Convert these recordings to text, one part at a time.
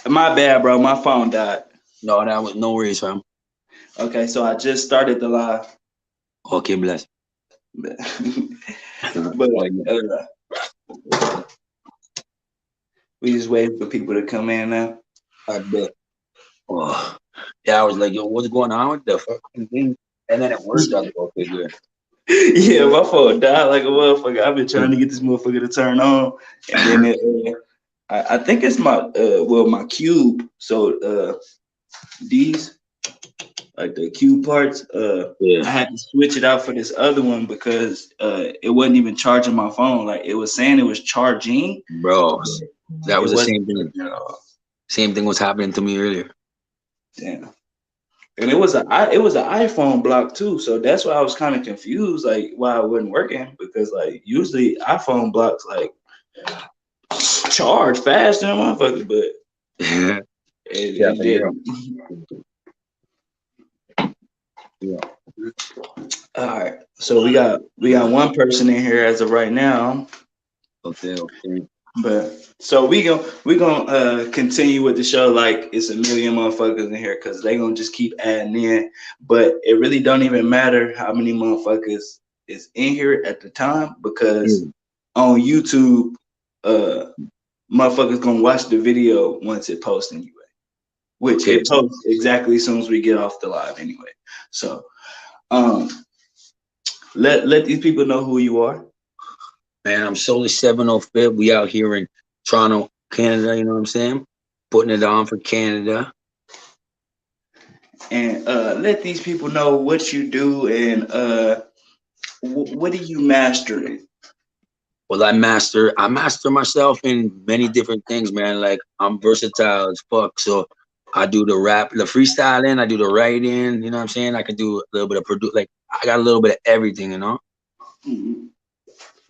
My bad, bro. My phone died. No, that was no worries, fam. Okay, so I just started the live. Okay, bless. but Oh, but yeah, uh, we just waiting for people to come in now. I bet. Oh, yeah, I was like, yo, what's going on with the fucking thing? And then it worked. I was like, okay, good. Yeah, my phone died like a motherfucker. I've been trying to get this motherfucker to turn on, and then I think it's my my cube. So these like the cube parts, I Yeah, had to switch it out for this other one because it wasn't even charging my phone. Like it was saying it was charging, bro, but that it was the wasn't same thing. charging at all. Same thing was happening to me earlier. Damn. And it was an iPhone block too, so that's why I was kind of confused, like why it wasn't working. Because like usually iPhone blocks like charge fast than a motherfucker, but Yeah, it definitely. didn't. Yeah. All right, so we got one person in here as of right now, Okay, okay. but so we gonna continue with the show like it's a million motherfuckers in here because they gonna just keep adding in, but it really don't even matter how many motherfuckers is in here at the time because Mm. on YouTube, uh, motherfuckers gonna watch the video once it posts anyway, which Okay, it posts exactly as soon as we get off the live anyway. So, um, let these people know who you are, man, I'm SOULIS 705. We out here in Toronto, Canada. You know what I'm saying? Putting it on for Canada. and let these people know what you do and what are you mastering. Well, I master myself in many different things, man. Like I'm versatile as fuck. So I do the rap, the freestyling, I do the writing, you know what I'm saying? I can do a little bit of produce, like I got a little bit of everything, you know? Mhm.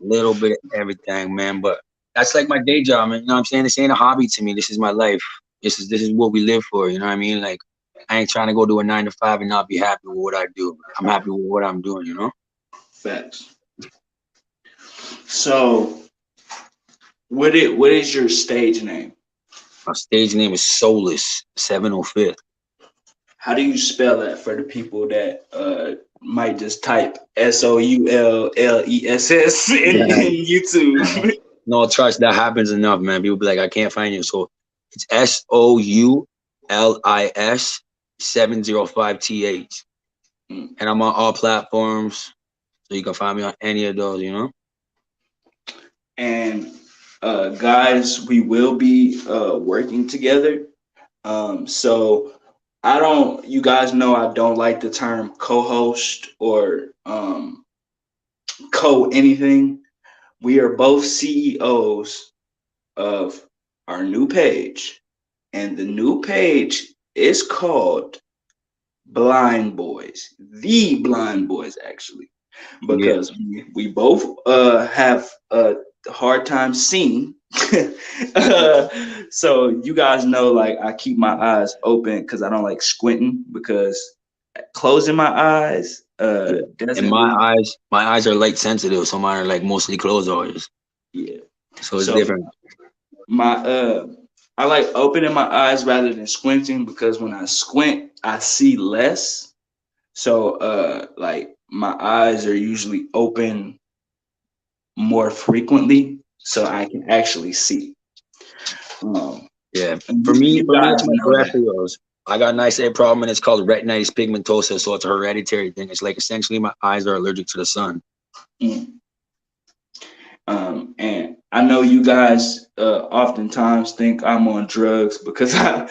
A little bit of everything, man. But that's like my day job, man. You know what I'm saying? This ain't a hobby to me. This is my life. This is what we live for, you know what I mean? Like I ain't trying to go to a 9 to 5 and not be happy with what I do. I'm happy with what I'm doing, you know? Facts. So, what is your stage name? My stage name is SOULIS 705. How do you spell that for the people that might just type SOULLESS in YouTube? No, trust that happens enough, man. People be like, I can't find you. So it's SOULIS 705TH. And I'm on all platforms. So you can find me on any of those, you know? And guys, we will be working together. So I don't. You guys know I don't like the term co-host or co anything. We are both CEOs of our new page, and the new page is called Blind Boys, the Blind Boys, actually, Yeah. because we both have a hard time seeing. uh, so you guys know, like I keep my eyes open because I don't like squinting because closing my eyes Yeah. And doesn't my really. eyes, my eyes are light sensitive, so mine are like mostly closed always. Yeah. So it's So different. my I like opening my eyes rather than squinting because when I squint, I see less. So like my eyes are usually open more frequently so I can actually see. Um, Yeah. and For you, me, you for me, it's guys my know that. peripherals. I got an eye problem and it's called retinitis pigmentosa. So it's a hereditary thing. It's like essentially my eyes are allergic to the sun. Mm. And I know you guys oftentimes think I'm on drugs because my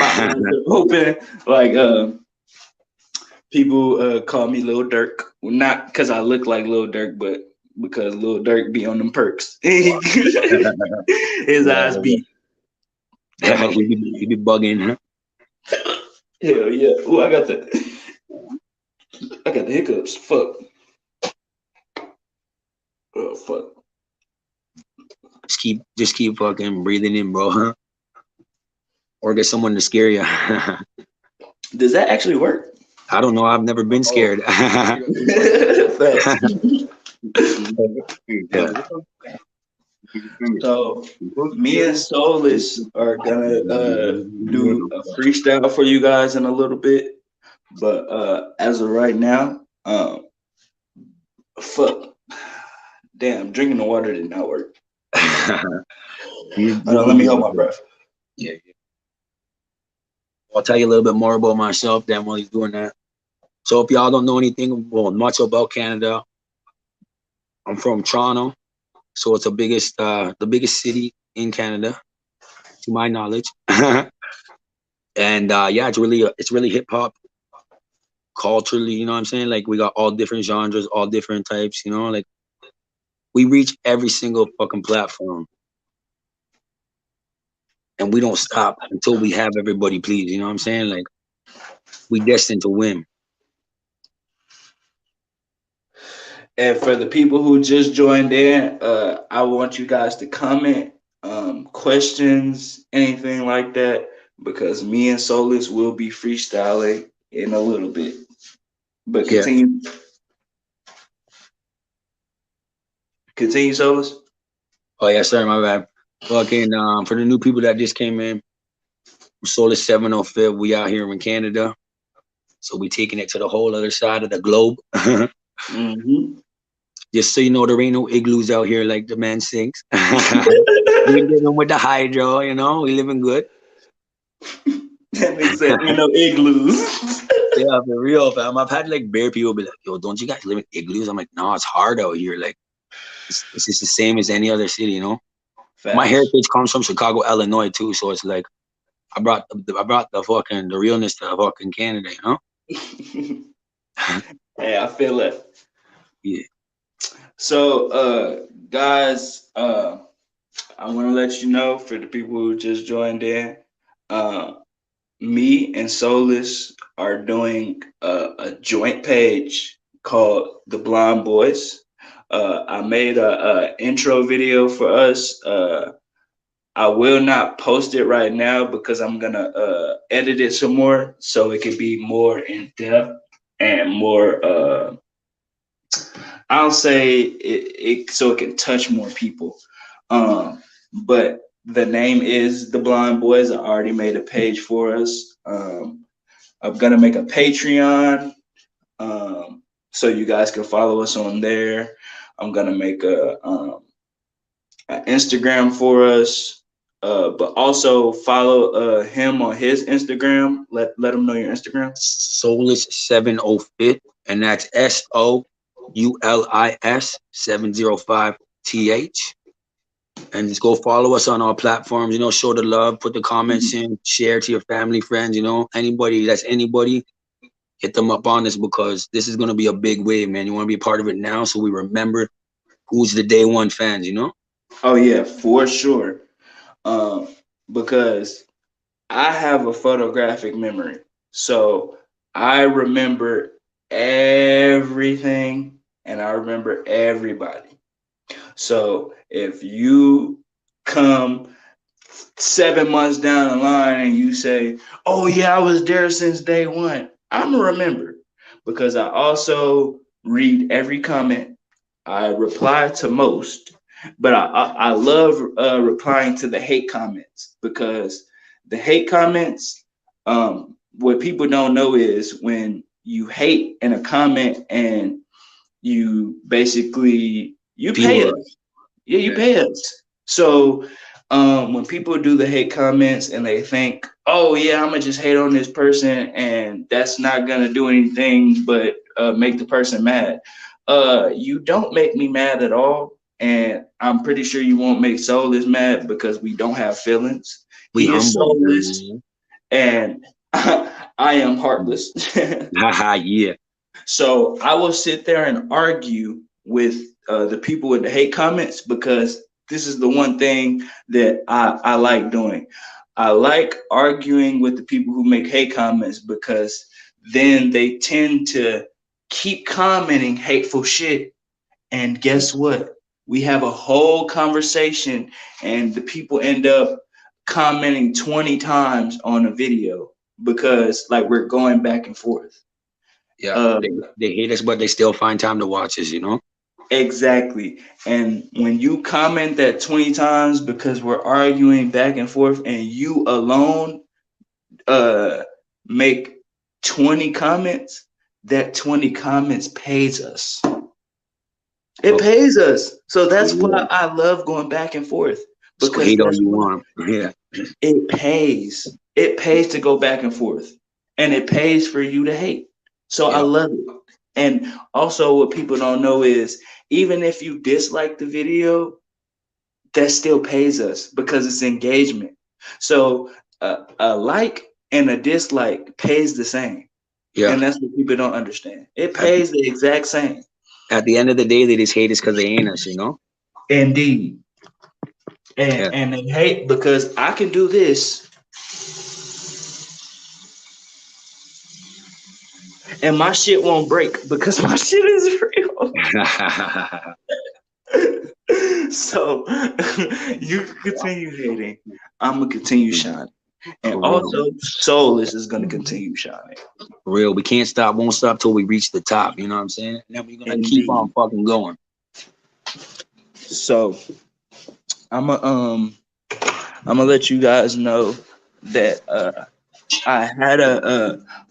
eyes are open. Like people call me Lil Durk, well, not because I look like Lil Durk, but because Lil Durk be on them perks. His eyes Yeah, be that he motherfucker. be bugging. Huh? Hell yeah! Oh, I got the hiccups. Fuck. Oh fuck. Just keep fucking breathing in, bro. Huh? Or get someone to scare you. I Does that actually work? don't know. I've never been scared. Facts. Yeah. So me and Soulless are gonna do a freestyle for you guys in a little bit, but as of right now, fuck, damn, drinking the water did not work. Hold on, let me hold my breath. Yeah. I'll tell you a little bit more about myself then while he's doing that. So if y'all don't know anything, well, much about Canada, I'm from Toronto, so it's the biggest city in Canada, to my knowledge. And yeah, it's really hip hop culturally. You know what I'm saying? Like we got all different genres, all different types. You know, like we reach every single fucking platform, and we don't stop until we have everybody pleased. You know what I'm saying? Like we destined to win. And for the people who just joined in, I want you guys to comment questions, anything like that, because me and Soulless will be freestyling in a little bit. But Yeah. Continue, Soulless. Oh yeah, sorry, my bad. Fucking for the new people that just came in, Soulless 705. We out here in Canada, so we taking it to the whole other side of the globe. Mm-hmm. Just so you know, there ain't no igloos out here like the man sings. We living with the hydro, you know. We living good. That makes sense. Ain't no igloos. Yeah, for real, fam. I've had like bare people be like, "Yo, don't you guys live in igloos?" I'm like, "No, it's hard out here. Like, it's just the same as any other city, you know." Facts. My heritage comes from Chicago, Illinois, too. So it's like I brought the realness to fucking Canada, you know. Hey, I feel it. Yeah. So, guys, I want to let you know for the people who just joined in, uh, me and Soulless are doing a joint page called The Blind Boys. I made a intro video for us. I will not post it right now because I'm gonna edit it some more so it can be more in depth and more. I'll say it so it can touch more people. But the name is The Blind Boys. I already made a page for us. I'm gonna make a Patreon, so you guys can follow us on there. I'm gonna make an Instagram for us, but also follow him on his Instagram. Let him know your Instagram. Soulless 705, and that's SOULIS 705TH. And just go follow us on our platforms, you know, show the love, put the comments in, share to your family, friends, you know, anybody, hit them up on this because this is going to be a big wave, man. You want to be a part of it now so we remember who's the day one fans, you know? Oh, yeah, for sure. Because I have a photographic memory. So I remember everything and I remember everybody. So if you come 7 months down the line and you say, "Oh yeah, I was there since day one," I'm gonna remember because I also read every comment. I reply to most, but I love replying to the hate comments because the hate comments, what people don't know is when you hate in a comment and you basically you pay us. Yeah, you pay us. So when people do the hate comments and they think, "Oh yeah, I'm gonna just hate on this person," and that's not gonna do anything but make the person mad. You don't make me mad at all, and I'm pretty sure you won't make Soulless mad because we don't have feelings. We He is humble, soulless, and I am heartless. Haha, yeah. So I will sit there and argue with the people with the hate comments because this is the one thing that I like doing. I like arguing with the people who make hate comments because then they tend to keep commenting hateful shit. And guess what? We have a whole conversation and the people end up commenting 20 times on a video because like we're going back and forth. Yeah, they hate us, but they still find time to watch us, you know? Exactly. And when you comment that 20 times because we're arguing back and forth and you alone uh make 20 comments, that 20 comments pays us. It Oh, pays us. So for that's why real. I love going back and forth So because hate all guess you what? want. Yeah. It pays. It pays to go back and forth. And it pays for you to hate. So I Yeah. love it. And also what people don't know is even if you dislike the video, that still pays us because it's engagement. So a like and a dislike pays the same. Yeah. And that's what people don't understand. It At, pays the exact same. at the end of the day, they just hate us because they ain't us, you know? Indeed. Yeah. And they hate because I can do this and my shit won't break because my shit is real. So you can continue hating. I'm gonna continue shining. And For real. also Soulless is gonna continue shining. For real. We can't stop, won't stop till we reach the top. You know what I'm saying? And then we're gonna keep on Indeed. fucking going. So I'm gonna I'm gonna let you guys know that I had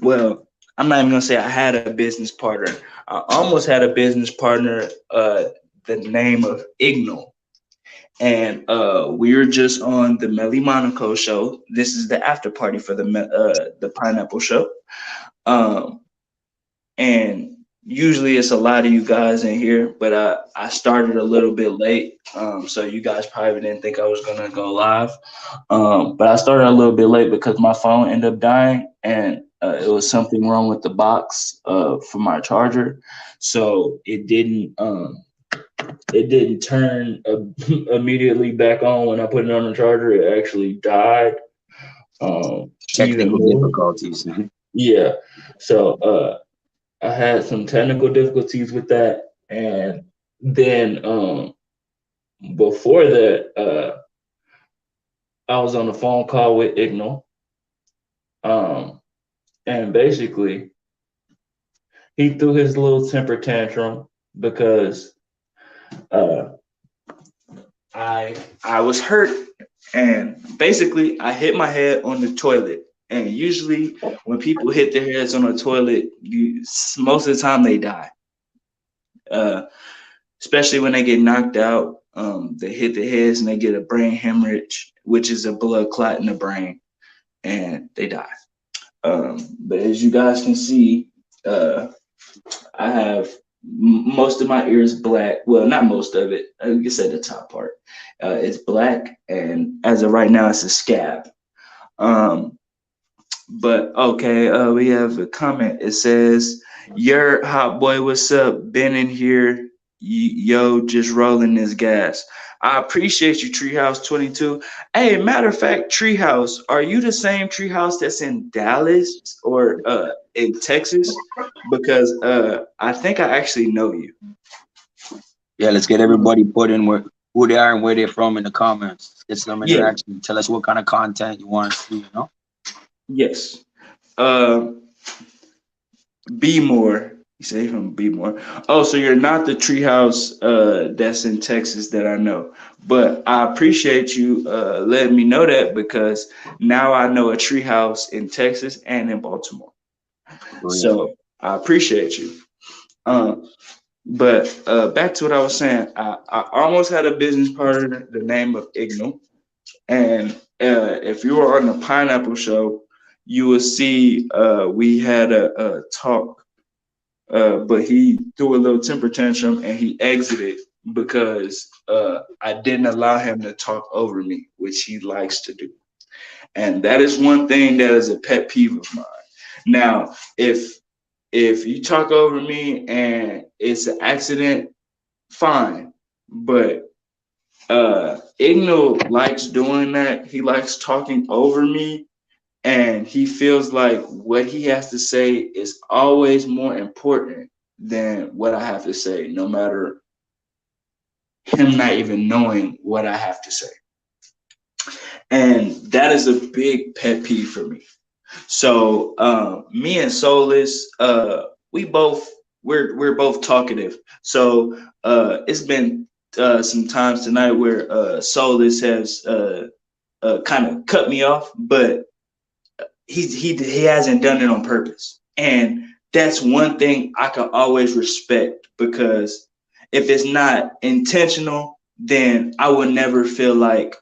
well, I'm not even gonna say I had a business partner. I almost had a business partner, the name of Ignal. And we were just on the Melly Monaco show. This is the after party for the Pineapple Show. Um, and usually it's a lot of you guys in here, but I started a little bit late, so you guys probably didn't think I was gonna go live. But I started a little bit late because my phone ended up dying, and it was something wrong with the box for my charger, so it didn't turn immediately back on when I put it on the charger. It actually died even Technical more. difficulties. Yeah. So I had some technical difficulties with that, and then before that, I was on a phone call with Ignal, um, and basically he threw his little temper tantrum because uh, I was hurt, and basically I hit my head on the toilet. And usually, when people hit their heads on the toilet, most of the time they die. Uh, Especially when they get knocked out, they hit their heads and they get a brain hemorrhage, which is a blood clot in the brain, and they die. But as you guys can see, I have most of my ears black. Well, not most of it. I guess at the top part, it's black, and as of right now, it's a scab. Um, but okay, we have a comment. It says, "Your hot boy, what's up? Been in here, yo, just rolling this gas." I appreciate you, Treehouse 22. Hey, matter of fact, Treehouse, are you the same Treehouse that's in Dallas or in Texas? Because I think I actually know you. Yeah, let's get everybody put in who they are and where they're from in the comments. Let's get some Yeah. interaction. Tell us what kind of content you want to see, you know? Yes. Uh, Be more. You say from Be more. Oh, so you're not the treehouse that's in Texas that I know. But I appreciate you letting me know that because now I know a treehouse in Texas and in Baltimore. For real. So I appreciate you. Uh, but back to what I was saying, I almost had a business partner, the name of Ignal. And if you were on the Pineapple Show, you will see we had a talk, but he threw a little temper tantrum and he exited because I didn't allow him to talk over me, which he likes to do. And that is one thing that is a pet peeve of mine. Now, if you talk over me and it's an accident, fine. But Ignal likes doing that. He likes talking over me, and he feels like what he has to say is always more important than what I have to say, no matter him not even knowing what I have to say. And that is a big pet peeve for me. So me and Soulis, we both we're both talkative. So it's been some times tonight where Soulis has kind of cut me off, but he hasn't done it on purpose. And that's one thing I can always respect, because if it's not intentional, then I would never feel like,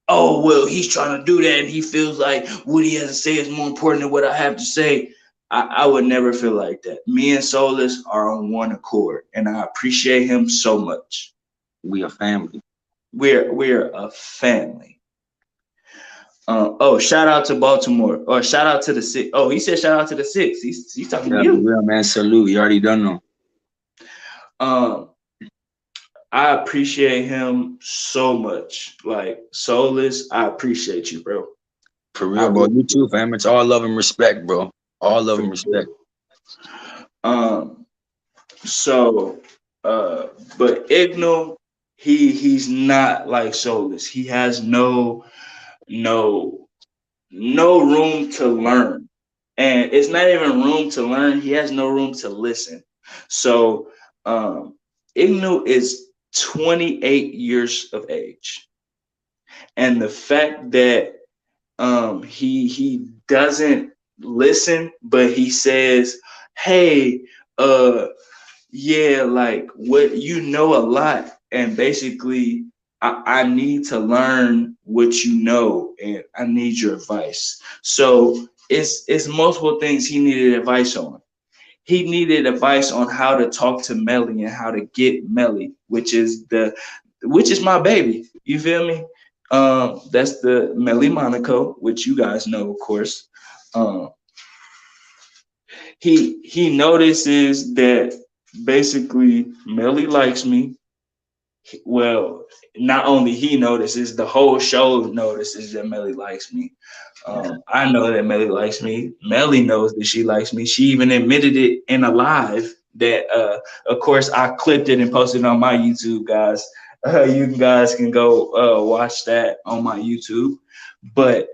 oh well, he's trying to do that and he feels like what he has to say is more important than what I have to say. I would never feel like that. Me and Soulis are on one accord, and I appreciate him so much. We a family. We're a family. Oh, shout out to Baltimore, or shout out to the six. Oh, he said shout out to the six. He's talking to Yeah, for you. real, man. Salute. You already done know. Um, I appreciate him so much. Like Soulless, I appreciate you, bro. For I real, bro. really You too, fam. It's all love and respect, bro. All love for and sure. respect. Um, so, uh, but Igno, he's not like Soulless. He has no no room to learn, and it's not even room to learn. He has no room to listen. So, Igno is 28 years of age, and the fact that he doesn't listen, but he says, "Hey, uh, yeah, like what you know a lot, and basically, I need to learn what you know, and I need your advice." So it's multiple things he needed advice on. He needed advice on how to talk to Melly and how to get Melly, which is my baby. You feel me? That's the Melly Monaco, which you guys know, of course. Um, he notices that basically Melly likes me. Well, not only he notices, the whole show notices that Melly likes me. I know that Melly likes me. Melly knows that she likes me. She even admitted it in a live that, of course, I clipped it and posted it on my YouTube, guys. You guys can go watch that on my YouTube. But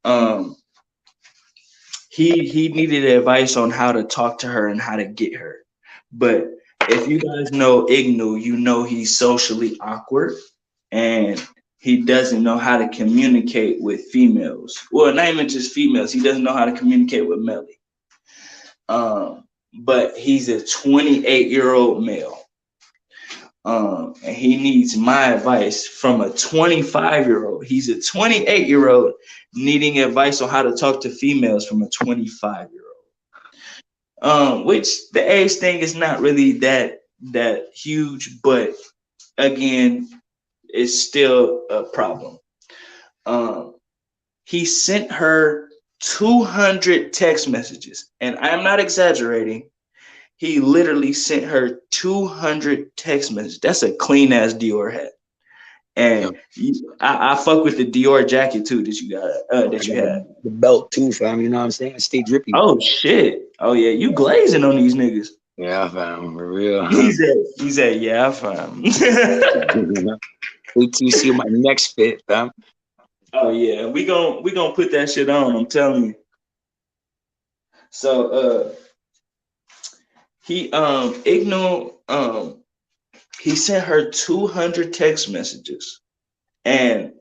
um, he needed advice on how to talk to her and how to get her. But if you guys know Ignu, you know he's socially awkward, and he doesn't know how to communicate with females. Well, not even just females. He doesn't know how to communicate with Melly. But he's a 28-year-old male. And he needs my advice from a 25-year-old. He's a 28-year-old needing advice on how to talk to females from a 25-year-old. Which the age thing is not really that huge, but again, it's still a problem. Um, he sent her 200 text messages, and I'm not exaggerating. He literally sent her 200 text messages. That's a clean ass Dior hat. Yep. And I fuck with the Dior jacket too that you got I that you got had. the belt too, fam. You know what I'm saying? Stay drippy. Oh shit. Oh yeah, you glazing on these niggas. Yeah, fam. For real. He said, yeah, fam. Wait till you see my next fit, fam. Oh yeah, we gonna put that shit on. I'm telling you. So he Igno he sent her 200 text messages, and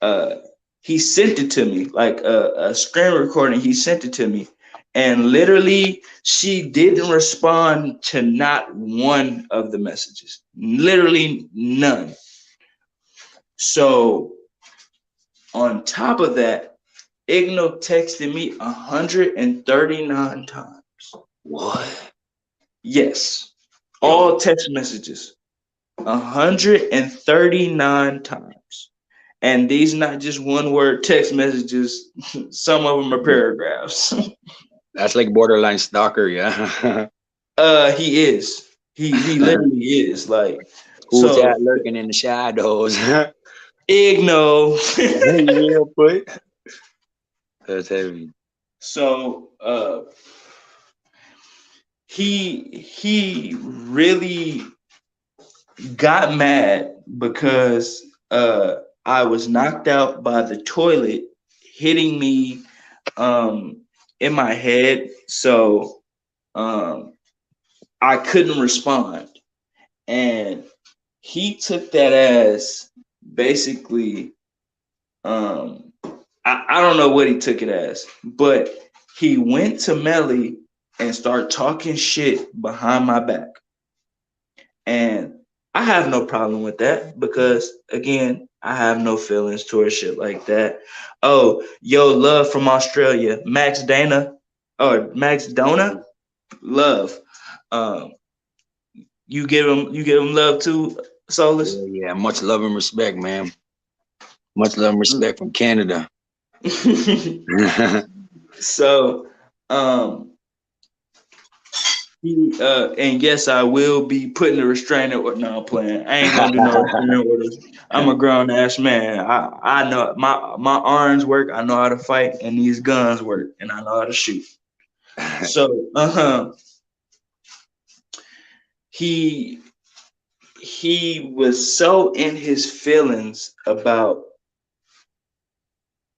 uh he sent it to me like a screen recording. He sent it to me, and literally she didn't respond to not one of the messages. Literally none. So on top of that, Igno texted me 139 times. What? Yes, Yo, all text messages, 139 times. And these not just one word text messages, some of them are paragraphs. that's like borderline stalker, yeah. He is. He literally is. Like, Who's so that lurking in the shadows? Igno. Yeah, but that's heavy. So he really got mad because I was knocked out by the toilet hitting me um in my head. So um I couldn't respond. And he took that as basically, um, I don't know what he took it as, but he went to Melly and started talking shit behind my back. And I have no problem with that because, again, I have no feelings towards shit like that. Oh, yo, love from Australia, Max Dana or Max Dona, love. Um, you give him love too, Solus. Yeah, yeah. Much love and respect, man. Much love and respect from Canada. So, um, and yes, I will be putting a restraining order. No, I'm playing. I ain't gonna do no restraining orders. I'm a grown ass man. I know my arms work. I know how to fight, and these guns work, and I know how to shoot. So, he he was so in his feelings about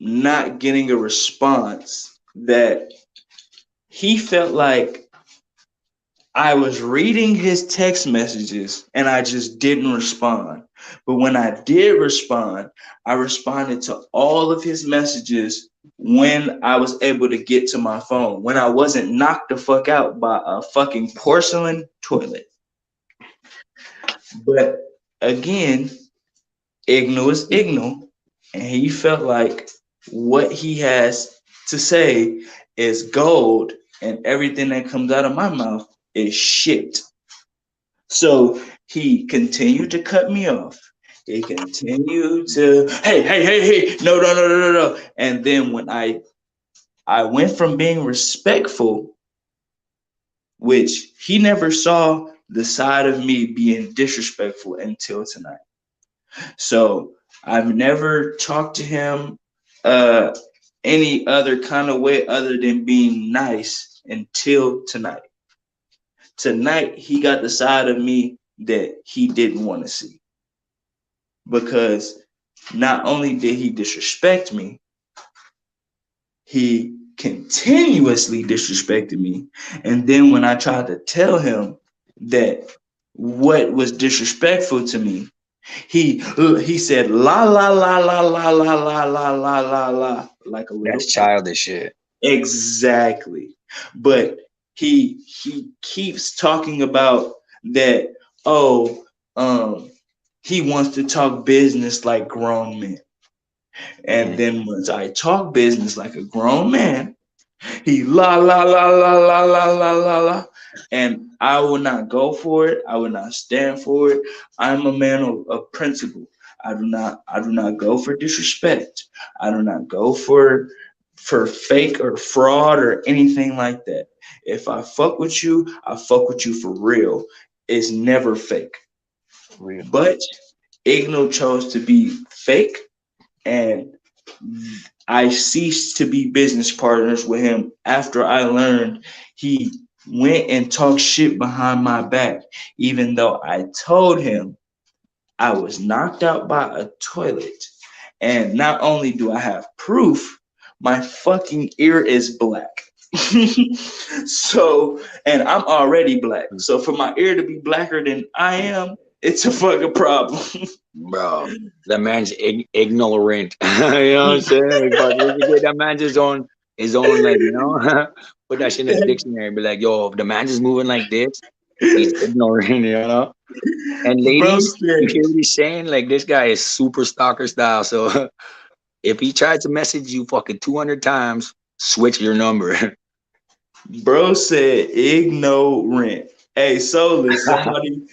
not getting a response that he felt like I was reading his text messages and I just didn't respond. But when I did respond, I responded to all of his messages when I was able to get to my phone, when I wasn't knocked the fuck out by a fucking porcelain toilet. But again, Igno is Igno, and he felt like what he has to say is gold, and everything that comes out of my mouth is shit. So he continued to cut me off. He continued to, hey, no. And then when I went from being respectful, which he never saw the side of me being disrespectful until tonight. So I've never talked to him uh, any other kind of way other than being nice until tonight. Tonight, he got the side of me that he didn't want to see because not only did he disrespect me, he continuously disrespected me. And then when I tried to tell him that what was disrespectful to me, he said la like a little That's kid. childish shit. Exactly. But he keeps talking about that, oh, he wants to talk business like grown men. And Mm. then once I talk business like a grown man, he la. And I will not go for it. I will not stand for it. I'm a man of principle. I do not go for disrespect. I do not go for fake or fraud or anything like that. If I fuck with you, I fuck with you for real. It's never fake. Real. But Igno chose to be fake, and I ceased to be business partners with him after I learned he went and talked shit behind my back, even though I told him I was knocked out by a toilet. And not only do I have proof, my fucking ear is black. So, and I'm already black. So for my ear to be blacker than I am, it's a fucking problem. Bro, that man's ignorant. You know what I'm saying? But we can get that man's his own, like, put that shit in the dictionary. Be like, yo, if the man's is moving like this, he's ignorant, you know? And Bro ladies, you said, hear what he's saying? Like, this guy is super stalker style. So if he tries to message you fucking 200 times, switch your number. bro said ignorant. Hey, Soulless.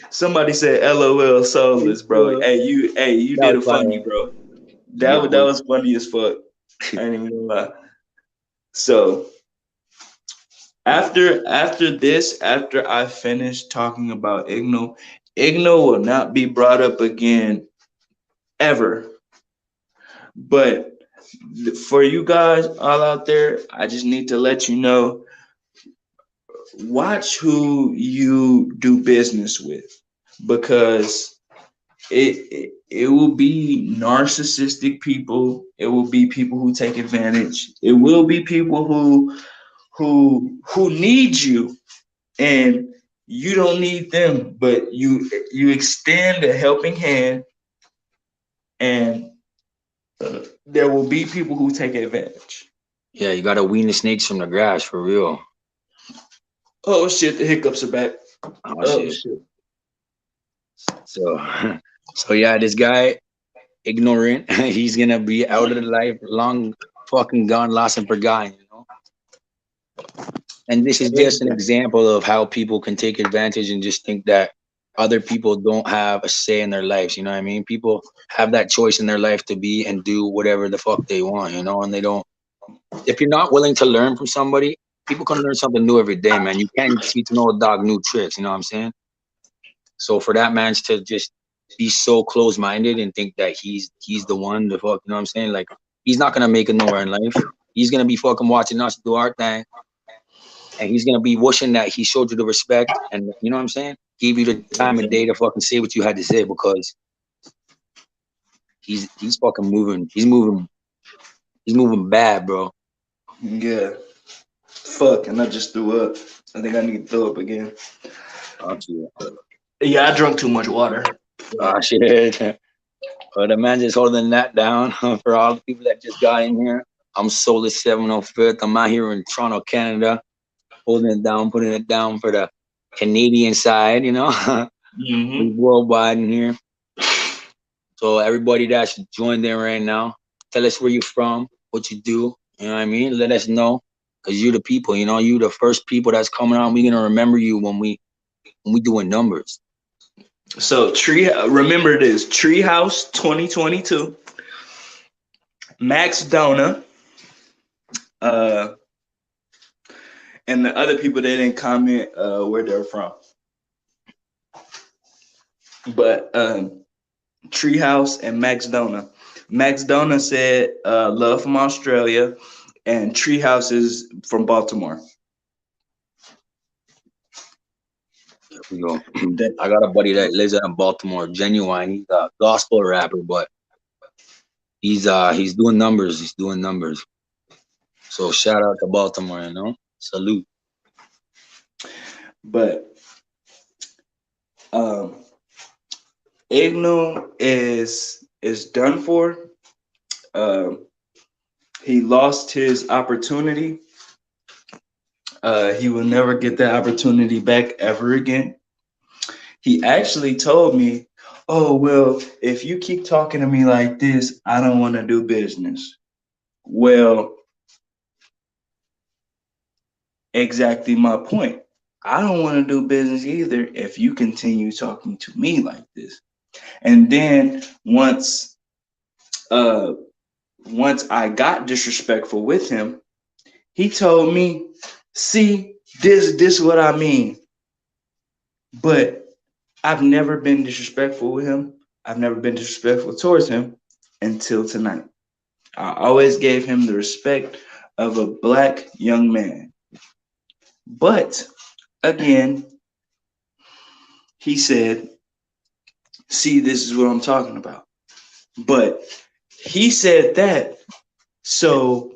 Somebody said LOL Soulless, bro. That Hey, you did was it funny, funny. bro. Yeah, That was funny as fuck. I ain't even gonna lie. So after I finish talking about Igno will not be brought up again ever. But for you guys all out there, I just need to let you know, watch who you do business with, because it will be narcissistic people, it will be people who take advantage, it will be people who need you, and You don't need them, but you extend a helping hand, and there will be people who take advantage. Yeah, you gotta wean the snakes from the grass for real. Oh shit, the hiccups are back. Oh Oh shit. shit. So, so yeah, this guy ignorant. He's gonna be out of the life long, fucking gone, lost and forgotten. You know. And this is just an Exactly. example of how people can take advantage and just think that other people don't have a say in their lives. You know what I mean? People have that choice in their life to be and do whatever the fuck they want. You know, and they don't. If you're not willing to learn from somebody, people can learn something new every day, man. You can't teach an old dog new tricks. You know what I'm saying? So for that man to just be so close minded and think that he's the one to fuck, you know what I'm saying? Like he's not gonna make it nowhere in life. He's gonna be fucking watching us do our thing, and he's gonna be wishing that he showed you the respect and you know what I'm saying? Gave you the time of day to fucking say what you had to say because he's fucking moving. He's moving bad, bro. Yeah. Fuck, and I just threw up. I think I need to throw up again. Oh shit. Yeah, I drunk too much water. Oh shit. But the man just holding that down for all the people that just got in here. I'm Soulless 705th. I'm out here in Toronto, Canada, holding it down, putting it down for the Canadian side, you know. We Mm-hmm. worldwide in here. So everybody that's joined in right now, tell us where you're from, what you do. You know what I mean? Let us know. Cause you're the people, you know, you the first people that's coming on. We're gonna remember you when we doing numbers. So remember this Treehouse 2022, Max Dona, uh, and the other people that didn't comment where they're from. But Treehouse and Max Dona. Max Dona said love from Australia, and Treehouse is from Baltimore. You know, That I got a buddy that lives out in Baltimore, genuine. He's a gospel rapper, but he's doing numbers. He's doing numbers. So shout out to Baltimore, you know. Salute. but um Igno is done for. Um he lost his opportunity. He will never get that opportunity back ever again. He actually told me, "Oh, well, if you keep talking to me like this, I don't want to do business." Well, exactly my point. I don't want to do business either if you continue talking to me like this. And then uh once I got disrespectful with him, he told me, "See, this what I mean." But I've never been disrespectful with him. I've never been disrespectful towards him until tonight. I always gave him the respect of a black young man. But again, he said, "See, this is what I'm talking about." But he said that so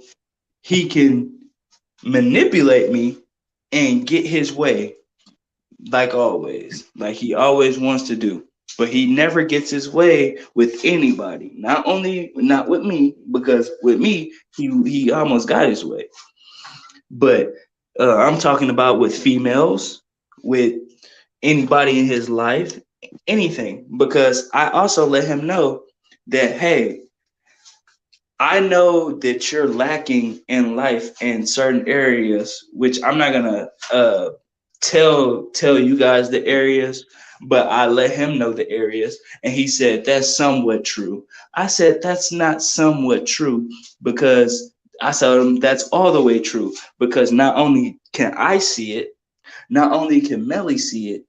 he can manipulate me and get his way, like always, like he always wants to do. But he never gets his way with anybody. Not with me, because with me he almost got his way. But I'm talking about with females, with anybody in his life, anything. Because I also let him know that, hey, I know that you're lacking in life in certain areas, which I'm not gonna tell you guys the areas, but I let him know the areas, and he said that's somewhat true. I said that's not somewhat true, because I told him that's all the way true, because not only can I see it, not only can Melly see it,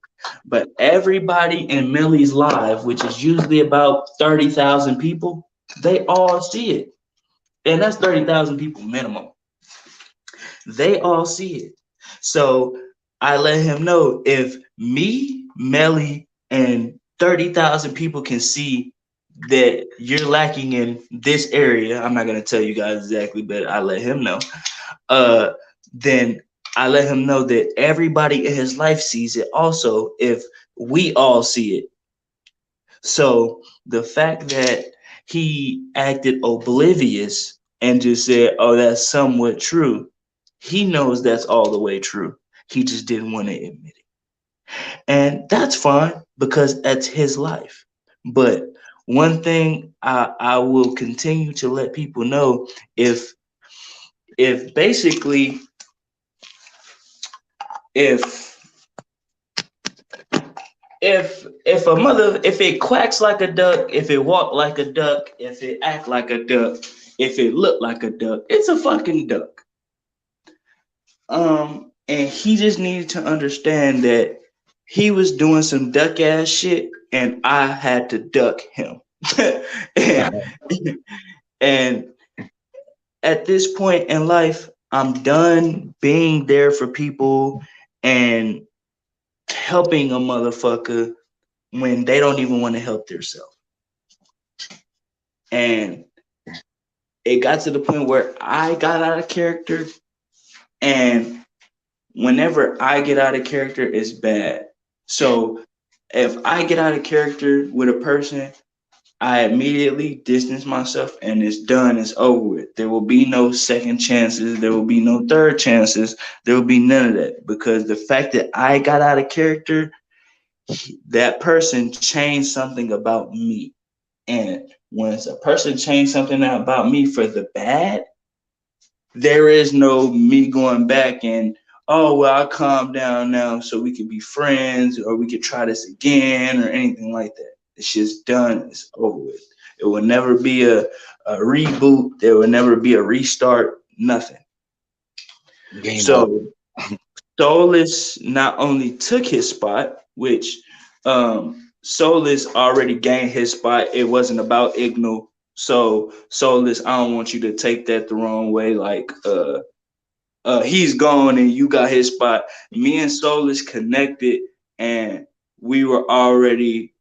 but everybody in Melly's live, which is usually about 30,000 people, they all see it. And that's 30,000 people minimum. They all see it. So I let him know, if me, Melly, and 30,000 people can see that you're lacking in this area, I'm not going to tell you guys exactly, but I let him know, uh, then I let him know that everybody in his life sees it also if we all see it. So the fact that he acted oblivious and just said, "Oh, that's somewhat true," he knows that's all the way true. He just didn't want to admit it. And that's fine because that's his life. But one thing I will continue to let people know, if basically if if it quacks like a duck, if it walk like a duck, if it act like a duck, if it look like a duck, it's a fucking duck. And he just needed to understand that he was doing some duck ass shit, and I had to duck him. and, and at this point in life, I'm done being there for people and helping a motherfucker when they don't even want to help themselves. And it got to the point where I got out of character, and whenever I get out of character, it's bad. So if I get out of character with a person, I immediately distance myself and it's done, it's over with. There will be no second chances, there will be no third chances, there will be none of that. Because the fact that I got out of character, that person changed something about me. And once a person changed something about me for the bad, there is no me going back and, oh well, I'll calm down now so we could be friends or we could try this again or anything like that. It's just done. It's over with. It will never be a reboot. There will never be a restart. Nothing. Game over. So Soulis not only took his spot, which Soulis already gained his spot. It wasn't about Igno. So Soulis, I don't want you to take that the wrong way. Like he's gone and you got his spot. Me and Soulis connected, and we were already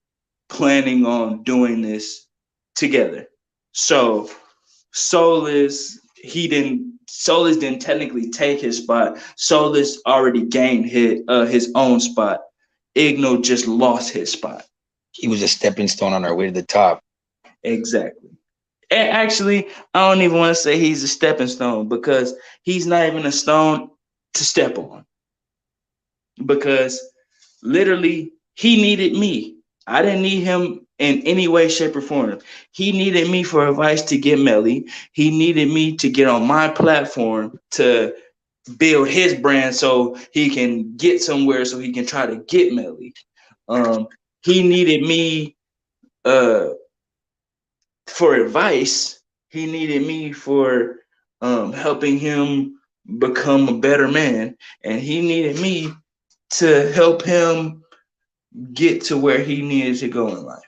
planning on doing this together. So Soulis didn't technically take his spot. Soulis already gained his own spot. Igno just lost his spot. He was a stepping stone on our way to the top. Exactly. And actually, I don't even want to say he's a stepping stone because he's not even a stone to step on. Because literally, he needed me. I didn't need him in any way, shape, or form. He needed me for advice to get Melly. He needed me to get on my platform to build his brand so he can get somewhere so he can try to get Melly. He needed me for advice. He needed me for helping him become a better man. And he needed me to help him get to where he needed to go in life.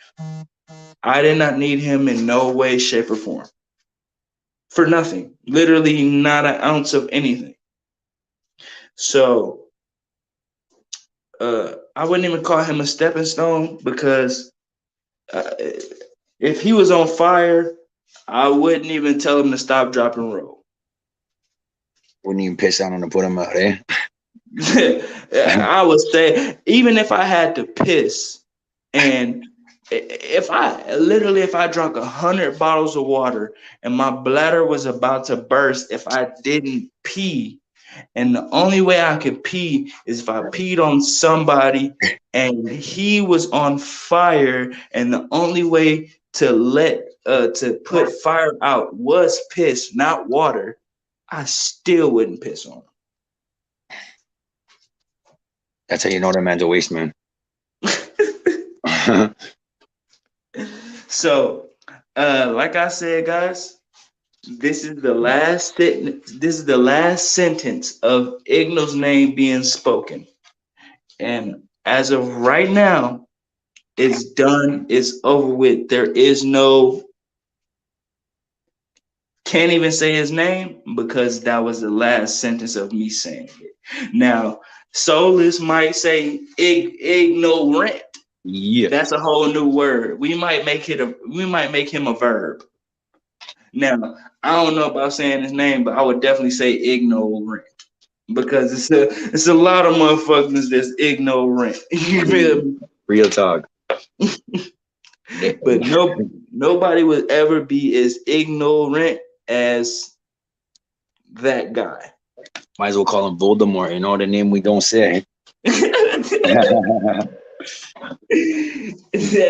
I did not need him in no way, shape, or form. For nothing. Literally not an ounce of anything. So I wouldn't even call him a stepping stone because if he was on fire, I wouldn't even tell him to stop, drop, and roll. Wouldn't even piss on him to put him out, eh? I would say, even if I had to piss, and if I drank 100 bottles of water and my bladder was about to burst, if I didn't pee, and the only way I could pee is if I peed on somebody and he was on fire, and the only way to put fire out was piss, not water, I still wouldn't piss on him. That's how you know that man's a waste man. So, like I said, guys, this is the last sentence of Igno's name being spoken, and as of right now, it's done. It's over with. There is no. Can't even say his name because that was the last sentence of me saying it. Now, Soulless might say ignorant. Yeah. That's a whole new word. We might make him a verb. Now, I don't know about saying his name, but I would definitely say ignorant. because it's a lot of motherfuckers that's ignorant. You feel me? Real talk. But nobody would ever be as ignorant as that guy. Might as well call him Voldemort, you know, the name we don't say. That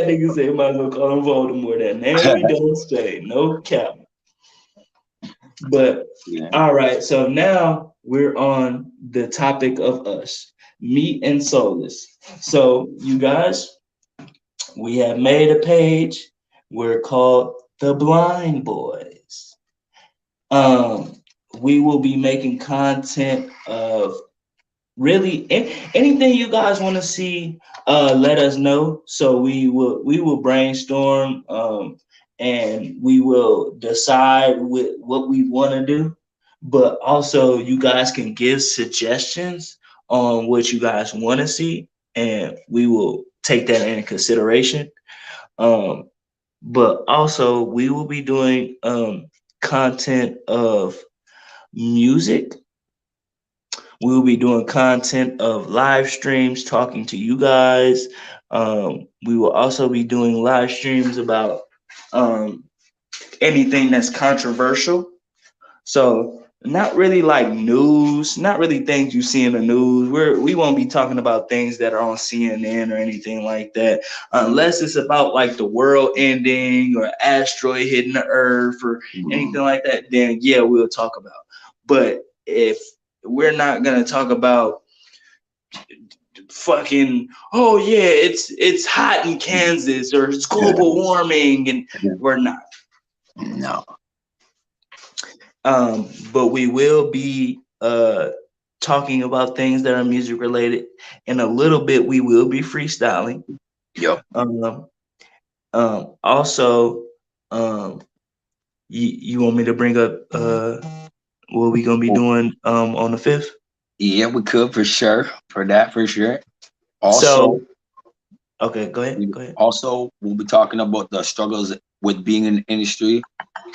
nigga say might as well call him Voldemort. That name we don't say. No cap. But Yeah. all right, so now we're on the topic of us, me and Soulless. So you guys, we have made a page. We're called the Blind Boys. Um, we will be making content of really anything you guys want to see. Let us know. So we will brainstorm. And we will decide what we want to do. But also, you guys can give suggestions on what you guys want to see, and we will take that into consideration. Um, but also, we will be doing content of music. We will be doing content of live streams, talking to you guys. We will also be doing live streams about um, anything that's controversial. So not really like news, not really things you see in the news. We won't be talking about things that are on CNN or anything like that, unless it's about like the world ending or asteroid hitting the earth or anything like that. Then yeah, we'll talk about. But if we're not gonna talk about fucking yeah, it's hot in Kansas or it's global warming, and we're not. No. But we will be talking about things that are music related. In a little bit, we will be freestyling. Yep. Also, you want me to bring up what we gonna be doing on the 5th? Yeah, we could for sure. For sure. So, Also, okay, go ahead. Go ahead. also we'll be talking about the struggles with being in the industry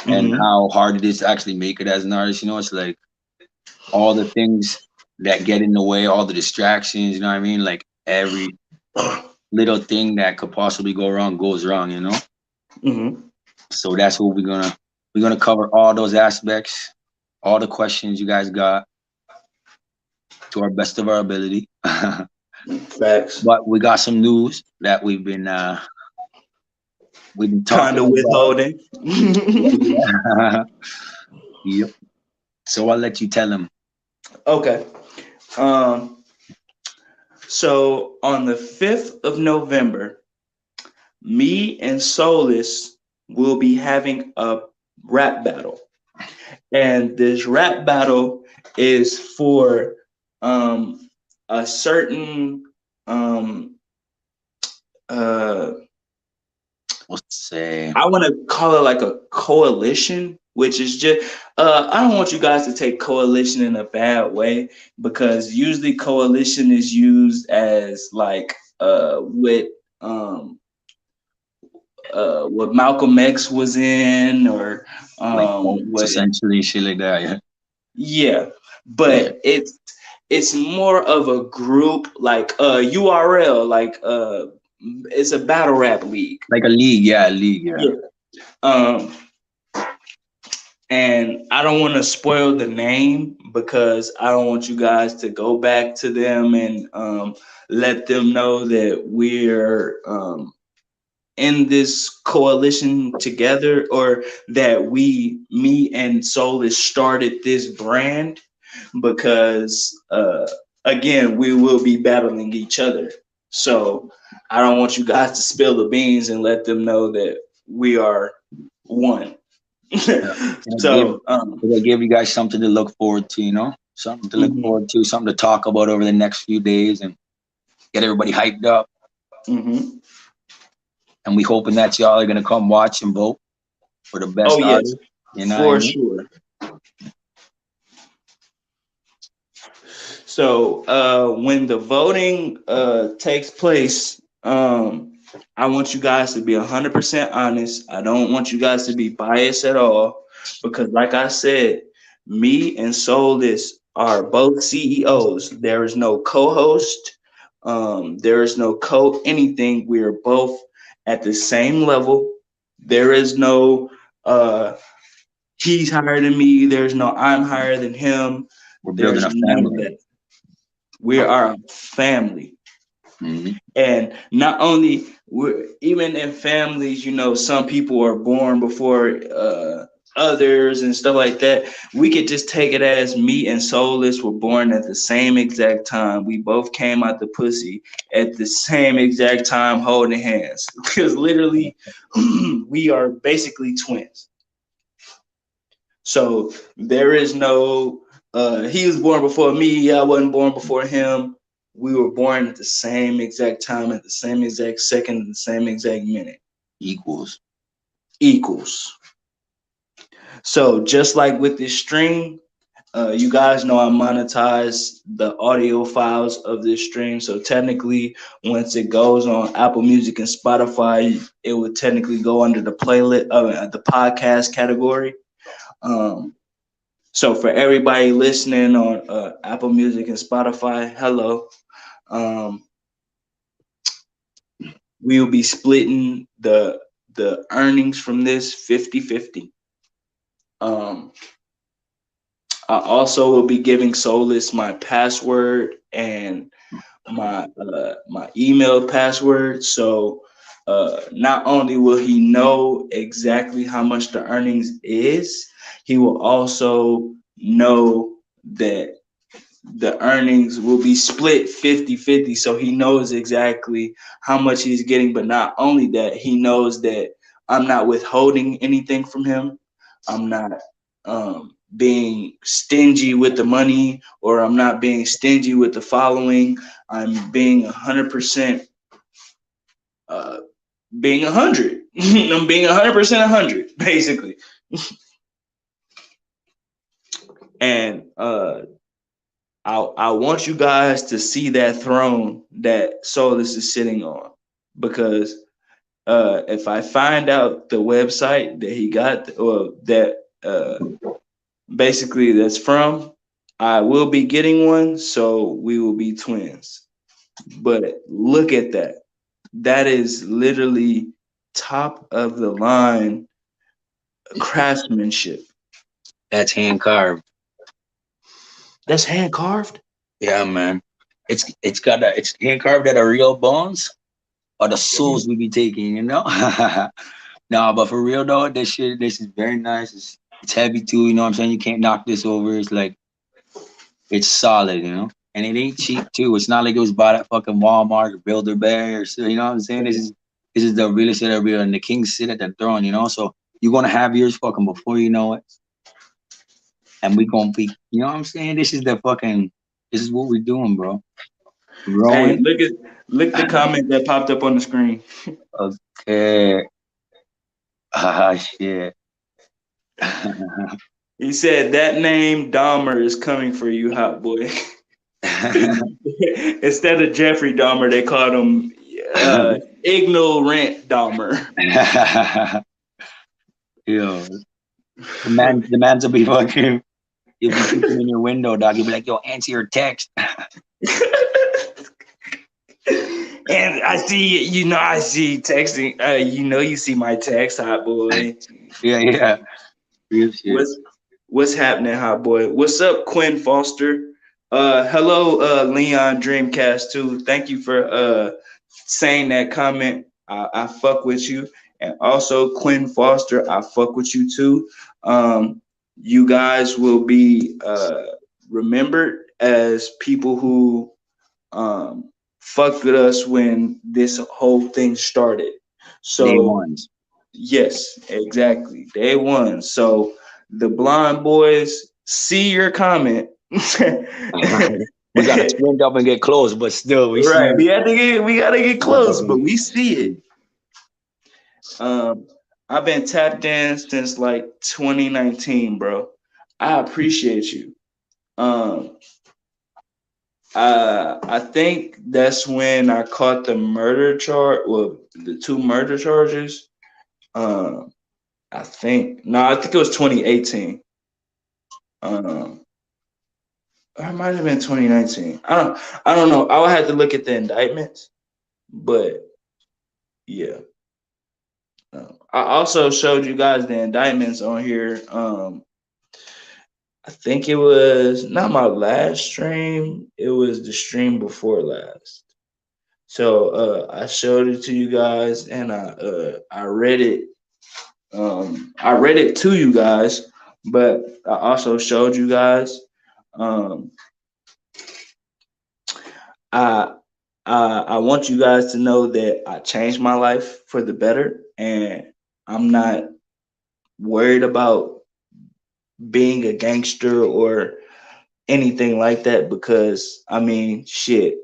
and Mm-hmm. how hard it is to actually make it as an artist. You know, it's like all the things that get in the way, all the distractions, you know what I mean? Like every little thing that could possibly go wrong goes wrong, you know? Mm-hmm. So that's what we're gonna cover all those aspects, all the questions you guys got to our best of our ability. Facts. But we got some news that we've been Kind talking of about. withholding. Yeah. Yep. So I'll let you tell them. Okay. Um. So on the 5th of November, me and Soulis will be having a rap battle. And this rap battle is for a certain um uh We'll say I want to call it like a coalition, which is just I don't want you guys to take coalition in a bad way, because usually coalition is used as like um what Malcolm X was in, or like what essentially shit like that, yeah. yeah, Yeah. but it's more of a group like URL, like it's a battle rap league. Like a league, yeah. Yeah. Um and I don't want to spoil the name, because I don't want you guys to go back to them and let them know that we're in this coalition together, or that me and Soulless started this brand, because again, we will be battling each other. So I don't want you guys to spill the beans and let them know that we are one. Yeah. So It'll give you guys something to look forward to, you know? Something to look mhm, forward to, something to talk about over the next few days and get everybody hyped up. mhm. And we hoping that y'all are gonna come watch and vote for the Oh best yes, artist. You know what I for mean? sure. So when the voting takes place, I want you guys to be 100% honest. I don't want you guys to be biased at all, because, like I said, me and Soulless are both CEOs. There is no co-host. There is no co anything. We are both at the same level. There is no he's higher than me. There's no I'm higher than him. We're building There's a none of family. that. We are a family. Hmm. And not only we're even in families, some people are born before others and stuff like that. We could just take it as me and Soulless were born at the same exact time. We both came out the pussy at the same exact time, holding hands. Because literally, we are basically twins. So there is no he was born before me, I wasn't born before him. We were born at the same exact time, at the same exact second, at the same exact minute. Equals. Equals. So just like with this stream, you guys know I monetize the audio files of this stream. So technically, once it goes on Apple Music and Spotify, it would technically go under the playlist, the podcast category. Um, So for everybody listening on Apple Music and Spotify, hello. Um, we will be splitting the earnings from this 50-50. Um, I also will be giving Soulless my password and my email password. So not only will he know exactly how much the earnings is, he will also know that the earnings will be split 50-50, so he knows exactly how much he's getting. But not only that, he knows that I'm not withholding anything from him. I'm not being stingy with the money, or I'm not being stingy with the following. I'm being 100% uh, being 100. I'm being 100% 100 basically. And I want you guys to see that throne that Solus is sitting on, because if I find out the website that he got, or that basically that's from, I will be getting one, so we will be twins. But look at that. That is literally top of the line craftsmanship. That's hand carved. That's hand carved. Yeah, man. It's hand carved out of real bones or the souls we be taking, you know? No, but for real though, this is very nice. It's heavy too, you know what I'm saying? You can't knock this over. It's like it's solid, you know? And it ain't cheap too. It's not like it was bought at fucking Walmart or Builder Bear or so, you know what I'm saying? This is the realest shit ever, and the king sit at the throne, you know? So you're gonna have yours fucking before you know it. And we gonna be, you know what I'm saying? This is what we're doing, bro. Hey, Growing. look the comment that popped up on the screen. Okay. Ah, shit. He said that name Dahmer is coming for you, hot boy. Instead of Jeffrey Dahmer, they called him ignorant Dahmer. Yo, the man's will be fucking. You'll be peeking in your window, dog. You'll be like, "Yo, answer your text." And I see texting. You see my text, hot boy. Yeah, yeah. Real shit. What's what's happening, hot boy? What's up, Quinn Foster? Hello, Leon Dreamcast too. Thank you for saying that comment. I fuck with you, and also Quinn Foster. I fuck with you too. You guys will be remembered as people who fucked with us when this whole thing started. Day So ones. yes, exactly. Day one. So the blonde boys see your comment. We gotta sprint up and get close, but still, we Right. see. We gotta get close, but we see it. Um, I've been tapped in since like 2019, bro. I appreciate you. Um, I think that's when I caught the murder charge, well, the two murder charges. Um, I think no, I think it was 2018. Um, It might have been 2019. I don't know. I would have to look at the indictments, but yeah. I also showed you guys the indictments on here. I think it was not my last stream. It was the stream before last. So I showed it to you guys, and I read it. I read it to you guys, but I also showed you guys. Um, I I want you guys to know that I changed my life for the better, and I'm not worried about being a gangster or anything like that because I mean, shit.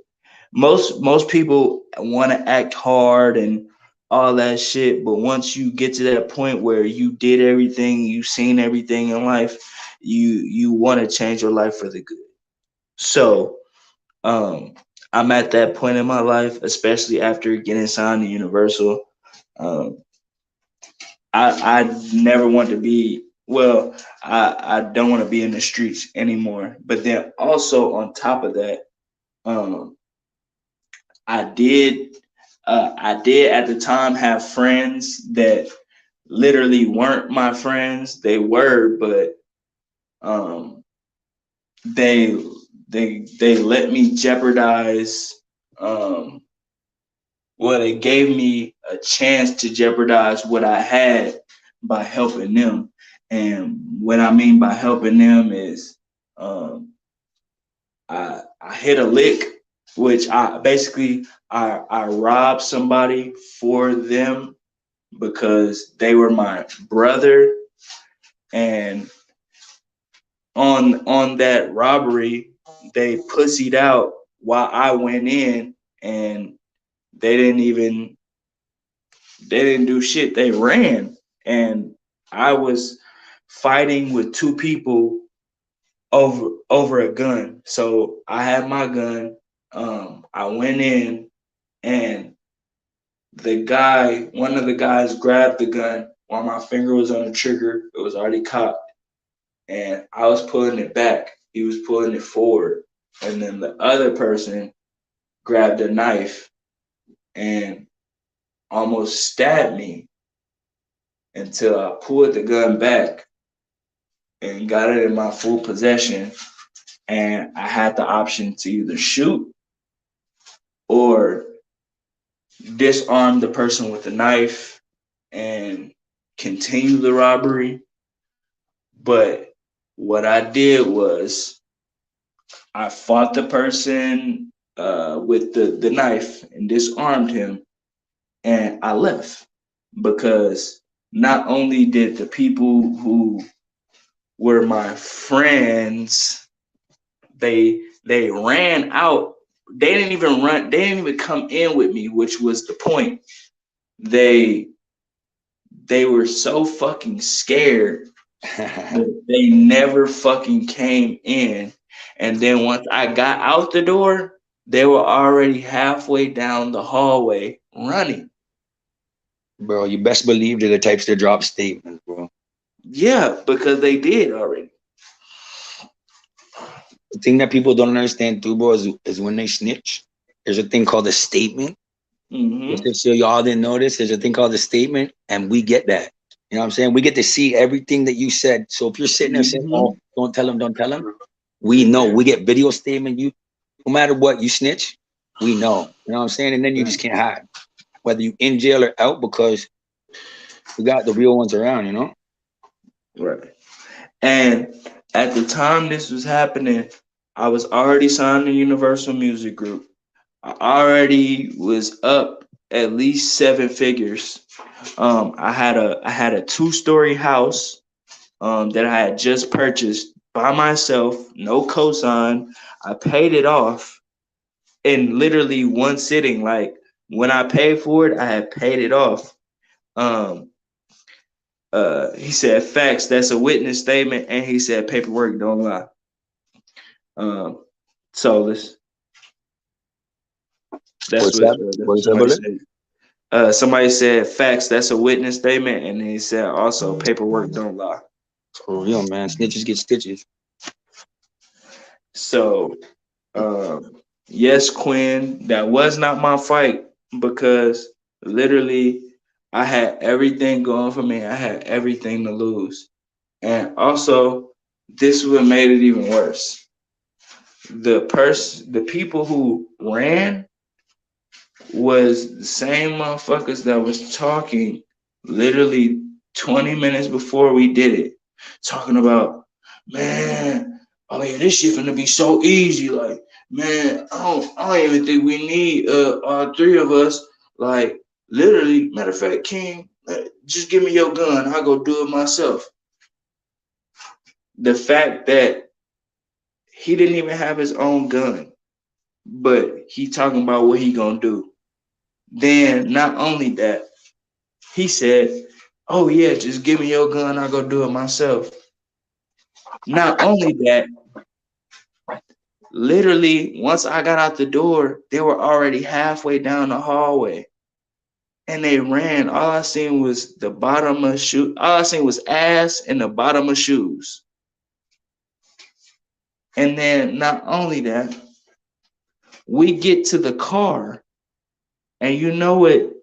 Most people want to act hard and all that shit, but once you get to that point where you did everything, you've seen everything in life, you want to change your life for the good. So, um, I'm at that point in my life, especially after getting signed to Universal. Um, I never want to be well. I don't want to be in the streets anymore. But then also on top of that, um, I did I did at the time have friends that literally weren't my friends. They were, but um, they they let me jeopardize. Um, well, they gave me a chance to jeopardize what I had by helping them. And what I mean by helping them is um, I hit a lick, which I basically I robbed somebody for them because they were my brother, and on that robbery they pussied out while I went in, and they didn't even they didn't do shit. They ran, and I was fighting with two people over a gun. So I had my gun. I went in, and one of the guys, grabbed the gun while my finger was on the trigger. It was already cocked, and I was pulling it back. He was pulling it forward, and then the other person grabbed a knife and almost stabbed me until I pulled the gun back and got it in my full possession. And I had the option to either shoot or disarm the person with the knife and continue the robbery. But what I did was I fought the person with the knife and disarmed him, and I left because not only did the people who were my friends, they ran out. They didn't even run. They didn't even come in with me, which was the point. They they were so fucking scared that they never fucking came in. And then once I got out the door, they were already halfway down the hallway running. Bro, you best believe they're the types to drop statements, bro. Yeah, because they did already. The thing that people don't understand too, bro, is when they snitch, there's a thing called a statement. Just Mm-hmm. to show y'all didn't notice, there's a thing called a statement, and we get that. You know what I'm saying? We get to see everything that you said. So if you're sitting there saying, Mm-hmm. "Oh, don't tell him," we know. We get video statement. You, no matter what, you snitch. We know. You know what I'm saying? And then you just can't hide, whether you in jail or out, because we got the real ones around. You know? Right. And at the time this was happening, I was already signed to Universal Music Group. I already was up at least seven figures. I had a 2-story house that I had just purchased by myself, no cosign. I paid it off in literally one sitting. Like when I paid for it, I had paid it off. Um, he said facts. That's a witness statement, and he said paperwork don't lie. Um, Soulless. What's that? That's What what is that, somebody bullet? said. Somebody said facts. That's a witness statement, and he said also paperwork don't lie. For real, man. Snitches get stitches. So, yes, Quinn, that was not my fight because literally I had everything going for me. I had everything to lose. And also, this is what made it even worse. The people who ran was the same motherfuckers that was talking literally 20 minutes before we did it. Talking about, man, oh yeah, this shit gonna be so easy. Like, man, I don't even think we need all three of us. Like, literally, matter of fact, King, just give me your gun. I'll go do it myself. The fact that he didn't even have his own gun, but he talking about what he gonna do. Then not only that, he said, "Oh yeah, just give me your gun. I'll go do it myself." Not only that, literally once I got out the door, they were already halfway down the hallway, and they ran. All I seen was the bottom of shoe. All I seen was ass and the bottom of shoes. And then not only that, we get to the car, and you know what?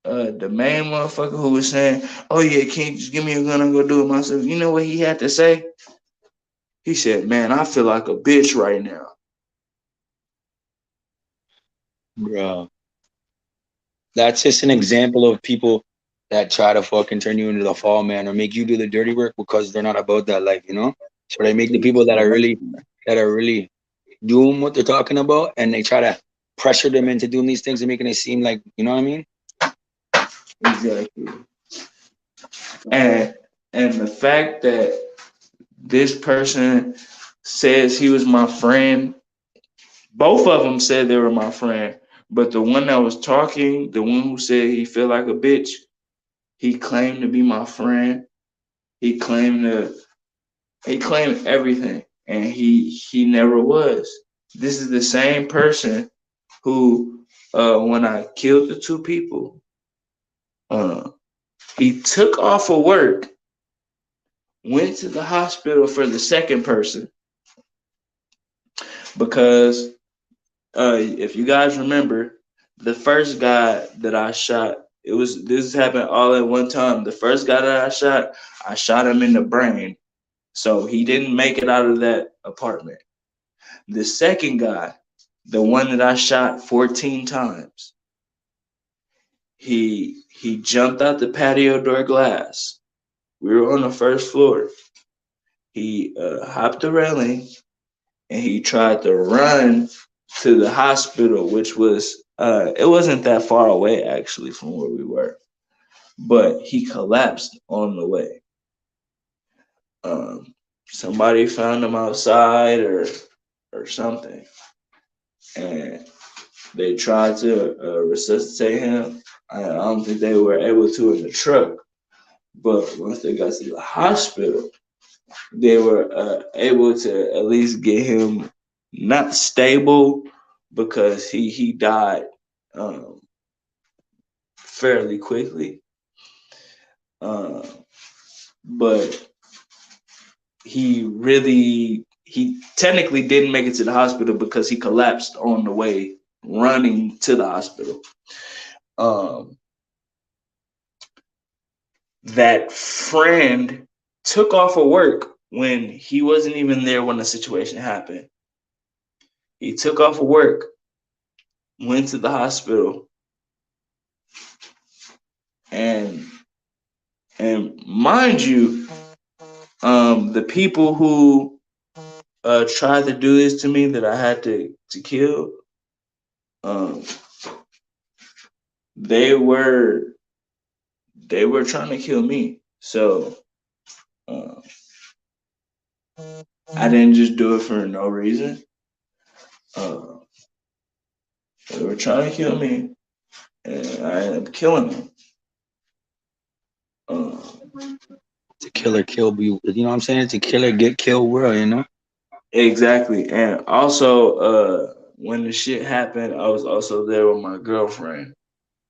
The main motherfucker who was saying, "Oh yeah, can't you just give me a gun and go do it myself." You know what he had to say? He said, "Man, I feel like a bitch right now." Bro. That's just an example of people that try to fucking turn you into the fall man or make you do the dirty work because they're not about that life, you know? So they make the people that are really doing what they're talking about and they try to pressure them into doing these things and making it seem like, you know what I mean? Exactly. And and the fact that this person says he was my friend, both of them said they were my friend, but the one that was talking, the one who said he felt like a bitch, he claimed to be my friend. He claimed to he claimed everything, and he never was. This is the same person who, when I killed the two people, uh, he took off of work, went to the hospital for the second person because if you guys remember, the first guy that I shot, it was this happened all at one time. The first guy that I shot him in the brain, so he didn't make it out of that apartment. The second guy, the one that I shot 14 times, he jumped out the patio door glass. We were on the first floor. He hopped the railing and he tried to run to the hospital, which was it wasn't that far away actually from where we were, but he collapsed on the way. Somebody found him outside or something, and they tried to resuscitate him. I don't think they were able to in the truck, but once they got to the hospital, they were able to at least get him not stable because he died um, fairly quickly. Uh, but he technically didn't make it to the hospital because he collapsed on the way running to the hospital. Um, that friend took off of work when he wasn't even there when the situation happened. He took off of work, went to the hospital, and mind you, the people who tried to do this to me that I had to kill, um, they were they were trying to kill me. So uh, I didn't just do it for no reason. Uh, they were trying to kill me, and I ended up killing them. Uh, It's a killer kill you know what I'm saying? It's a killer get killed world, you know? exactly, and also when the shit happened, I was also there with my girlfriend,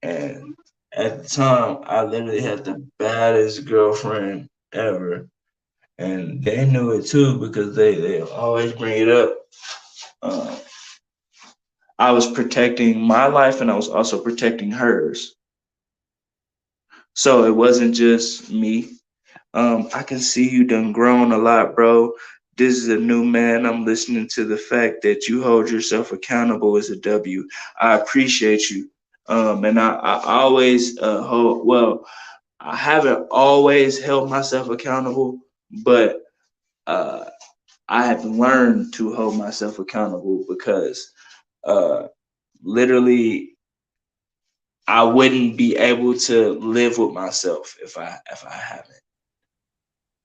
and at the time, I literally had the baddest girlfriend ever. and they knew it too because they always bring it up. Um, I was protecting my life, and I was also protecting hers. So it wasn't just me. I can see you done grown a lot, bro. This is a new man. I'm listening to the fact that you hold yourself accountable as a W. I appreciate you. And I always hold, well, I haven't always held myself accountable, but uh, I have learned to hold myself accountable because uh, literally I wouldn't be able to live with myself if I haven't.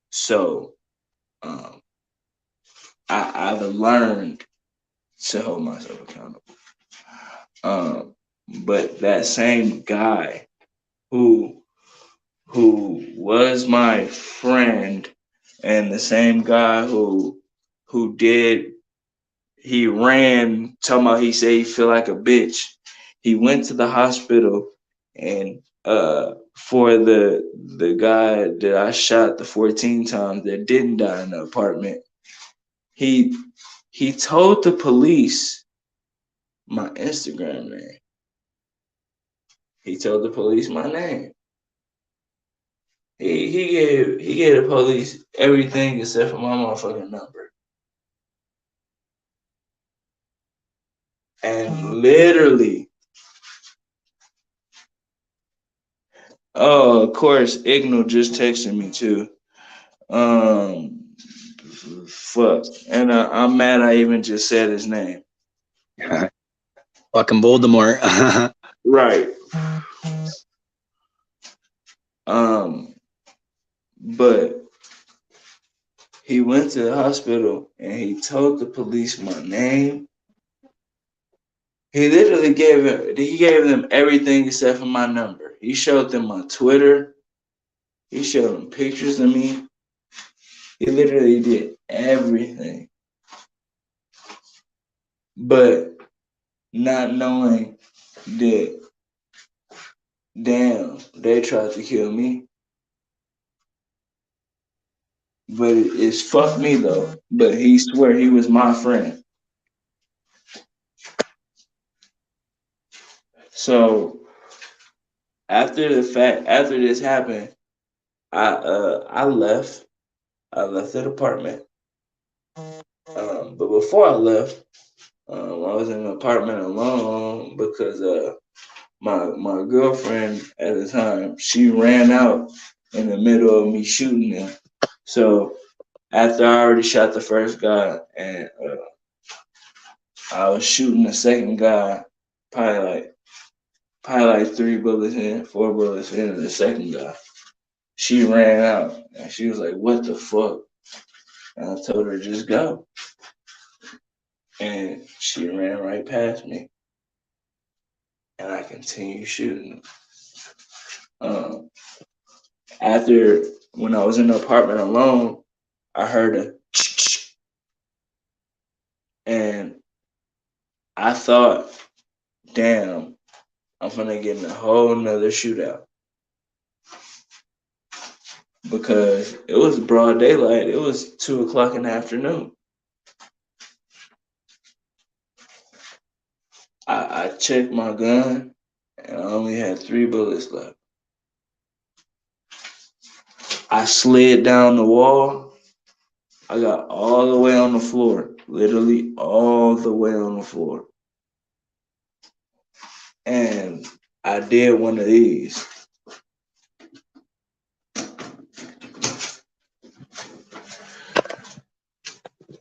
So um, I've learned to hold myself accountable. Um, but that same guy who was my friend, and the same guy who did he ran talking about he said he feel like a bitch. He went to the hospital, and for the guy that I shot the 14 times that didn't die in the apartment, he he told the police my Instagram name. He told the police my name. He gave the police everything except for my motherfucking number. And literally, oh, of course, Ignal just texted me too. Um, fuck, and I'm mad I even just said his name. Fucking Voldemort. Right. Um, but he went to the hospital and he told the police my name. He gave them everything except for my number. He showed them my Twitter. He showed them pictures of me. He literally did everything. But not knowing that, damn, they tried to kill me. But it's fuck me though. But he swear he was my friend. So after this happened, I left. I left the apartment. But before I left, I was in an apartment alone because my girlfriend at the time, she ran out in the middle of me shooting him. So after I already shot the first guy, and I was shooting the second guy, probably like probably like 3 bullets in, 4 bullets into the second guy. She ran out and she was like, "What the fuck?" And I told her just go, and she ran right past me, and I continued shooting. Um, After when I was in the apartment alone, I heard a and I thought, damn, I'm gonna get in a whole nother shootout because it was broad daylight. It was 2 o'clock in the afternoon. I checked my gun and I only had 3 bullets left. I slid down the wall. I got all the way on the floor, literally all the way on the floor. And I did one of these.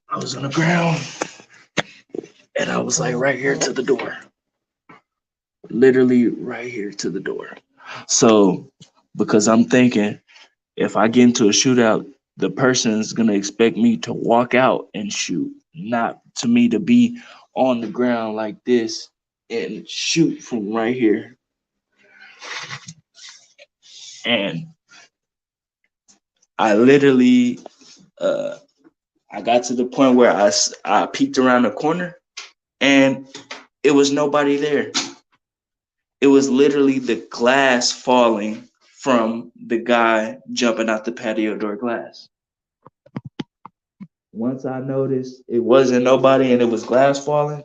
I was on the ground and I was like right here to the door. Literally right here to the door. So, because I'm thinking if I get into a shootout, the person's gonna expect me to walk out and shoot, not to me to be on the ground like this and shoot from right here. And I literally, uh, I got to the point where I peeked around the corner and it was nobody there. It was literally the glass falling from the guy jumping out the patio door glass. Once I noticed it wasn't nobody and it was glass falling,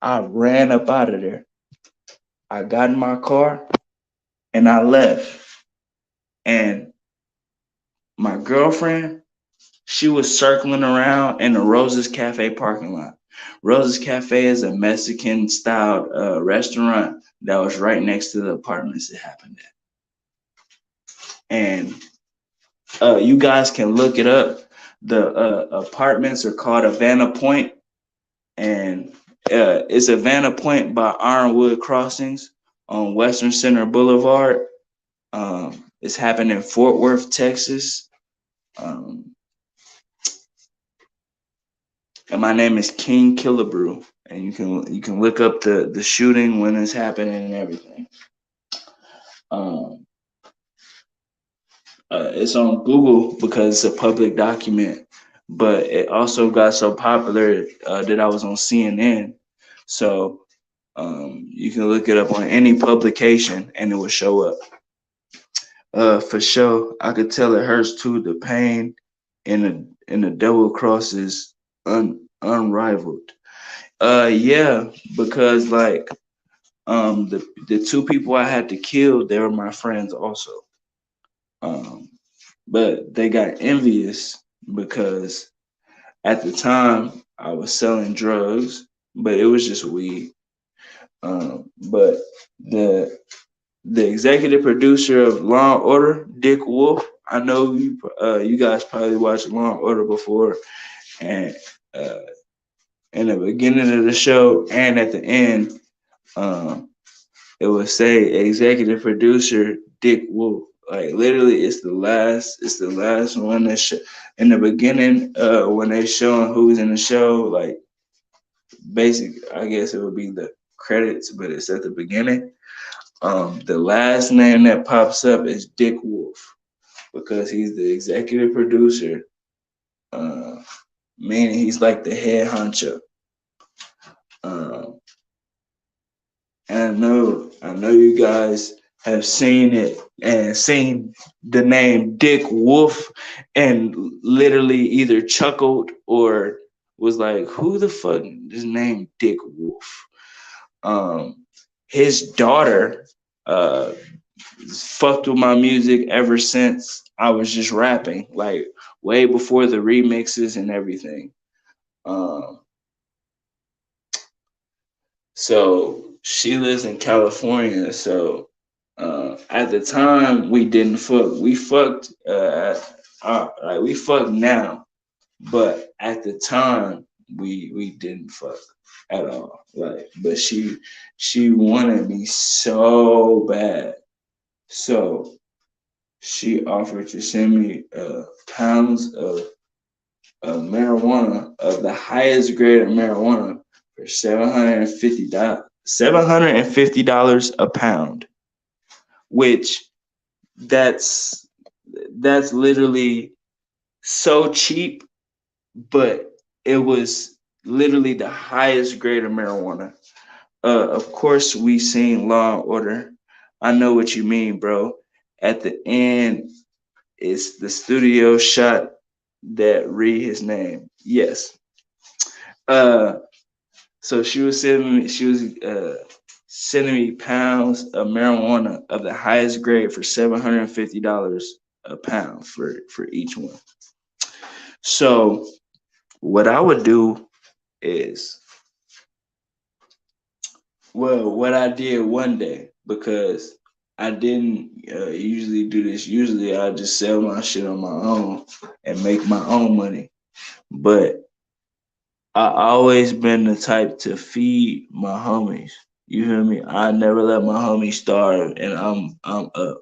I ran up out of there. I got in my car and I left. And my girlfriend, she was circling around in the Roses Cafe parking lot. Roses Cafe is a Mexican styled restaurant that was right next to the apartments it happened at. And you guys can look it up. The apartments are called Havana Point, and it's Havana Point by Ironwood Crossings on Western Center Boulevard. It's happened in Fort Worth, Texas. Um, and my name is King Killebrew, and you can look up the shooting when it's happening and everything. Um, it's on Google because it's a public document, but it also got so popular that I was on CNN. So you can look it up on any publication and it will show up. For sure, I could tell it hurts too. The pain in the double cross is unrivaled. Yeah, because like the two people I had to kill, they were my friends also. Um, but they got envious because at the time I was selling drugs, but it was just weed. But the the executive producer of Law and Order, Dick Wolf. I know you guys probably watched Law and Order before, and uh, in the beginning of the show and at the end, um, it would say executive producer Dick Wolf. Like literally, it's the last one that in the beginning when they showing who's in the show. Like basic, I guess it would be the credits, but it's at the beginning. The last name that pops up is Dick Wolf because he's the executive producer, uh, meaning he's like the head honcho. Um, and I know you guys have seen it and seen the name Dick Wolf and literally either chuckled or was like, "Who the fuck is named Dick Wolf?" Um, his daughter uh, fucked with my music ever since I was just rapping, like way before the remixes and everything. Um, so she lives in California. So at the time we didn't fuck. We fucked. Like we fucked now, but at the time we didn't fuck at all. Like, but she wanted me so bad. So she offered to send me pounds of marijuana, of the highest grade of marijuana, for $750 a pound, which that's that's literally so cheap, but it was literally the highest grade of marijuana. Of course, we seen Law and Order. I know what you mean, bro. At the end, it's the studio shot that read his name. Yes. Uh, so she was sending me pounds of marijuana of the highest grade for $750 a pound for each one. So what I would do is, well, what I did one day, because I didn't usually do this. Usually I just sell my shit on my own and make my own money. But I always been the type to feed my homies. You feel me? I never let my homies starve, and I'm up.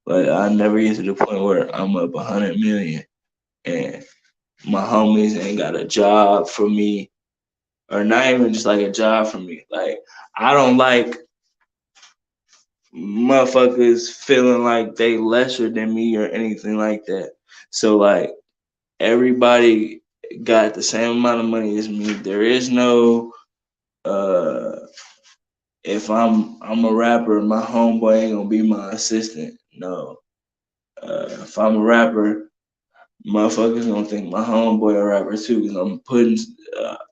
Like I never get to the point where I'm up 100 million, and my homies ain't got a job for me, or not even just like a job for me. Like I don't like motherfuckers feeling like they lesser than me or anything like that. So like everybody got the same amount of money as me. There is no uh if I'm a rapper, my homeboy ain't gonna be my assistant. No. If I'm a rapper, Motherfuckers gonna think my homeboy a rapper too, because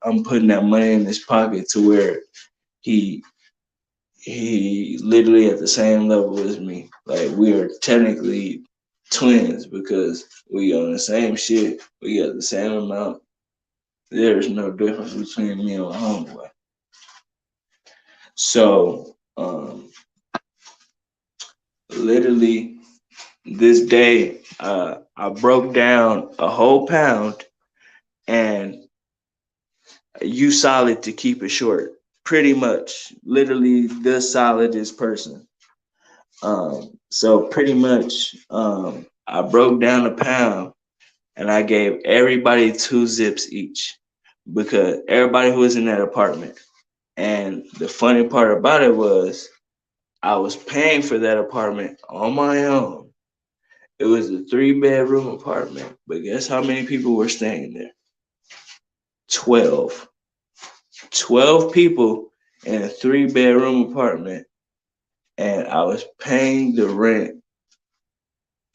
I'm putting that money in his pocket to where he he literally at the same level as me. Like we are technically twins because we on the same shit. We got the same amount. There's no difference between me and my homeboy. So literally this day, I broke down a whole pound and you solid to keep it short. Pretty much, literally the solidest person. So pretty much, I broke down a pound and I gave everybody 2 zips each because everybody who was in that apartment. And the funny part about it was I was paying for that apartment on my own. It was a 3 bedroom apartment, but guess how many people were staying there? 12. 12 people in a 3 bedroom apartment, and I was paying the rent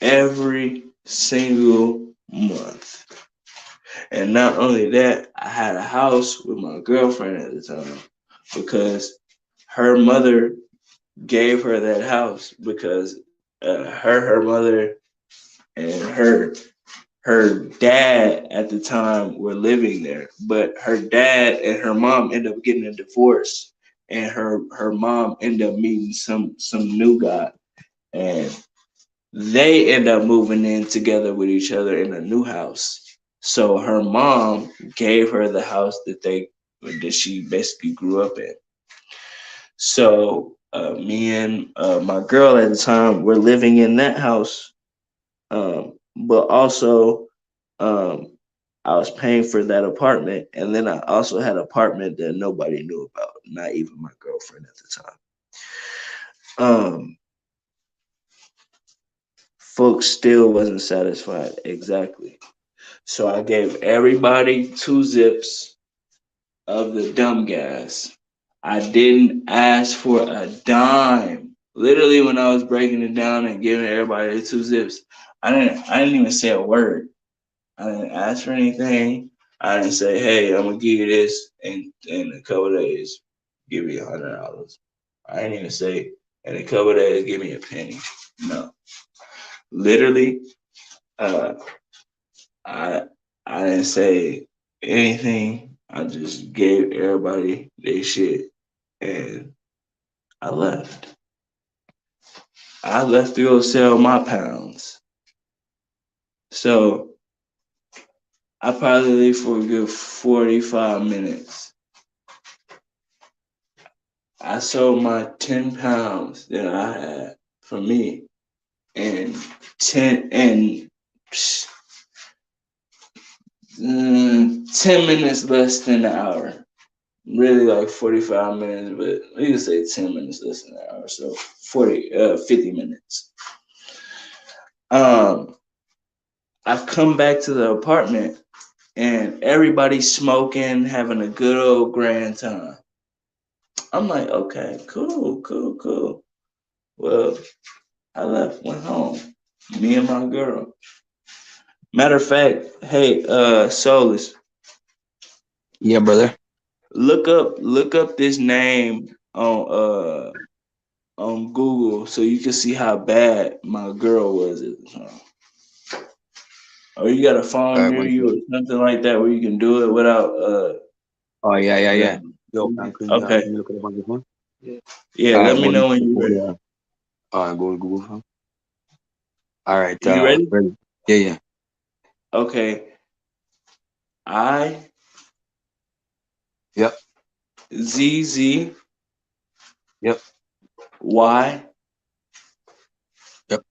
every single month. And not only that, I had a house with my girlfriend at the time because her mother gave her that house because her mother and her dad at the time were living there, but her dad and her mom ended up getting a divorce, and her mom ended up meeting some new guy, and they end up moving in together with each other in a new house. So her mom gave her the house that she basically grew up in. So me and my girl at the time were living in that house, but also um, I was paying for that apartment, and then I also had an apartment that nobody knew about, not even my girlfriend at the time. Um, Folks still wasn't satisfied exactly, so I gave everybody 2 zips of the dumb gas. I didn't ask for a dime. Literally, when I was breaking it down and giving everybody the 2 zips, I didn't even say a word. I didn't ask for anything. I didn't say, "Hey, I'm gonna give you this in a couple of days. Give me $100." I didn't even say, "In a couple of days, give me a penny." No, literally, uh, I I didn't say anything. I just gave everybody their shit, and I left. I left to go sell my pounds. So I probably leave for a good 45 minutes. I sold my 10 pounds that I had for me and 10 minutes less than an hour. Really like 45 minutes, but we can say 10 minutes less than an hour. So 50 minutes. Um, I've come back to the apartment and everybody's smoking, having a good old grand time. I'm like, okay, cool, cool, cool. Well, I left, went home. Me and my girl. Matter of fact, hey, Soulis, Yeah, brother. look up this name on Google so you can see how bad my girl was at the time. Or you got a All phone right, near one you sec. or something like that where you can do it without Oh yeah, yeah, without yeah. Yo, okay. can you look it up on your phone? Yeah, All let right, me know when you're go ready. there. Go to Google phone. All right, You ready? ready? Yeah, yeah. Okay. I Yep, Z Z yep, Y yep.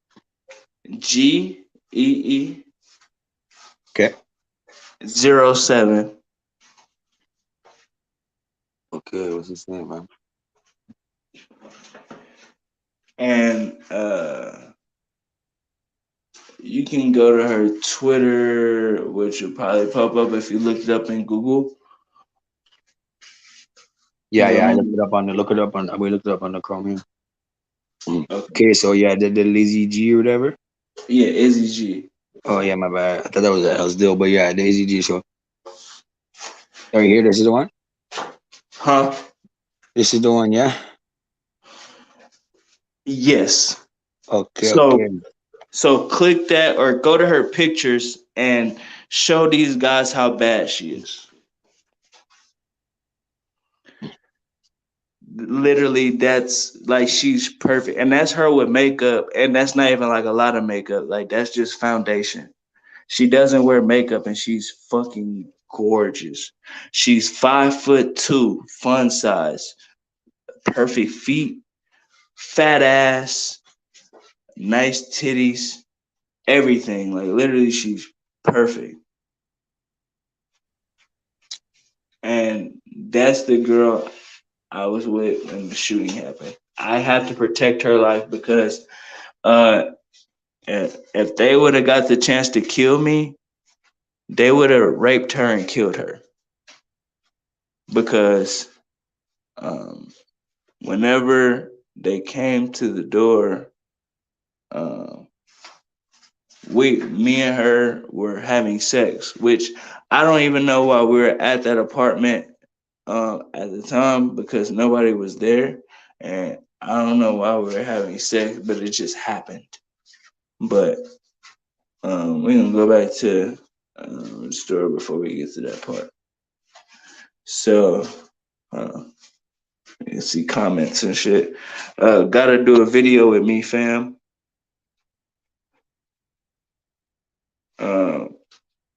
G E Okay. 07. Okay, what's his name, man? And you can go to her Twitter, which will probably pop up if you look it up in Google. Yeah, The yeah. I looked home. it up on the we looked it up on the Chromium. Okay. Okay, so yeah, the Lizzie G or whatever. Yeah, Izzy G. Oh yeah, my bad. I thought that was a L's deal, but yeah, Daisy G. So right here, this is the one. Huh? This is the one, yeah. Yes. Okay, okay. So click that or go to her pictures and show these guys how bad she is. Literally, that's like she's perfect. And that's her with makeup. And that's not even like a lot of makeup. Like that's just foundation. She doesn't wear makeup and she's fucking gorgeous. She's 5'2", fun size, perfect feet, fat ass, nice titties, everything. Like literally, she's perfect. And that's the girl I was with when the shooting happened. I had to protect her life because uh, if they would have got the chance to kill me, they would have raped her and killed her. Because um, whenever they came to the door, um, me and her were having sex, which I don't even know why we were at that apartment at the time because nobody was there, and I don't know why we were having sex, but it just happened. But we're gonna go back to the story before we get to that part. So you can see comments and shit. Gotta do a video with me, fam. Uh,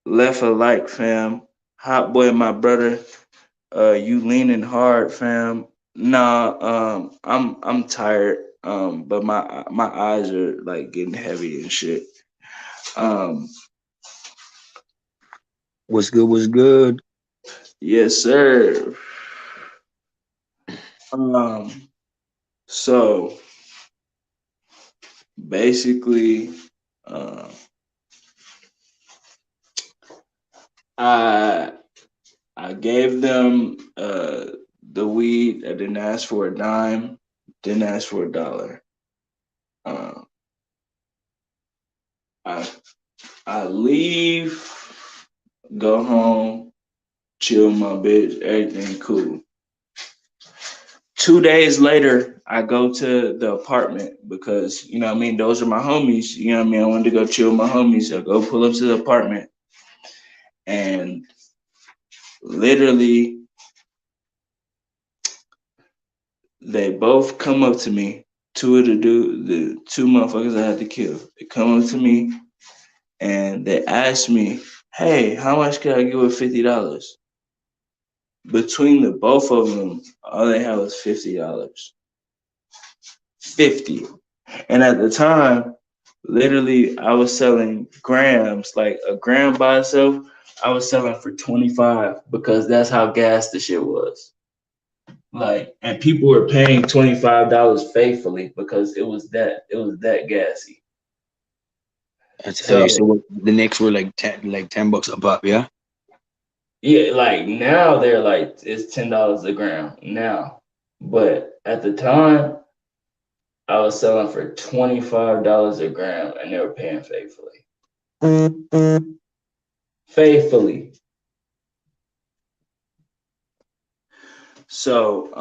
left a like, fam. Hot boy, my brother. You leaning hard, fam. Nah, I'm tired. But my eyes are like getting heavy and shit. Um, What's good? What's good? yes, sir. Um, so basically, uh, I I gave them the weed. I didn't ask for a dime. Didn't ask for a dollar. Uh, I I leave, go home, chill my bitch, everything cool. 2 days later, I go to the apartment because you know what I mean. Those are my homies. You know what I mean. I wanted to go chill with my homies. I go pull up to the apartment, and literally, they both come up to me. The two motherfuckers I had to kill. They come up to me and they ask me, "Hey, how much can I give with $50?" Between the both of them, all they had was $50. 50. And at the time, literally, I was selling grams, like a gram by itself. I was selling for 25 because that's how gas the shit was. Like, and people were paying $25 faithfully because it was that gassy. That's heavy. So So what, the Knicks were like 10 bucks a pop, yeah. yeah, like now they're like it's $10 a gram now, but at the time I was selling for $25 a gram, and they were paying faithfully. Faithfully. So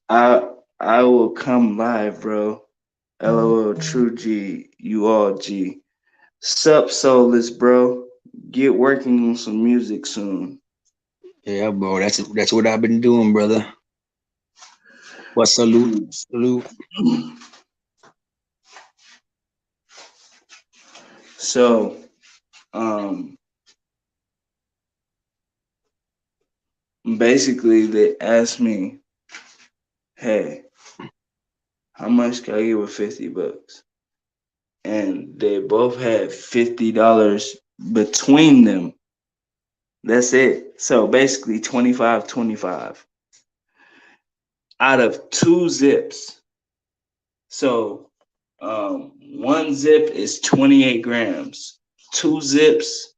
I I will come live, bro. LOL, True G, you all G. Sup, Soulless, bro. Get working on some music soon. Yeah, bro. That's what I've been doing, brother. But salute, salute. So, um, basically, they asked me, "Hey, how much can I get with $50?" And they both had $50 between them. That's it. So basically 25, 25 out of two zips. So one zip is 28 grams. Two zips,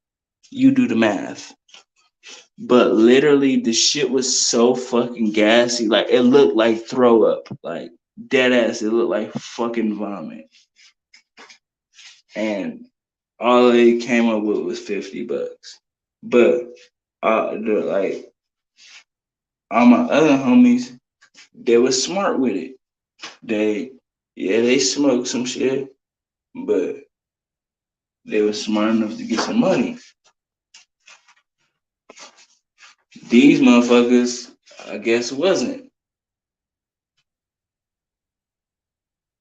you do the math. But literally, the shit was so fucking gassy. Like, it looked like throw up. Like, dead ass, it looked like fucking vomit. and all they came up with was $50. But like all my other homies, they were smart with it. They yeah, they smoked some shit, but they were smart enough to get some money. These motherfuckers, I guess, wasn't.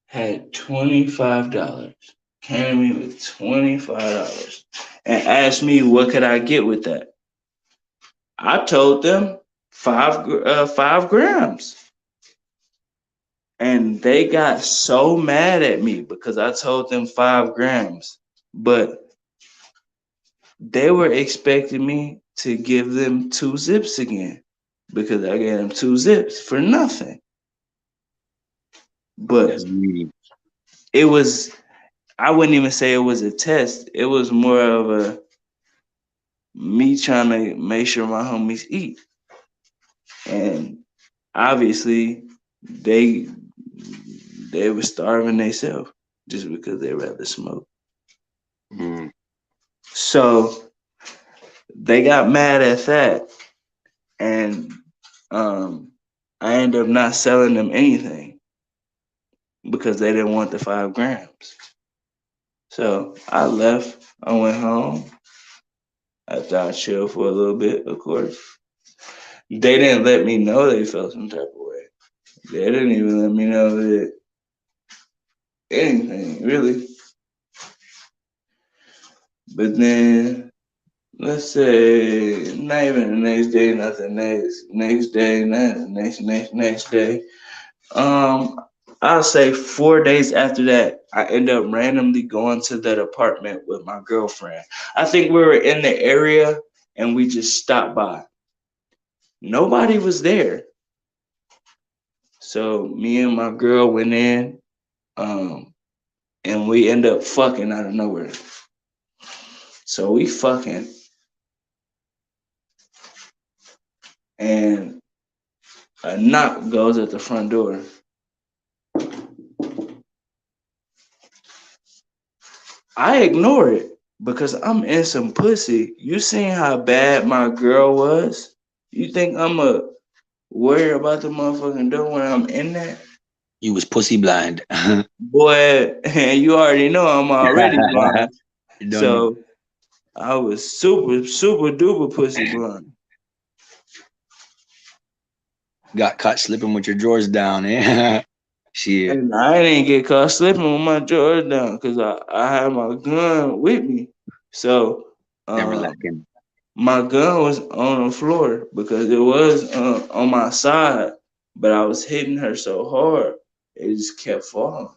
Had $25. Came to me with $25 and asked me what could I get with that. I told them 5 grams, and they got so mad at me because I told them 5 grams, but they were expecting me to give them 2 zips again because I gave them 2 zips for nothing. But That's greedy. it was, I wouldn't even say it was a test. It was more of a me trying to make sure my homies eat. And obviously they they were starving themselves just because they rather smoke. Mm. So they got mad at that, and I ended up not selling them anything because they didn't want the 5 grams. So I left. I went home after I chilled for a little bit, of course. They didn't let me know they felt some type of way. They didn't even let me know that anything, really. But then, let's say, not even the next day, not the next day, not the next day. Um, I'll say 4 days after that, I end up randomly going to that apartment with my girlfriend. I think we were in the area and we just stopped by. Nobody was there. So me and my girl went in, um, and we end up fucking out of nowhere. So we fucking, and a knock goes at the front door. I ignore it because I'm in some pussy. You seen how bad my girl was? You think I'm a worry about the motherfucking door when I'm in there? You was pussy blind. Boy, and you already know I'm already blind. You don't know. So I was super, super duper pussy blind. Got caught slipping with your drawers down, eh? Shit. And I didn't get caught slipping with my drawers down because I had my gun with me. So Never um, lacking. my gun was on the floor because it was on my side, but I was hitting her so hard, it just kept falling.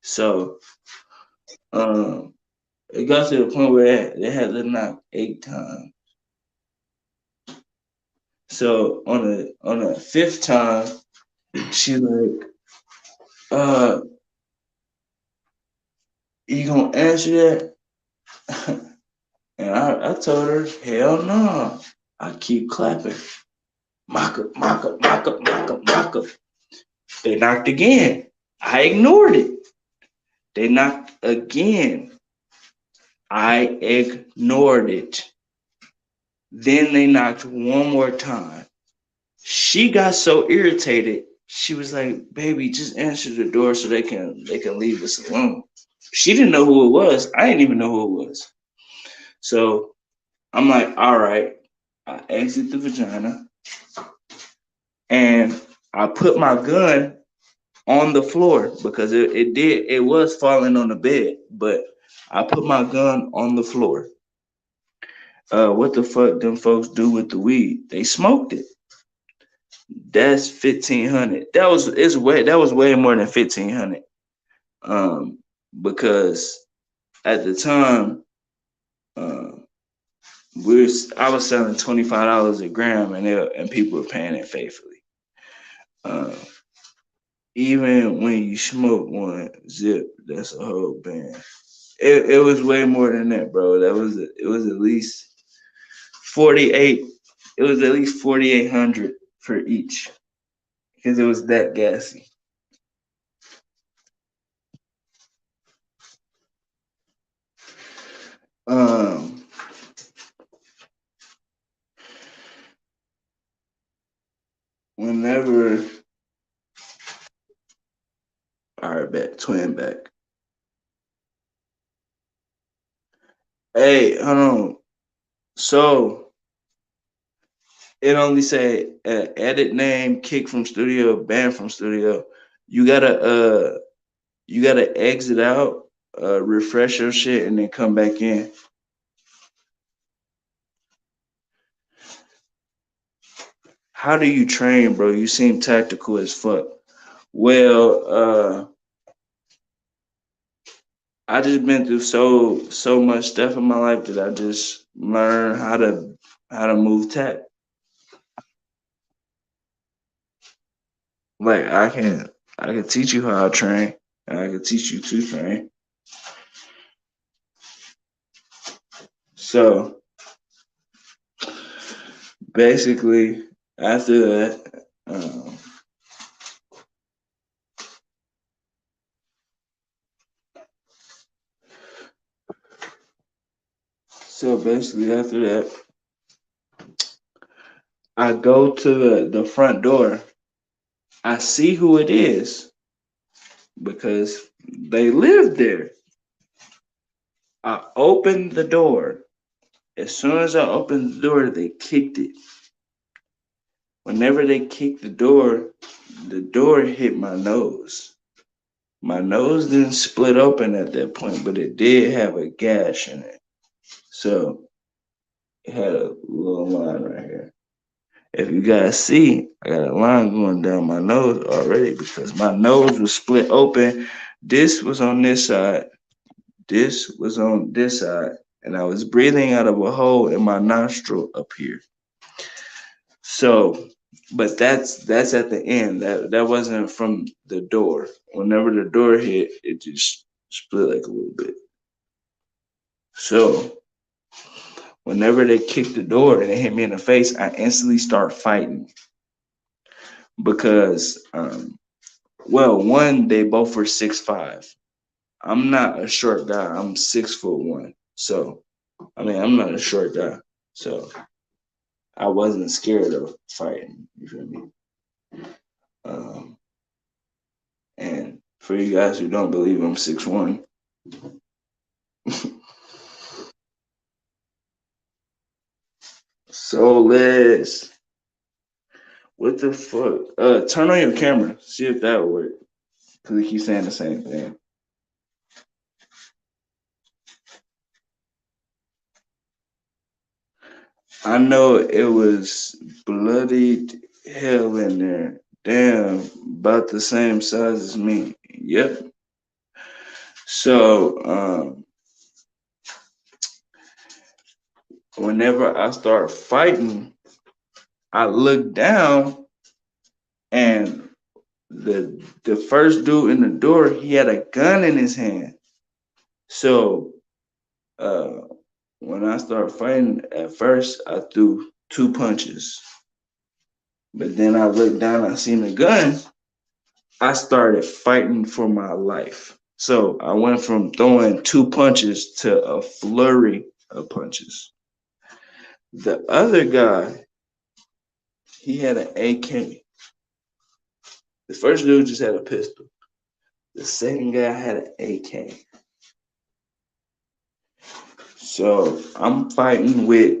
So um, it got to the point where they had to knock 8 times. So on the fifth time, she like, uh, you gonna answer that? And I told her, hell no. I keep clapping. Mock up, mock up, mock up, mock up, mock up. They knocked again. I ignored it. They knocked again. I ignored it. Then they knocked one more time. She got so irritated. She was like, "Baby, just answer the door so they can leave us alone." She didn't know who it was. I didn't even know who it was. So I'm like, "All right." I exit the vagina and I put my gun on the floor because it was falling on the bed, but I put my gun on the floor. What the fuck them folks do with the weed? They smoked it. That's 1,500. That was way more than 1,500. Um, because at the time, um, I was selling $25 a gram, and people were paying it faithfully. Uh, Even when you smoke one zip, that's a whole band. It was way more than that, bro. It was at least 48. It was at least 4,800 for each because it was that gassy. bet. Twin back. Hey, hold on. So it only say edit name, kick from studio, ban from studio. You gotta you gotta exit out, refresh your shit, and then come back in. How do you train, bro? You seem tactical as fuck. Well, I just been through so much stuff in my life that I just learned how to move tap. Like I can teach you how to train, and I can teach you to train. So basically, after that, so basically after that, I go to the front door. I see who it is because they live there. I opened the door. As soon as I opened the door, they kicked it. Whenever they kicked the door hit my nose. My nose didn't split open at that point, but it did have a gash in it. So it had a little line right here. If you guys see, I got a line going down my nose already because my nose was split open. This was on this side, this was on this side, and I was breathing out of a hole in my nostril up here. So, but that's at the end. That wasn't from the door. Whenever the door hit, it just split like a little bit. So, whenever they kicked the door and it hit me in the face, I instantly start fighting because, well, one, they both were 6'5". I'm not a short guy. I'm 6'1". So, I mean, I'm not a short guy. So, I wasn't scared of fighting. You feel me? Um, and for you guys who don't believe I'm 6'1", SOULIS. What the fuck? Turn on your camera. See if that works. Cause it keeps saying the same thing. I know it was bloody hell in there. Damn, about the same size as me. Yep. So, whenever I start fighting, I look down and the first dude in the door, he had a gun in his hand. So, uh, when I started fighting, at first I threw 2 punches, but then I looked down, I seen the gun. I started fighting for my life. So I went from throwing 2 punches to a flurry of punches. The other guy, he had an AK. The first dude just had a pistol. The second guy had an AK. So I'm fighting with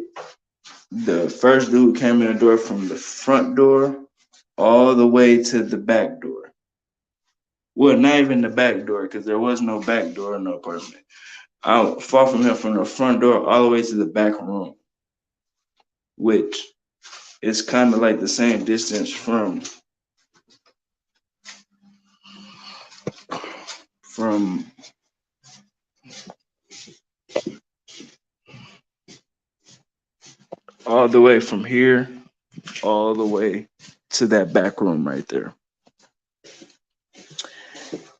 the first dude came in the door from the front door all the way to the back door. Well, not even the back door because there was no back door in the apartment. I fought from him from the front door all the way to the back room, which is kind of like the same distance from all the way from here all the way to that back room right there.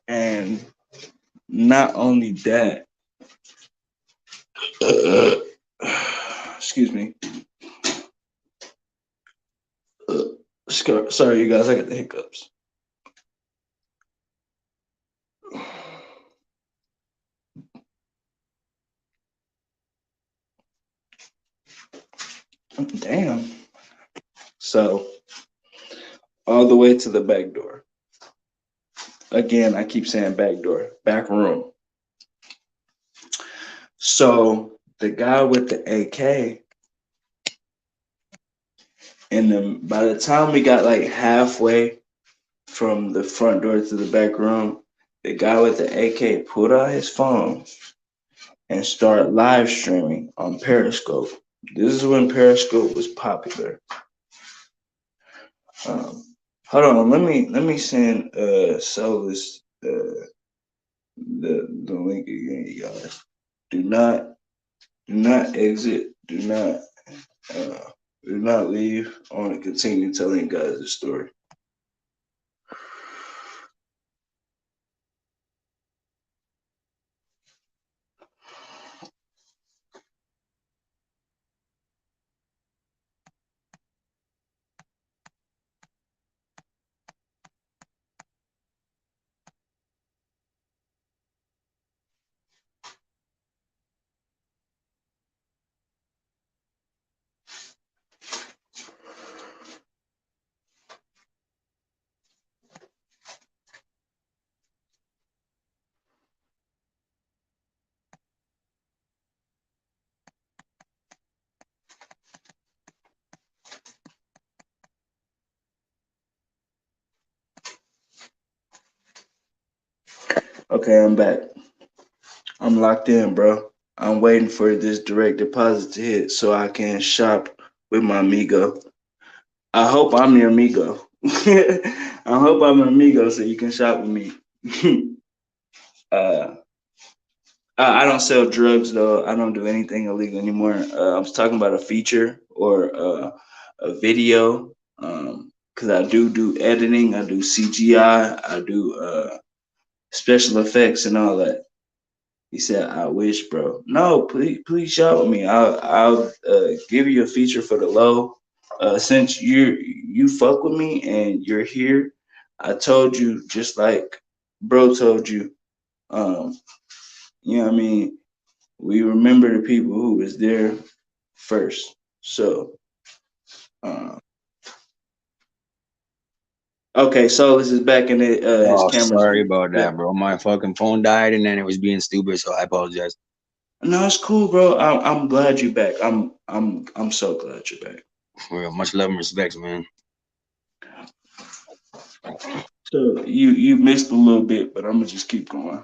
And not only that, uh, excuse me. Sorry, you guys, I got the hiccups. Damn. So, all the way to the back door. Again, I keep saying back door, back room. So the guy with the AK, and then by the time we got like halfway from the front door to the back room, the guy with the AK pulled out his phone and started live streaming on Periscope. This is when Periscope was popular. Um, Hold on, let me send Soulis the link again, you guys. Do not do not exit. Uh, do not leave. I want to continue telling you guys the story. Okay, I'm back. I'm locked in, bro. I'm waiting for this direct deposit to hit so I can shop with my amigo. I hope I'm your amigo. I hope I'm an amigo so you can shop with me. uh, I don't sell drugs though. I don't do anything illegal anymore. I was talking about a feature or a video because I do editing. I do CGI. I do special effects and all that. He said, "I wish, bro. No, please shop with me. I'll give you a feature for the low. Since you fuck with me and you're here, I told you just like bro told you. Um, you know what I mean? We remember the people who was there first. So, uh, okay, so this is back in the, his Oh, cameras. sorry about Yeah, that, bro. My fucking phone died and then it was being stupid, so I apologize. no, it's cool, bro. I'm glad you're back. I'm so glad you're back. For real, much love and respect, man. So you missed a little bit, but I'm gonna just keep going.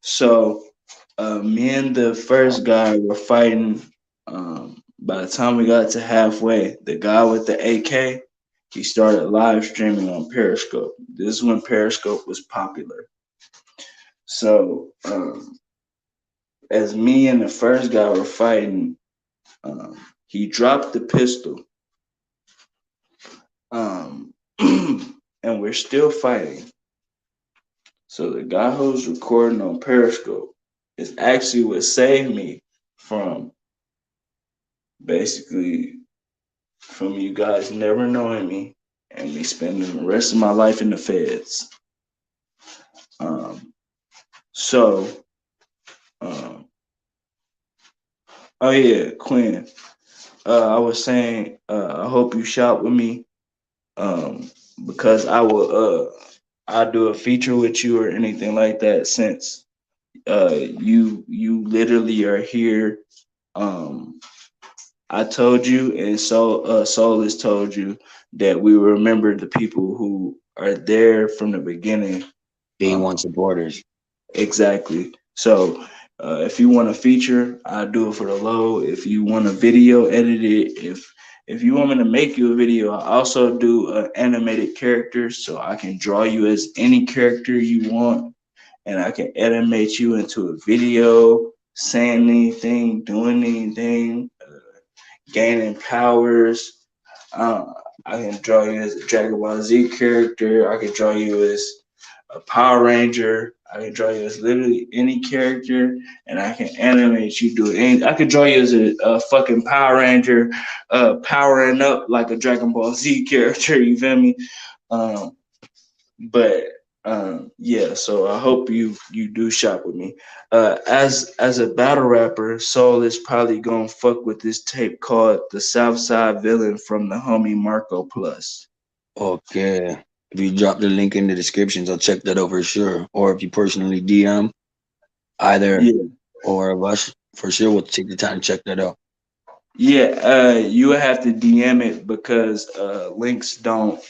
So, me and the first guy were fighting. By the time we got to halfway, the guy with the AK, he started live streaming on Periscope. This is when Periscope was popular. So, as me and the first guy were fighting, he dropped the pistol, um, and we're still fighting. So the guy who's recording on Periscope is actually what saved me from basically from you guys never knowing me and me spending the rest of my life in the feds. Um, so, um, oh yeah, Quinn. I was saying, I hope you shop with me, um, because I do a feature with you or anything like that since you literally are here. Um, I told you, and Soulis told you that we remember the people who are there from the beginning. Day one Um, supporters. exactly. So, if you want a feature, I do it for the low. If you want a video edited, if you want me to make you a video, I also do animated characters, so I can draw you as any character you want, and I can animate you into a video, saying anything, doing anything, gaining powers. Uh, I can draw you as a Dragon Ball Z character. I can draw you as a Power Ranger. I can draw you as literally any character, and I can animate you do it. I could draw you as a fucking Power Ranger, powering up like a Dragon Ball Z character. You feel me? Um, but yeah, so I hope you do shop with me. As a battle rapper, Soul is probably gonna fuck with this tape called "The Southside Villain" from the homie Marco Plus. Okay. If you drop the link in the descriptions, I'll check that out for sure. Or if you personally DM either Yeah. or of us, for sure we'll take the time to check that out. Yeah, you would have to DM it because links don't.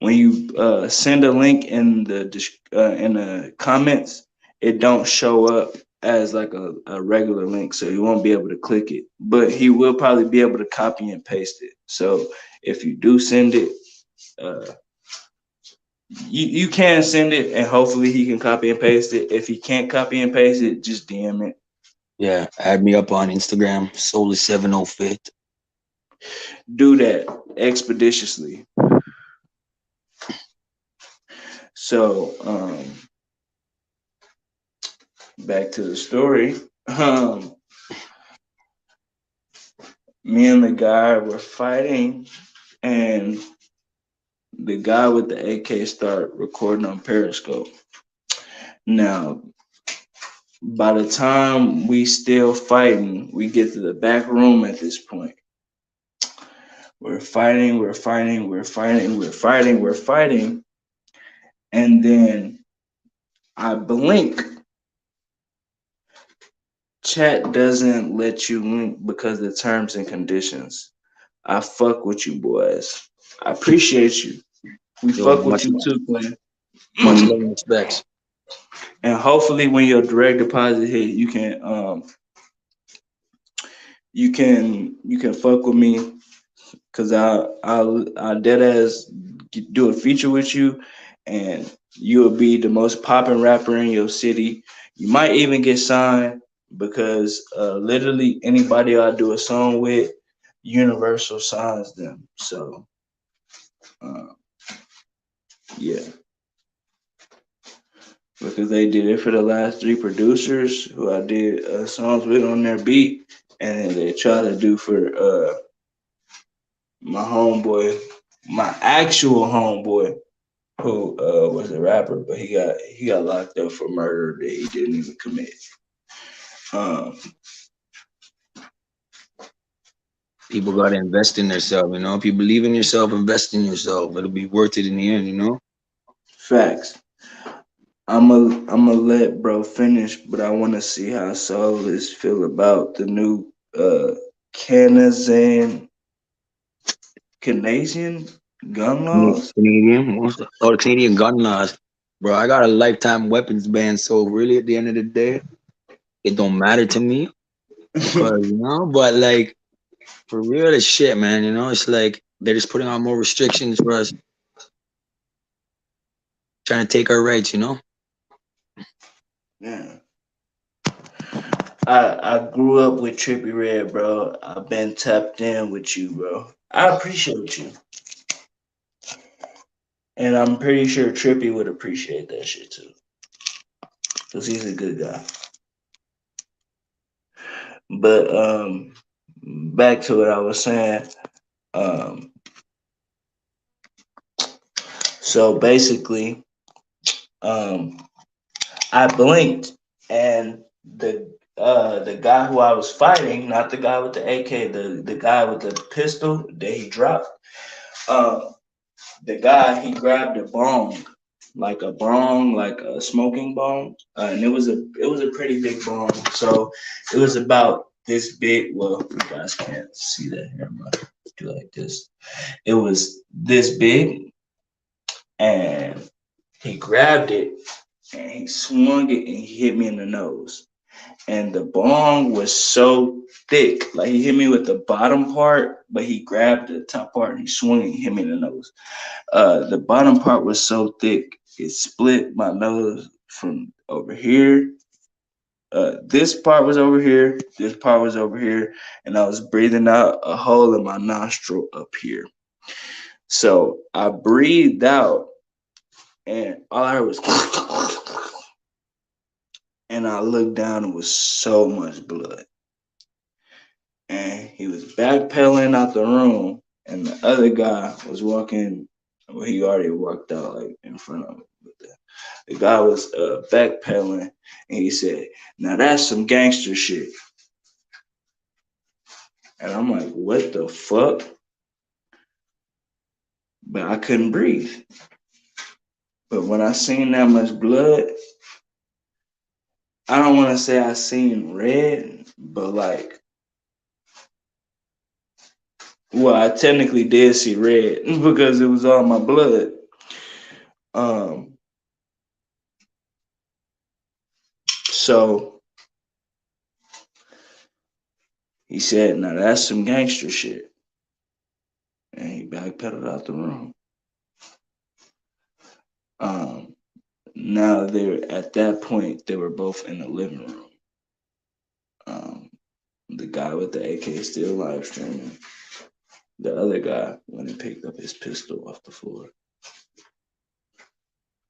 When you send a link in the comments, it don't show up as like a regular link, so you won't be able to click it. But he will probably be able to copy and paste it. So if you do send it, uh, you can send it, and hopefully he can copy and paste it. If he can't copy and paste it, just DM it. Yeah, add me up on Instagram, SOULIS705. Do that expeditiously. So back to the story. Me and the guy were fighting, and the guy with the AK start recording on Periscope. Now, by the time we still fighting, we get to the back room at this point. We're fighting, we're fighting, we're fighting, we're fighting, we're fighting. And then I blink. Chat doesn't let you link because of the terms and conditions. I fuck with you boys. I appreciate you. We Yo, fuck with you too, Quinn. much love and respects. And hopefully when your direct deposit hit, you can fuck with me because I dead ass do a feature with you, and you will be the most popping rapper in your city. You might even get signed because literally anybody I do a song with, Universal signs them. So uh, yeah, because they did it for the last three producers who I did songs with on their beat, and then they try to do for my homeboy, my actual homeboy, who was a rapper, but he got locked up for murder that he didn't even commit. Um, People gotta invest in themselves, you know. If you believe in yourself, invest in yourself. It'll be worth it in the end, you know. Facts. I'm a let bro finish, but I want to see how Soulless feel about the new Canadian Canadian gun laws. Canadian, the Canadian gun laws, bro. I got a lifetime weapons ban, so really, at the end of the day, it don't matter to me because you know. But like for real, it's shit, man. You know, it's like they're just putting on more restrictions for us, trying to take our rights. You know, Yeah. I grew up with Trippy Red, bro. I've been tapped in with you, bro. I appreciate you. And I'm pretty sure Trippy would appreciate that shit too. Because he's a good guy. But back to what I was saying. Um so basically, um I blinked, and the guy who I was fighting, not the guy with the AK, the guy with the pistol that he dropped, uh, the guy, he grabbed a bong, like a smoking bong, and it was a pretty big bong. So it was about this big. Well, you guys can't see that here. I'm gonna do like this. It was this big, and he grabbed it and he swung it and he hit me in the nose. And the bong was so thick, like he hit me with the bottom part, but he grabbed the top part and he swung and he hit me in the nose. The bottom part was so thick, it split my nose from over here. This part was over here, this part was over here, and I was breathing out a hole in my nostril up here. So I breathed out, and all I heard was, and I looked down and was so much blood. And he was backpedaling out the room, and the other guy was walking. Well, he already walked out like in front of me. But the guy was backpedaling, and he said, "Now that's some gangster shit." And I'm like, "What the fuck?" but I couldn't breathe. But when I seen that much blood, I don't want to say I seen red, but like, well, I technically did see red because it was all my blood. Um, so he said, "Now that's some gangster shit," and he backpedaled out the room. Um, Now they're at that point they were both in the living room. Um, the guy with the AK still live streaming. The other guy went and picked up his pistol off the floor.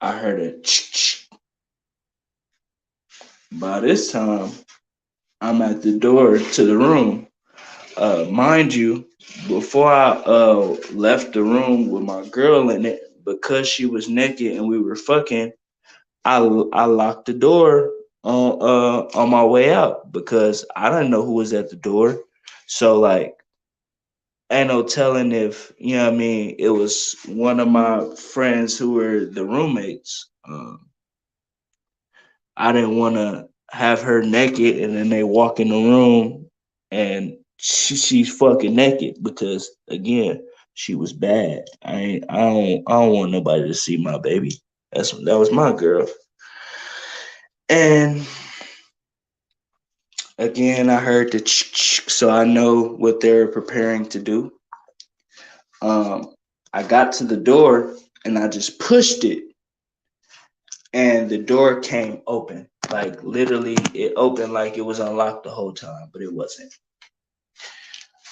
I heard a ch. By this time, I'm at the door to the room. Mind you, before I left the room with my girl in it, because she was naked and we were fucking, I locked the door on my way out because I didn't know who was at the door. So like ain't no telling if, you know what I mean, it was one of my friends who were the roommates. I didn't want to have her naked and then they walk in the room and she's fucking naked because again, she was bad. I don't want nobody to see my baby. That was my girl. And again, I heard the so I know what they're preparing to do. I got to the door and I just pushed it, and the door came open. Like literally, it opened like it was unlocked the whole time, but it wasn't.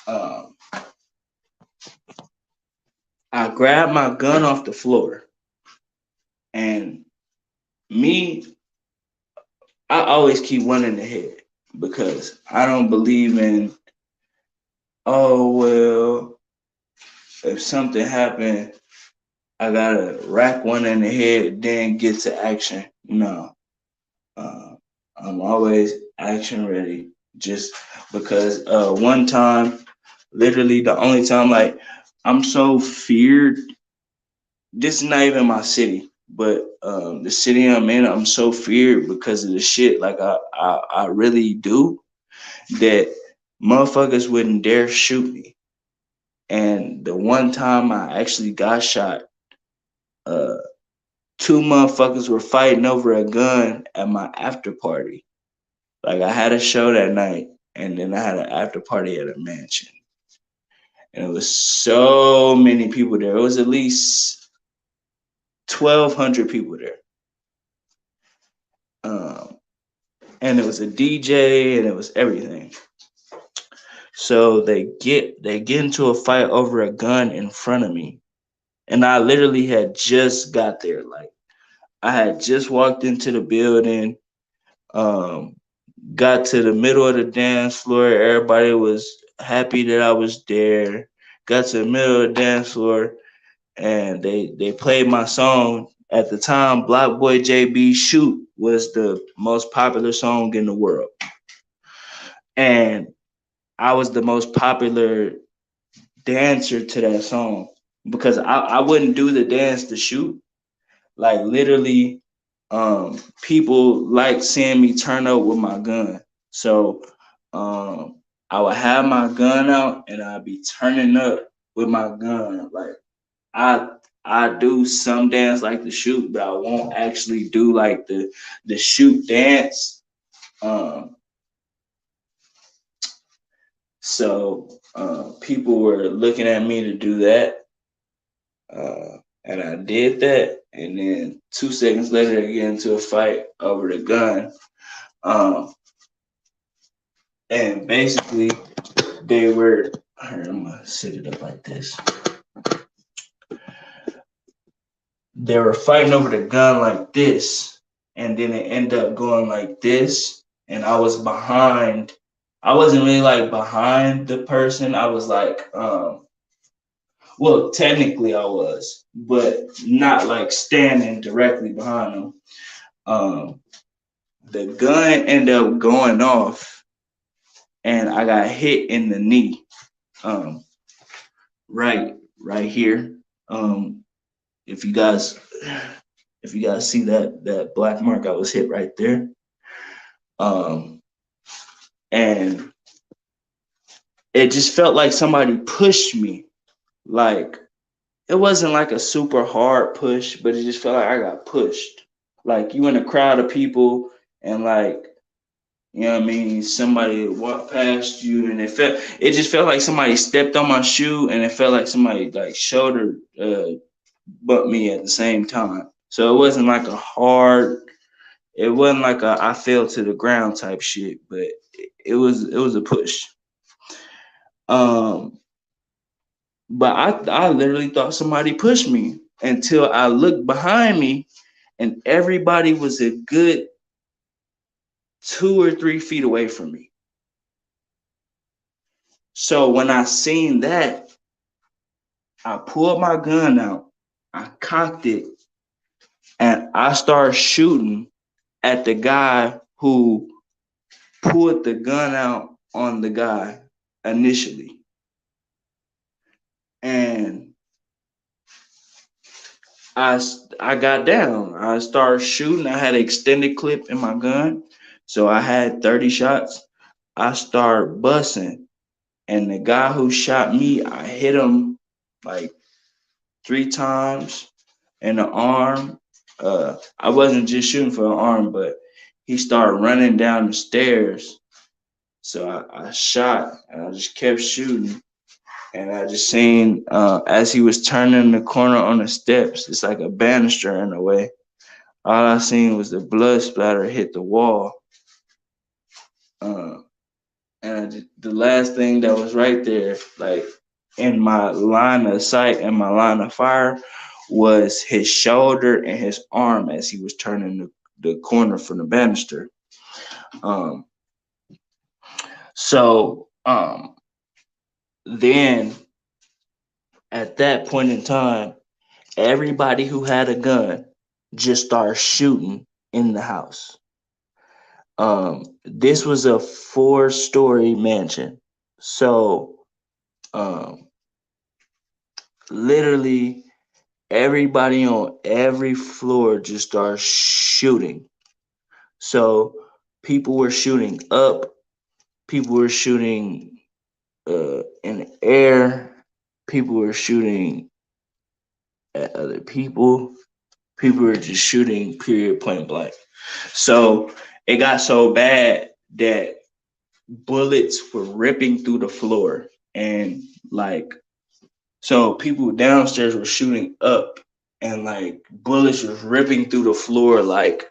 Um, I grabbed my gun off the floor, and me, I always keep one in the head because I don't believe in, oh well, if something happened, I gotta rack one in the head, then get to action. No, uh, I'm always action ready. Just because one time, literally the only time, like I'm so feared. This is not even my city, but the city I'm in, I'm so feared because of the shit. Like I really do that. Motherfuckers wouldn't dare shoot me. And the one time I actually got shot, uh, two motherfuckers were fighting over a gun at my after party. Like I had a show that night, and then I had an after party at a mansion, and it was so many people there. It was at least 1,200 people there, um, and it was a DJ, and it was everything. So they get into a fight over a gun in front of me, and I literally had just got there. Like I had just walked into the building. Um, got to the middle of the dance floor. Everybody was happy that I was there. Got to the middle of the dance floor and they played my song. At the time, Block Boy JB Shoot was the most popular song in the world. And I was the most popular dancer to that song because I wouldn't do the dance to shoot. Like literally, people like seeing me turn up with my gun. So I would have my gun out and I'd be turning up with my gun. Like I I do some dance like the shoot, but I won't actually do like the shoot dance. Um, so people were looking at me to do that, and I did that. And then 2 seconds later, I get into a fight over the gun. Um, and basically, they were. Here, I'm gonna set it up like this. They were fighting over the gun like this, and then it ended up going like this, and I was behind. I wasn't really like behind the person. I was like, well, technically I was, but not like standing directly behind them. Um, the gun ended up going off, and I got hit in the knee, um, right here. Um, if you guys if you guys see that black mark, I was hit right there. Um, and it just felt like somebody pushed me. Like it wasn't like a super hard push, but it just felt like I got pushed. Like you in a crowd of people and like you know what I mean, somebody walked past you and it just felt like somebody stepped on my shoe and it felt like somebody like shoulder bumped me at the same time. So it wasn't like a hard it wasn't like a I fell to the ground type shit, but it was a push. Um but I literally thought somebody pushed me until I looked behind me and everybody was a good 2 or 3 feet away from me. So when I seen that, I pulled my gun out, I cocked it, and I started shooting at the guy who pulled the gun out on the guy initially. And I, I got down. I started shooting. I had an extended clip in my gun. So I had 30 shots. I started busting. And the guy who shot me, I hit him like 3 times in the arm. I wasn't just shooting for the arm, but he started running down the stairs. So I shot and I just kept shooting. And I just seen as he was turning the corner on the steps, it's like a banister in a way. All I seen was the blood splatter hit the wall. Uh, the last thing that was right there, like in my line of sight and my line of fire, was his shoulder and his arm as he was turning the corner from the banister. Um, so then at that point in time, everybody who had a gun just started shooting in the house. This was a 4-story mansion. So um, literally everybody on every floor just started shooting. So people were shooting up, people were shooting in the air, people were shooting at other people, people were just shooting period point blank. So it got so bad that bullets were ripping through the floor and like so people downstairs were shooting up and like bullets was ripping through the floor like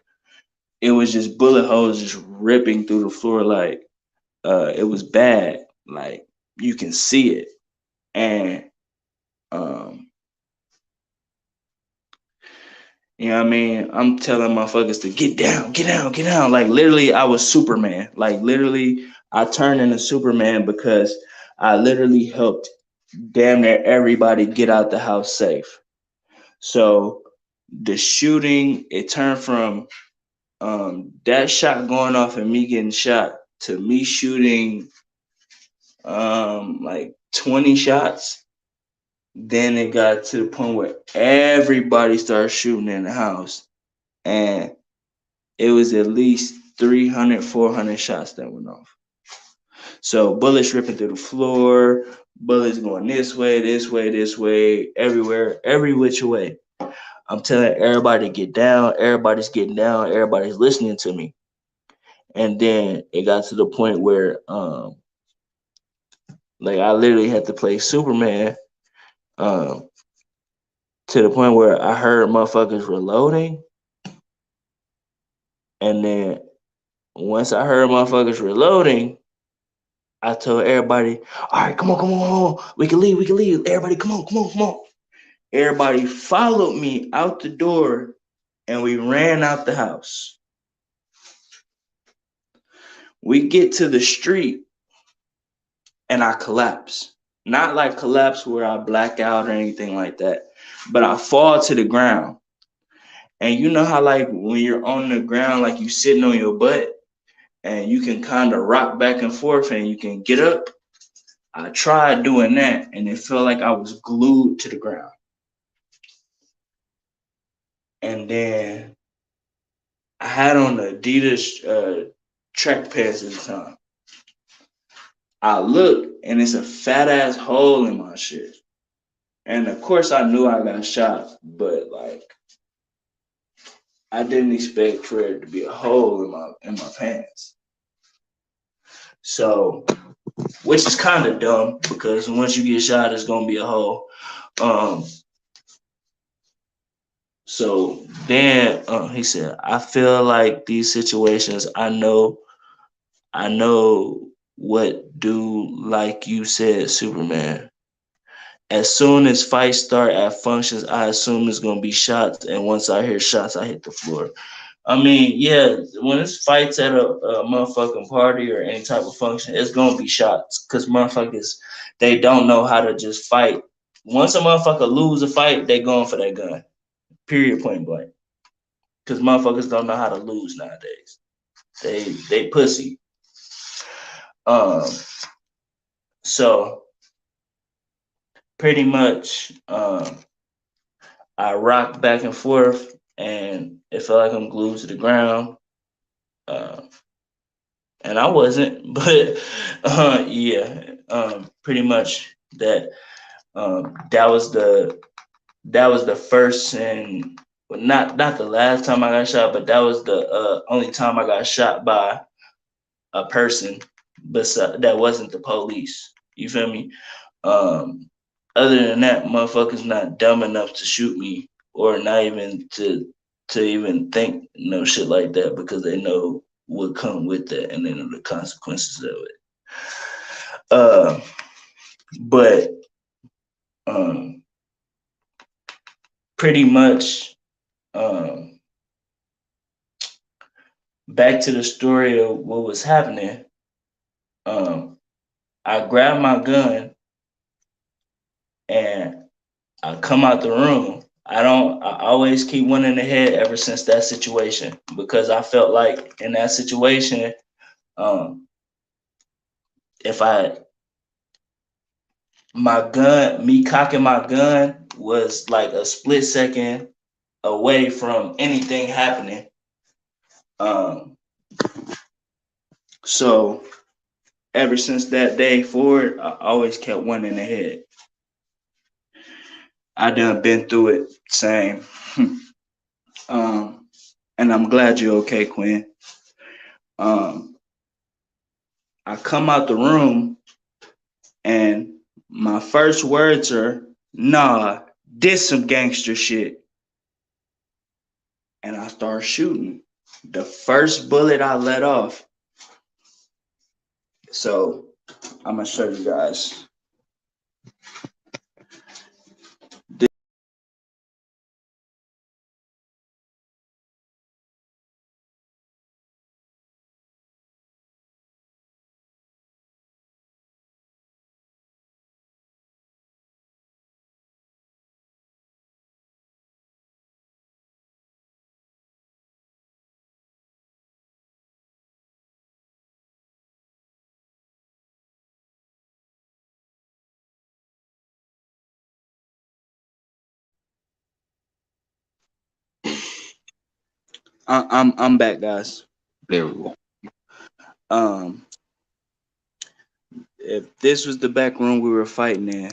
it was just bullet holes just ripping through the floor like it was bad like you can see it and um you know what I mean? I'm telling motherfuckers to get down, get down, get down. Like literally I was Superman. Like literally I turned into Superman because I literally helped damn near everybody get out the house safe. So the shooting, it turned from that shot going off and me getting shot to me shooting like 20 shots. Then it got to the point where everybody started shooting in the house. And it was at least 300, 400 shots that went off. So bullets ripping through the floor, bullets going this way, this way, this way, everywhere, every which way. I'm telling everybody to get down. Everybody's getting down. Everybody's listening to me. And then it got to the point where, like I literally had to play Superman, um, to the point where I heard motherfuckers reloading, and then once I heard motherfuckers reloading, I told everybody, "All right, come on, we can leave, we can leave. Everybody, come on, come on, come on." Everybody followed me out the door, and we ran out the house. We get to the street, and I collapse. Not like collapse where I black out or anything like that, but I fall to the ground. And you know how like when you're on the ground, like you sitting on your butt and you can kind of rock back and forth and you can get up. I tried doing that and it felt like I was glued to the ground. and then I had on the Adidas track pants at the time. I look and it's a fat ass hole in my shit. And of course I knew I got shot, but like I didn't expect for it to be a hole in my pants. So which is kind of dumb because once you get shot, it's gonna be a hole. Um, so then he said, I feel like these situations, I know what do like you said, Superman. As soon as fights start at functions, I assume it's gonna be shots, and once I hear shots, I hit the floor. I mean, yeah, when it's fights at a motherfucking party or any type of function, it's gonna be shots because motherfuckers they don't know how to just fight. Once a motherfucker lose a fight, they going for that gun. Period, point blank. Because motherfuckers don't know how to lose nowadays. They pussy. Um, so pretty much, I rock back and forth, and it felt like I'm glued to the ground. Uh, and I wasn't, but yeah, pretty much that. That was the first and not the last time I got shot, but that was the only time I got shot by a person, but that wasn't the police. You feel me? Um, Other than that, motherfuckers not dumb enough to shoot me or not even to even think no shit like that because they know what come with that and they know the consequences of it. Uh, but um, pretty much um, back to the story of what was happening. Um, I grabbed my gun and I come out the room. I always keep one in the head ever since that situation because I felt like in that situation, um, if I my gun, me cocking my gun was like a split second away from anything happening. Um, so ever since that day forward, I always kept one in the head. I done been through it, same. um, and I'm glad you're okay, Quinn. Um, I come out the room and my first words are, nah, this some gangster shit. And I start shooting. The first bullet I let off. So I'm gonna show you guys. I'm back, guys. There we go. Um, if this was the back room we were fighting in,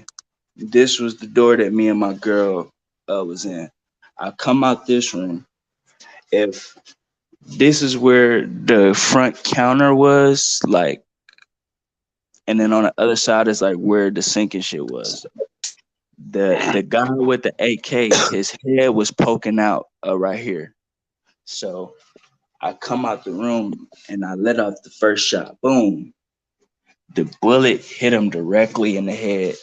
this was the door that me and my girl was in. I come out this room. If this is where the front counter was, like, and then on the other side is like where the sink and shit was. The guy with the AK, his head was poking out right here. So I come out the room and I let off the first shot. Boom. The bullet hit him directly in the head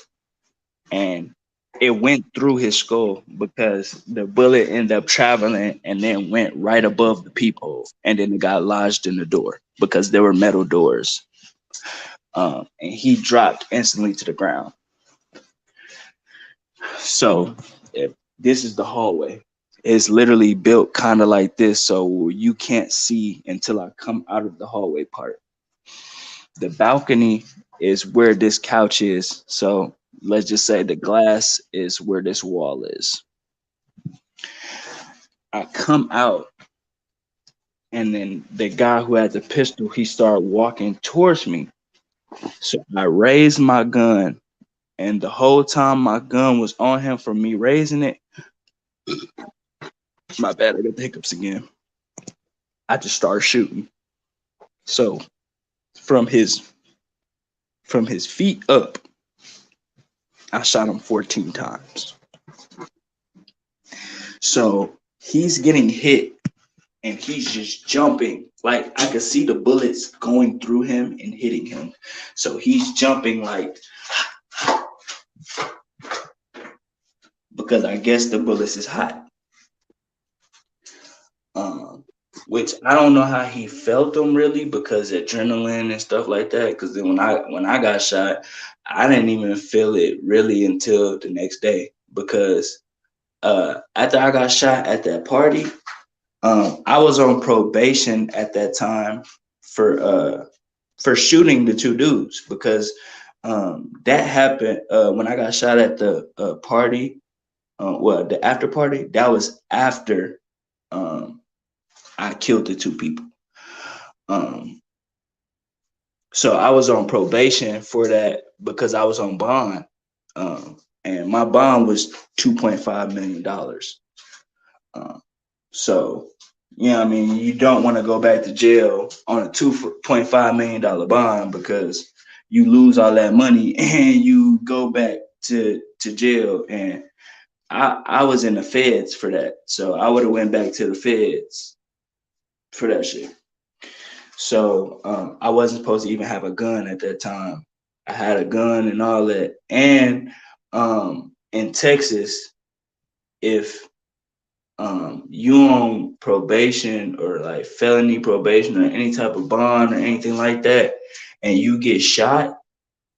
and it went through his skull because the bullet ended up traveling and then went right above the peephole and then it got lodged in the door because there were metal doors. And he dropped instantly to the ground. So if this is the hallway, it's literally built kind of like this, so you can't see until I come out of the hallway part. The balcony is where this couch is. So let's just say the glass is where this wall is. I come out, and then the guy who had the pistol, he started walking towards me. So I raised my gun, and the whole time my gun was on him from me raising it. My bad, I got the hiccups again. I just started shooting. So from his from his feet up, I shot him 14 times. So he's getting hit and he's just jumping. Like I could see the bullets going through him and hitting him. So he's jumping like because I guess the bullets is hot. Um, which I don't know how he felt them really because adrenaline and stuff like that. Because then when I got shot, I didn't even feel it really until the next day because after I got shot at that party, I was on probation at that time for shooting the two dudes because that happened when I got shot at the party. Well, the after party that was after um, I killed the two people. Um, so I was on probation for that because I was on bond, and my bond was $2.5 million. Um, So, you know what I mean? You don't want to go back to jail on a $2.5 million bond because you lose all that money and you go back to jail. And I was in the feds for that. So I would have went back to the feds for that shit. So I wasn't supposed to even have a gun at that time. I had a gun and all that. And in Texas, if you on probation or like felony probation or any type of bond or anything like that, and you get shot,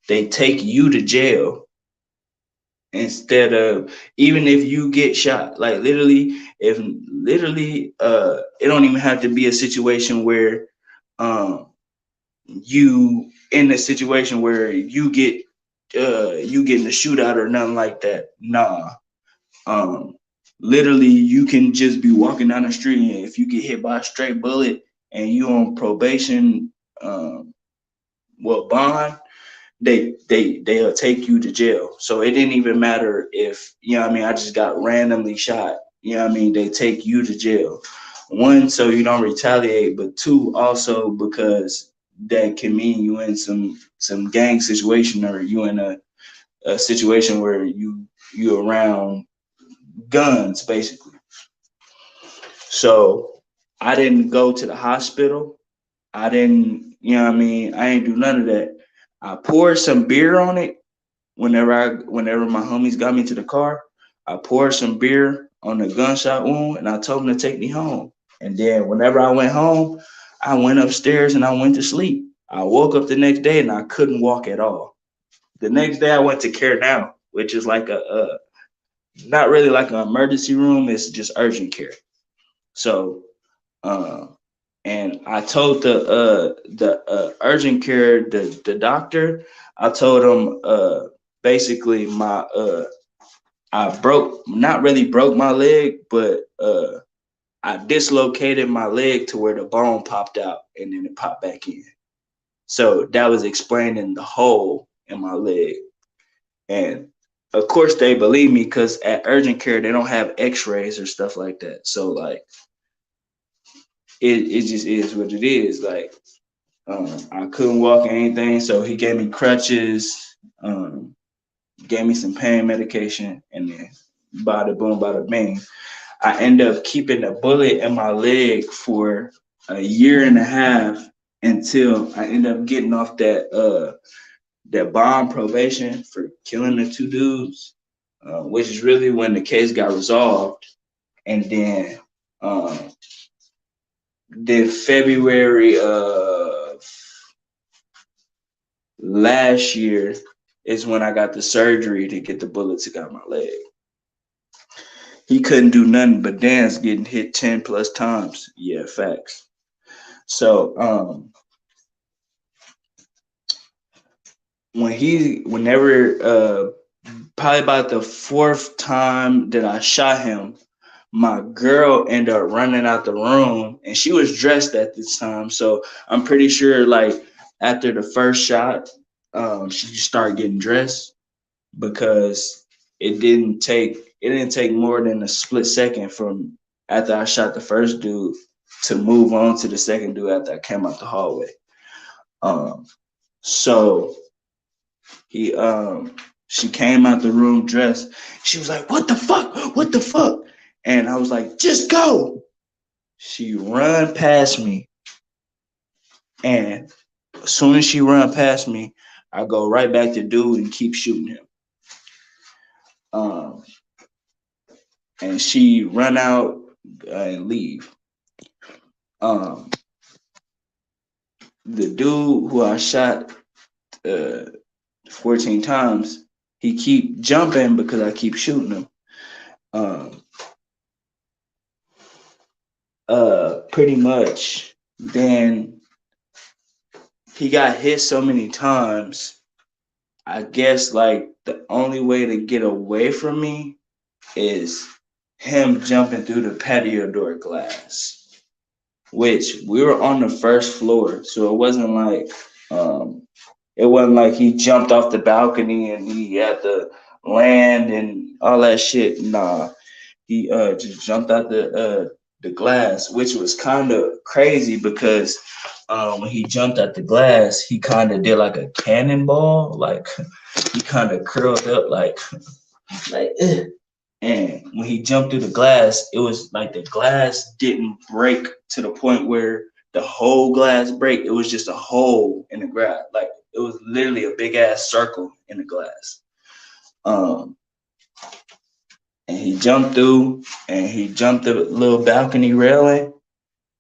they take you to jail instead of even if you get shot. Like literally, if literally, it don't even have to be a situation where um you in a situation where you get in a shootout or nothing like that. Nah, um, literally, you can just be walking down the street, and if you get hit by a straight bullet and you on probation, well, bond, they'll take you to jail. So it didn't even matter if you know what I mean. I just got randomly shot. You know what I mean. They take you to jail. One, so you don't retaliate, but two, also because that can mean you in some gang situation or you in a situation where you around guns basically. So I didn't go to the hospital. I didn't, you know what I mean? I ain't do none of that. I poured some beer on it whenever my homies got me to the car. I poured some beer on the gunshot wound and I told them to take me home. And then whenever I went home, I went upstairs and I went to sleep. I woke up the next day and I couldn't walk at all. The next day I went to Care Now, which is like a not really like an emergency room. It's just urgent care. So, uh, and I told the urgent care the doctor. I told him basically my I broke not really broke my leg, but I dislocated my leg to where the bone popped out and then it popped back in. So that was explaining the hole in my leg. And of course they believe me because at urgent care they don't have x-rays or stuff like that. So like it just is what it is. Like I couldn't walk or anything, so he gave me crutches, gave me some pain medication, and then bada boom, bada bing. I ended up keeping a bullet in my leg for a year and a half until I ended up getting off that bond probation for killing the two dudes, which is really when the case got resolved. And then February of last year is when I got the surgery to get the bullets that got my leg. He couldn't do nothing but dance, getting hit 10 plus times. Yeah, facts. So whenever probably about the fourth time that I shot him, My girl ended up running out the room, and she was dressed at this time. So I'm pretty sure, like after the first shot, she started getting dressed because it didn't take more than a split second from after I shot the first dude to move on to the second dude after I came out the hallway. Um, so he she came out the room dressed. She was like, "What the fuck? What the fuck?" And I was like, "Just go." She run past me, and as soon as she run past me, I go right back to dude and keep shooting him. Um, and she run out and leave. Um, the dude who I shot uh, 14 times, he keep jumping because I keep shooting him. Um, Pretty much. Then he got hit so many times. I guess like the only way to get away from me is him jumping through the patio door glass, which we were on the first floor, so um, it wasn't like he jumped off the balcony and he had to land and all that shit. Nah, he just jumped out the glass, which was kind of crazy because when he jumped out the glass, he kind of did like a cannonball, like he kind of curled up like. And when he jumped through the glass, it was like the glass didn't break to the point where the whole glass break. It was just a hole in the glass, like it was literally a big ass circle in the glass. Um, and he jumped through, and he jumped the little balcony railing,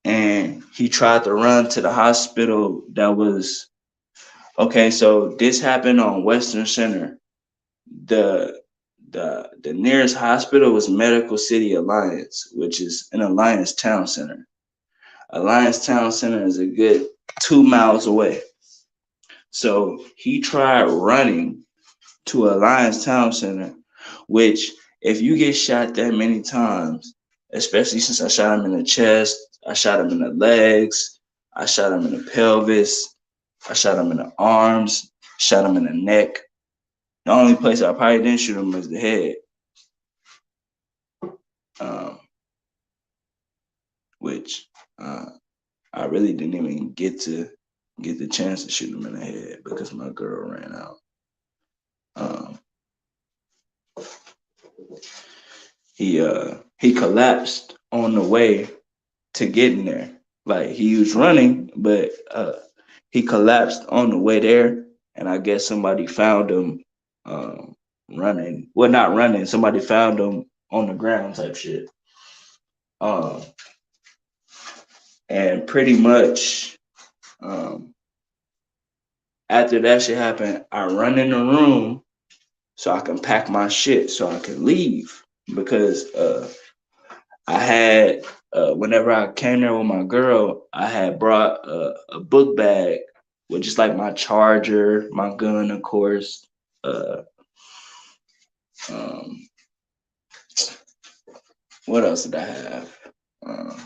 and he tried to run to the hospital that was okay. So this happened on Western Center. The the nearest hospital was Medical City Alliance, which is in Alliance Town Center. Alliance Town Center is a good 2 miles away. So he tried running to Alliance Town Center, which if you get shot that many times, especially since I shot him in the chest, I shot him in the legs, I shot him in the pelvis, I shot him in the arms, shot him in the neck. The only place I probably didn't shoot him was the head. Um, which I really didn't even get the chance to shoot him in the head because my girl ran out. Um, he collapsed on the way to getting there. Like he was running, but he collapsed on the way there, and I guess somebody found him running. Well, not running. Somebody found him on the ground type shit. Um, and pretty much um, after that shit happened, I run in the room so I can pack my shit so I can leave because I had whenever I came there with my girl, I had brought a book bag with just like my charger, my gun, of course. Uh, um, what else did I have? Uh,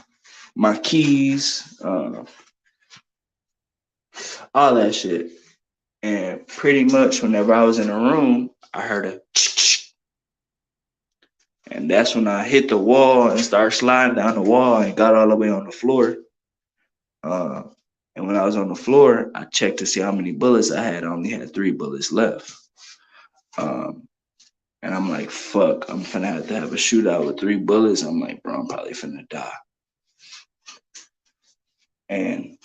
my keys, all that shit. And pretty much whenever I was in the room, I heard a and that's when I hit the wall and started sliding down the wall and got all the way on the floor. Uh, and when I was on the floor, I checked to see how many bullets I had. I only had 3 bullets left. Um, and I'm like, fuck, I'm finna have to have a shootout with 3 bullets. I'm like, bro, I'm probably finna die. And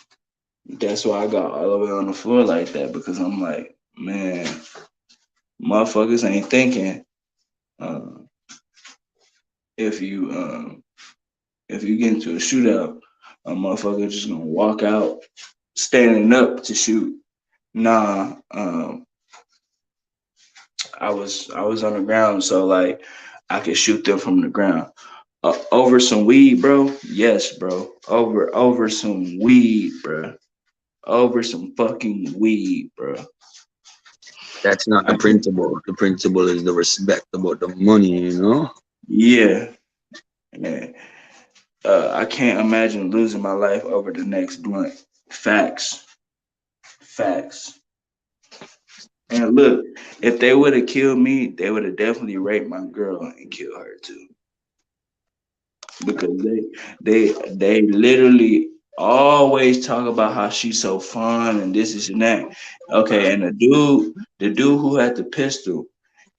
that's why I got all the way on the floor like that because I'm like, man, motherfuckers ain't thinking uh, if you if you get into a shootout, a motherfucker just gonna walk out standing up to shoot. Nah, I was on the ground, so like I could shoot them from the ground. Over some weed, bro. Yes, bro. Over some weed, bro. Over some fucking weed, bro. That's not the I could, principle. The principle is the respect about the money, you know? yeah. And I can't imagine losing my life over the next blunt. Facts. Facts. And look, if they would have killed me, they would have definitely raped my girl and killed her too. Because they literally always talk about how she's so fun and this and that. Okay, and the dude who had the pistol,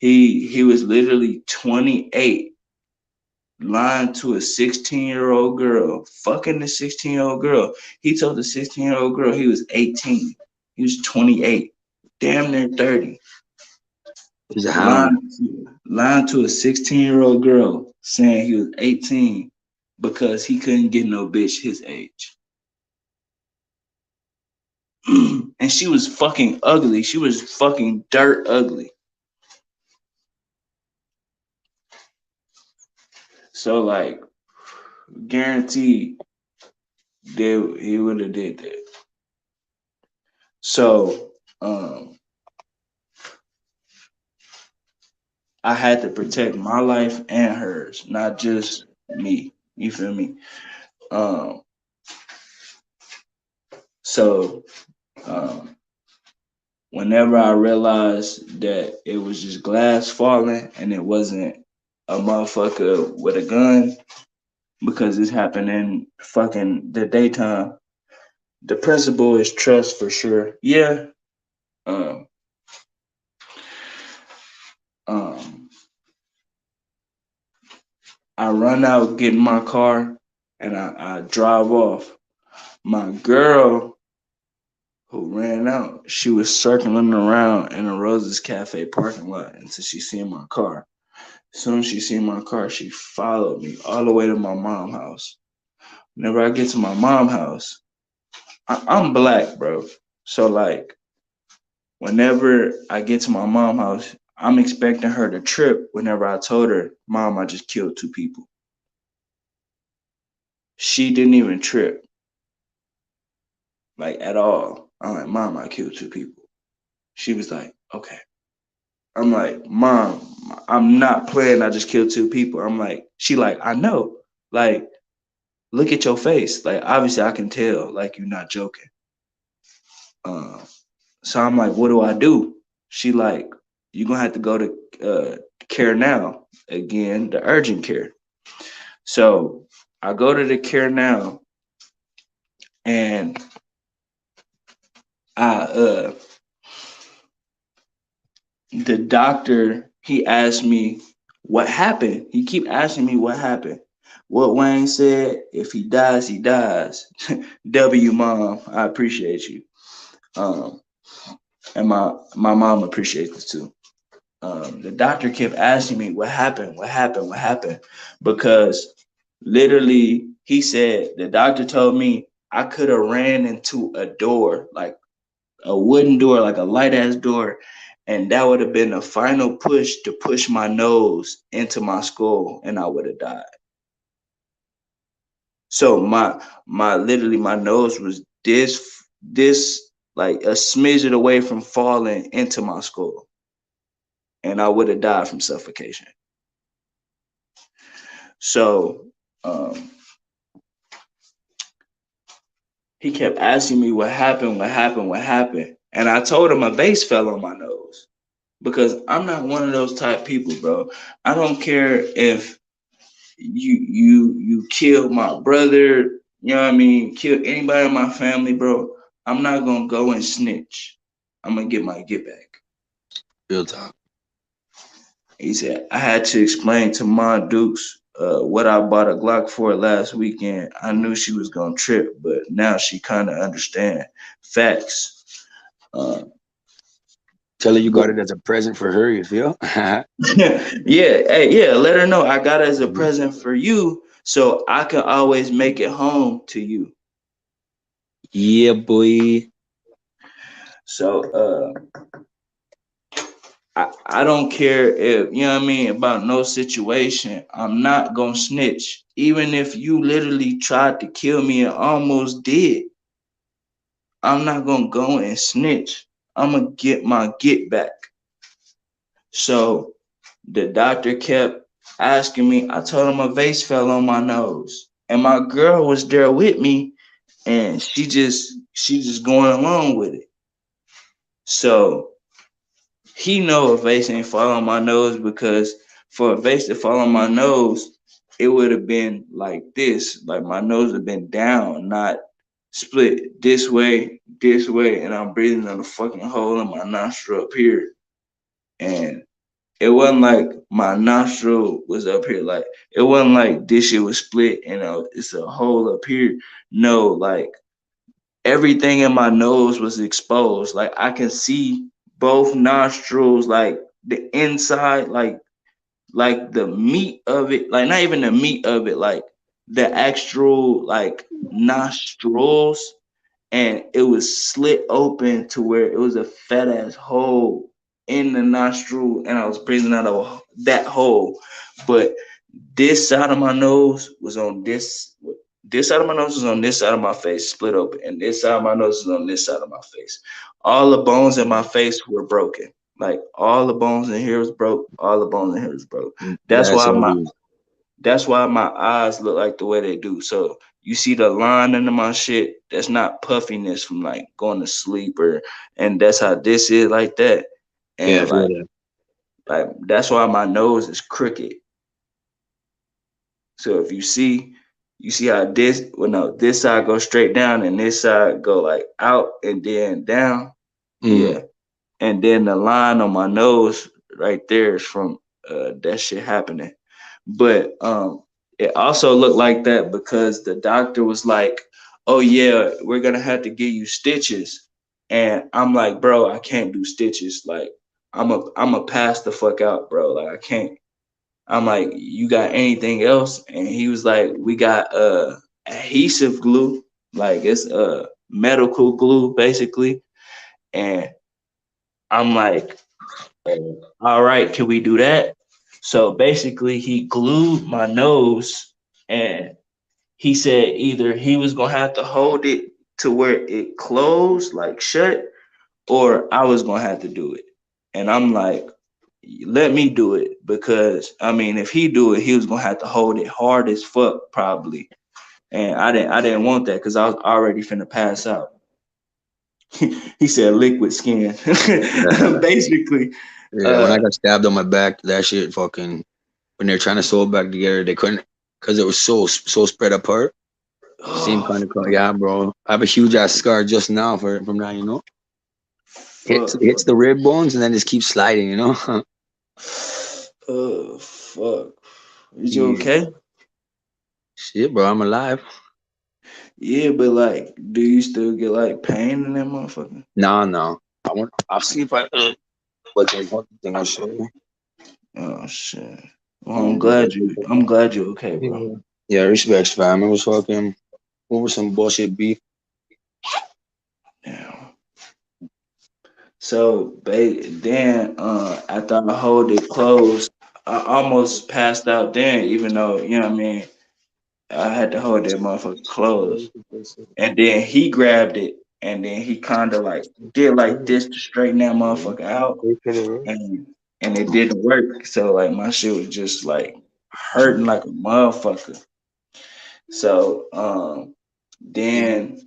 he was literally 28, lying to a 16-year-old girl, fucking the 16-year-old girl. He told the 16-year-old girl he was 18. He was 28, damn near 30. He's a hound. Lying to a 16-year-old girl saying he was 18 because he couldn't get no bitch his age. And she was fucking ugly. She was fucking dirt ugly. So like guaranteed he would have did that. So I had to protect my life and hers, not just me. You feel me? Um so um whenever I realized that it was just glass falling and it wasn't a motherfucker with a gun, because this happened in fucking the daytime, the principle is trust for sure. Yeah. Um, um, I run out, get in my car, and I drive off. My girl who ran out, she was circling around in a Roses Cafe parking lot until she seen my car. As soon as she seen my car, she followed me all the way to my mom's house. Whenever I get to my mom's house, I'm black, bro. So like, whenever I get to my mom's house, I'm expecting her to trip whenever I told her, Mom, I just killed two people. She didn't even trip, like at all. I'm like, Mom, I killed two people. She was like, okay. I'm like, Mom, I'm not playing. I just killed two people. I'm like, she like, I know. Like, look at your face. Like, obviously, I can tell. Like, you're not joking. Um, so I'm like, what do I do? She like, you're gonna have to go to care now again, the urgent care. So I go to the care now, and I the doctor, he asked me what happened. He keep asking me what happened. What Wayne said, if he dies, he dies. W mom, I appreciate you. Um, and my mom appreciates it too. The doctor kept asking me what happened, what happened, what happened, because literally he said the doctor told me I could have ran into a door, like a wooden door, like a light ass door, and that would have been the final push to push my nose into my skull, and I would have died. So my literally my nose was this like a smidget away from falling into my skull, and I would have died from suffocation. So um, he kept asking me what happened, what happened, what happened. And I told him a vase fell on my nose because I'm not one of those type people, bro. I don't care if you kill my brother, you know what I mean, kill anybody in my family, bro. I'm not gonna go and snitch. I'm gonna get my get back. Real talk. He said, I had to explain to Ma Dukes what I bought a Glock for last weekend. I knew she was going to trip, but now she kind of understand. Facts. Uh, Tell her you but got it as a present for her, you feel? yeah, hey, yeah, let her know I got it as a present for you so I can always make it home to you. Yeah, boy. So I don't care if, you know what I mean, about no situation. I'm not going to snitch. Even if you literally tried to kill me and almost did, I'm not gonna go and snitch. I'm gonna get my get back. So the doctor kept asking me. I told him a vase fell on my nose, and my girl was there with me, and she just going along with it. So he know a vase ain't fall on my nose because for a vase to fall on my nose, it would have been like this, like my nose would have been down, not split this way, and I'm breathing on the fucking hole in my nostril up here, and it wasn't like my nostril was up here, like it wasn't like this shit was split and it's a hole up here. No, like everything in my nose was exposed. Like I can see both nostrils, like the inside, like the meat of it, like not even the meat of it, like the actual like nostrils, and it was slit open to where it was a fat ass hole in the nostril, and I was breathing out of that hole. But this side of my nose was on this side of my nose was on this side of my face, split open, and this side of my nose is on this side of my face. All the bones in my face were broken. Like all the bones in here was broke. All the bones in here was broke. That's That's why my heavy. that's why my eyes look like the way they do. So you see the line under my shit. That's not puffiness from like going to sleep and that's how this is like that. Yeah, I And feel that. like that's why my nose is crooked. So if you see how this, well, no, this side goes straight down and this side go like out and then down. Mm. Yeah. And then the line on my nose right there is from that shit happening. But it also looked like that because the doctor was like, "Oh yeah, we're gonna have to give you stitches," and I'm like, "Bro, I can't do stitches. Like, I'm a pass the fuck out, bro. Like, I can't." I'm like, "You got anything else?" And he was like, "We got adhesive glue, like it's medical glue basically." And I'm like, all right, can we do that? So basically, he glued my nose, and he said either he was gonna have to hold it to where it closed, like shut, or I was gonna have to do it. And I'm like, let me do it because I mean, if he do it, he was gonna have to hold it hard as fuck probably. And I didn't want that because I was already finna pass out. He said liquid skin, basically. Yeah, when I Uh, got stabbed on my back, that shit fucking when they're trying to sew it back together, they couldn't because it was so spread apart. Same kind of color. fuck, Yeah, bro. I have a huge ass scar just now from that. Hits fuck. the rib bones and then just keeps sliding. Oh fuck. Is you Yeah. okay? Shit, bro. I'm alive. Yeah, but like, do you still get like pain in that motherfucker? No, no. I'll see if I. But there's one thing I'll show you. Oh shit. Well, I'm Um, glad you. I'm glad you're okay, bro. yeah. Yeah, respects, fam. It was fucking over some bullshit beef. Yeah. So, then after I hold it closed, I almost passed out. Then, even though you know what I mean, I had to hold that motherfucker closed. And then he grabbed it, and then he kind of like did like this to straighten that motherfucker out, and it didn't work. So like my shit was just like hurting like a motherfucker. So then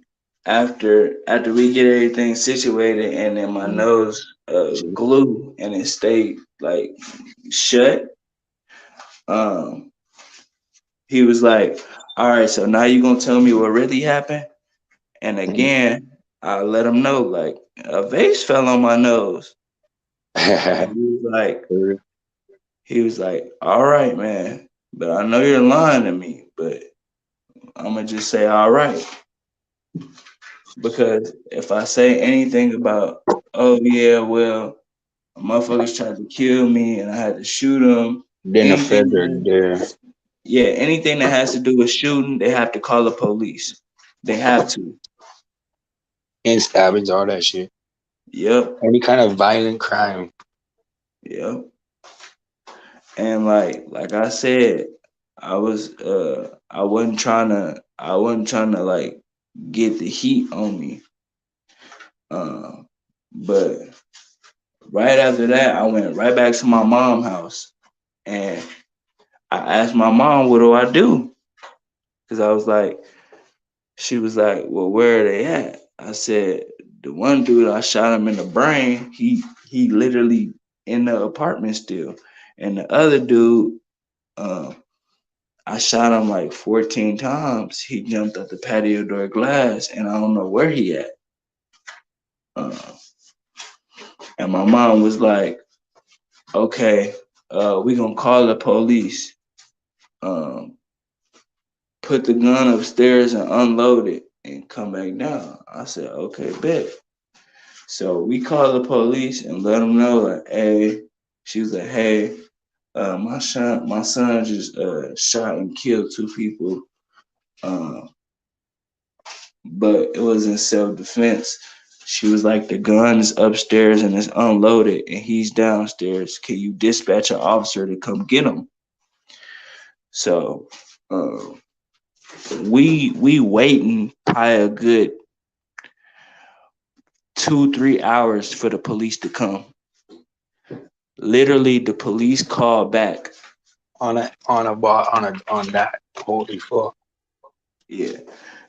after we get everything situated, and then my nose glue and it stayed like shut. Um, he was like, "All right, so now you gonna tell me what really happened?" And again, I let him know like a vase fell on my nose, and he was like, all right, man, but I know you're lying to me, but I'm gonna just say all right because if I say anything about, oh yeah, well, motherfuckers tried to kill me and I had to shoot them, Then the feds are anything, there. yeah, anything that has to do with shooting, they have to call the police. They have to. And stabbings, all that shit. Yep, Any kind of violent crime. yep. And like I said, I wasn't trying to like get the heat on me. But right after that I went right back to my mom's house, and I asked my mom, what do I do? Because I was like, she was like, well, where are they at? I said, the one dude I shot him in the brain, he literally in the apartment still. And the other dude, um, I shot him like 14 times. He jumped out the patio door glass, and I don't know where he at. Uh, and my mom was like, okay, we gonna call the police. Um, put the gun upstairs and unload it and come back down. I said, okay, bet. So we called the police and let them know, like, hey, she was like, hey, my son just shot and killed two people, uh, but it was in self defense. She was like, the gun is upstairs and it's unloaded, and he's downstairs. Can you dispatch an officer to come get him? So uh, we waiting probably a good 2 3 hours for the police to come. Literally, the police called back. On that. Holy fuck. Yeah.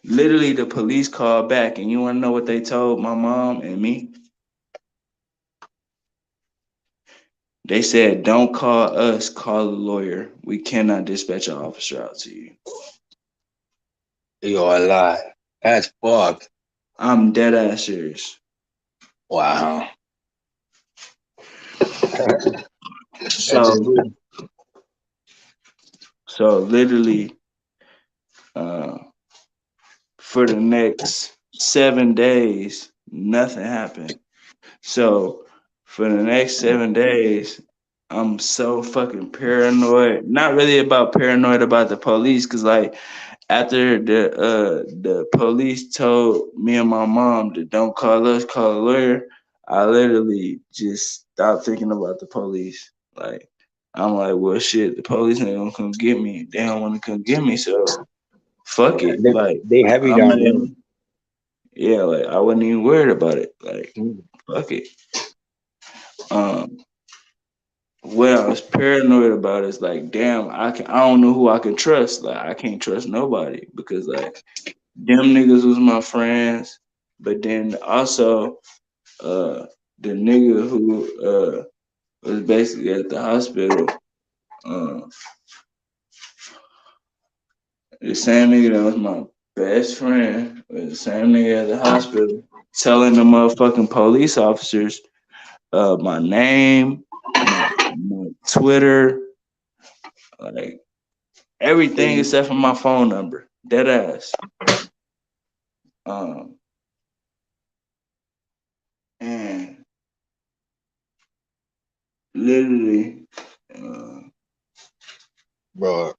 Literally, the police called back, and you want to know what they told my mom and me? They said, "Don't call us, call a lawyer. We cannot dispatch an officer out to you." Yo, a lie. That's fucked. I'm dead ass serious. Wow. That's So, just weird. so literally, uh, for the next 7 days, nothing happened. So for the next 7 days, I'm so fucking paranoid. Not really about paranoid about the police, cause like after the police told me and my mom to don't call us, call a lawyer, I literally just stopped thinking about the police. Like I'm like, well, shit, the police ain't gonna come get me. They don't want to come get me, so fuck it. They, Like they heavy I'm down not there. even. Yeah, like I wasn't even worried about it. Like Mm. fuck it. Um, what I was paranoid about is like, damn, I don't know who I can trust. Like I can't trust nobody because like them niggas was my friends, but then also uh the nigga who was basically at the hospital, uh, the same nigga that was my best friend was the same nigga at the hospital telling the motherfucking police officers my name, my Twitter, like everything except for my phone number. Dead ass. Um, and literally, uh, Bro,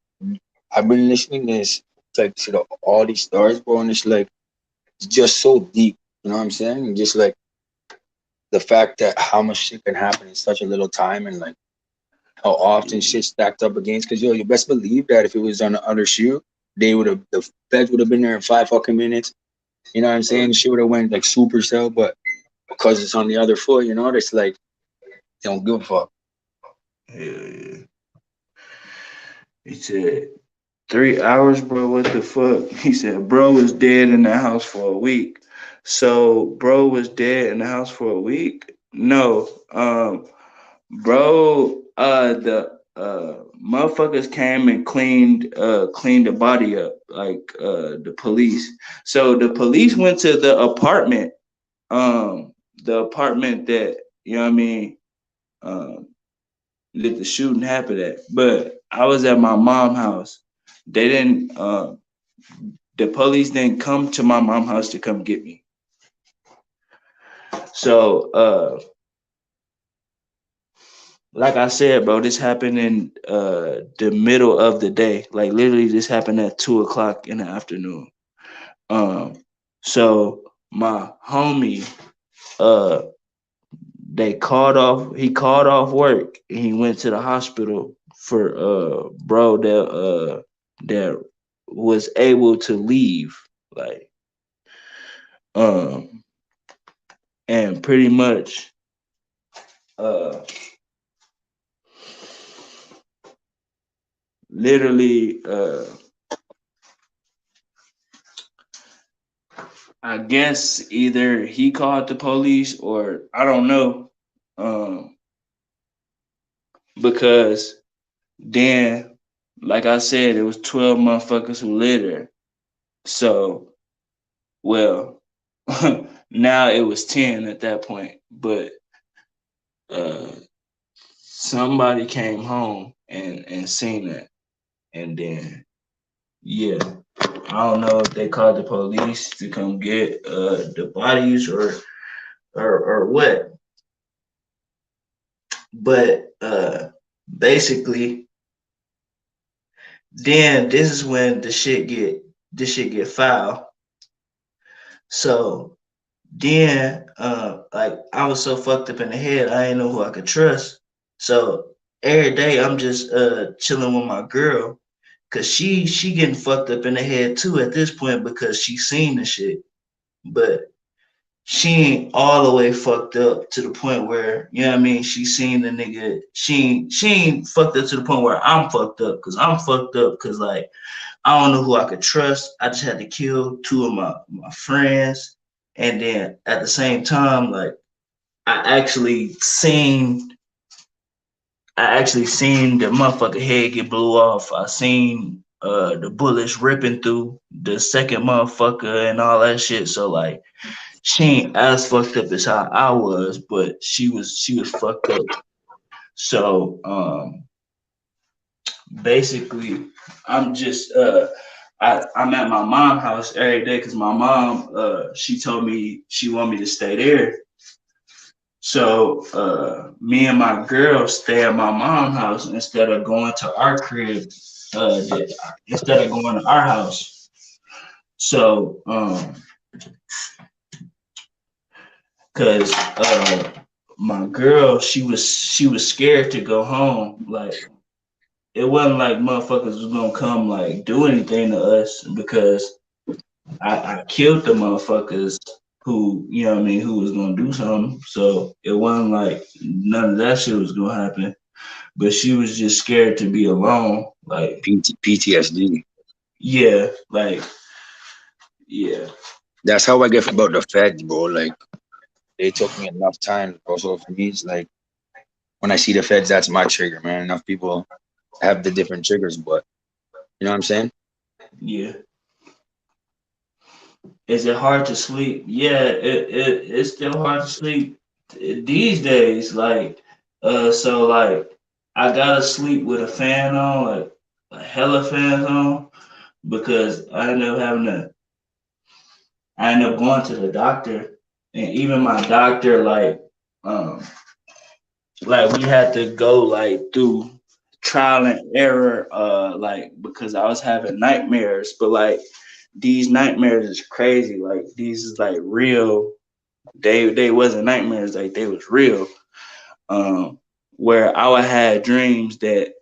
I've been listening to this, like, to all these stories, bro, and it's like, it's just so deep. You know what I'm saying? And just like the fact that how much shit can happen in such a little time, and like how often shit stacked up against. Because yo, you best believe that if it was on the other shoe, the feds would have been there in 5 fucking minutes. You know what I'm saying? Shit would have went like super cell, but because it's on the other foot, you know, it's like they don't give a fuck. yeah. He said 3 hours, bro. What the fuck? He said, bro was dead in the house for a week. So, bro was dead in the house for a week. No, bro, the motherfuckers came and cleaned the body up, like the police. So the police went to the apartment that you know what I mean, um, let the shooting happen at. But I was at my mom's house. They didn't. The police didn't come to my mom's house to come get me. So, like I said, bro, this happened in the middle of the day. Like literally, this happened at 2 o'clock in the afternoon. Um, so my homie, uh, they called off. He called off work and he went to the hospital for bro that was able to leave. Like um, and pretty much uh literally, I guess either he called the police or I don't know, um, because then, like I said, it was 12 motherfuckers who lived there. So, well, now it was 10 at that point, but uh, somebody came home and seen that, and then yeah, I don't know if they called the police to come get the bodies or what, but basically, then this is when the shit get foul. So then, like I was so fucked up in the head, I didn't know who I could trust. So every day I'm just chilling with my girl, cause she getting fucked up in the head too at this point because she seen the shit, but she ain't all the way fucked up to the point where, you know what I mean, she seen the nigga. She ain't fucked up to the point where I'm fucked up, cause I'm fucked up, cause like I don't know who I could trust. I just had to kill two of my friends, and then at the same time, like I actually seen I actually seen the motherfucker head get blew off. I seen the bullets ripping through the second motherfucker and all that shit. So like she ain't as fucked up as how I was, but she was fucked up. So basically I'm just I'm at my mom's house every day because my mom she told me she want me to stay there. So me and my girl stay at my mom's house instead of going to our crib. Instead of going to our house. So cause my girl she was scared to go home. Like it wasn't like motherfuckers was gonna come like do anything to us because I killed the motherfuckers who, you know what I mean, who was gonna do something. So it wasn't like none of that shit was gonna happen. But she was just scared to be alone. Like, PTSD. yeah, like, yeah, That's how I get about the feds, bro. Like they took me enough time. Also for me, it's like when I see the feds, that's my trigger, man. Enough people have the different triggers, but you know what I'm saying? yeah. Is it hard to sleep? Yeah, it's still hard to sleep these days. Like, so like, I gotta sleep with a fan on, like a hella fans on, because I end up going to the doctor, and even my doctor, um, like we had to go like through trial and error, like because I was having nightmares, but like these nightmares is crazy. Like these is like real. They wasn't nightmares, like they was real. Um, where I would have dreams that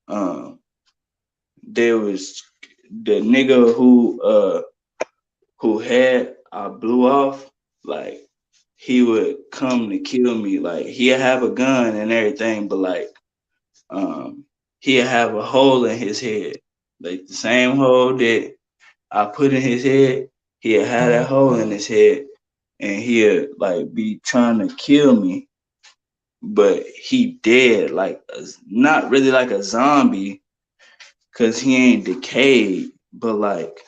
um there was the nigga who had I blew off, like he would come to kill me. Like he'd have a gun and everything, but like um he'd have a hole in his head. Like the same hole that I put in his head, he'd have that hole in his head and he'd like be trying to kill me. But he dead, like not really like a zombie, cause he ain't decayed, but like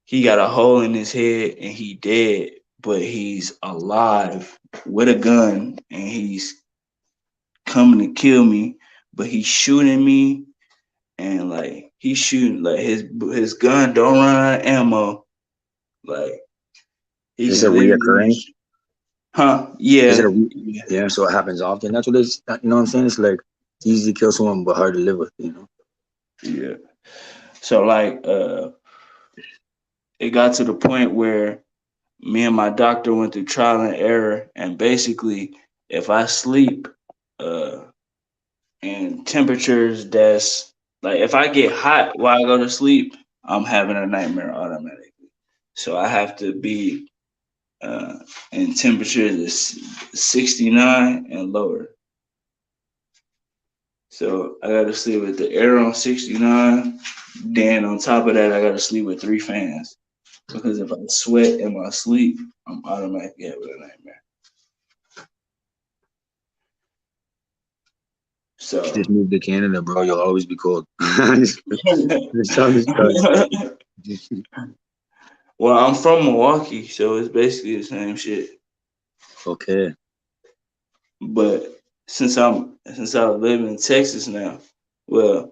he got a hole in his head and he dead, but he's alive with a gun and he's coming to kill me, but he's shooting me and like he's shooting like his gun don't run out of ammo. Like he Is it can literally, reoccurring? huh? Is it Yeah, a yeah, yeah? So it happens often. That's what it's. You know what I'm saying? It's like it's easy to kill someone, but hard to live with. You know. yeah. So like, it got to the point where me and my doctor went through trial and error, and basically, if I sleep, uh, and temperatures that's like if I get hot while I go to sleep, I'm having a nightmare automatically. So I have to be uh, in temperatures is 69 and lower. So I gotta sleep with the air on 69. Then on top of that, I gotta sleep with 3 fans. Because if I sweat in my sleep, I'm automatically having a nightmare. Just So move to Canada, bro. You'll always be cold. This song is done. well, I'm from Milwaukee, so it's basically the same shit. Okay. But since I live in Texas now, well,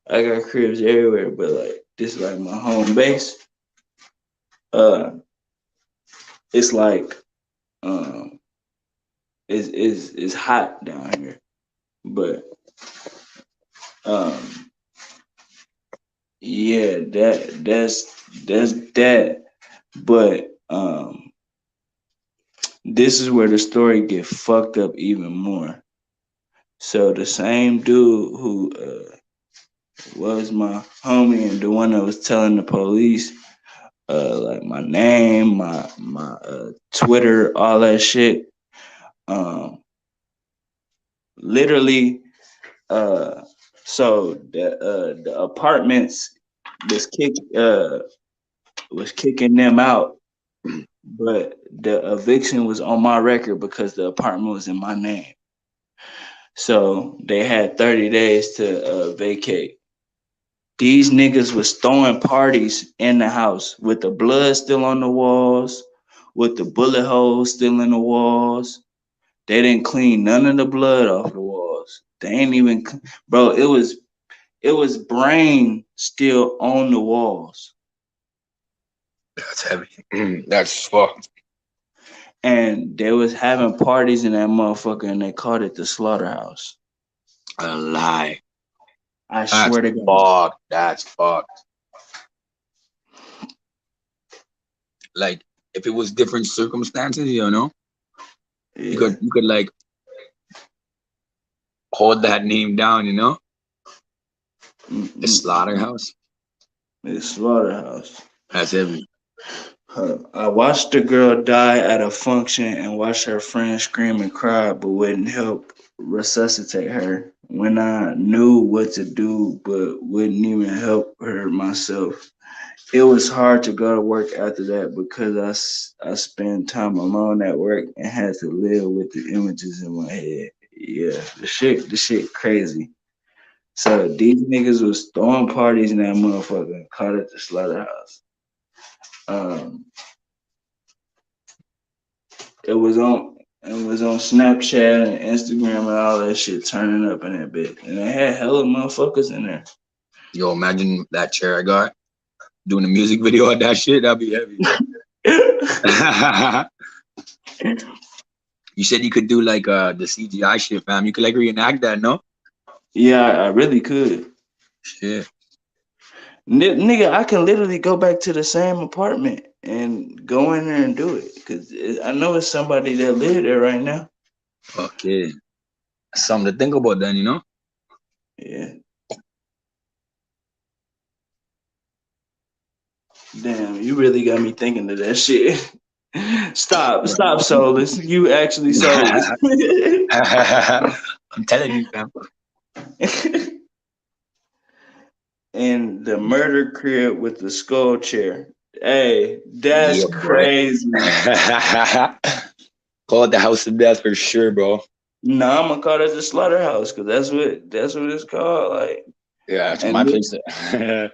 I got cribs everywhere, but like this is like my home base. Uh, it's like um, it's hot down here, but um, yeah, that's that. But this is where the story get fucked up even more. So the same dude who was my homie and the one that was telling the police like my name, my Twitter, all that shit. Um, literally, uh, so the apartments was was kicking them out, but the eviction was on my record because the apartment was in my name. So they had 30 days to vacate. These niggas was throwing parties in the house with the blood still on the walls, with the bullet holes still in the walls. They didn't clean none of the blood off the walls. They ain't even, bro. It was brain still on the walls, That's heavy. That's fucked. and they was having parties in that motherfucker, and they called it the slaughterhouse. A lie. I That's swear to God. fucked. That's fucked. Like if it was different circumstances, Yeah. you could like hold that name down, The Mm-mm-mm. slaughterhouse. The slaughterhouse. That's heavy. I watched the girl die at a function and watched her friend scream and cry, but wouldn't help resuscitate her. When I knew what to do, but wouldn't even help her myself. It was hard to go to work after that because I spent time alone at work and had to live with the images in my head. Yeah, the shit crazy. So these niggas was throwing parties in that motherfucker and called it the slaughterhouse. Um, it was on Snapchat and Instagram and all that shit turning up in that bit. And they had hella motherfuckers in there. Yo, imagine that chair I got doing a music video of that shit. That'd be heavy. You said you could do like the CGI shit, fam. You could like reenact that, no? Yeah, I really could. Shit. Nigga, I can literally go back to the same apartment and go in there and do it. Cause I know it's somebody that live there right now. Okay. Something to think about then. Yeah. Damn, you really got me thinking of that shit. Stop, Soulless. You actually soulless. I'm telling you, fam. And the murder crib with the skull chair. Hey, that's Yeah, boy. crazy. Call it the house of death for sure, bro. No, I'm gonna call it the slaughterhouse because that's what it's called. Like, Yeah, it's and my this, place. and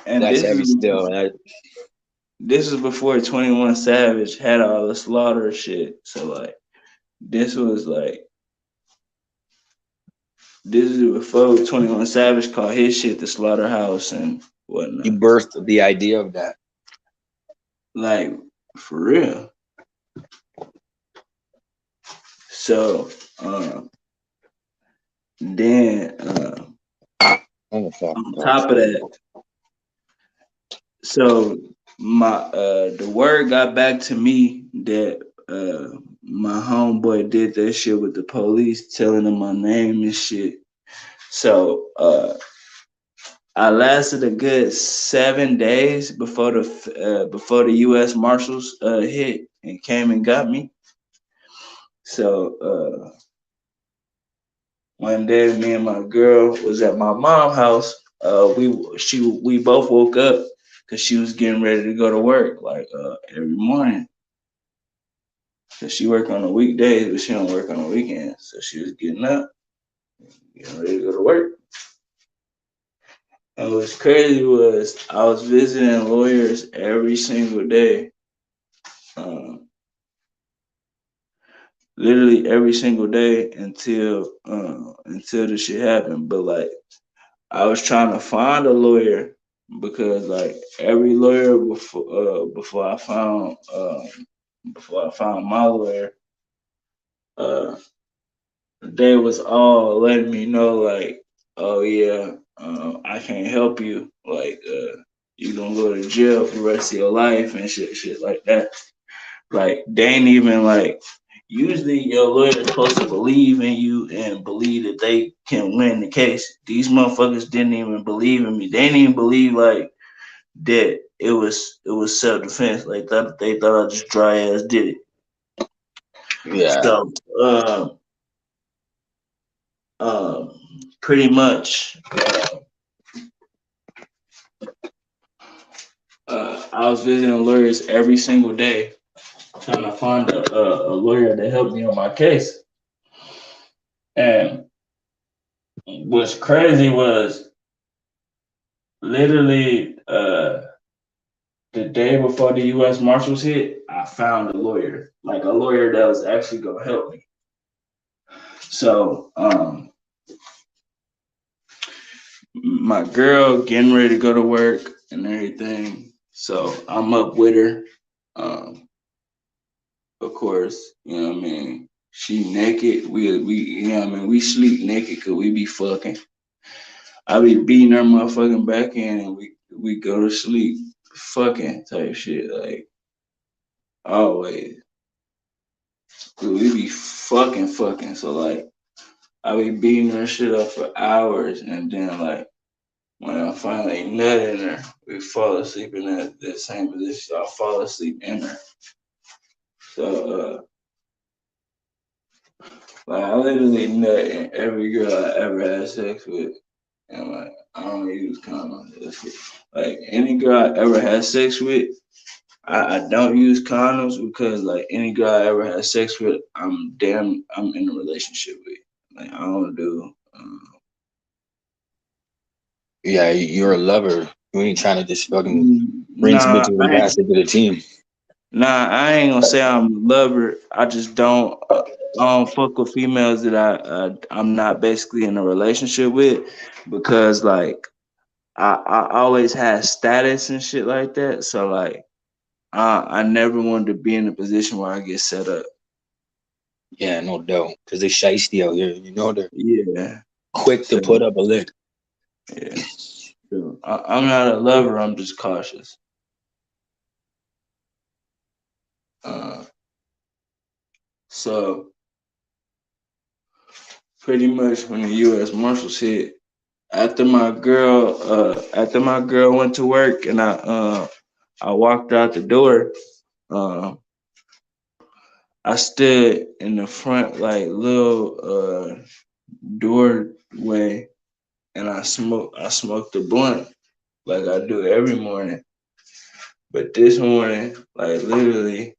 That's this heavy is still. this is before 21 Savage had all the slaughter shit. So like, this was like this is before 21 Savage called his shit the slaughterhouse and You whatnot. birthed the idea of that. Like for real. So then Oh fuck. on top of that, so the word got back to me that my homeboy did that shit with the police, telling them my name and shit. So I lasted a good 7 days before the U.S. Marshals hit and came and got me. So one day, me and my girl was at my mom's house. We both woke up because she was getting ready to go to work like every morning. Cause she work on the weekdays, but she don't work on the weekends. So she was getting up, getting ready to go to work. And what's crazy was I was visiting lawyers every single day, um, literally every single day until the shit happened. But like I was trying to find a lawyer because like every lawyer before I found my lawyer, uh, they was all letting me know like, oh yeah, I can't help you. Like, you gonna go to jail for the rest of your life and shit like that. Like, they ain't even like. Usually, your lawyer's supposed to believe in you and believe that they can win the case. These motherfuckers didn't even believe in me. They didn't even believe like that it was self defense. Like that they thought I just dry ass did it. Yeah. So, um, pretty much. I was visiting lawyers every single day, trying to find a lawyer to help me on my case. And what's crazy was literally the day before the U.S. Marshals hit, I found a lawyer, like a lawyer that was actually gonna help me. So, my girl getting ready to go to work and everything. So I'm up with her. Um, of course, you know what I mean. She naked. We you know what I mean. We sleep naked because we be fucking. I be beating her motherfucking back in, and we go to sleep fucking type shit like always. We be fucking. So like I be beating her shit up for hours, and then like when I finally nut in her, we fall asleep in that same position. I fall asleep in her. So like I literally nut in every girl I ever had sex with, and like I don't use condoms. Like any girl I ever had sex with, I don't use condoms because like any girl I ever had sex with, I'm in a relationship with. Like I don't do. Yeah, you're a lover. You ain't trying to just fucking bring some Nah, bitches and pass it to the team. I ain't gonna say I'm a lover. I just don't fuck with females that I'm not basically in a relationship with because like I always had status and shit like that. So like I never wanted to be in a position where I get set up. Yeah, no doubt. Because they shiesty out here. You know they're Yeah. quick to So put up a lick. yeah. So, I'm not a lover. I'm just cautious. Uh, so pretty much when the U.S. Marshals hit, after my girl went to work and I walked out the door, uh, I stood in the front like little doorway and I smoked a blunt like I do every morning. But this morning, like literally,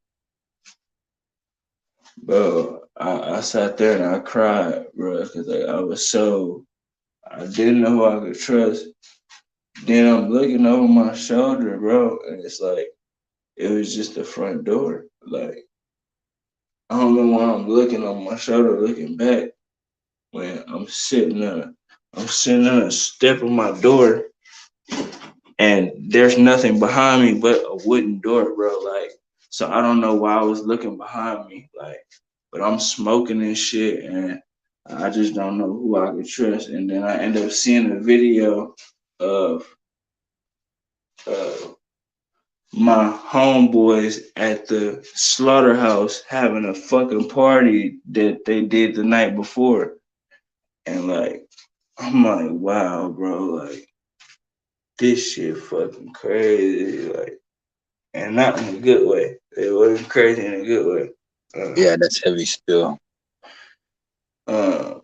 bro, I sat there and I cried, bro, because like I didn't know who I could trust. Then I'm looking over my shoulder, bro, and it's like it was just the front door. Like I don't know why I'm looking on my shoulder, looking back when I'm sitting on a step of my door, and there's nothing behind me but a wooden door, bro. Like so, I don't know why I was looking behind me, like, but I'm smoking and shit, and I just don't know who I could trust. And then I end up seeing a video of uh, my homeboys at the slaughterhouse having a fucking party that they did the night before. And like, I'm like, wow, bro, like this shit fucking crazy. Like, and not in a good way. It wasn't crazy in a good way. Yeah, that's heavy still. Uh,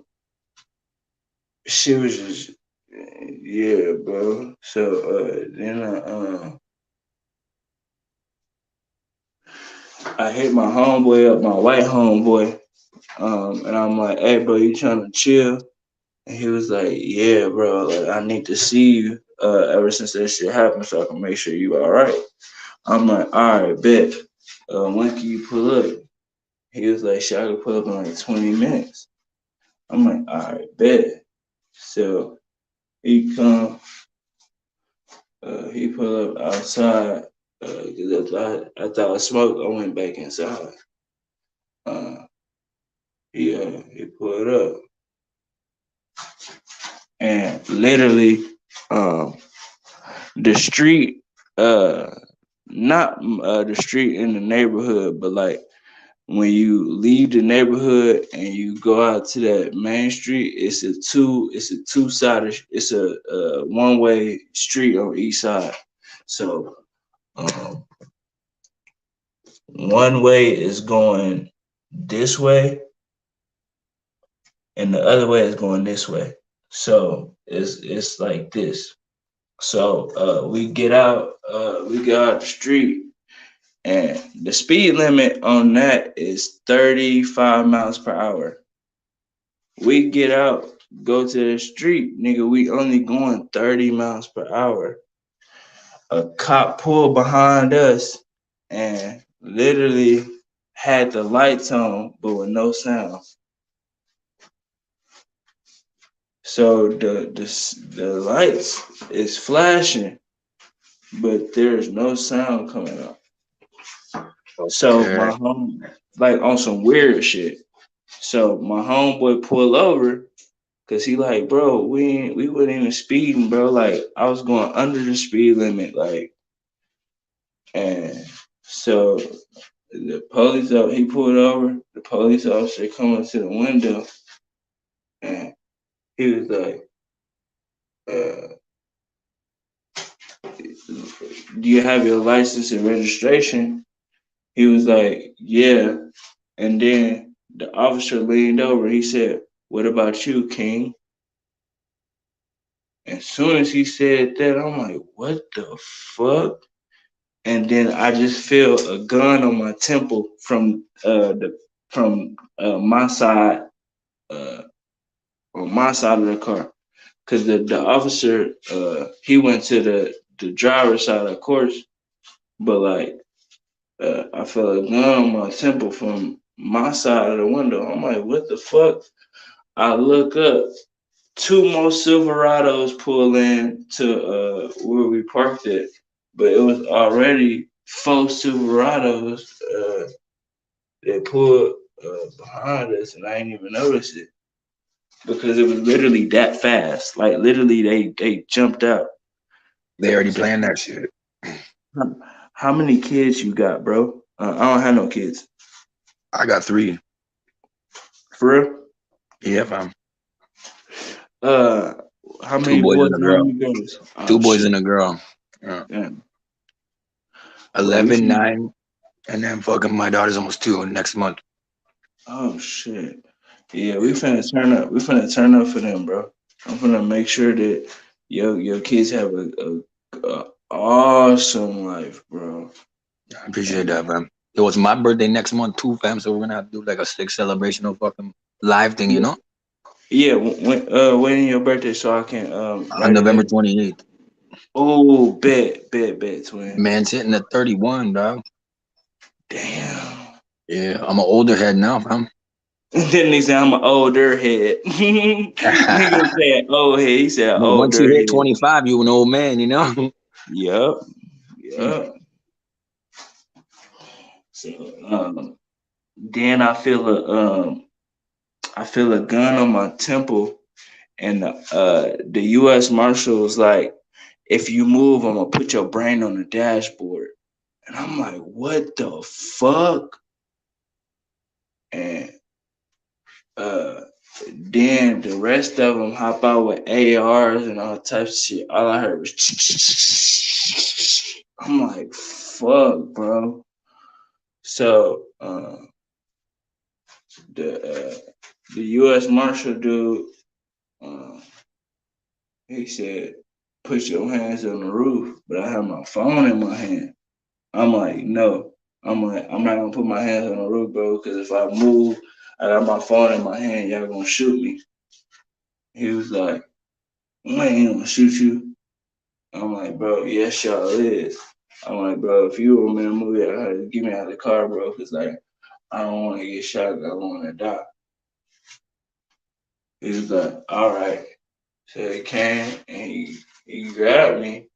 she was just yeah, bro. So then I hit my homeboy up, my white homeboy, and I'm like, hey, bro, you trying to chill? And he was like, yeah, bro, like I need to see you ever since that shit happened so I can make sure you all right. I'm like, all right, bet. When can you pull up? He was like, shit, I can pull up in like 20 minutes. I'm like, all right, bet. So he come, he pull up outside. Cause after I smoked, I went back inside. Uh, he pulled up, and literally, um, the street, not the street in the neighborhood, but like when you leave the neighborhood and you go out to that main street, it's a two-sided, it's a one-way street on each side. So um, one way is going this way, and the other way is going this way. So it's like this. So we get out the street, and the speed limit on that is 35 miles per hour. We get out, go to the street, nigga. We only going 30 miles per hour. A cop pulled behind us and literally had the lights on, but with no sound. So the lights is flashing, but there's no sound coming up. So Okay. my home, like on some weird shit. So my homeboy pull over because he like, bro, we wasn't even speeding, bro. Like I was going under the speed limit, like, and so the police he pulled over. The police officer come up to the window, and he was like, uh, "Do you have your license and registration?" He was like, "Yeah." And then the officer leaned over. He said, "What about you, King?" As soon as he said that, I'm like, "What the fuck?" And then I just feel a gun on my temple from my side, uh, on my side of the car, because the officer he went to the driver's side, of course, but like I felt a gun on my temple from my side of the window. I'm like, what the fuck? I look up, two more Silverados pull in to where we parked it, but it was already four Silverados that pulled behind us, and I didn't even notice it because it was literally that fast. Like literally, they jumped out. They already So planned that shit. how many kids you got, bro? I don't have no kids. I got three. For real? Yeah, fam. Uh, how Two many boys boys and a and how girl. many girls? Two Oh boys shit! and a girl. Yeah. Damn. Well, we 11, finna. 9, and then fucking my daughter's almost 2 next month. Oh shit! Yeah, we Yeah. finna turn up. We finna turn up for them, bro. I'm finna make sure that your kids have a awesome life, bro. I appreciate And that, fam. It was my birthday next month too, fam. So we're gonna have to do like a sick celebrational fucking live thing, you yeah, know? yeah. When your birthday so I can On write it November in. 28th. Oh, bet, twin. Man's hitting at 31, dog. Damn. Yeah, I'm an older head now, fam. Then he said I'm an older head. Nigga said old head. He said But once you older hit head. 25, you an old man, you know? Yup. Yup. So then I feel a gun on my temple, and the U.S. Marshal was like, "If you move, I'm gonna put your brain on the dashboard." And I'm like, "What the fuck?" And uh, then the rest of them hop out with ARs and all types of shit. All I heard was, I'm like, "Fuck, bro." So the the U.S. Marshal dude. He said, put your hands on the roof, but I have my phone in my hand. I'm like, no. I'm like, I'm not gonna put my hands on the roof, bro, because if I move, I got my phone in my hand, y'all gonna shoot me. He was like, I ain't gonna shoot you. I'm like, bro, yes, y'all is. I'm like, bro, if you want me to move, get me out of the car, bro, because like, I don't want to get shot. I don't want to die. He was like, all right. So he came and he grabbed me,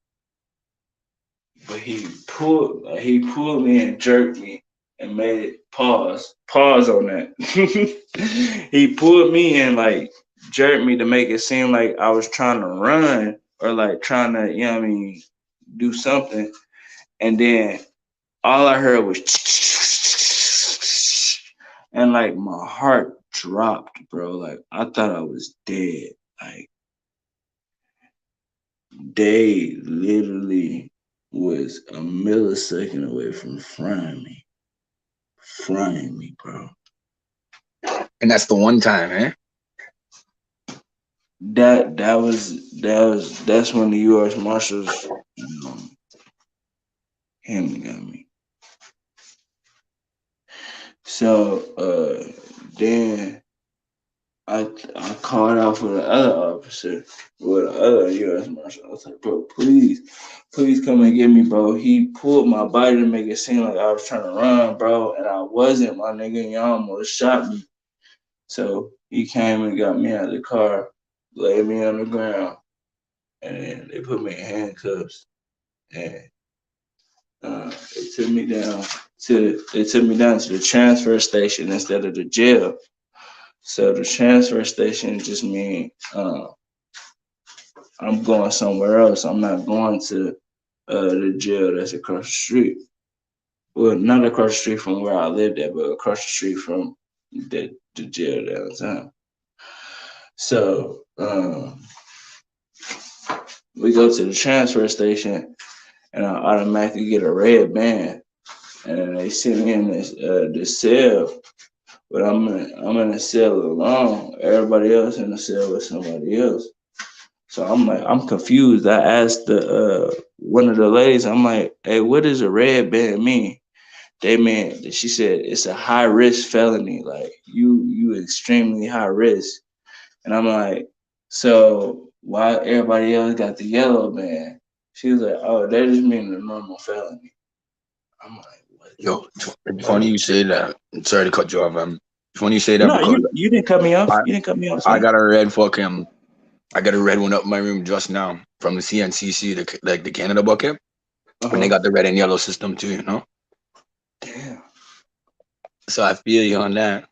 but he pulled me and jerked me and made it pause on that. He pulled me and like jerked me to make it seem like I was trying to run or like trying to, you know what I mean, do something. And then all I heard was and like my heart dropped, bro. Like I thought I was dead. Like they literally was a millisecond away from frying me, bro. And that's the one time, eh? That's when the U.S. Marshals um, him got me. So then I called out for the other officer, with the other U.S. Marshal. I was like, bro, please come and get me, bro. He pulled my body to make it seem like I was trying to run, bro, and I wasn't, my nigga. He almost shot me. So he came and got me out of the car, laid me on the ground, and then they put me in handcuffs. And they took me down to the transfer station instead of the jail. So the transfer station just means I'm going somewhere else. I'm not going to the jail that's across the street. Well, not across the street from where I lived at, but across the street from the jail downtown. So we go to the transfer station, and I automatically get a red band, and then they send me in this cell. But I'm in a cell alone. Everybody else in the cell with somebody else. So I'm like, I'm confused. I asked the one of the ladies, I'm like, hey, what does a red band mean? They meant, she said it's a high risk felony. Like you extremely high risk. And I'm like, so why everybody else got the yellow band? She was like, oh, that just mean a normal felony. I'm like, what? Yo, it's funny you say that. I'm sorry to cut you off. It's funny you say that No, because you didn't cut me off. I, You didn't cut me off, I son. got a red fucking, I got a red one up in my room just now from the CNCC, like the Canada bucket, and they Uh-huh. got the red and yellow system too, you know. Damn. So I feel you on that.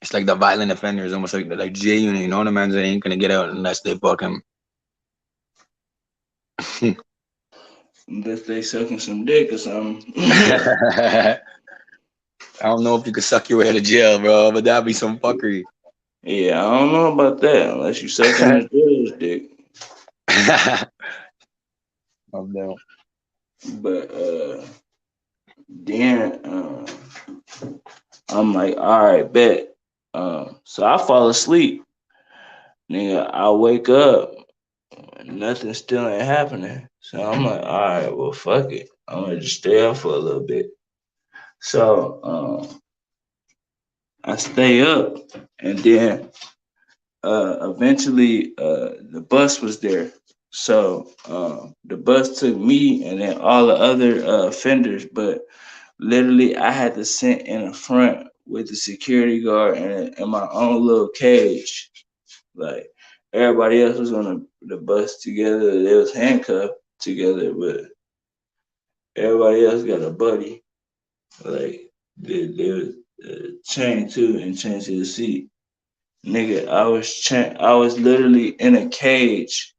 It's like the violent offenders, almost like J Unit, you know, the man that ain't gonna get out unless they fuck him. Unless they sucking some dick or something. I don't know if you could suck your way out of jail, bro, but that'd be some fuckery. Yeah, I don't know about that unless you sucking the jill's dick. I'm down. But then I'm like, all right, bet. So I fall asleep. Nigga, I wake up, nothing still ain't happening. So I'm like, all right, well, fuck it. I'm gonna just stay up for a little bit. So I stay up, and then eventually the bus was there. So the bus took me and then all the other offenders, but literally I had to sit in the front with the security guard in my own little cage. Like everybody else was on the bus together. They was handcuffed together, but everybody else got a buddy. Like they was chained to and chained to the seat. Nigga, I was literally in a cage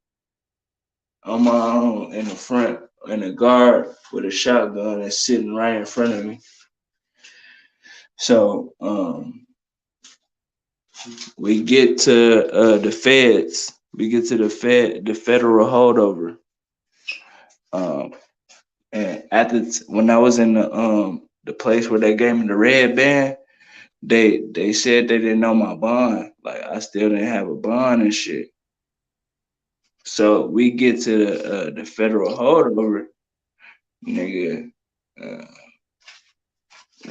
on my own in the front, and a guard with a shotgun is sitting right in front of me. So we get to the feds. We get to the federal holdover. Um, and when I was in the place where they gave me the red band, they said they didn't know my bond. Like I still didn't have a bond and shit. So we get to the federal holdover, nigga. Uh,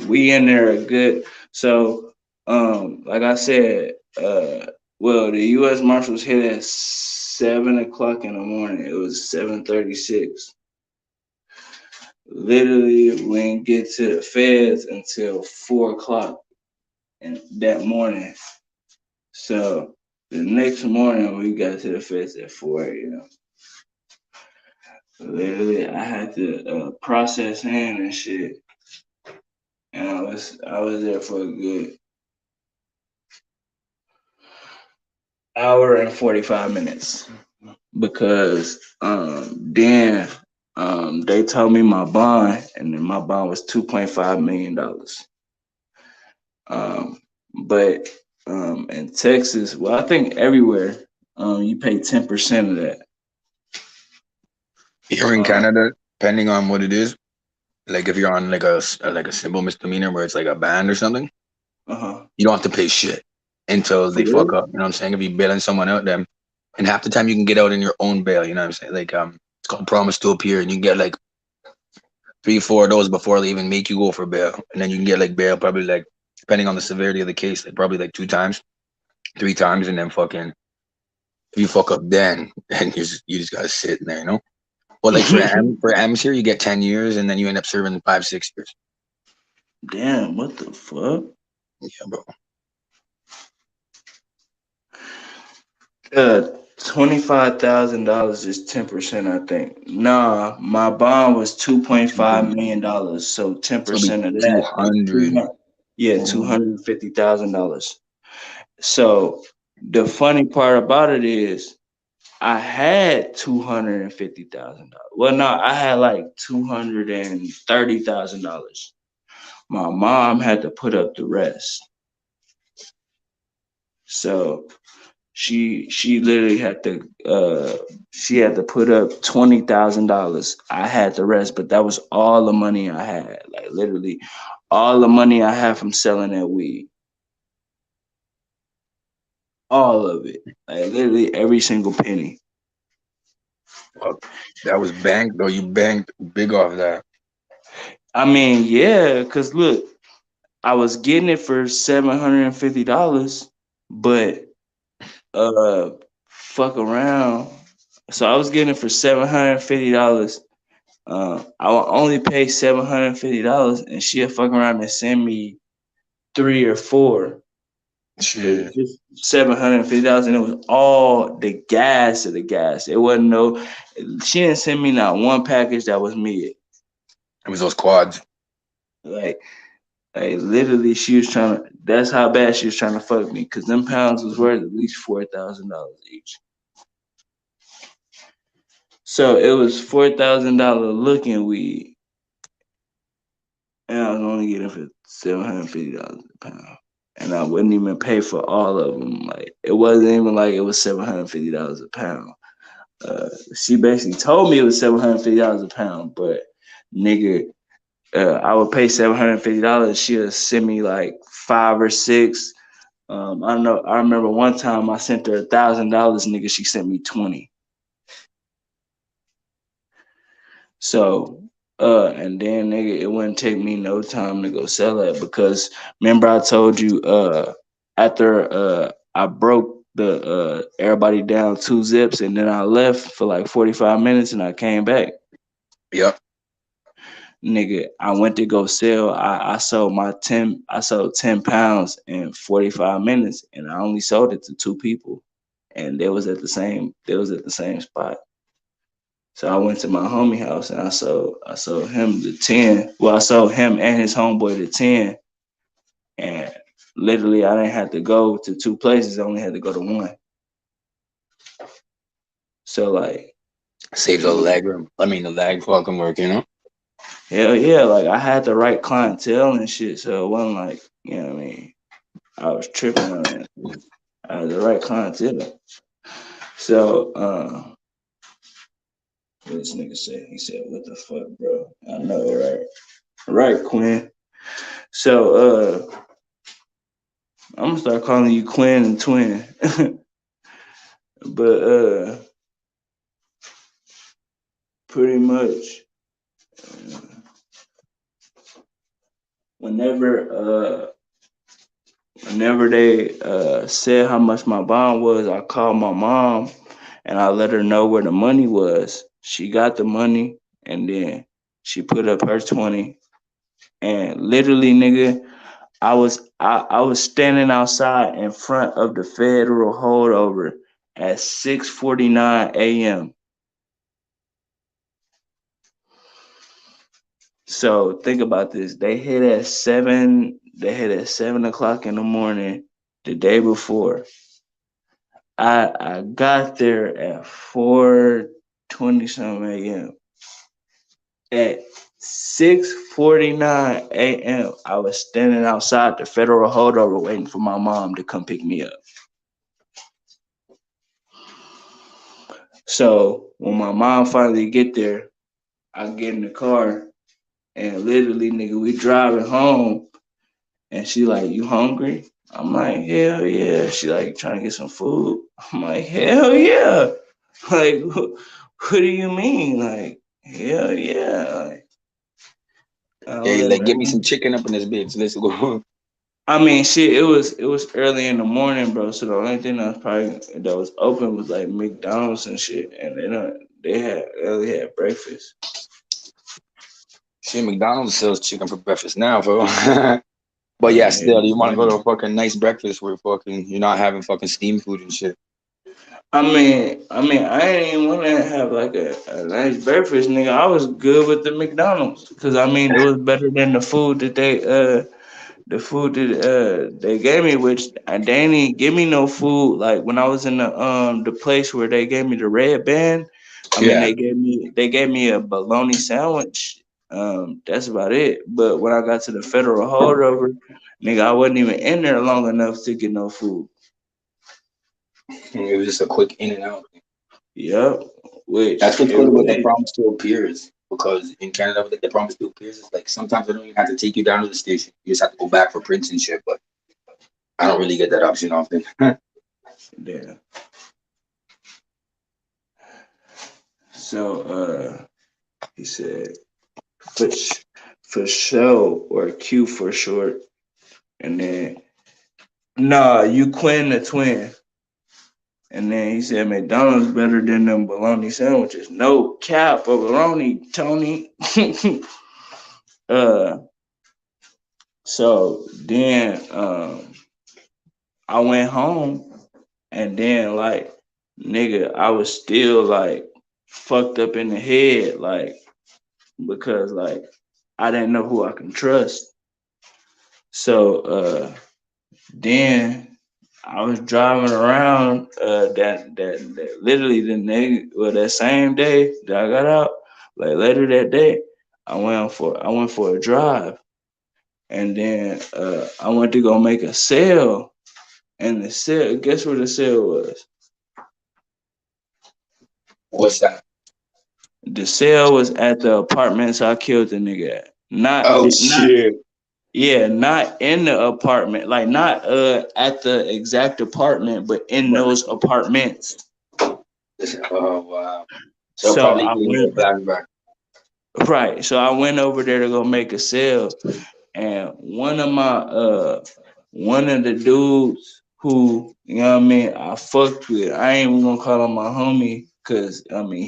we in there a good. So like I said, well, the U.S. Marshals hit at 7 o'clock in the morning. It was 7:36. Literally, we didn't get to the feds until 4 o'clock in that morning. So the next morning, we got to the feds at 4 a.m. Literally, I had to process in and shit, and I was there for a good hour and 45 minutes because then they told me my bond, and then my bond was $2.5 million. Um, but in Texas, well, I think everywhere, you pay 10% of that. Here in Uh, Canada, depending on what it is, like if you're on like a simple misdemeanor where it's like a band or something, uh-huh. you don't have to pay shit until For they fuck real? up. You know what I'm saying? If you're bailing someone out, then and half the time you can get out in your own bail. You know what I'm saying? Like it's called promise to appear, and you can get like 3, 4 of those before they even make you go for bail, and then you can get like bail probably like depending on the severity of the case, like probably like 2 times, 3 times, and then fucking if you fuck up then, then you just gotta sit in there, you know. Well, like for M's here, you get 10 years, and then you end up serving 5, 6 years. Damn, what the fuck? Yeah, bro. Uh, $25,000 is 10%, I think. Nah, my bond was $2.5 million, so ten So it'll be percent of two that is two hundred. hundred. Yeah, $250,000. So the funny part about it is, I had $250,000. Well, no, I had like $230,000. My mom had to put up the rest. So she literally had to she had to put up $20,000. I had the rest, but that was all the money I had. Like literally all the money I had from selling that weed. All of it. Like literally every single penny. Fuck, that was banked though. You banked big off that. I mean, yeah, cause look, I was getting it for $750, but uh fuck around. So I was getting it for $750. I will only pay $750, and she'll fuck around and send me three or four for Shit, just $750, and it was all the gas of the gas. It wasn't no. She didn't send me not one package that was me. it was those quads. Like, like literally, she was trying to. That's how bad she was trying to fuck me, cause them pounds was worth at least $4,000 each. So it was $4,000 looking weed, and I was only getting for $750 a pound. And I wouldn't even pay for all of them. Like it wasn't even like it was $750 a pound. She basically told me it was $750 a pound, but nigga, I would pay $750. She'll send me like five or six. I don't know. I remember one time I sent her $1,000. Nigga, she sent me 20. So, and then nigga, it wouldn't take me no time to go sell it because remember I told you, after I broke the everybody down 2 zips and then I left for like 45 minutes and I came back. Yep. Nigga, I went to go sell. I sold 10 pounds in 45 minutes and I only sold it to two people. And they was at the same spot. So I went to my homie house and I sold him the 10. Well, I sold him and his homeboy the 10. And literally I didn't have to go to two places, I only had to go to one. So like, Saves all the lag room. I mean the lag fucking work, you know? hell yeah, like I had the right clientele and shit. So it wasn't like, you know what I mean, I was tripping on it. I had the right clientele. So what this nigga said? He said, "What the fuck, bro?" I know, right? Right, Quinn. So I'm gonna start calling you Quinn and Twin. But pretty much. Whenever whenever they said how much my bond was, I called my mom and I let her know where the money was. She got the money and then she put up her 20. And literally, nigga, I was standing outside in front of the federal holdover at 6:49 a.m. So think about this. They hit at 7. They hit at 7 o'clock in the morning the day before. I got there at 4:20 something a.m. At 6:49 a.m. I was standing outside the federal holdover waiting for my mom to come pick me up. So when my mom finally get there, I get in the car and literally, nigga, we driving home and she like, "You hungry?" I'm like, "Hell yeah." She like, "Trying to get some food?" I'm like, "Hell yeah." Like, what do you mean? Like, hell yeah. Like, I Yeah, was like give like, me some chicken up in this bitch. Let's go. I mean, shit. It was early in the morning, bro. So the only thing that was open was like McDonald's and shit, and they only had breakfast. Shit, McDonald's sells chicken for breakfast now, bro. But yeah, still, you want to go to Yeah. a fucking nice breakfast where fucking you're not having fucking steam food and shit. I didn't even want to have like a nice breakfast, nigga. I was good with the McDonald's because I mean it was better than the food that they gave me, which they didn't give me no food. Like when I was in the place where they gave me the red band, I mean Yeah. they gave me a bologna sandwich. That's about it. But when I got to the federal holdover, nigga, I wasn't even in there long enough to get no food. It was just a quick in and out. Yep, That's which what's it good about the really, promise to appears. Because in Canada, like the promise to appears is like sometimes they don't even have to take you down to the station. You just have to go back for prints and shit. But I don't really get that option often. yeah. So he said for for show or Q for short, and then nah, you Quinn the twin, and then he said McDonald's better than them bologna sandwiches. No cap of bologna, Tony. uh, so then I went home, and then like nigga, I was still like fucked up in the head, like because like I didn't know who I can trust. So then I was driving around that literally that same day that I got out, like later that day, I went for a drive and then I went to go make a sale and the sale, guess where the sale was? What's that? The sale was at the apartments I killed the nigga at. Oh Not shit! Yeah, not in the apartment, like not at the exact apartment, but in But those apartments. oh wow! So So probably I gave you went a flashback. right. So I went over there to go make a sale, and one of the dudes who what I mean I fucked with. I ain't even gonna call him my homie, cause I mean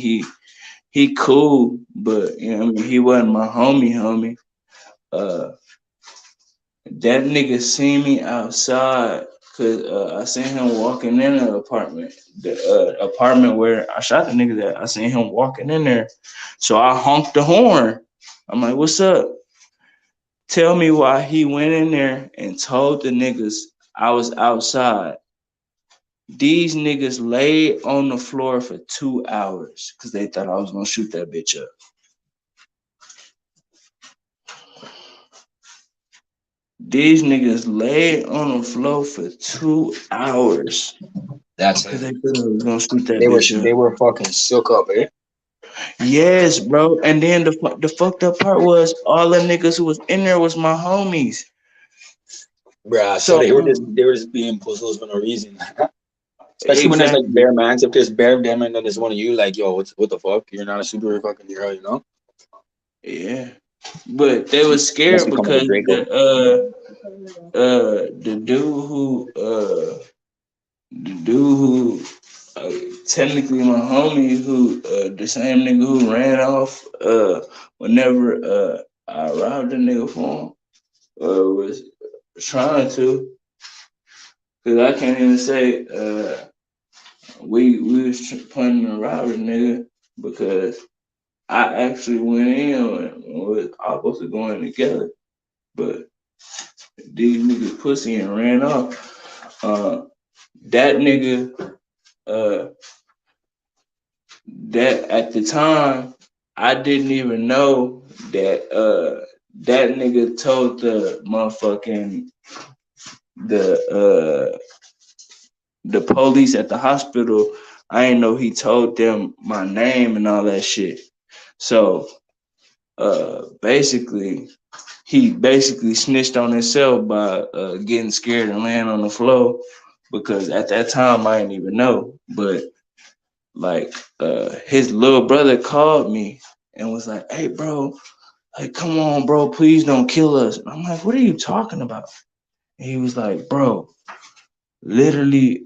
he cool, but you know what I mean he wasn't my homie. Uh, That nigga seen me outside because I seen him walking in the apartment, the apartment where I shot the nigga that I seen him walking in there. So I honked the horn. I'm like, "What's up?" Tell me why he went in there and told the niggas I was outside. These niggas laid on the floor for 2 hours because they thought I was gonna shoot that bitch up. These niggas laid on the floor for 2 hours That's because it. they thought I was gonna shoot that They were bitch they up. were fucking shook up, eh? Yes, bro. And then the fucked up part was all the niggas who was in there was my homies. Bruh, so So they were just being puzzles for no reason. Especially when there's like exactly. bare mans. If there's bare them and then there's one of you, like, yo, what the fuck? You're not a super fucking hero, you know? Yeah, but they were Unless scared you come as a because Draco. the dude who technically my homie who the same nigga who ran off whenever I robbed the nigga for him was trying to, because I can't even say we was planning to rob the nigga because I actually went in and was opposite to going together, but these niggas pussy and ran off. That nigga, uh, that at the time, I didn't even know that that nigga told the motherfucking the the police at the hospital. I didn't know he told them my name and all that shit. So basically he basically snitched on himself by getting scared and laying on the floor because at that time I didn't even know. But like his little brother called me and was like, "Hey, bro, like come on, bro, please don't kill us." And I'm like, "What are you talking about?" And he was like, "Bro, literally,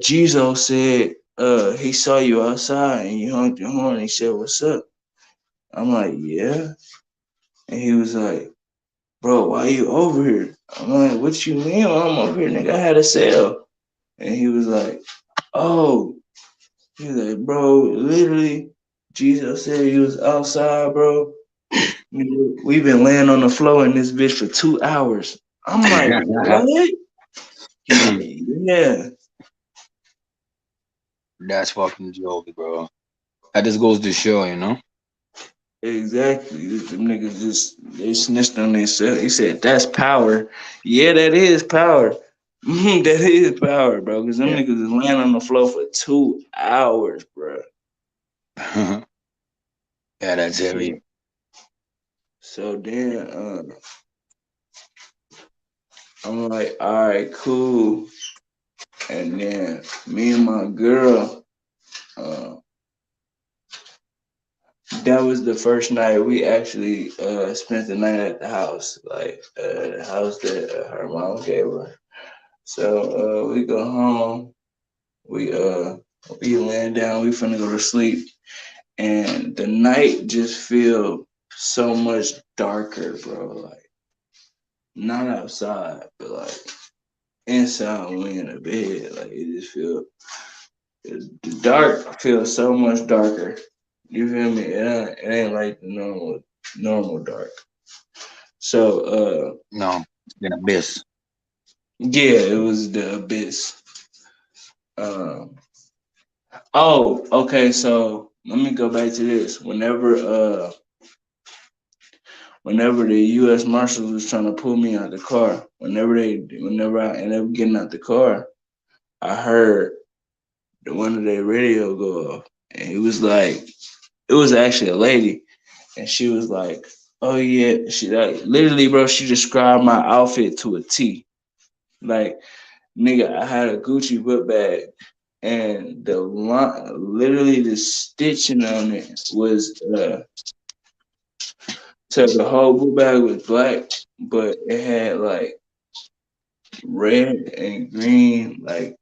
Jesus said he saw you outside and you honked your horn. And he said, 'What's up?'" I'm like, "Yeah." And he was like, "Bro, why you over here?" I'm like, "What you mean I'm over here, nigga? I had a sale." And he was like, "Oh," he's like, "Bro, literally, Jesus said he was outside, bro. We've been laying on the floor in this bitch for 2 hours." I'm like, "What?" He like, "Yeah." That's fucking joke, bro. That just goes to show, you know? Exactly. Them niggas just they snitched on themselves. He said, "That's power." Yeah, that is power. That is power, bro. Because them Yeah. niggas is laying on the floor for 2 hours, bro. Yeah, that's So, heavy. so then I'm like, all right, cool. And then me and my girl, uh, that was the first night we actually spent the night at the house, like the house that her mom gave her. So we go home, we we laying down, we finna go to sleep, and the night just feel so much darker, bro. Like not outside, but like inside when we in the bed, like it just feel the dark feels so much darker. You feel me? It ain't like the normal dark. So No, it's an abyss. yeah, it was the abyss. Um oh, okay, so let me go back to this. Whenever the US Marshals was trying to pull me out the car, whenever I ended up getting out the car, I heard one of their radio go off. And it was actually a lady. And she was like, "Oh yeah," she like literally, bro. She described my outfit to a T. Like, nigga, I had a Gucci book bag, and the line, literally the stitching on it was so the whole book bag was black, but it had like red and green like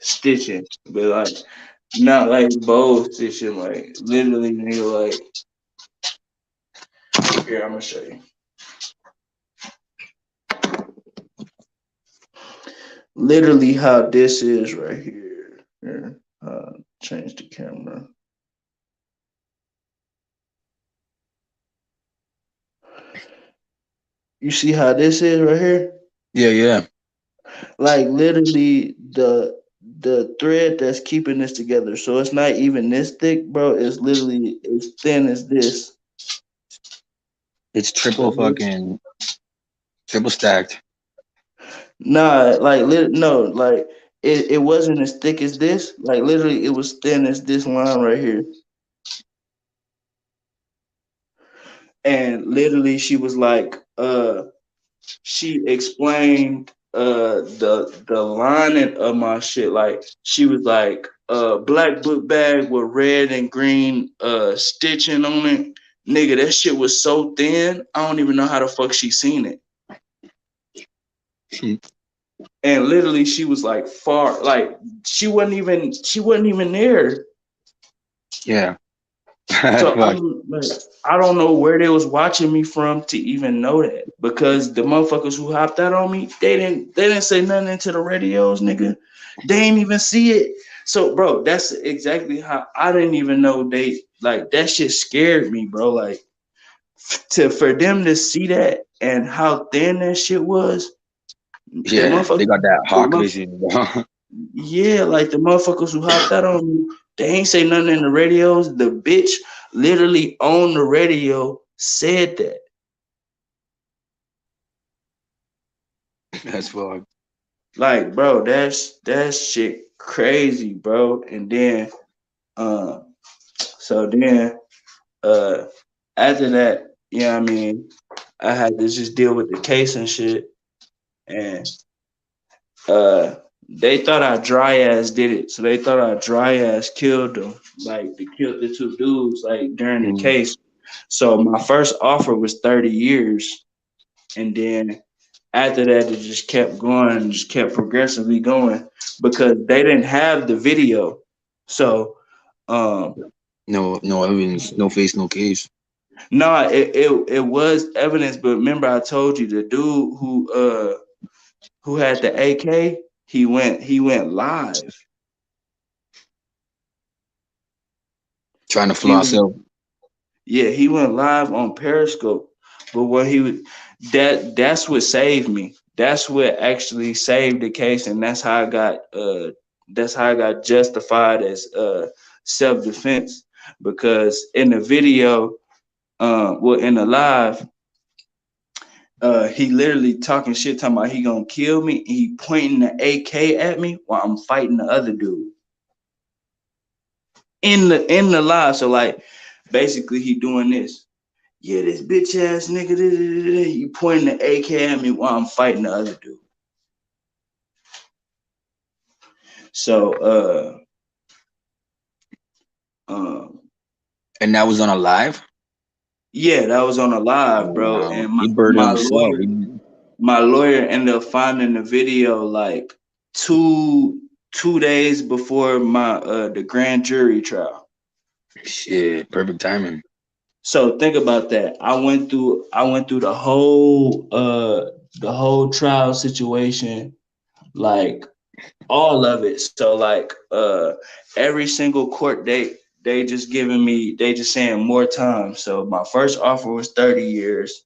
stitching, but like not like bold stitching, like literally, nigga, like here I'm gonna show you. Literally how this is right here. Here, change the camera. You see how this is right here? Yeah, yeah. Like literally the thread that's keeping this together. So it's not even this thick, bro. It's literally as thin as this. It's triple Like, fucking triple stacked. nah, no, like it wasn't as thick as this. Like literally, it was thin as this line right here. And literally, she was like, she explained. the lining of my shit, like she was like black book bag with red and green stitching on it. Nigga, that shit was so thin, I don't even know how the fuck she seen it. And literally she was like far, like she wasn't even there. Yeah. So Fuck. I'm like, I don't know where they was watching me from to even know that, because the motherfuckers who hopped out on me, they didn't say nothing into the radios, nigga. They ain't even see it. So, bro, that's exactly how I didn't even know they like that shit scared me, bro. Like for them to see that and how thin that shit was, the Yeah, they motherfuckers, got that the hawk motherfuckers, vision, bro. yeah, like the motherfuckers who hopped out on me, they ain't say nothing in the radios. The bitch literally on the radio said that. That's fucked. Like, bro, that's shit crazy, bro. And then uh so then uh after that, you know what I mean, I had to just deal with the case and shit. And uh they thought I dry ass did it. So they thought I dry ass killed them. Like they killed the two dudes like during the Mm. case. So my first offer was 30 years. And then after that, it just kept going and just kept progressively going because they didn't have the video. So, um, No, no evidence, no face, no case. no, it was evidence, but remember I told you the dude who had the AK, he went live. Trying to He floss went out. Yeah, he went live on Periscope. But what he was that's what saved me. That's what actually saved the case, and that's how I got justified as self defense. Because in the video, well in the live, he literally talking shit, talking about he gonna kill me, and he pointing the AK at me while I'm fighting the other dude in the live. So like basically he doing this. Yeah, this bitch ass nigga, he pointing the AK at me while I'm fighting the other dude. So, um, And that was on a live? yeah, that was on a live, Oh, bro. wow. And He my, burned my himself. lawyer, my lawyer ended up finding the video like two days before my the grand jury trial. Shit, perfect timing. So think about that. I went through the whole trial situation, like all of it. So like every single court date, they just saying more time. So my first offer was 30 years.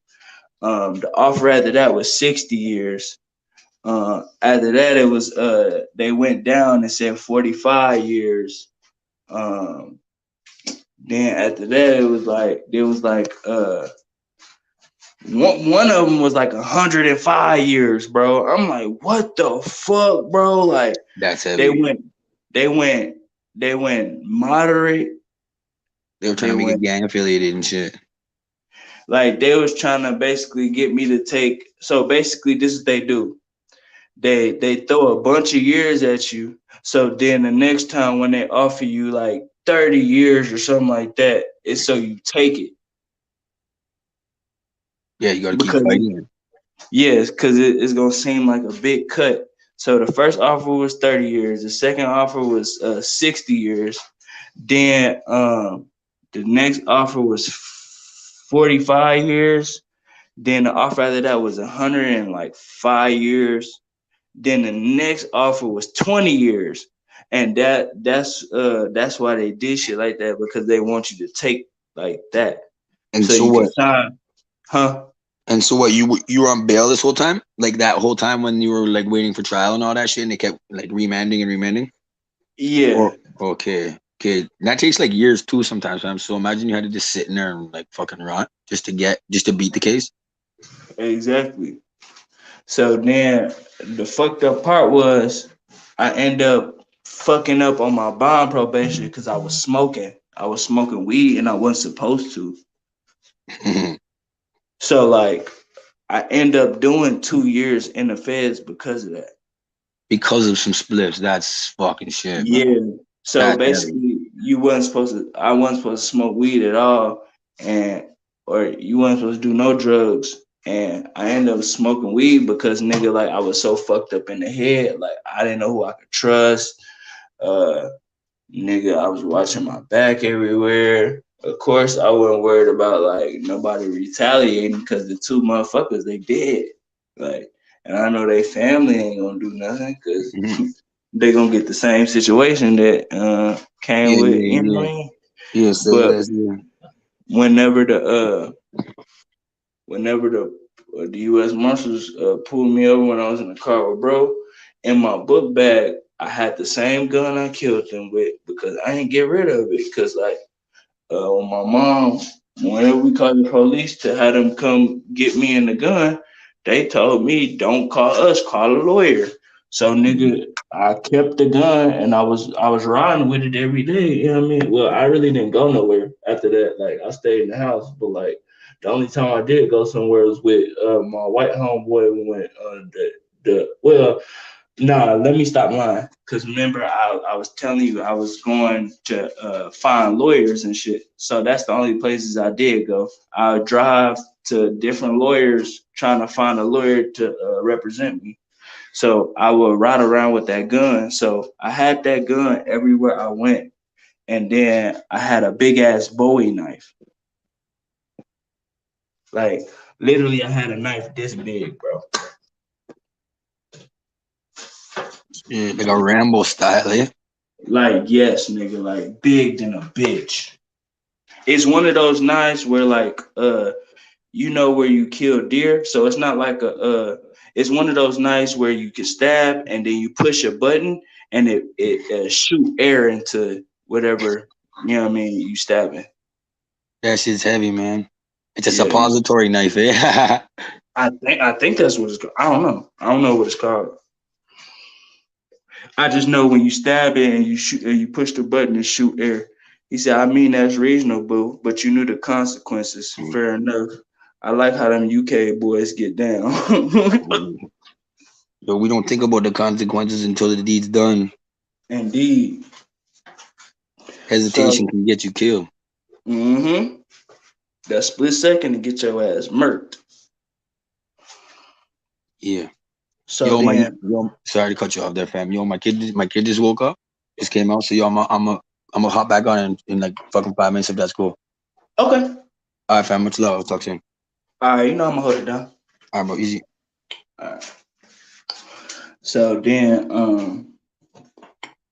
The offer after that was 60 years. After that it was they went down and said 45 years. Um, then after that it was like one of them was like 105 years, bro. I'm like, what the fuck, bro? Like That's they heavy. went, they went, they went moderate. They were trying They to make it went gang affiliated and shit. like they was trying to basically get me to take. So basically, this is what they do. They throw a bunch of years at you. So then the next time when they offer you like 30 years or something like that, it's so you take it Yeah, you got to keep because fighting. yes, because it's gonna seem like a big cut. So the first offer was 30 years. The second offer was 60 years. Then the next offer was 45 years. Then the offer after that was 105 years. Then the next offer was 20 years. And that's why they did shit like that, because they want you to take like that. And So so you can what? sign, huh? And so what? You were on bail this whole time? Like that whole time when you were like waiting for trial and all that shit, and they kept like remanding and remanding? Yeah, Or okay, okay. And that takes like years too sometimes, fam. So imagine you had to just sit in there and like fucking rot just to beat the case. exactly. So then the fucked up part was I end up fucking up on my bond probation because I was smoking. I was smoking weed and I wasn't supposed to. So like I end up doing 2 years in the feds because of that. Because of some spliffs. That's fucking shit, bro. Yeah. So That's heavy. basically, you wasn't supposed to. I wasn't supposed to smoke weed at all, and or you wasn't supposed to do no drugs. And I ended up smoking weed because nigga, like I was so fucked up in the head, like I didn't know who I could trust. Uh, Nigga, I was watching my back everywhere. Of course, I wasn't worried about like nobody retaliating because the two motherfuckers they dead. Like, and I know they family ain't gonna do nothing because Mhm. they gonna get the same situation that came Yeah, with, yeah, you know what yeah. I mean? Yeah, say But less, yeah. whenever the whenever the U.S. Marshals pulled me over when I was in the car with bro, in my book bag I had the same gun I killed them with because I didn't get rid of it because like when my mom, whenever we called the police to have them come get me in the gun, they told me don't call us, call a lawyer. So nigga, I kept the gun and I was riding with it every day. You know what I mean? Well, I really didn't go nowhere after that. Like I stayed in the house, but like the only time I did go somewhere was with my white homeboy. We went the well, nah, let me stop lying. Cause remember, I was telling you I was going to find lawyers and shit. So that's the only places I did go. I would drive to different lawyers trying to find a lawyer to represent me. So I would ride around with that gun. So I had that gun everywhere I went. And then I had a big ass Bowie knife. Like literally, I had a knife this big, bro. Yeah, like a Rambo style, eh? Like yes, nigga, like big than a bitch. It's one of those knives where like you know where you kill deer, so it's not like a it's one of those knives where you can stab and then you push a button and it shoot air into whatever, you know what I mean, you stabbing. That shit's heavy, man. It's a Yeah, suppository knife, eh? I think that's what it's called. I don't know what it's called. I just know when you stab it and you shoot and you push the button and shoot air. He said, I mean that's reasonable, but you knew the consequences. Fair enough. I like how them UK boys get down. So we don't think about the consequences until the deed's done. Indeed. Hesitation So, can get you killed. mm-hmm. That split second to get your ass murked. Yeah. So then, Sorry to cut you off there, fam. Yo, my kid just woke up, just came out. So yo, I'm gonna hop back on in like fucking 5 minutes if that's cool. okay. All right, fam. Much love. I'll talk soon. All right, you know I'm gonna hold it down. All right, bro. Easy. All right. So then,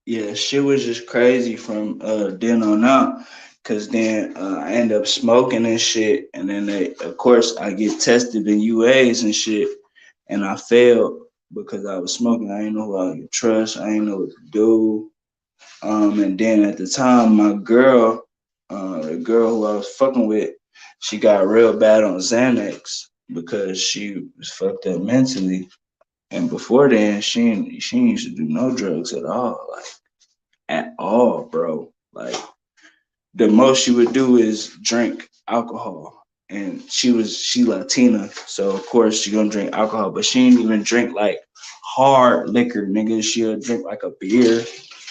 yeah, shit was just crazy from then on out. Cause then I end up smoking and shit, and then of course, I get tested in UAs and shit, and I failed because I was smoking. I didn't know who I could trust. I didn't know what to do. And then at the time, my girl, the girl who I was fucking with, she got real bad on Xanax because she was fucked up mentally. And before then, she didn't used to do no drugs at all, like at all, bro. Like the most she would do is drink alcohol. And she Latina, so of course she gonna drink alcohol, but she didn't even drink like hard liquor, nigga. She'll drink like a beer,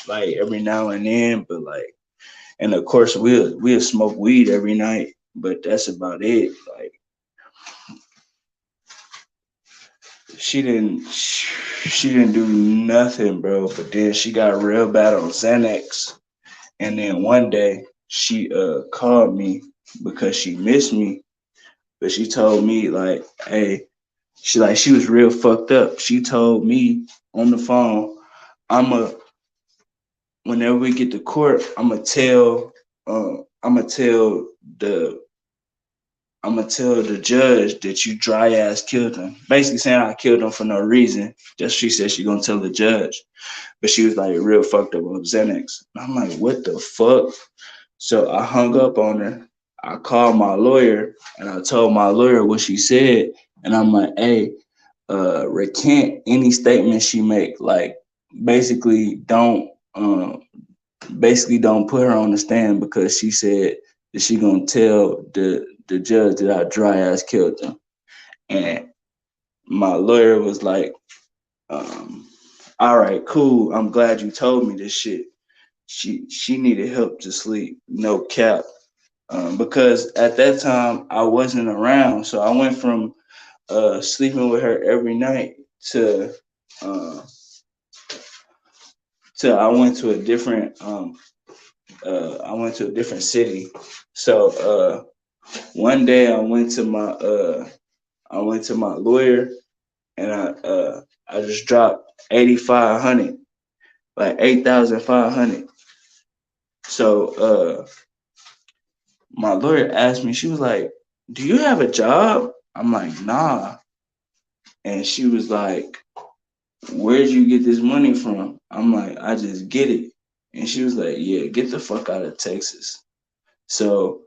like every now and then, but like, and of course we'll smoke weed every night, but that's about it. Like she didn't do nothing, bro. But then she got real bad on Xanax. And then one day she called me because she missed me, but she told me like, hey, she was real fucked up. She told me on the phone, I'ma whenever we get to court, I'ma tell the I'ma tell the judge that you dry ass killed him. Basically saying I killed him for no reason. Just she said she gonna tell the judge. But she was like real fucked up on Xanax. I'm like, what the fuck? So I hung up on her. I called my lawyer and I told my lawyer what she said. And I'm like, hey, recant any statement she make. Like basically don't put her on the stand because she said that she gonna tell the judge that I dry ass killed them. And my lawyer was like, um, all right, cool. I'm glad you told me this shit. She needed help to sleep, no cap. Because at that time I wasn't around. So I went from sleeping with her every night to uh, I went to a different I went to a different city. So one day I went to my lawyer and I just dropped 8,500, like 8,500. So my lawyer asked me, she was like, "Do you have a job?" I'm like, "Nah." And she was like, "Where'd you get this money from?" I'm like, "I just get it." And she was like, "Yeah, get the fuck out of Texas." So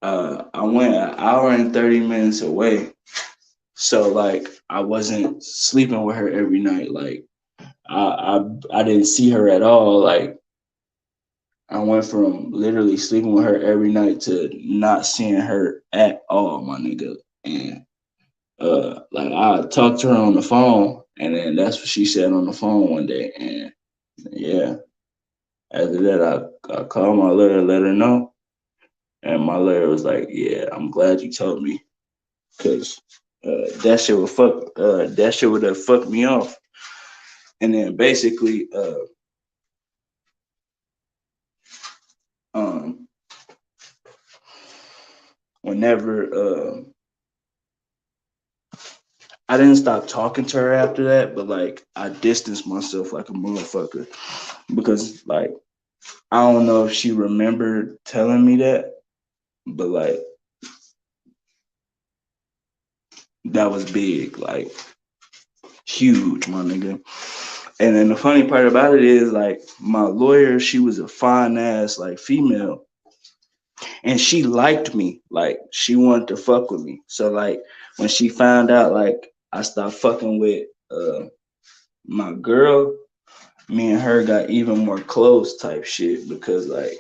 I went an hour and 30 minutes away. So like I wasn't sleeping with her every night. Like I didn't see her at all. Like I went from literally sleeping with her every night to not seeing her at all, my nigga. And like I talked to her on the phone, and then that's what she said on the phone one day. And yeah, after that, I called my lawyer, let her know, and my lawyer was like, "Yeah, I'm glad you told me, cause that shit would have fucked me off." And then basically, um, whenever I didn't stop talking to her after that, but like I distanced myself like a motherfucker because like I don't know if she remembered telling me that, but like that was big, like huge, my nigga. And then the funny part about it is like my lawyer, she was a fine ass like female, and she liked me, like she wanted to fuck with me. So like when she found out like I stopped fucking with my girl, me and her got even more close type shit because like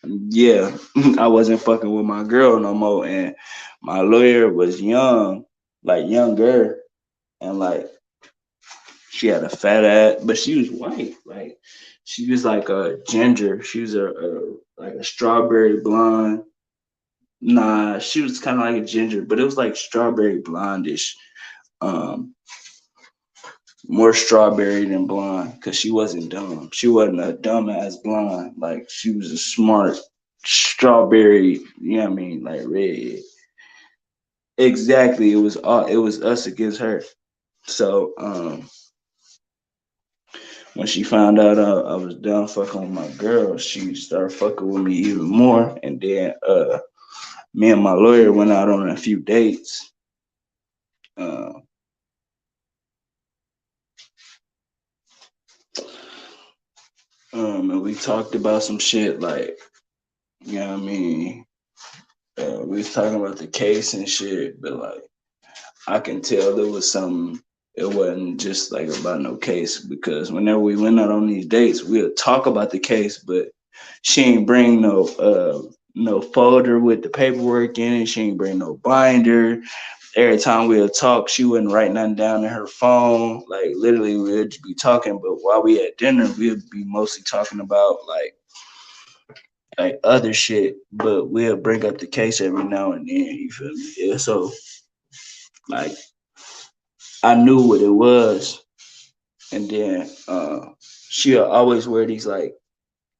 yeah, I wasn't fucking with my girl no more, and my lawyer was young, like younger, and like she had a fat ass, but she was white, like she was like a ginger. She was a like a strawberry blonde. Nah, she was kind of like a ginger, but it was like strawberry blondish. Um, More strawberry than blonde because she wasn't dumb. She wasn't a dumbass blonde. Like she was a smart strawberry. You know what I mean? Like red. Exactly. It was us against her. So when she found out I was done fucking with my girl, she started fucking with me even more. And then me and my lawyer went out on a few dates. Uh, and we talked about some shit like, you know what I mean? We was talking about the case and shit, but like I can tell there was something. It wasn't just like about no case because whenever we went out on these dates, we'll talk about the case, but she ain't bring no folder with the paperwork in it. She ain't bring no binder. Every time we'll talk, she wouldn't write nothing down in her phone. Like literally, we'd be talking, but while we at dinner, we'd be mostly talking about like other shit. But we'll bring up the case every now and then. You feel me? Yeah. So like I knew what it was, and then she'll always wear these like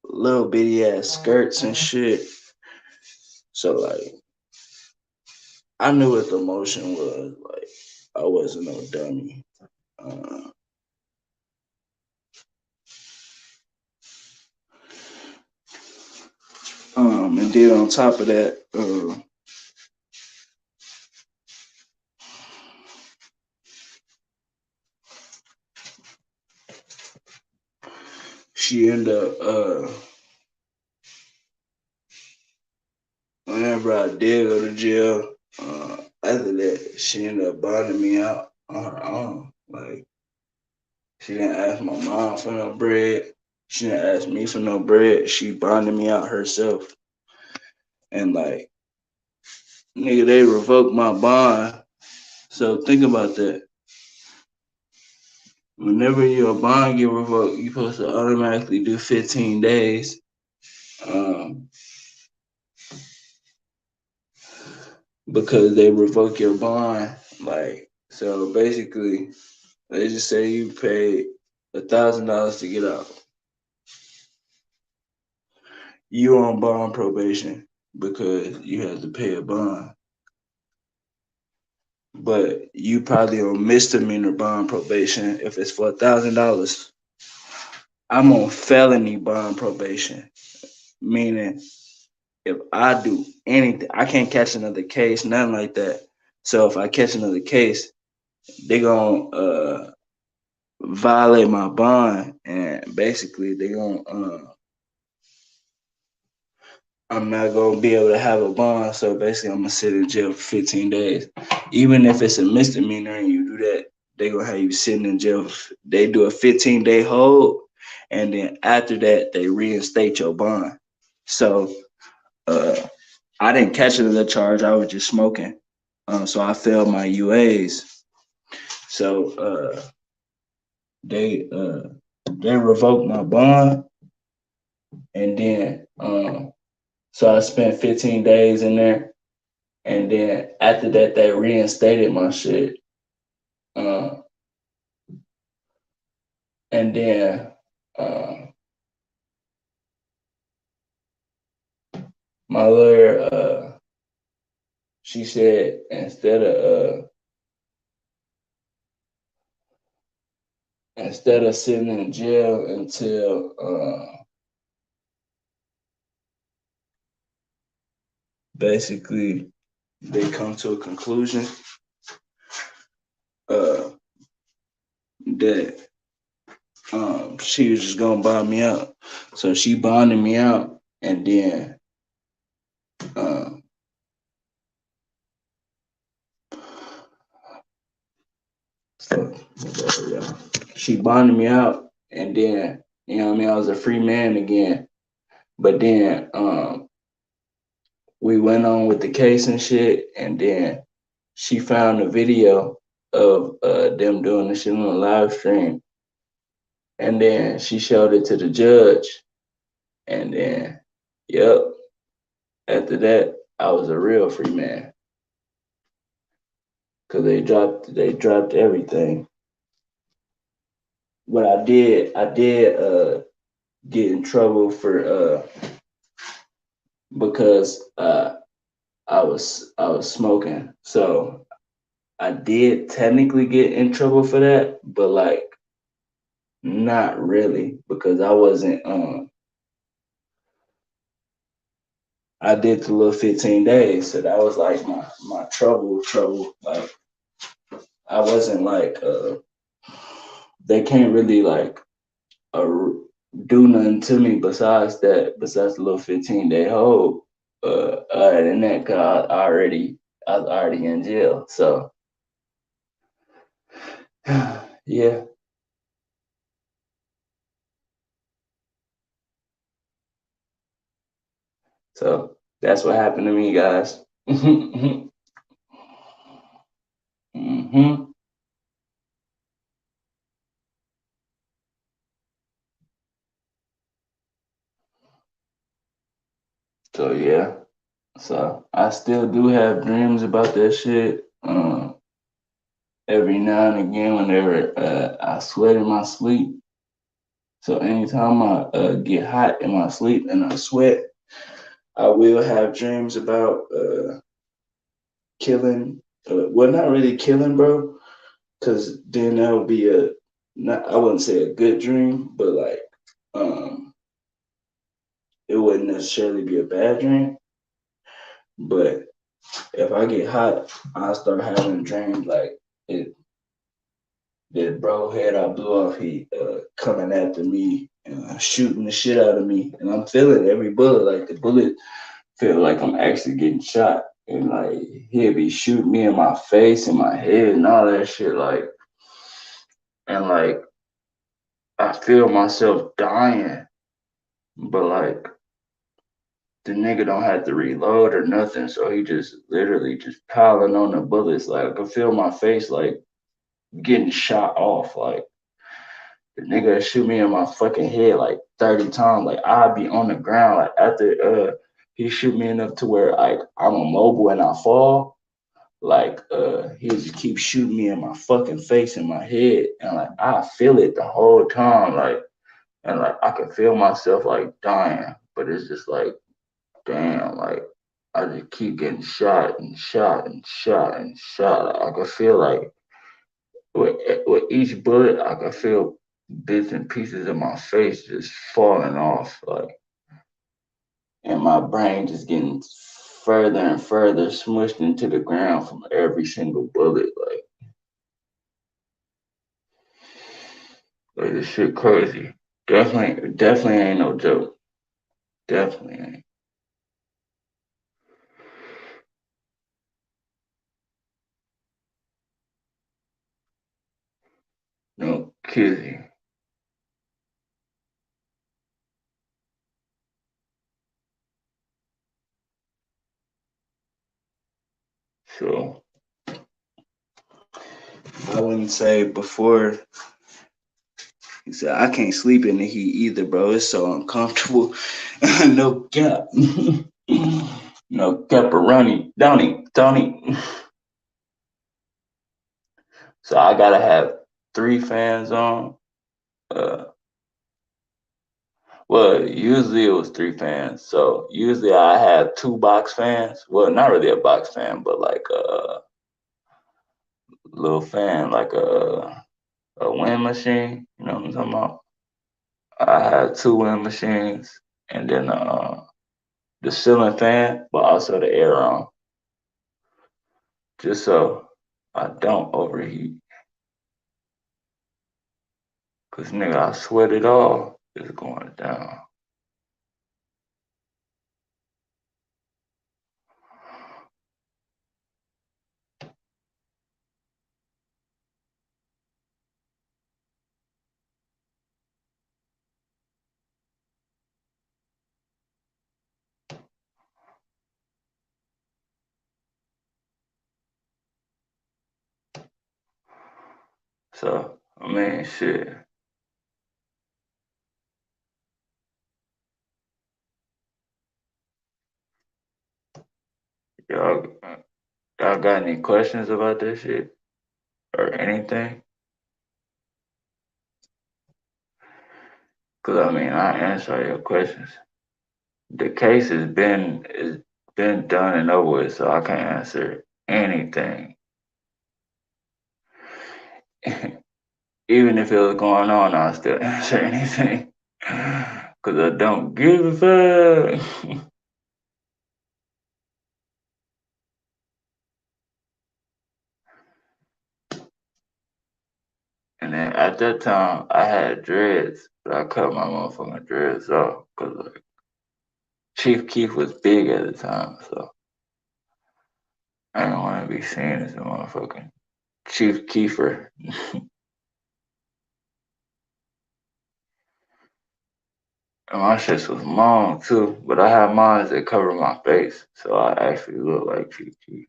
little bitty ass skirts and shit. So like I knew what the motion was. Like I wasn't no dummy. Uh, and then on top of that, she ended up whenever I did go to jail. After that, she ended up bonding me out on her own. Like she didn't ask my mom for no bread. She didn't ask me for no bread. She bonded me out herself. And like Nigga, they revoked my bond. So think about that. Whenever your bond get revoked, you supposed to automatically do 15 days. Um, because they revoke your bond. Like, so basically, they just say you paid $1,000 to get out. You on bond probation because you have to pay a bond. But you probably on misdemeanor bond probation if it's for $1,000. I'm on felony bond probation, meaning if I do anything, I can't catch another case, nothing like that. So if I catch another case, they gonna violate my bond, and basically they gonna I'm not gonna be able to have a bond. So basically, I'm gonna sit in jail for 15 days. Even if it's a misdemeanor and you do that, they gonna have you sitting in jail. They do a 15-day hold, and then after that, they reinstate your bond. So uh, I didn't catch another charge. I was just smoking. So I failed my UAs. So they uh, they revoked my bond, and then so I spent 15 days in there. And then after that, they reinstated my shit. Uh, and then uh, my lawyer, she said instead of sitting in jail until basically they come to a conclusion uh, that she was just gonna bond me out. So she bonded me out, and then uh, she bonded me out, and then you know what I mean. I was a free man again. But then we went on with the case and shit, and then she found a video of them doing the shit on a live stream, and then she showed it to the judge, and then, yep, after that, I was a real free man because they dropped everything. But I did get in trouble for because I was smoking, so I did technically get in trouble for that, but like not really because I wasn't I did the little 15 days. So that was like my trouble. Like I wasn't like they can't really like uh, do nothing to me besides the little 15-day hold. Other than that, cause I was already in jail. So yeah. So that's what happened to me, guys. hmm So yeah. So I still do have dreams about that shit. Every now and again, whenever I sweat in my sleep. So anytime I get hot in my sleep and I sweat, I will have dreams about killing. Well, not really killing, bro, because then that would be not. I wouldn't say a good dream, but like um, it wouldn't necessarily be a bad dream. But if I get hot, I start having dreams like it that bro head I blew off, he coming after me and shooting the shit out of me, and I'm feeling every bullet. Like the bullet feel like I'm actually getting shot, and like he'll be shooting me in my face and my head and all that shit. Like and like I feel myself dying, but like the nigga don't have to reload or nothing, so he just literally just piling on the bullets. Like I can feel my face like getting shot off. Like the nigga shoot me in my fucking head like 30 times. Like I'd be on the ground. Like after he shoot me enough to where like I'm immobile and I fall. Like he just keep shooting me in my fucking face and my head. And like I feel it the whole time. Like and like I can feel myself like dying. But it's just like damn, like I just keep getting shot and shot and shot and shot. I can feel like with each bullet, I can feel bits and pieces of my face just falling off, like, and my brain just getting further and further smushed into the ground from every single bullet. Like this shit crazy. Definitely ain't no joke. Definitely ain't. No kidding. So I wouldn't say before. He said I can't sleep in the heat either, bro. It's so uncomfortable. No cap. No pepperoni. Don't eat. So I gotta have three fans on. Uh, well, usually it was three fans. So usually I have two box fans. Well, not really a box fan, but like a little fan, like a wind machine. You know what I'm talking about? I have two wind machines, and then the ceiling fan, but also the air on, just so I don't overheat. Cause nigga, I sweat it all. It's going down. So I mean, shit. Y'all, y'all got any questions about this shit or anything? Cause I mean, I answer all your questions. The case has been done and over with, so I can't answer anything. Even if it was going on, I'll still answer anything. Cause I don't give a fuck. And then at that time, I had dreads, but I cut my motherfucking dreads off because like Chief Keef was big at the time, so I didn't want to be seen as a motherfucking Chief Keefer. And my shit was long too, but I had mine that cover my face, so I actually look like Chief Keef.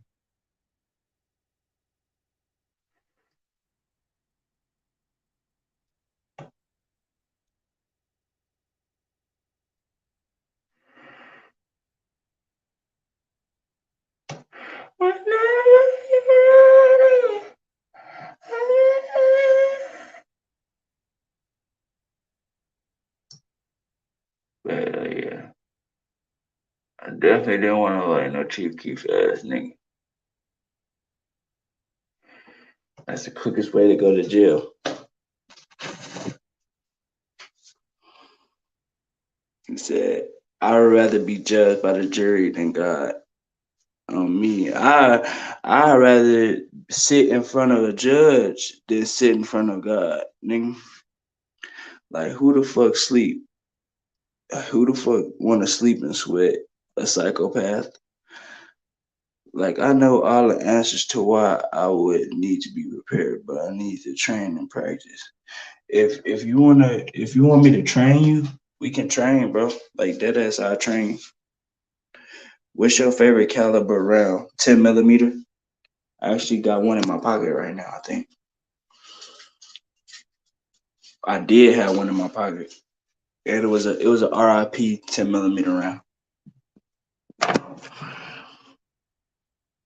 But yeah, I definitely didn't want to like no Chief Keef ass nigga. That's the quickest way to go to jail. He said, "I'd rather be judged by the jury than God." On me, I rather sit in front of a judge than sit in front of God, nigga. Like who the fuck sleep? Who the fuck want to sleep and sweat? A psychopath? Like I know all the answers to why I would need to be prepared, but I need to train and practice. If you want me to train you, we can train, bro. Like that ass I train. What's your favorite caliber round? 10 millimeter. I actually got one in my pocket right now. I think I did have one in my pocket, and it was a RIP 10 millimeter round.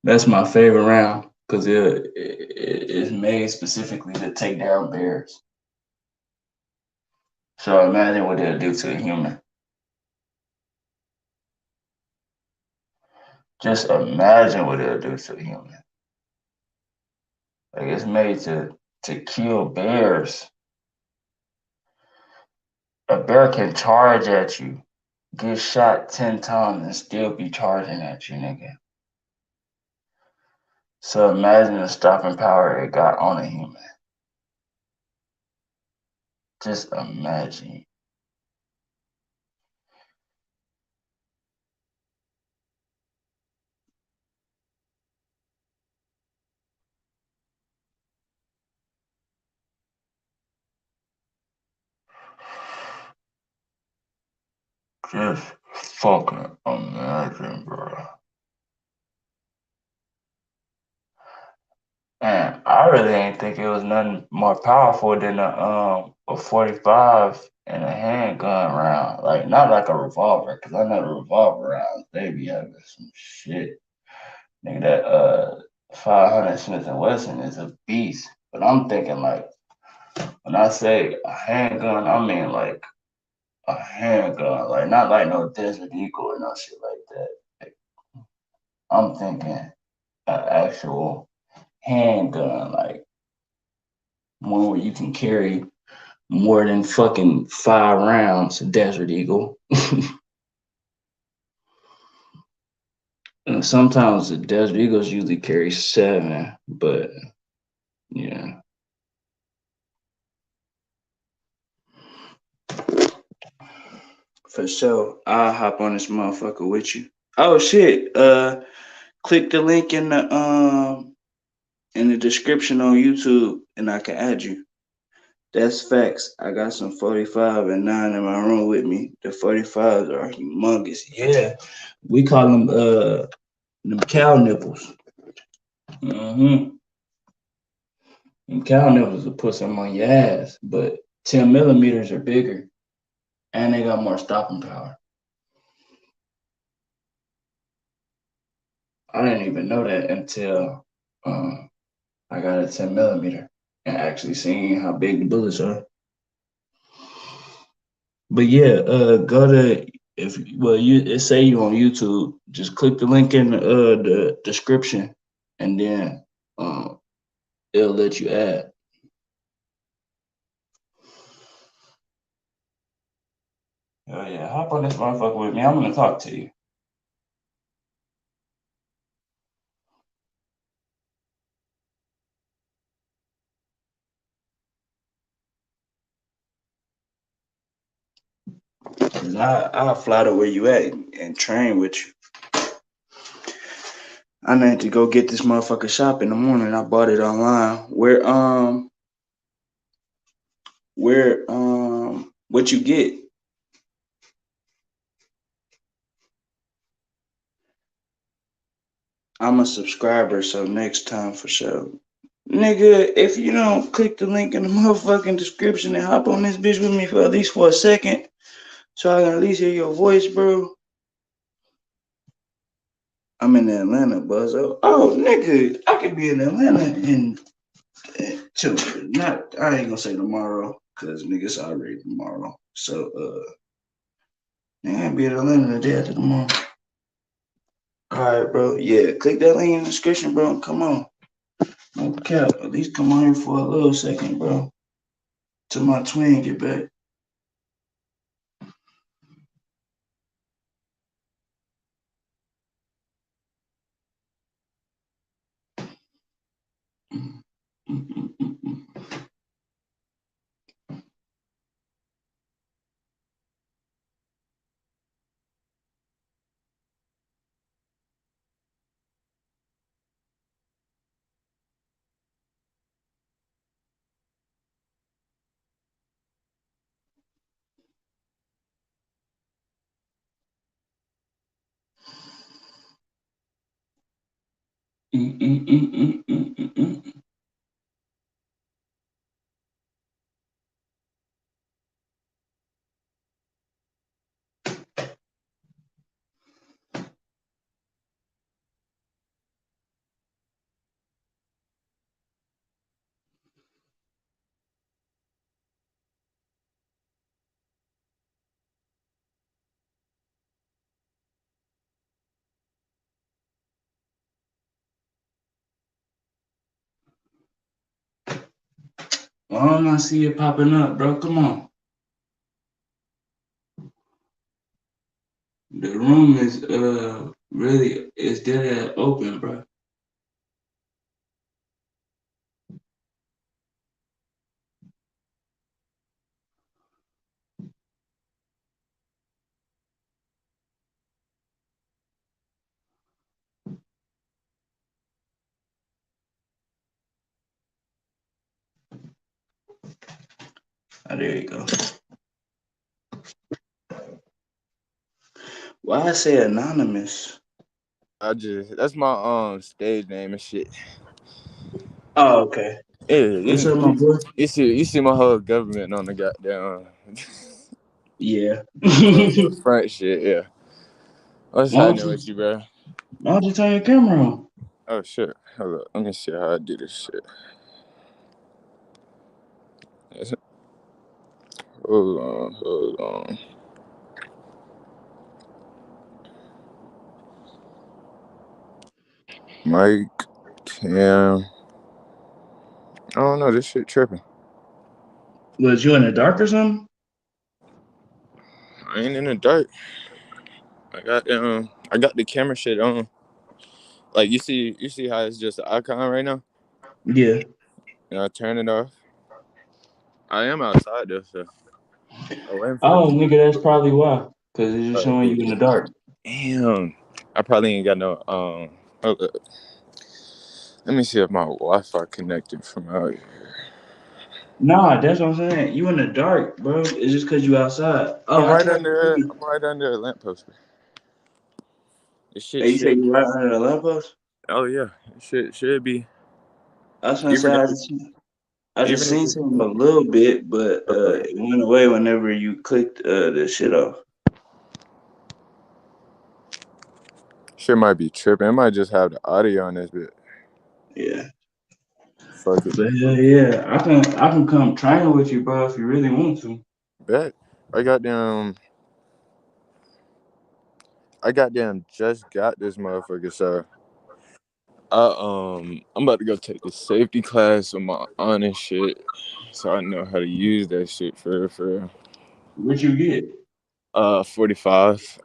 That's my favorite round because it's made specifically to take down bears. So imagine what it'll do to a human. Just imagine what it'll do to a human. Like it's made to kill bears. A bear can charge at you, get shot 10 times, and still be charging at you, nigga. So imagine the stopping power it got on a human. Just imagine. Just fucking imagine, bro. And I really didn't think it was nothing more powerful than a 45 and a handgun round. Like not like a revolver, cause I know the revolver rounds they be having some shit. Nigga, that 500 Smith and Wesson is a beast. But I'm thinking like when I say a handgun, I mean like a handgun, like not like no Desert Eagle or no shit like that. Like, I'm thinking an actual handgun, like one where you can carry more than fucking 5 rounds, Desert Eagle. And sometimes the Desert Eagles usually carry 7, but yeah. For sure. I'll hop on this motherfucker with you. Oh shit. Click the link in the description on YouTube and I can add you. That's facts. I got some 45 and 9 in my room with me. The 45s are humongous. Yeah. We call them cow nipples. Mm-hmm. Them cow nipples will put some on your ass, but 10 millimeters are bigger and they got more stopping power. I didn't even know that until I got a 10 millimeter and actually seeing how big the bullets are. But yeah, go to if well you it say you on YouTube, just click the link in the description and then it'll let you add. Oh yeah, hop on this motherfucker with me. I'm gonna talk to you. Cause I'll fly to where you at and train with you. I need to go get this motherfucker shop in the morning. I bought it online. Where what you get? I'm a subscriber, so next time for sure. Nigga, if you don't click the link in the motherfucking description and hop on this bitch with me for at least for a second, so I can at least hear your voice, bro. I'm in Atlanta, Buzzo. Oh, nigga, I could be in Atlanta till not. I ain't gonna say tomorrow, cause nigga it's already tomorrow. So nigga, I be in Atlanta the day after tomorrow. All right, bro. Yeah, click that link in the description, bro. Come on, no cap. At least come on here for a little second, bro. Till my twin get back. Mm, mm, mm, mm, mm. Mm, mm, mm, mm, mm, mm, mm. Why don't I see it popping up, bro? Come on. The room is really is dead open, bro. Oh, there you go. Why I say anonymous? That's my stage name and shit. Oh, okay. Yeah, What's up, my boy? you see my whole government on the goddamn Yeah. little front shit. Yeah, what's why don't happening you with you, bro? why don't you turn your camera on? Oh shit, hold up. Let me see how I do this shit. Hold on. Mike, Cam. I don't know. This shit tripping. Was you in the dark or something? I ain't in the dark. I got the camera shit on. Like you see how it's just an icon right now. Yeah. And I turn it off. I am outside though, so I'm waiting for it. Oh, nigga, that's probably why. Cause it's just showing Yeah. you in the dark. Damn. I probably ain't got no hold up. Let me see if my Wi-Fi connected from out here. Nah, that's what I'm saying. You in the dark, bro. It's just cause you outside. Oh, I tried to see. I'm right under a lamppost. This shit Hey, you say should you right under the lamppost? oh yeah. It should be I was gonna say even if I just even if seen it's something a little bit, but it went away whenever you clicked the shit off. shit might be tripping. It might just have the audio on this bit. Yeah. Fuck it. But yeah, I can come train with you, bro, if you really want to. Bet. I got them just got this motherfucker, so I'm about to go take the safety class with my aunt and shit. So I know how to use that shit for real. What you get? 45.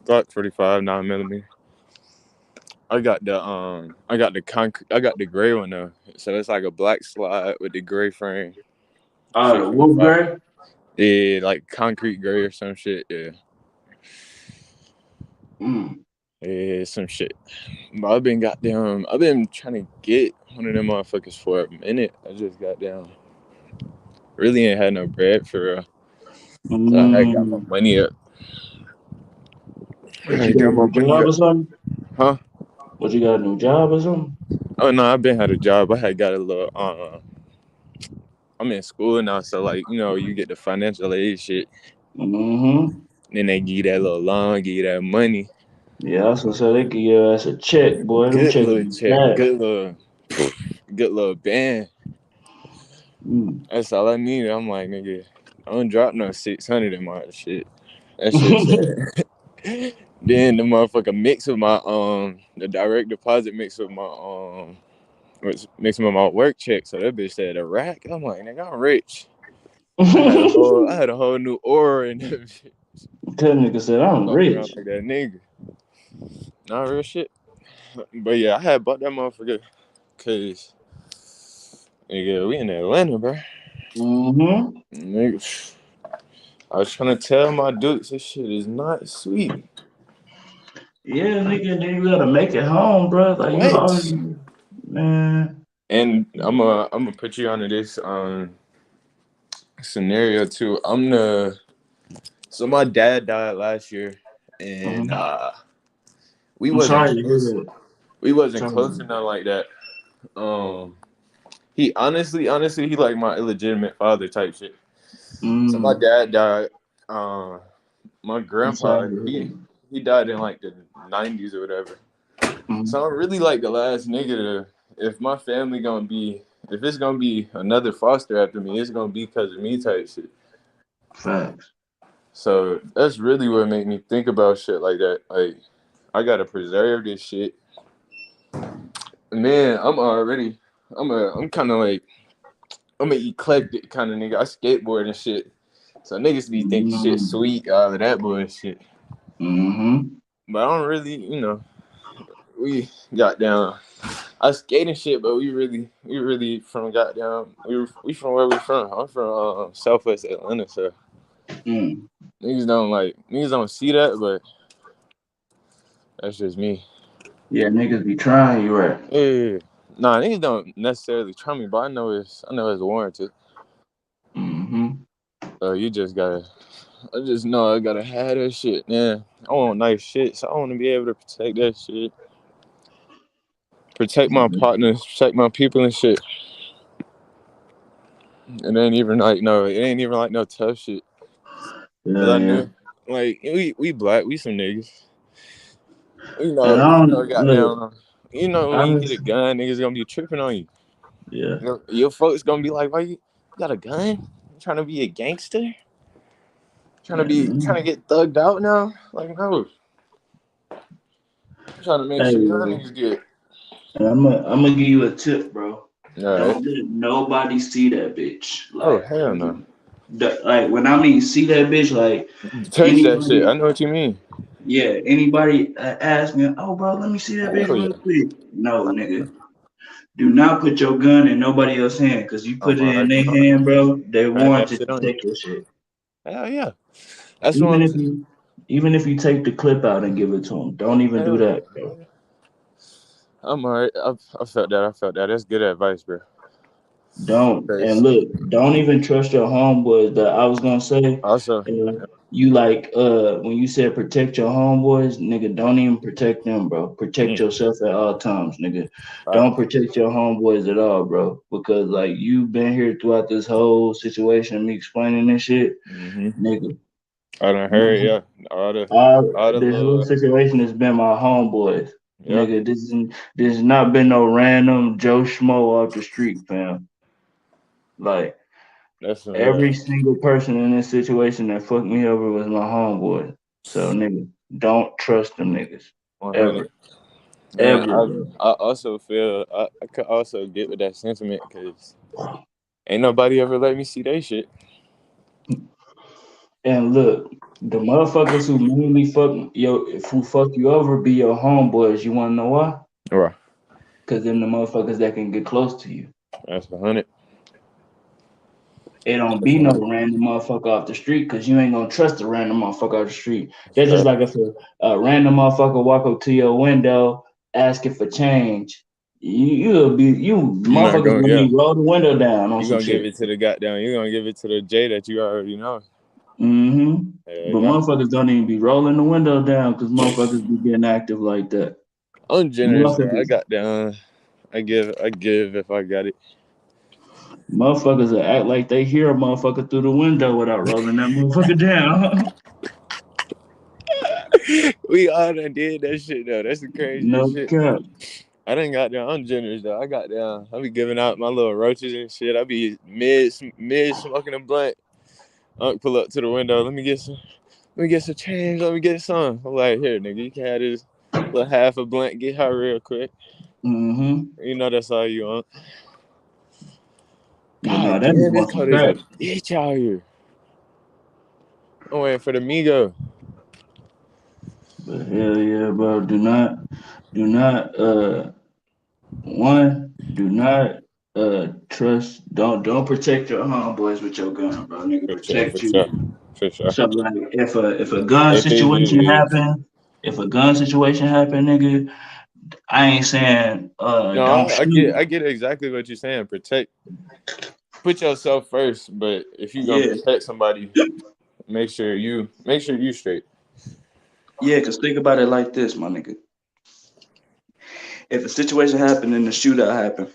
Glock 45, 9 millimeter. I got the gray one though. So it's like a black slide with the gray frame. Shit The kind of wolf fire. gray? Yeah, like concrete gray or some shit. Yeah. Mm. Yeah, some shit. But I've been trying to get one of them motherfuckers for a minute. I just got down. Really ain't had no bread for real. So I had got my Mm. money up. I What you had got a got my new money job up. or something? Huh? What you got a new job or something? Oh no, I've been had a job. I had got a little I'm in school now, so like, you get the financial aid shit. Mm-hmm. Then they give you that little loan, give you that money. Yeah, I was gonna say they give your ass a check, boy. Them Good checks little be check, fat. good little band. Mm. That's all I need. I'm like, nigga, I don't drop no 600 in my shit. That shit said. Then the motherfucker mix with my the direct deposit mix with my mixing with my work check. So that bitch said a rack. I'm like, nigga, I'm rich. I had a whole new aura in that shit. That nigga said I'm Walking around rich. like that nigga. Not real shit. But yeah, I had bought that motherfucker cause nigga, we in Atlanta, bro. Mm-hmm. Nigga, I was trying to tell my dukes this shit is not sweet. Yeah, nigga, then you gotta make it home, bro. Like you always, What? man. And I'm gonna put you onto this scenario too. So my dad died last year, and Mhm. we I'm wasn't sorry to hear close. that. We wasn't close So, enough like that. He honestly, he like my illegitimate father type shit. So my mm, dad died. My I'm sorry grandpa, to hear. he died in like the 90s or whatever. Mm, So I'm really like the last nigga to, if my family gonna be, if it's gonna be another foster after me, it's gonna be because of me type shit. facts. So that's really what made me think about shit like that. Like, I gotta preserve this shit. Man, I'm kind of like, I'm an eclectic kind of nigga. I skateboard and shit. So niggas be thinking shit Mm, sweet, all of that bullshit. mm-hmm. But I don't really, we got down. I skate and shit, but we really from goddamn, we from where we from. I'm from Southwest Atlanta, so Mm. niggas don't see that, but that's just me. Yeah, niggas be trying you right. Yeah, nah, niggas don't necessarily try me, but I know it's warranted. Mm-hmm. You just gotta, I just know I gotta have that shit, man. I want nice shit, so I want to be able to protect that shit, protect my partners, protect my people and shit. It ain't even like no tough shit. Cause Yeah, I yeah. knew, like, we black, we some niggas. And I don't look. Goddamn, when I you get a was. gun, niggas gonna be tripping on you. Yeah. Your folks gonna be like, why you got a gun? You trying to be a gangster? Trying to Mm-hmm. get thugged out now? Like, no. I'm trying to make Hey, sure y'all yo. niggas get. And I'm gonna give you a tip, bro. All right. Don't let nobody see that bitch. Oh Like, hell no. like when I mean see that bitch, like Touch that shit. I anybody, know what you mean. yeah, anybody ask me, oh, bro, let me see that bitch Hell real yeah. quick. No, nigga, do not put your gun in nobody else's hand, cause you put I'm it in already their not. hand, bro. They Had that warranted shit to on you. take your shit. Hell yeah. That's what Even I'm if saying. you, even if you take the clip out and give it to them, don't even do Hell that, yeah. bro. I'm alright. I felt that. I felt that. That's good advice, bro. Don't and Cause look, don't even trust your homeboys. That I was gonna say, also, you like when you said protect your homeboys, nigga, don't even protect them, bro. Protect mm, yourself at all times, nigga. right. Don't protect your homeboys at all, bro. Because like you've been here throughout this whole situation, me explaining this shit, nigga. I done My, heard, yeah. All the this whole little, situation has been my homeboys, yeah. nigga. This has not been no random Joe Schmo off the street, fam. Like. That's some, yeah. Every single person in this situation that fucked me over was my homeboy. So nigga, don't trust them niggas. 100. Ever. Man, Ever, bro. I also feel, I could also get with that sentiment because ain't nobody ever let me see they shit. And look, the motherfuckers who mainly who fuck you over be your homeboys. You wanna know why? Right. Cause them the motherfuckers that can get close to you. That's 100. It don't That's be no 100. random motherfucker off the street because you ain't gonna trust a random motherfucker off the street. That's just Fact. like if a random motherfucker walk up to your window asking for change. You You not motherfuckers going, gonna yeah. need to roll the window down on You some gonna give shit. it to the goddamn, you gonna give it to the J that you already know. Mm-hmm. Hell But yeah. motherfuckers don't even be rolling the window down because motherfuckers be getting active like that. I'm generous though. I Motherfuckers, got down. I give if I got it. motherfuckers will act like they hear a motherfucker through the window without rolling that motherfucker down. We all done did that shit though. That's the craziest No shit. cap. I done got down. I'm generous though. I got down. I be giving out my little roaches and shit. I be mid smoking a blunt. I pull up to the window. Let me get some. Let me get some change. Let me get some. I'm like, here, nigga. You can have this little half a blunt. Get her real quick. Mm-hmm. You know that's all you want. But no, God that nigga damn, this want some cold is a crack. bitch out here. I'm waiting for the Migo. But hell yeah, bro. Do not, do not, trust, don't protect your homeboys with your gun, bro. Nigga, For sure, protect for sure, you. for sure. So like, if a gun If it situation is. happen, nigga, I ain't saying, No, don't shoot. I get exactly what you're saying. Put yourself first, but if you're gonna Yeah, protect somebody, make sure you straight. yeah, cause think about it like this, my nigga. if a situation happened and the shootout happened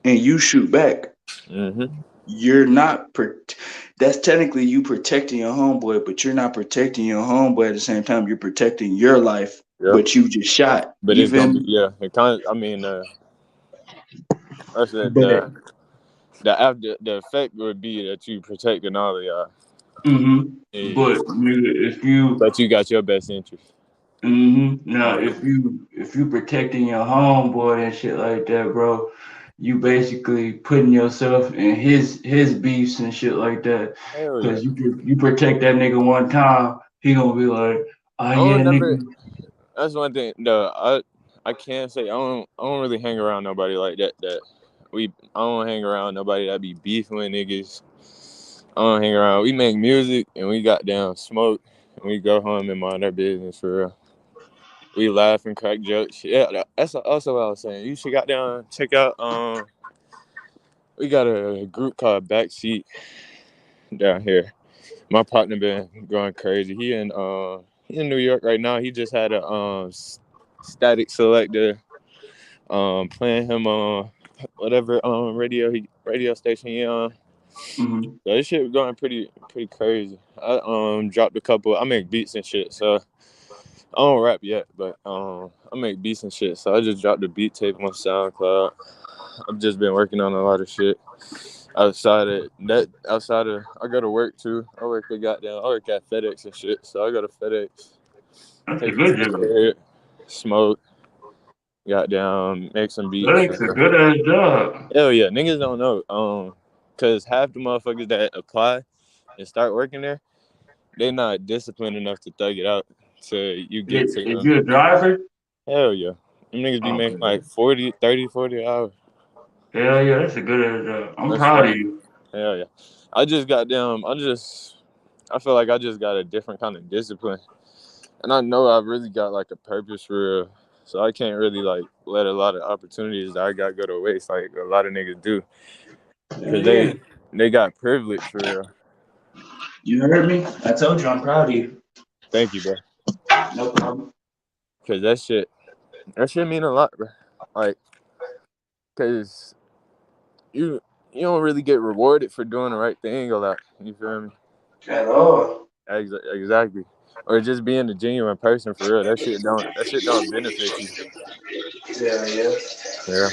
and you shoot back, Mm-hmm. you're not that's technically you protecting your homeboy, but you're not protecting your homeboy at the same time. You're protecting your life, Yeah. but you just shot. But You it's feel gonna be me? yeah. It kind of. I mean, that's But the effect would be that you protecting all of y'all. Yeah. but nigga, if you But you got your best interest. now Yeah. if you protecting your homeboy and shit like that, bro, you basically putting yourself in his beefs and shit like that. Hell yeah. Cause you protect that nigga one time, he gonna be like, oh I yeah, don't never. nigga. That's one thing. No, I can't say I don't really hang around nobody like that. I don't hang around nobody that be beefing with niggas. I don't hang around. We make music and we got down smoke and we go home and mind our business for real. We laugh and crack jokes. Yeah, that's also what I was saying. You should got down check out. We got a group called Backseat down here. My partner been going crazy. He in New York right now. He just had a static selector playing him on whatever radio station he on. Mhm. So this shit was going pretty crazy. I dropped a couple. I make beats and shit, so I don't rap yet, but I make beats and shit. So I just dropped a beat tape on SoundCloud. I've just been working on a lot of shit. Outside of I go to work too. I work at FedEx and shit. So I go to FedEx, That's a take it to good the job. crib, smoke, goddamn, make some beats. That's a good ass job. Hell yeah, niggas don't know. Cause half the motherfuckers that apply and start working there, they not disciplined enough to thug it out till you get to Is them. you a driver? Hell yeah. Them niggas be making Okay. like 40, 30, 40 hours. Hell yeah, that's a good ass job. I'm That's proud of fun. you. Hell yeah. I just got them. I feel like I just got a different kind of discipline. And I know I really got like a purpose for real. So I can't really like let a lot of opportunities that I got go to waste like a lot of niggas do. Hell Cause yeah. they got privilege for real. You heard me? I told you I'm proud of you. Thank you, bro. No problem. Cause that shit mean a lot, bro. Like, cause you you don't really get rewarded for doing the right thing a lot. You feel me? At all. Exactly. Or just being a genuine person for real. That shit don't benefit you. Yeah, yeah. Yeah.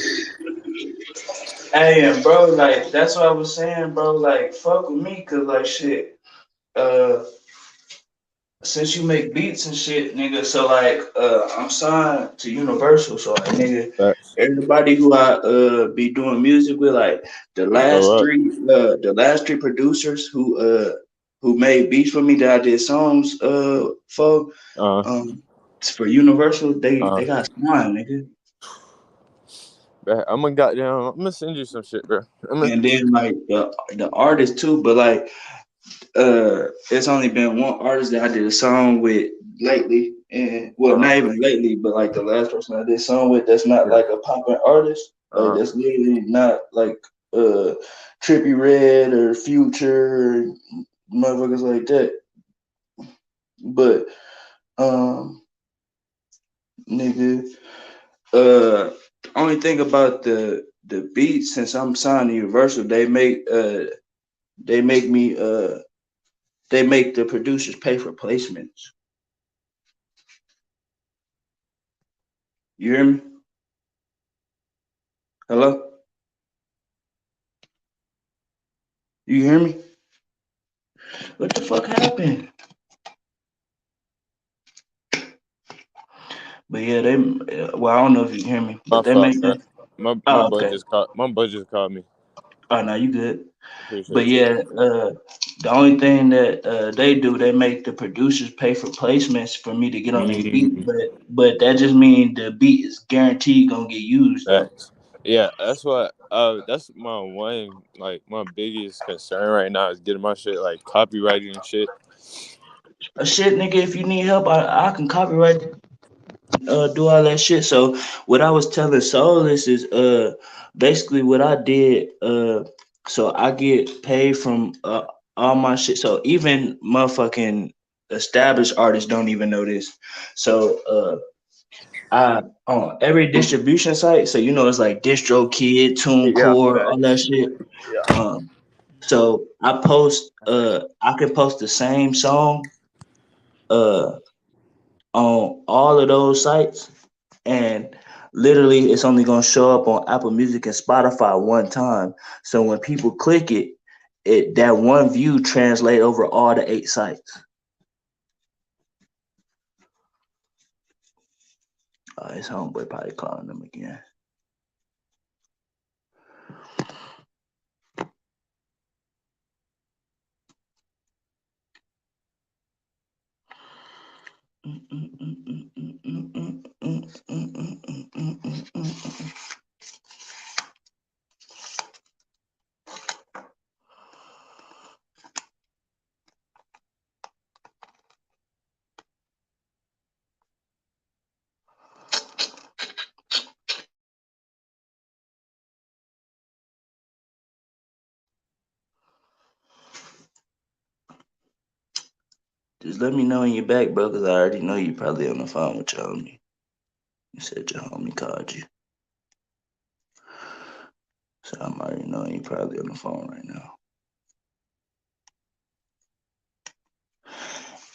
Hey, and bro, like that's what I was saying, bro. Like, fuck with me, cause like shit. Uh, since you make beats and shit, nigga. So like, I'm signed to Universal. So like, nigga, Facts. everybody who I be doing music with, like Go up. the last three producers who made beats for me that I did songs for Uh um for Universal, uh they got signed, nigga. I'm gonna send you some shit, bro. And then like the artist too, but like it's only been one artist that I did a song with lately, and well, uh not even lately, but like the last person I did a song with, that's not yeah. like a popping artist, like Uh that's literally not like uh Trippy Red or Future, or motherfuckers like that. But um, nigga, only thing about the beats, since I'm signed to Universal, they make me they make the producers pay for placements. You hear me? Hello? You hear me? What the fuck happened? But yeah, they. Well, I don't know if you hear me, my but they fault, make bro. them. My Oh, boy okay. just called me. Oh, no, you good. But Appreciate you. yeah, the only thing that they do, they make the producers pay for placements for me to get on their beat. Mm, But that just means the beat is guaranteed gonna get used though. facts. Yeah, that's my one like my biggest concern right now is getting my shit like copyrighted and shit. Shit, nigga, if you need help, I can copyright do all that shit. So what I was telling Soulless is basically what I did so I get paid from all my shit. So even motherfucking established artists don't even know this. So On every distribution site, so it's like DistroKid, Yeah, TuneCore, all that facts. shit. Yeah. So I could post the same song uh on all of those sites, and literally it's only gonna show up on Apple Music and Spotify one time. So when people click it, that one view translate over all the 8 sites. His homeboy probably calling them again. Just let me know when you're back, bro, because I already know you probably on the phone with your homie. You said your homie called you. So I'm already knowing you probably on the phone right now.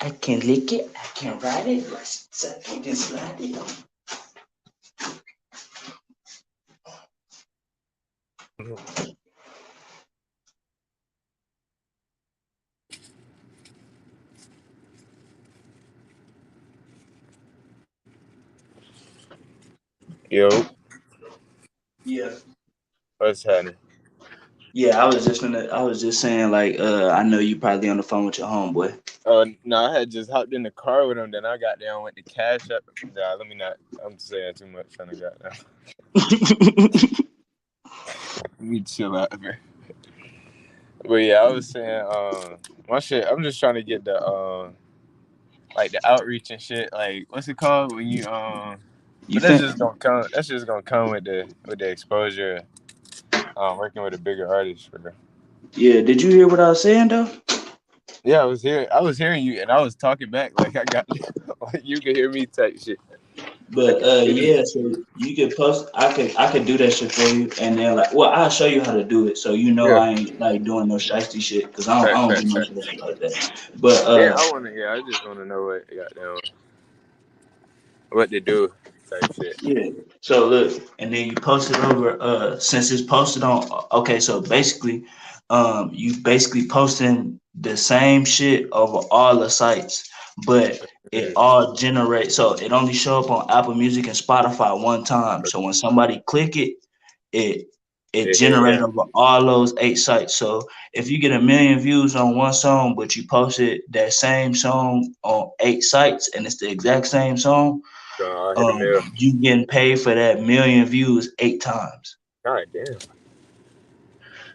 I can lick it, I can ride it, I can slide it. Yo, Yeah. what's happening? Yeah, I was just saying like I know you probably on the phone with your homeboy. No, I had just hopped in the car with him. Then I got down, went to Cash App. Nah, let me not. I'm saying too much. Trying to got down. Let me chill out, man. But yeah, I was saying, my shit. I'm just trying to get the like the outreach and shit. Like, what's it called when you You But that's fin just gonna come. That's just gonna come with the exposure. Working with a bigger artist for. Yeah, did you hear what I was saying though? Yeah, I was hearing you, and I was talking back like I got like you could hear me type shit. Like But a kid. yeah, so you can post. I could do that shit for you, and then like, well, I'll show you how to do it, so Yeah, I ain't like doing no shiesty shit, cause I fact, don't do fact, no fact. shit like that. But Yeah, I just wanna know what to do type shit. yeah. So look, and then you post it over. Since it's posted on. Okay, so basically, you basically posting the same shit over all the sites, but it Mm, all generates. So it only show up on Apple Music and Spotify one time. So when somebody click it, it it it hit generates yeah. over all those 8 sites. So if you get 1 million views on one song, but you posted that same song on 8 sites, and it's the exact same song, I hit a mill. you getting paid for that 1 million views 8 times. God damn.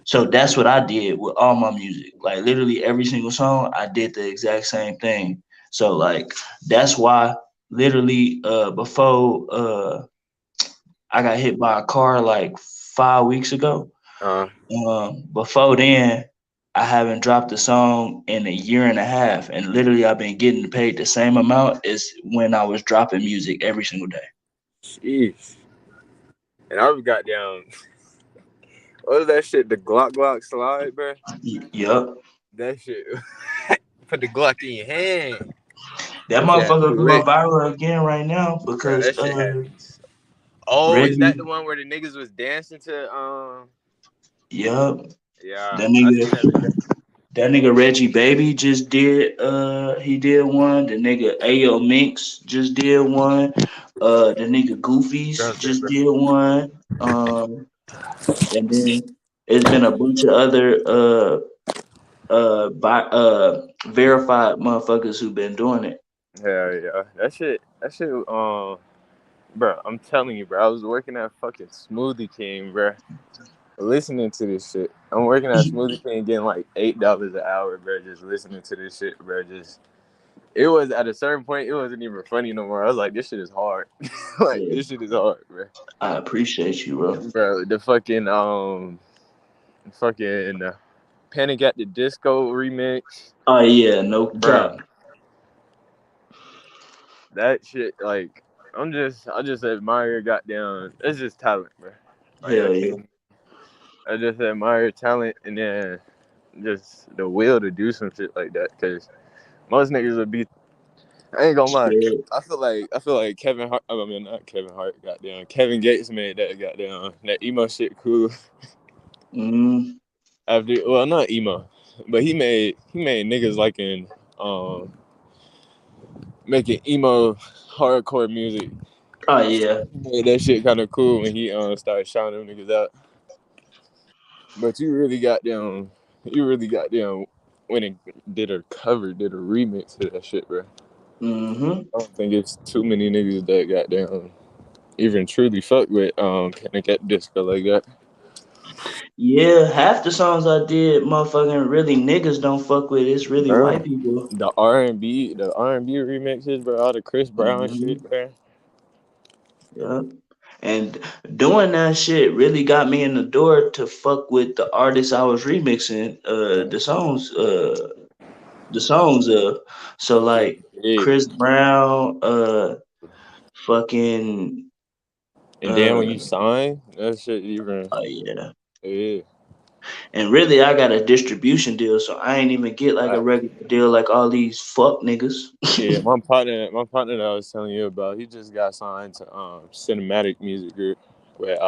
So that's what I did with all my music. Like literally every single song, I did the exact same thing. So like that's why literally before I got hit by a car like 5 weeks ago. Uh, Before then, I haven't dropped a song in a year and a half, and literally I've been getting paid the same amount as when I was dropping music every single day. Jeez. And I was got down. What was that shit? The Glock slide, bro. Yup. That shit. Put the Glock in your hand. That That shit had motherfucker me going lit, viral again right now bro. because That shit had me. Oh, is that Reggie. the one where the niggas was dancing to? Yup. Yeah, That I seen that nigga video. that nigga Reggie Baby just did he did one. The nigga Ayo Minx just did one. The nigga Goofies Drum set, just bro. did one. And then it's been a bunch of other verified motherfuckers who been doing it. Hell yeah, that shit. Bro, I'm telling you, bro. I was working at fucking Smoothie King, bro. Listening to this shit. I'm working at Smoothie King, getting like $8 an hour, bro. Just listening to this shit, bro. Just it was at a certain point, it wasn't even funny no more. I was like, this shit is hard. Like Yeah, this shit is hard, bro. I appreciate you, bro. Bro, the fucking Panic at the Disco remix, Oh yeah, no bro. cap. That shit, like. I just admire goddamn. It's just talent, bro. Like Hell yeah. I just admire talent, and then just the will to do some shit like that. Cause most niggas would be. I ain't gonna lie. Shit. I feel like Kevin Hart. I mean, not Kevin Hart. Goddamn, Kevin Gates made that goddamn that emo shit cool. Mm. After, well, not emo, but he made niggas like in um making emo hardcore music. Oh yeah. He made that shit kind of cool when he started shouting them niggas out. But you really got them when it did a remix to that shit, bro. Mm-hmm. I don't think it's too many niggas that got down even truly fuck with Panic at Disco like that. Yeah, half the songs I did, motherfucking really niggas don't fuck with. It's really white Bro, people. the R&B remixes, bro, all the Chris Brown shit, Mm-hmm. bro. Yeah. And doing that shit really got me in the door to fuck with the artists I was remixing the songs of. So like Yeah. Chris Brown, fucking And then uh when you sign, that shit even oh yeah. yeah. And really I got a distribution deal, so I ain't even get like a Like, regular deal like all these fuck niggas. yeah, my partner that I was telling you about, he just got signed to Cinematic Music Group with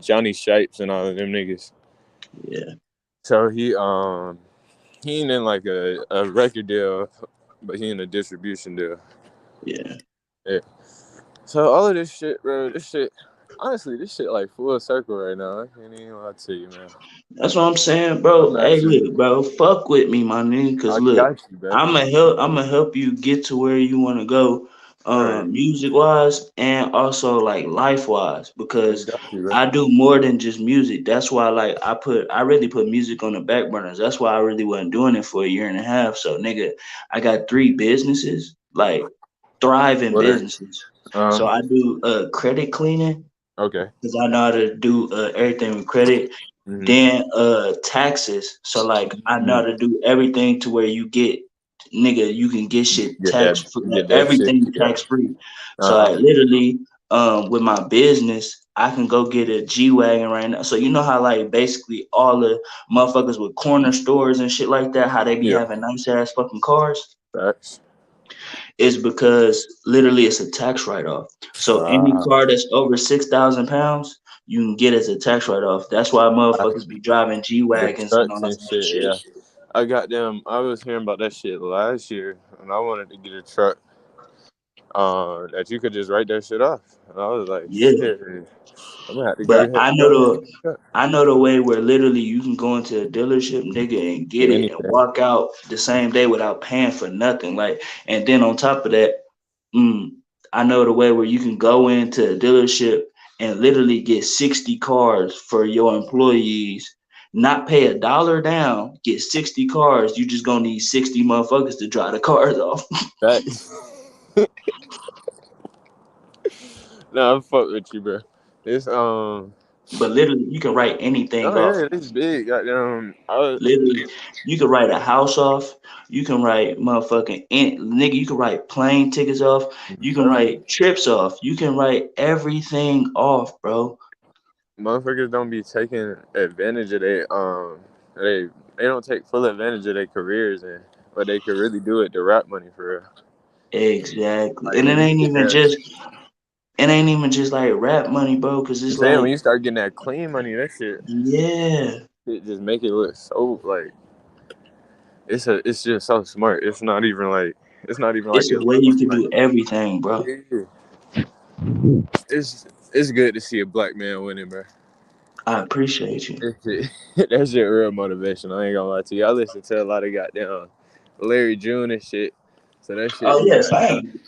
Johnny Shipes and all of them niggas. Yeah, So he ain't in like a record deal, but he in a distribution deal. yeah. Yeah. So all of this shit, bro, honestly, this shit like full circle right now. I can't even lie to you, man. That's what I'm saying, bro. I'm Hey, actually, look, bro, fuck with me, my nigga. Cause I look, got you, bro. I'm gonna help you get to where you want to go, Right. music wise and also like life wise. I Because got you, bro. I do more than just music. That's why, like, I really put music on the back burners. That's why I really wasn't doing it for a year and a half. So, nigga, I got 3 businesses, like thriving Word. businesses. Uh, So I do credit cleaning okay. because I know how to do everything with credit. Mm-hmm. Then taxes. So like I know how to do everything to where you get nigga, you can get shit tax Get that shit everything together. tax free. So Uh-huh. like literally with my business, I can go get a G Wagon right now. So you know how like basically all the motherfuckers with corner stores and shit like that, how they be Yeah. having nice ass fucking cars? Facts. Is because literally it's a tax write off. So any Wow. car that's over 6,000 pounds, you can get as a tax write off. That's why motherfuckers be driving G The wagons and all trucks that and other shit, shit. yeah. I got them. I was hearing about that shit last year, and I wanted to get a truck that you could just write that shit off. And I was like, Yeah, shit, I'm gonna have to go but ahead and go ahead and get a truck. I know the way where literally you can go into a dealership, nigga, and get Get it and anything. walk out the same day without paying for nothing. Like, and then on top of that, mm, I know the way where you can go into a dealership and literally get 60 cars for your employees, not pay $1 down, get 60 cars. You just gonna need 60 motherfuckers to drive the cars off. That no, I fuck with you, bro. This But literally, you can write anything oh off. yeah, this big. Goddamn, I was, Literally, you can write a house off. You can write nigga. You can write plane tickets off. You can bro, write trips off. You can write everything off, bro. motherfuckers don't be taking advantage of they don't take full advantage of their careers and but they could really do it to rap money for real. Exactly. Like And when you get that, it ain't even just like rap money, bro. Cause I'm it's saying like, when you start getting that clean money, that yeah, shit just make it look so like it's just so smart. It's not even like it's a it's way you can like do everything, bro. yeah. It's good to see a black man winning, bro. I appreciate you. That shit, that shit real motivation. I ain't gonna lie to you. I listen to a lot of goddamn Larry June and shit. So that shit Oh be yeah, goddamn. same.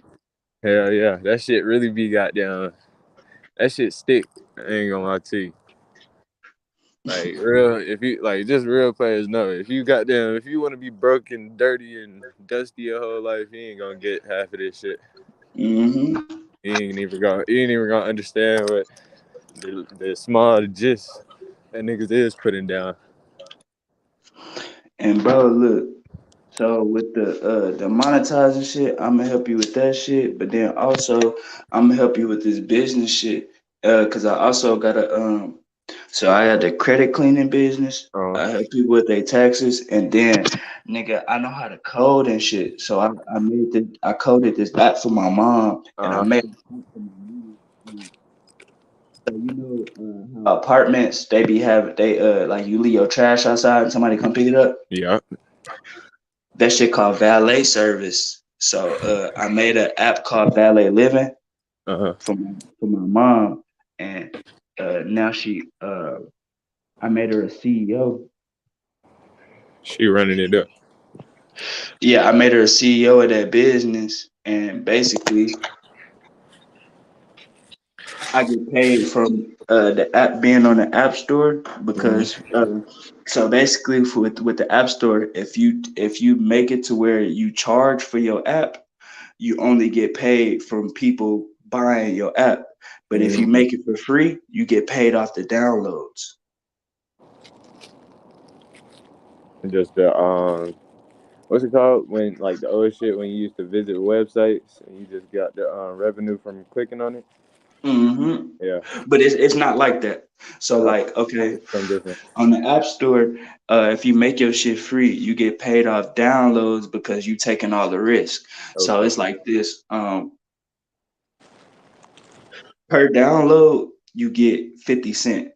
Hell yeah. That shit really be goddamn. That shit stick. I ain't gonna lie to you. Like real, if you like, just real players know. If you want to be broke and dirty and dusty your whole life, you ain't gonna get half of this shit. Hmm. You ain't even gonna understand what the small gist that niggas is putting down. And bro, look. So with the monetizing shit, I'm gonna help you with that shit. But then also I'm gonna help you with this business shit. Cause I also got a so I had the credit cleaning business. Uh, I help people with their taxes, and then nigga, I know how to code and shit. So I coded this app for my mom, and I uh, made an app for my mom. So you know how apartments they be have they like you leave your trash outside and somebody come pick it up. yeah. That shit called valet service. So I made an app called Valet Living Uh-huh. for my mom, and now I made her a CEO. She running it up. Yeah, I made her a CEO of that business, and basically I get paid from the app being on the app store Mhm. because so basically with the app store, if you make it to where you charge for your app, you only get paid from people buying your app. But if you Mhm. make it for free, you get paid off the downloads. Just the what's it called when like the old shit when you used to visit websites and you just got the revenue from clicking on it. hmm Yeah, But it's not like that. So uh, like okay, it's something different. on the app store, if you make your shit free, you get paid off downloads because you taking all the risk. So Okay. it's like this. Per download, you get 50 cents,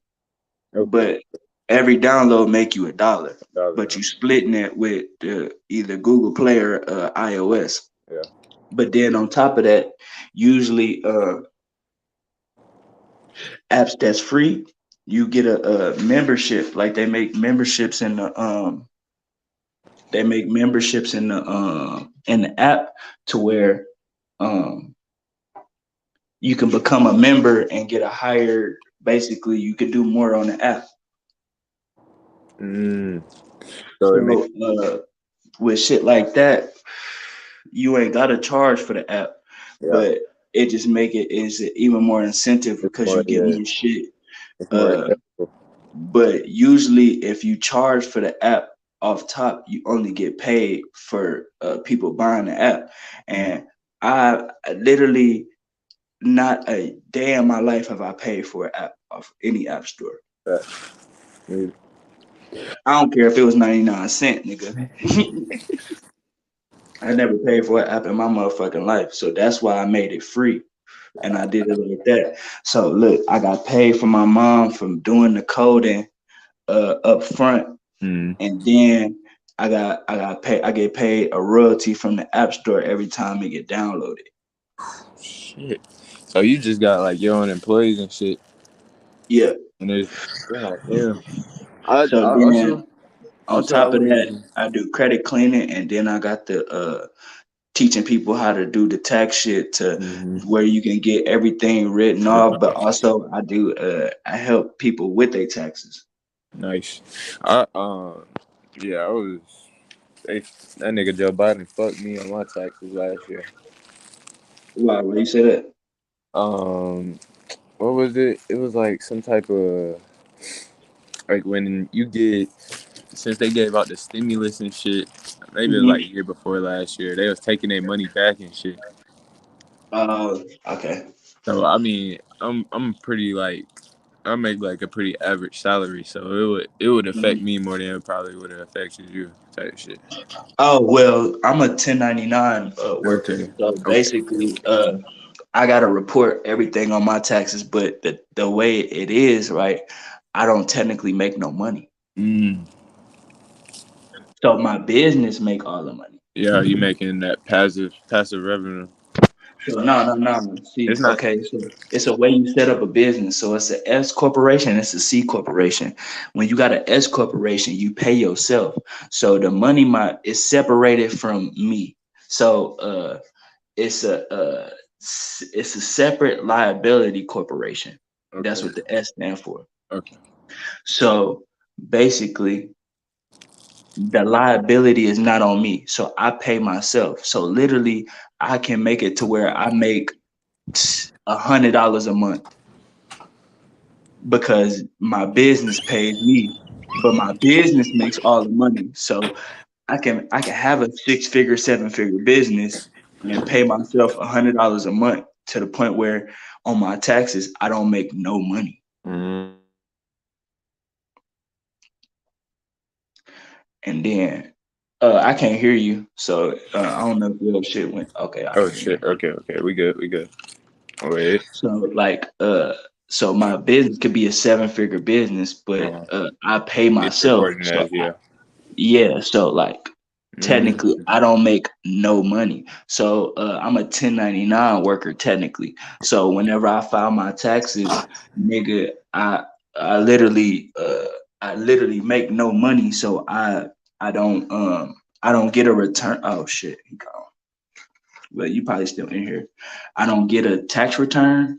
Okay. but every download make you $1. Dollar, But huh? you splitting it with either Google Play or iOS. Yeah. But then on top of that, usually apps that's free, you get a membership. Like they make memberships in the app to where um you can become a member and get a higher. Basically, you could do more on the app. Mm. So it makes So with shit like that, you ain't gotta charge for the app, yeah. but it just make it is even more incentive It's because more you get yeah. more shit. It's more Uh, accessible. but usually, if you charge for the app off top, you only get paid for people buying the app. Mm. And I literally not a day in my life have I paid for an app off any app store. That. Mm. I don't care if it was 99 cents, nigga. I never paid for an app in my motherfucking life, so that's why I made it free. And I did it like that. So look, I got paid from my mom from doing the coding up front, Mm. and then I get paid a royalty from the app store every time it get downloaded. Shit. So you just got like your own employees and shit, Yeah. and there's God damn. I So then on also I top of that, was I do credit cleaning, and then I got the teaching people how to do the tax shit to mhm. where you can get everything written off. But also I help people with their taxes. Nice. I yeah, I was that nigga Joe Biden fucked me on my taxes last year. Why you say that? Um, what was it? It was like some type of like when you get since they gave out the stimulus and shit. Maybe it was like hmm year before last year. They was taking their money back and shit. Okay. So I mean, I'm pretty like I make like a pretty average salary, so it would affect Mhm. me more than it probably would have affected you type shit. Oh well, I'm a 1099 worker, Okay. so Okay. basically, I gotta report everything on my taxes. But the way it is, right, I don't technically make no money. Mm. So my business make all the money. Yeah, you making that passive revenue. So no. It's See, not. okay, so it's a way you set up a business. So it's a S corporation, it's a C corporation. When you got an S corporation, you pay yourself. So the money is separated from me. So it's it's a separate liability corporation. That's Okay. what the S stand for. Okay. So basically, the liability is not on me. So I pay myself. So literally, I can make it to where I make $100 a month because my business pays me, but my business makes all the money. So I can have a 6-figure, 7-figure business and pay myself $100 a month to the point where on my taxes I don't make no money. Mm. And then I can't hear you, so I don't know if your shit went. Okay, I Oh can hear you. shit. Okay. Okay. We good. We good. Wait. So like so my business could be a 7-figure business, but Uh, I pay it's myself. recording So as yeah. yeah, so like Mm. technically I don't make no money. So I'm a 1099 worker technically. So whenever I file my taxes, nigga, I literally I literally make no money. So I don't get a return. Oh shit, he gone. But you probably still in here. I don't get a tax return,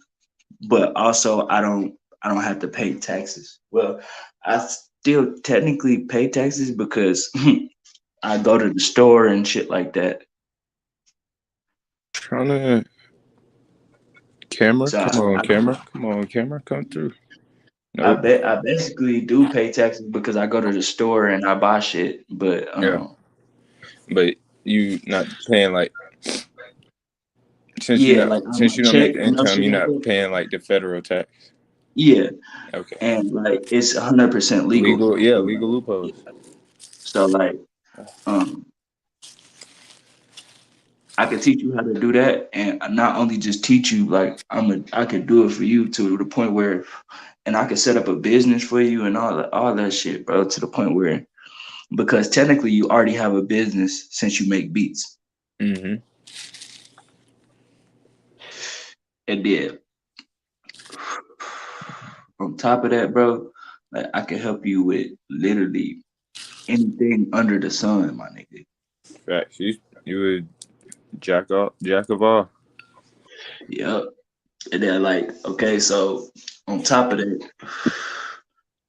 but also I don't have to pay taxes. Well, I still technically pay taxes because I go to the store and shit like that. Trying to camera. So Come on, camera. Come on, camera. Come through. I Nope. bet I basically do pay taxes because I go to the store and I buy shit. But Yeah. But you not paying like yeah, like on my since you don't make check, the you know, income, shit you're like not that. paying like the federal tax. Yeah, Okay. and like it's 100% legal. Legal. Yeah. So Legal like, loopholes. yeah. So like um I could teach you how to do that, and not only just teach you, like I could do it for you to the point where, and I could set up a business for you and all that shit, bro. To the point where, because technically you already have a business since you make beats, Mm-hmm. and then on top of that, bro, like I can help you with literally anything under the sun, my nigga. Facts. You would jack of all. Yep. And then like, okay, so on top of that,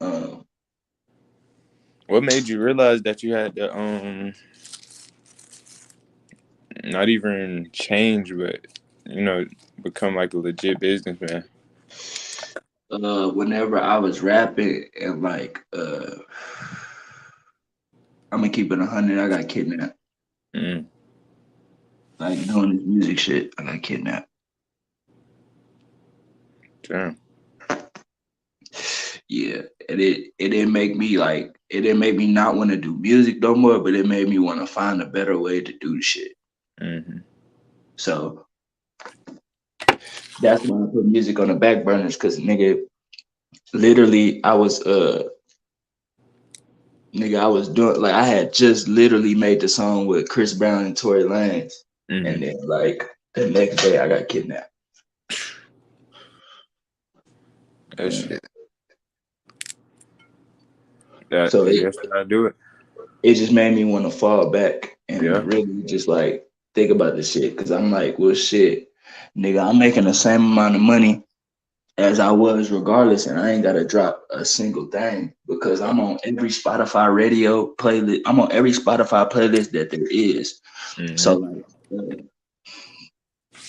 um, What made you realize that you had to not even change, but you know, become like a legit businessman? whenever I was rapping and like I'm gonna keep it 100, I got kidnapped. Mm. Like doing this music shit, I got kidnapped. Damn. Yeah, and it didn't make me like it didn't make me not want to do music no more, but it made me want to find a better way to do the shit. Mm-hmm. So that's why I put music on the back burners, cause nigga, literally I was doing like I had just literally made the song with Chris Brown and Tory Lanez, and Mm-hmm. then like the next day I got kidnapped. That Yeah. shit. That So I guess I do it. it just made me want to fall back and Yeah. really just like think about this shit. Cause I'm like, well, shit, nigga, I'm making the same amount of money as I was regardless, and I ain't gotta drop a single thing because I'm on every Spotify radio playlist. I'm on every Spotify playlist that there is. So Mm-hmm.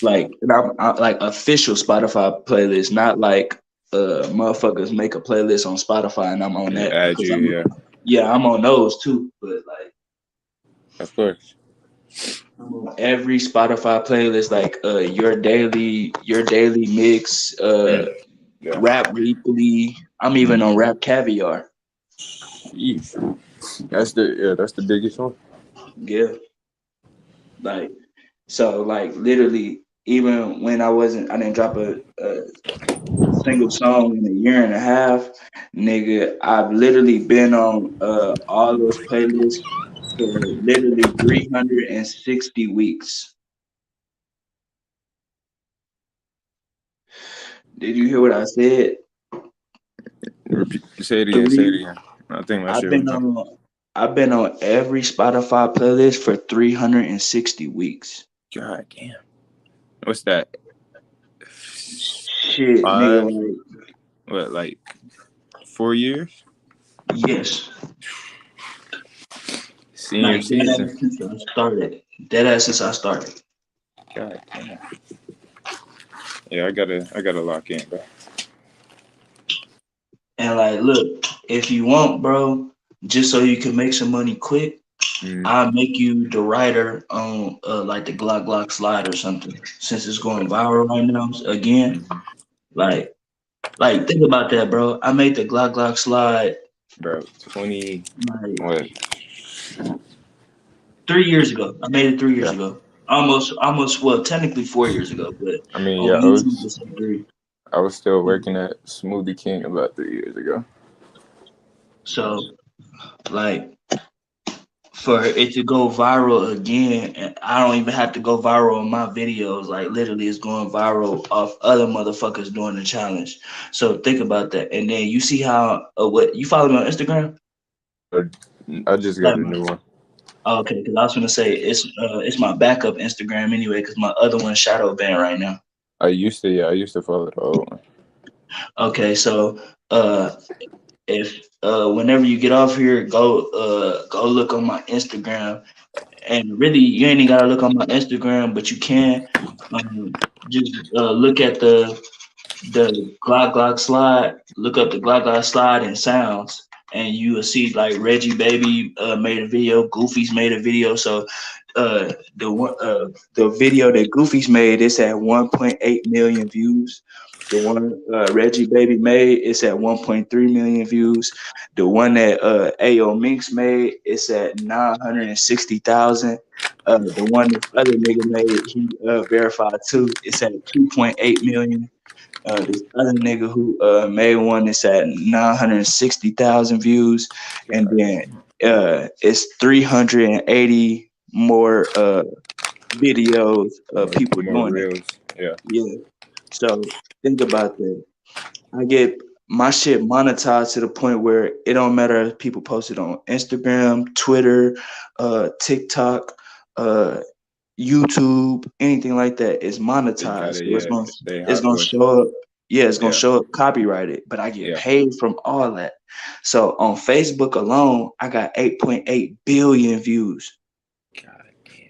and like official Spotify playlist, not like motherfuckers make a playlist on Spotify and I'm on And that add because you, yeah. I'm on those too, but like. Of course. I'm on every Spotify playlist, like your daily mix, Mm. Yeah. rap weekly. I'm even Mm. on Rap Caviar. Jeez. That's the biggest one. Yeah, like so, like literally, even when I didn't drop a single song in a year and a half, nigga. I've literally been on all those playlists for literally 360 weeks. Did you hear what I said? Repeat, say it again, say it Three. again. I think my I've shit was been done. on. I've been on every Spotify playlist for 360 weeks. God damn. What's that? Shit, nigga. 5, Like, what, like 4 years? yes. Senior Like dead season. ass since I started. Dead ass since I started. God damn. Yeah, I gotta lock in, bro. And like, look, if you want, bro, just so you can make some money quick, I'll make you the writer on like the Glock slide or something. Since it's going viral right now again, like think about that, bro. I made the Glock slide Bro, 20, like what? 3 years ago. I made it 3 years Yeah. ago. Almost. Well, technically 4 years ago, but I mean, on yeah, YouTube it's like three. I was still working at Smoothie King about 3 years ago. So like for it to go viral again, and I don't even have to go viral on my videos. Like literally, it's going viral off other motherfuckers doing the challenge. So think about that, and then you see how what you follow me on Instagram? But I just got Like, a new one. okay, because I was gonna say it's my backup Instagram anyway, because my other one's shadow banned right now. I used to follow the old one. Okay, so uh, if whenever you get off here, go look on my Instagram. And really, you ain't even gotta look on my Instagram, but you can just look at the Glock slide. Look up the Glock slide and sounds, and you will see like Reggie Baby made a video, Goofy's made a video. So the video that Goofy's made is at 1.8 million views. The one Reggie Baby made is at 1.3 million views. The one that Ayo Minx made is at 960,000. The one this other nigga made, he verified too. It's at 2.8 million. This other nigga who made one that's at 960,000 views, and then it's 380 more videos of people More doing it. reels. Yeah. Yeah. So think about that. I get my shit monetized to the point where it don't matter if people post it on Instagram, Twitter, TikTok, uh, YouTube, anything like that is They monetized. gotta, So yeah, they it's hot gonna boy. show up. Yeah, it's gonna Yeah. show up copyrighted, but I get Yeah. paid from all that. So on Facebook alone, I got 8.8 billion views. God damn.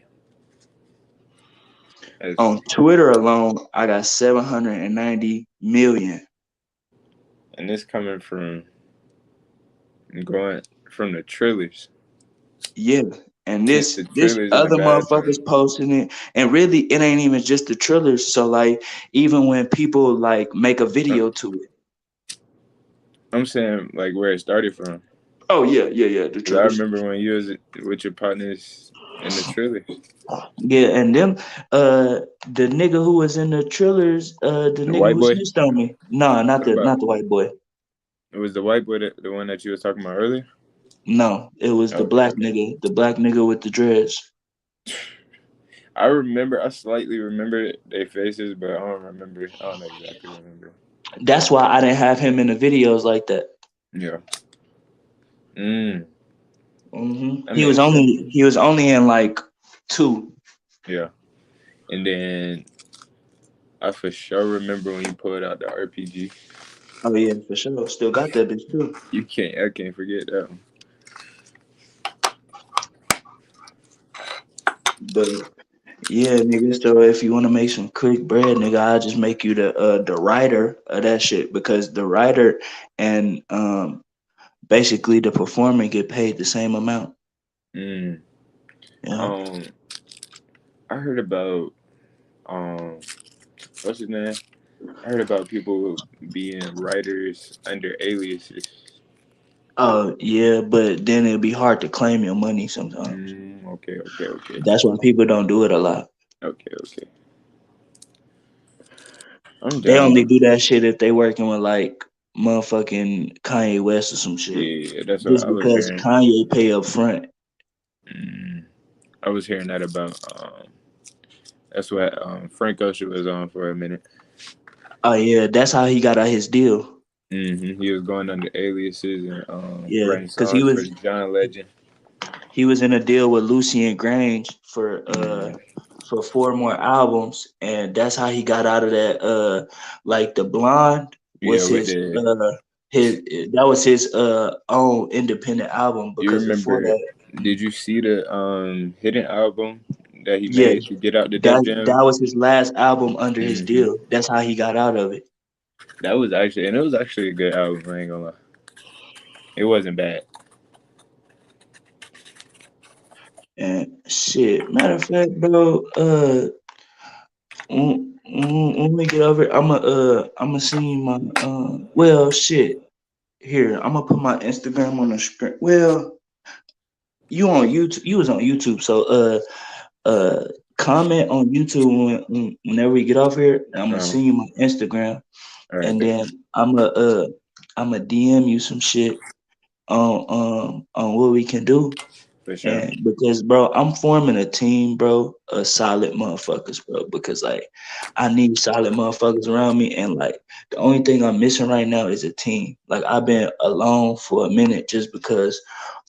That's, On Twitter alone, I got 790 million. and this coming from going from the Trillers. Yeah. And Keep this the this Trillers in the other bathroom. motherfuckers posting it, and really it ain't even just the Trillers. So like even when people like make a I'm, video to it. I'm saying like where it started from. Oh yeah, the 'Cause I Trillers. remember when you was with your partners in the Trillers. Yeah, and them the nigga who was in the Trillers, the The nigga white who boy. snitched on me. Nah, not Talking the about not the white boy. it was the white boy, the one that you was talking about earlier. No, it was Okay, okay. the black nigga with the dreads. I remember. I slightly remember their faces, but I don't remember. I don't exactly remember. That's why I didn't have him in the videos like that. Yeah. Mm. That He was makes sense. only in like two. Yeah. And then I for sure remember when you pulled out the RPG. Oh yeah, for sure. Still got that bitch too. You can't. I can't forget that one. But yeah, nigga. So if you want to make some quick bread, nigga, I'll just make you the writer of that shit, because the writer and basically the performer get paid the same amount. Mm. Yeah. Um. I heard about what's his name? I heard about people being writers under aliases. Yeah, but then it'll be hard to claim your money sometimes. Mm, okay, okay, okay, That's why people don't do it a lot. okay, okay. I'm They down only though. do that shit if they working with like motherfucking Kanye West or some shit. Yeah, that's what Just I was because hearing. Kanye pay up front. Mm, I was hearing that about. That's what Frank Ocean was on for a minute. Oh yeah, that's how he got out his deal. He was going under aliases and Yeah, writing because songs for John Legend. he was in a deal with Lucy and Grange Mm, for 4 more albums, and that's how he got out of that. Like the Blonde yeah, was with the his that was his own independent album, you because before remember? that, Did you see the hidden album that he yeah, made to get out the Def that Jam? was his last album under his hmm deal. That's how he got out of it. That was actually, and it was actually a good album. I ain't gonna lie, it wasn't bad. And shit, matter of fact, bro, when we get over, I'ma send you my well, shit. Here, I'm gonna put my Instagram on the screen. Well, you on YouTube? You was on YouTube, so uh, comment on YouTube whenever we get off here. I'm gonna Um, send you my Instagram, all right, and then I'm a DM you some shit on what we can do. for sure. And because, bro, I'm forming a team, bro, of solid motherfuckers, bro. Because like, I need solid motherfuckers around me, and like, the only thing I'm missing right now is a team. Like, I've been alone for a minute just because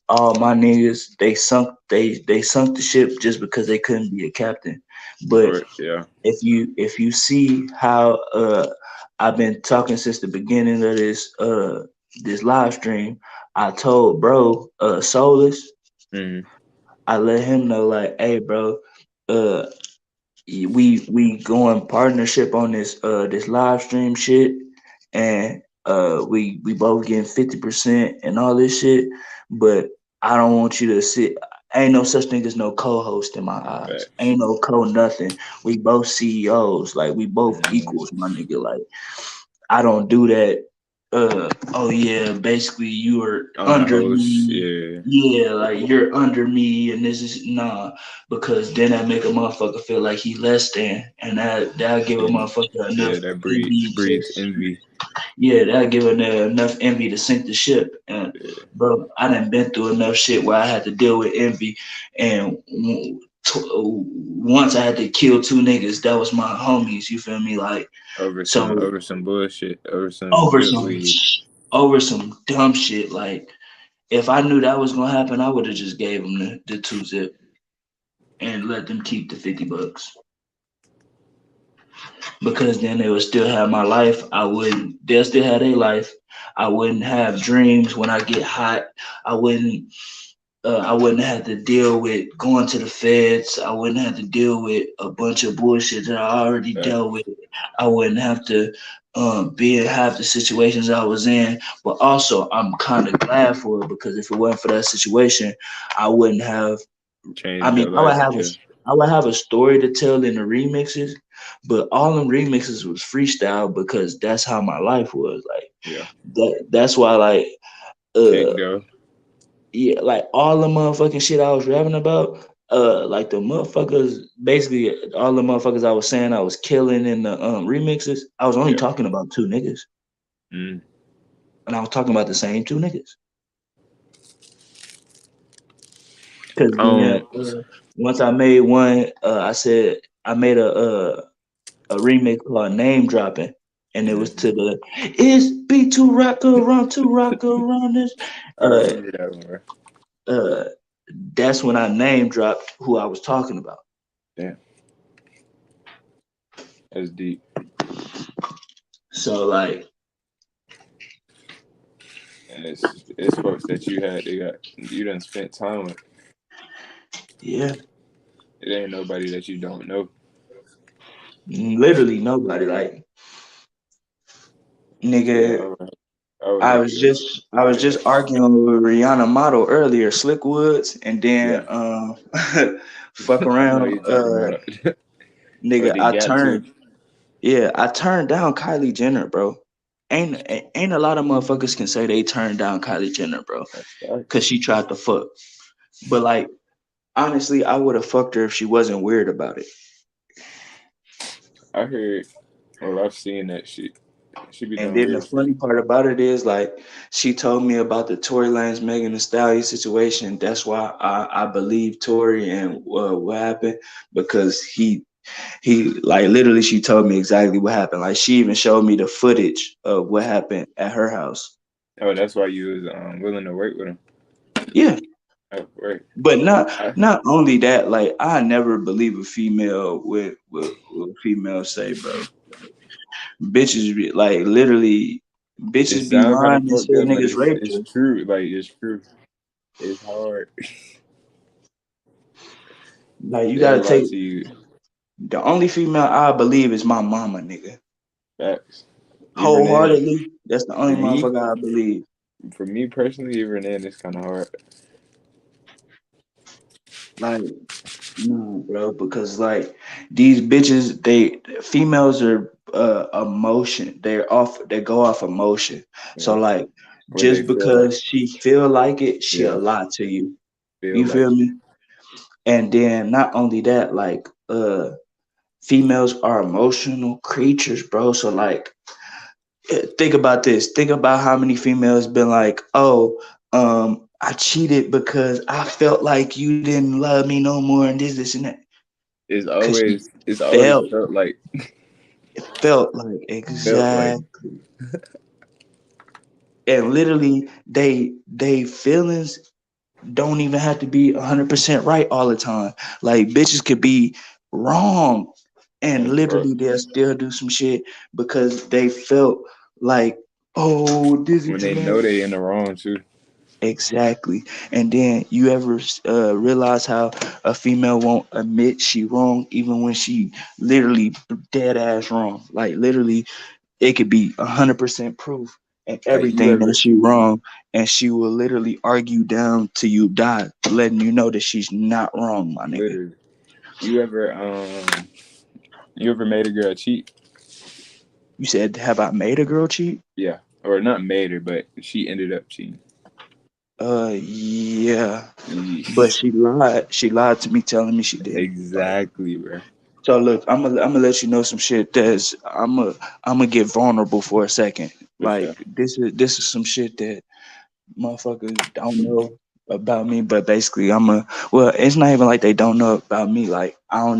all my niggas they sunk the ship just because they couldn't be a captain. But Or yeah, if you see how I've been talking since the beginning of this live stream, I told bro SOULIS, mm-hmm. I let him know like, hey bro, uh we going partnership on this live stream shit, and we both getting 50% and all this shit, but I don't want you to sit. Ain't no such thing as no co-host in my eyes. Facts. Ain't no co nothing. We both CEOs, like we both Mm-hmm. equals, my nigga. Like I don't do that. Oh yeah, basically you are I'm the under host. me. Yeah, Yeah, like you're under me, and this is nah, because then that make a motherfucker feel like he less than, and that'll give a and motherfucker yeah, enough that envy to, breeds envy. yeah, that'll give it enough envy to sink the ship. And Yeah, bro, I done been through enough shit where I had to deal with envy, and once I had to kill two niggas that was my homies. You feel me? Like so over some bullshit, over some over drip some weed. over some dumb shit. Like if I knew that was gonna happen, I would have just gave them the 2 zip and let them keep the $50 because then they would still have my life. I wouldn't. They'll still have their life. I wouldn't have dreams when I get hot. I wouldn't. I wouldn't have to deal with going to the feds. I wouldn't have to deal with a bunch of bullshit that I already Fact. dealt with. I wouldn't have to be in half the situations I was in. But also, I'm kind of glad for it because if it wasn't for that situation, I wouldn't have. I Changed mean, your life. Yeah, I would have a story to tell in the remixes, but all them remixes was freestyle because that's how my life was. Like yeah. that's why like Can't uh go. yeah, like all the motherfucking shit I was rapping about, like the motherfuckers, basically all the motherfuckers I was saying I was killing in the remixes, I was only Yeah. talking about two niggas, Mm. and I was talking about the same two niggas. Cause then Um. once I made one, I said I made a remix called Name Dropping, and it was Mhm. to the it's B2 rock around this. I Uh, remember that one, bro. uh, that's when I name dropped who I was talking about. Yeah, that's deep. So like, And it's folks that you had. They got you done spent time with. yeah, It ain't nobody that you don't know. literally nobody. Like, Yeah, nigga, I would hate to go I was through just that. arguing with Rihanna model earlier, Slick Woods, and then Yeah, fuck I know around, you talking about. Or nigga, they got to. I turned down Kylie Jenner, bro. Ain't a lot of motherfuckers can say they turned down Kylie Jenner, bro, That's cause facts. she tried to fuck. But like, honestly, I would have fucked her if she wasn't weird about it. I heard, or I've seen that shit. She be And doing then the weird shit. funny part about it is, like, she told me about the Tory Lanez Megan Thee Stallion situation. That's why I believe Tory and what happened, because he like literally she told me exactly what happened. Like she even showed me the footage of what happened at her house. Oh, that's why you was willing to work with him. Yeah, Oh, right. but I, not only that, like I never believe a female with females say, bro. Bitches be like literally, it bitches be sounds kind lying of and fucked say up, but niggas raped it's her. true. Like it's true. It's hard. Like you They'll gotta lie take to you. the only female I believe is my mama, nigga. Facts. Even then, Wholeheartedly, that's the only for me, motherfucker I believe. for me personally, even then, it's kind of hard. Like, no, bro, because like these bitches, they females are emotion. They go off emotion. So Yeah. like Where they just feel like, because she feel like it, yeah, she'll lie to you. feel You like, feel me? And then not only that, like females are emotional creatures, bro. So like think about this. Think about how many females been like, oh, I cheated because I felt like you didn't love me no more and this, and that. Cause she it's always felt felt like felt like, exact and literally they feelings don't even have to be 100% right all the time. Like bitches could be wrong and bro, literally they'll still do some shit because they felt like, oh, this when is they that. know they in the wrong too. Exactly. And then you ever realize how a female won't admit she wrong even when she literally dead ass wrong. Like literally it could be 100% proof and Like you everything that ever, she wrong, and she will literally argue down till you die, letting you know that she's not wrong, my nigga. literally, you ever, you ever made a girl cheat? You said, have I made a girl cheat? Yeah, or not made her, but she ended up cheating. Yeah, but Yeesh. she lied. She lied to me, telling me she didn't. Like, Exactly, bro. so look, I'm gonna let you know some shit that's I'm gonna get vulnerable for a second. For Like sure. this is some shit that motherfuckers don't know about me, but basically well, it's not even like they don't know about me. Like I don't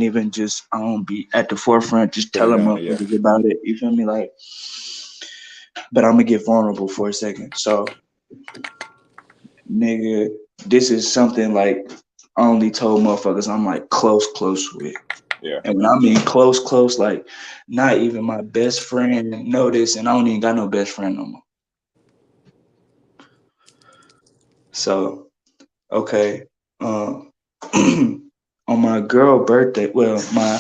be at the forefront just Put it telling out, yeah. motherfuckers about it. You feel me? Like, but I'm gonna get vulnerable for a second. So, nigga, this is something like I only told motherfuckers I'm like close with. Yeah. And when I mean close, like not even my best friend know this, and I don't even got no best friend no more. So okay. On my girl birthday, well, my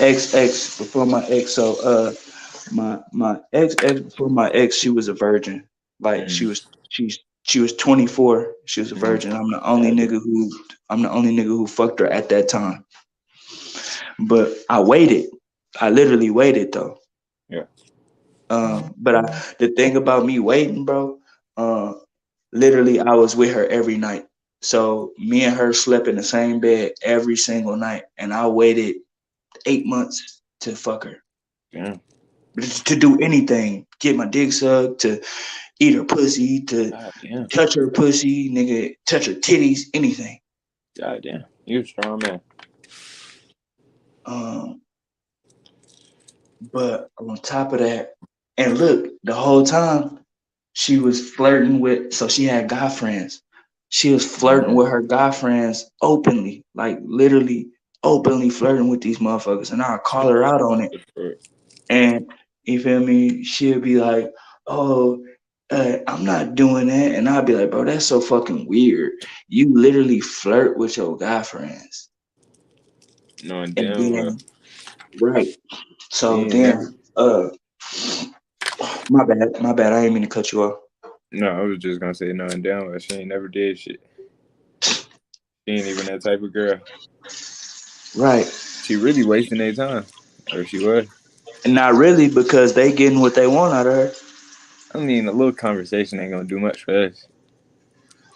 ex before my ex, so my ex before my ex, she was a virgin. Like Mm, she was 24. She was a mm. virgin. Goddamn. I'm the only nigga who fucked her at that time. But I waited. I literally waited though. Yeah. The thing about me waiting, bro, uh, literally I was with her every night. So me and her slept in the same bed every single night, and I waited 8 months to fuck her, Damn. to do anything, get my dick sucked, to eat her pussy, to God damn. touch her pussy, nigga, touch her titties, anything. God damn. You a strong man. Um, but on top of that, and look, the whole time she was flirting with, so she had guy friends. She was flirting Mm-hmm. with her guy friends openly, like literally openly flirting with these motherfuckers. And I'll call her out on it. And you feel me? She'll be like, oh, I'm not doing that. And I'll be like, bro, that's so fucking weird. You literally flirt with your guy friends. Knowing And damn well. then, right. She So ain't never. then, my bad. I didn't mean to cut you off. No, I was just gonna say knowing damn well she ain't never did shit. She ain't even that type of girl. Right. She really wasting their time. Or she was. And not really because they getting what they want out of her. I mean, a little conversation ain't gonna do much for us.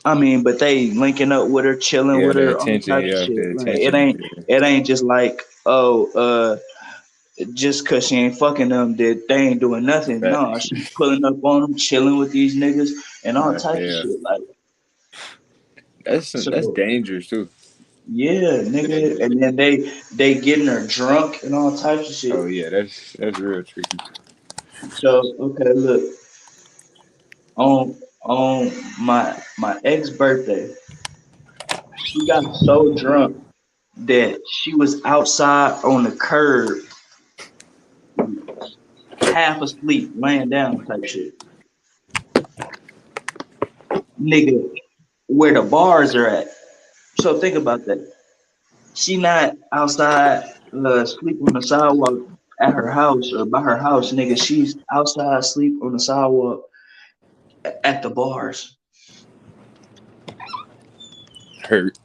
I mean, but they linking up with her, chilling Yeah, with the her, all attention, type of yeah, shit. the Like attention. Yeah. it ain't just like, oh, just cause she ain't fucking them, that they ain't doing nothing. No, Facts. she pulling up on them, chilling with these niggas, and all Yeah, type of yeah. shit. Like That's so, dangerous too. yeah, nigga. Dangerous. And then they getting her drunk and all types of shit. Oh yeah, that's real tricky. So okay, look, on my ex birthday, she got so drunk that she was outside on the curb, half asleep, laying down type shit. Nigga, where the bars are at. So think about that. She not outside sleep on the sidewalk at her house or by her house, nigga. She's outside sleep on the sidewalk at the bars. Hurt.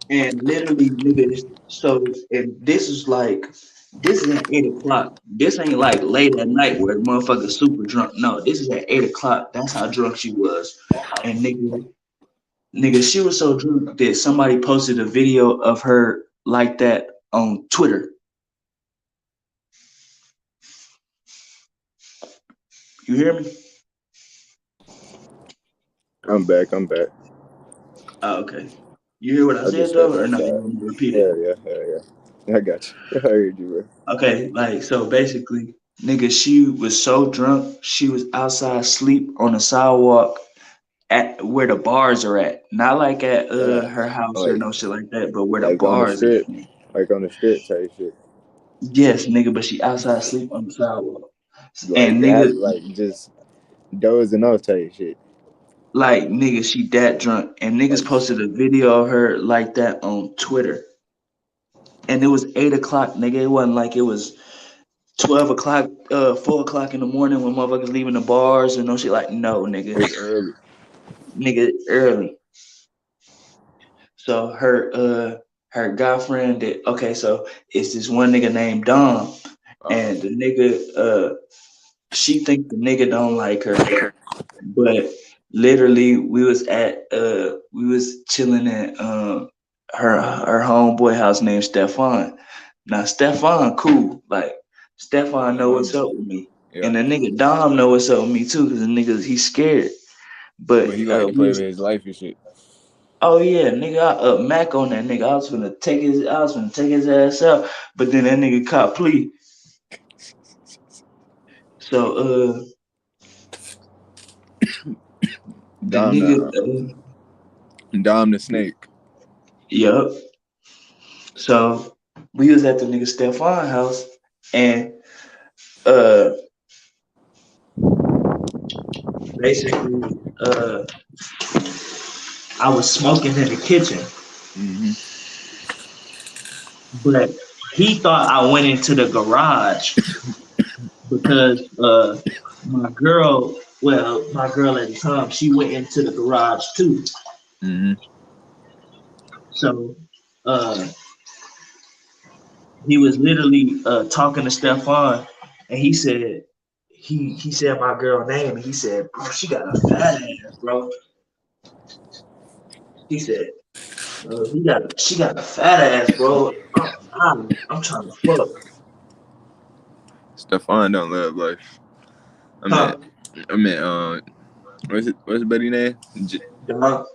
And literally, nigga, so and this is at 8 o'clock. This ain't like late at night where the motherfucker super drunk. No, this is at 8 o'clock. That's how drunk she was. And nigga, she was so drunk that somebody posted a video of her like that on Twitter. You hear me? I'm back. I'm back. Oh, okay. You hear what I I just said stepped though, or no? You outside. want me to repeat it? Hell yeah, hell yeah. I got you. I heard you, bro. Okay, like so basically, nigga, she was so drunk, she was outside asleep on the sidewalk at where the bars are at. Not like at Damn. her house or Like no shit like that, but where the like on the bars strip, at. like on the strip type shit. Yes, nigga, but she outside asleep on the sidewalk. Like And that, nigga, like just dozing off type shit. like nigga, she that drunk. And niggas Like posted a video of her like that on Twitter. And it was 8 o'clock, nigga. It wasn't like it was 12 o'clock, 4 o'clock in the morning when motherfuckers leaving the bars and no shit. Like, no, nigga, it was early. nigga, early. So her guy friend did okay. So it's this one nigga named Dom, Uh-oh. and the nigga she think the nigga don't like her, but literally we was chilling at her homeboy house named Stefan. Now Stefan cool, like Stefan know what's up with me. Yeah. And the nigga Dom know what's up with me too, cause the nigga he's scared. But But he like to we play with was, his life and shit. oh yeah, nigga, I up Mac on that nigga. I was finna take his ass out, but then that nigga caught plea. So the Dom nigga the Dom the snake. yup. So we was at the nigga Stefan house and uh basically I was smoking in the kitchen, Mm-hmm. but he thought I went into the garage because my girl at the time, she went into the garage too. Mm-hmm. So uh he was literally talking to Stefan, and he said my girl name, and he said, "Bro, she got a fat ass, bro." He said, she got a fat ass, bro. I'm trying to fuck, Stefan don't love life. I mean, huh? I mean, what's his buddy name? Dom,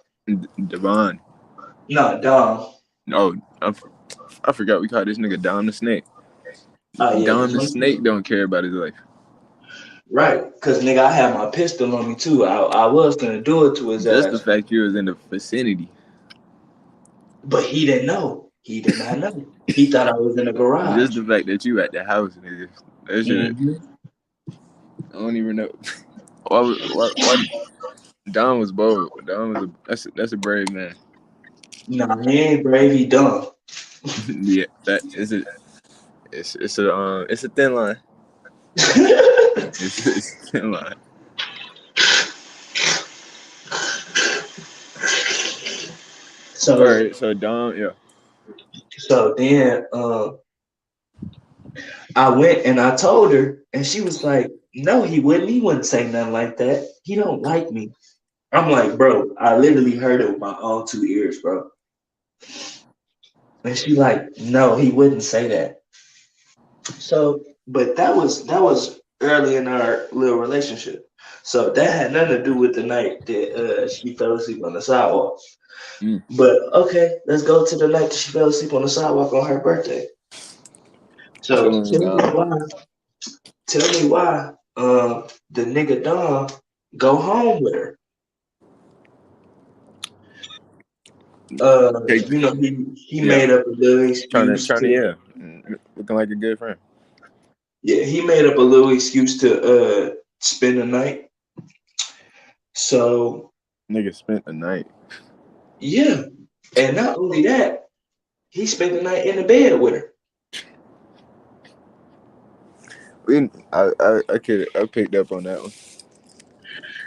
Devon. no, Dom. Oh, I forgot we called this nigga Dom the snake. Oh yeah, Dom cause the snake don't care about his life. right, cause nigga, I had my pistol on me too. I was gonna do it to his Just the ass, fact you was in the vicinity. but he didn't know. He did not know. He thought I was in the Just garage. the fact that you at the house, nigga. That shit, Hmm. I don't even know. Why Don was bold. Don was that's a brave man. Nah, he ain't brave. He dumb. Yeah, that is it. It's a thin line. It's a thin line. All so right, so Don, yeah. so then I went and I told her, and she was like, "No, he wouldn't. He wouldn't say nothing like that. He don't like me." I'm like, "Bro, I literally heard it with my own two ears, bro." And she like, "No, he wouldn't say that." So, but that was early in our little relationship. So that had nothing to do with the night that she fell asleep on the sidewalk. Mm. But okay, let's go to the night that she fell asleep on the sidewalk on her birthday. So Chilling tell me down. why. Tell me why. The nigga Don go home with her. Okay, He yeah. made up a little Trying excuse to to yeah. Looking like a good friend. yeah he made up a little excuse to spend the night. So Nigga spent the night. yeah, and not only that, he spent the night in the bed with her. I picked up on that one.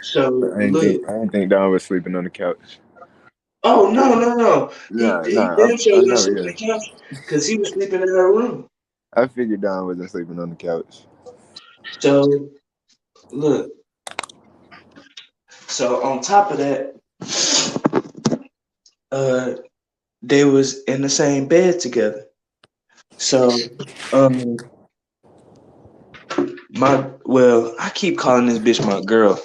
So I look, didn't think Don was sleeping on the couch. Oh no. He damn sure I wasn't never sleeping on hear. the couch because he was sleeping in her room. I figured Don wasn't sleeping on the couch. So look, so on top of that, uh, they was in the same bed together. So um, I keep calling this bitch my girl.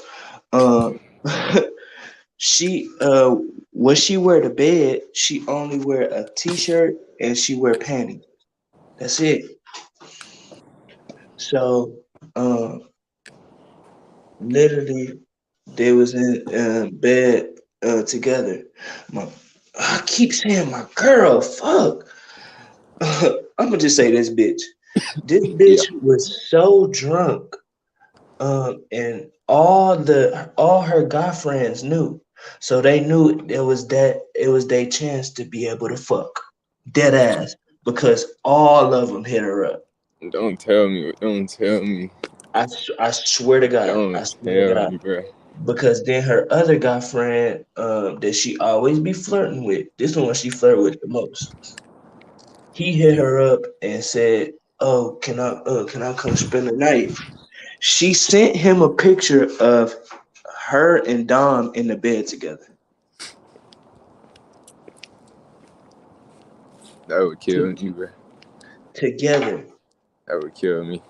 Um, she when she wear to bed, she only wear a t-shirt and she wear panties. That's it. So um, literally, they was in bed together. My, I keep saying my girl. Fuck. I'm gonna just say this bitch. This Yeah. bitch was so drunk, and all her guy friends knew, so they knew it was their chance to be able to fuck, dead ass, because all of them hit her up. Don't tell me. Don't tell me. I swear to God, I Don't swear to tell God. me, bro. Because then her other guy friend that she always be flirting with, this one she flirt with the most. He hit her up and said, "Oh, can I come spend the night?" She sent him a picture of her and Dom in the bed together. That would kill T- me, bro. Together. That would kill me.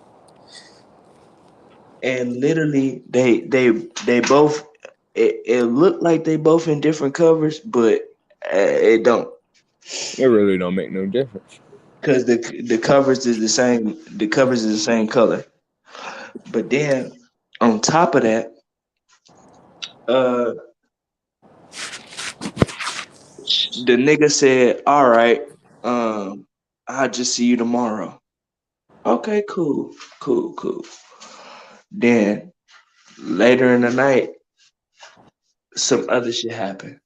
And literally they both it looked like they both in different covers, but it don't. It really don't make no difference. Because the covers is the same, the covers is the same color. But then on top of that, uh, the nigga said, "All right, I'll just see you tomorrow." Okay, cool. Then later in the night, some other shit happened.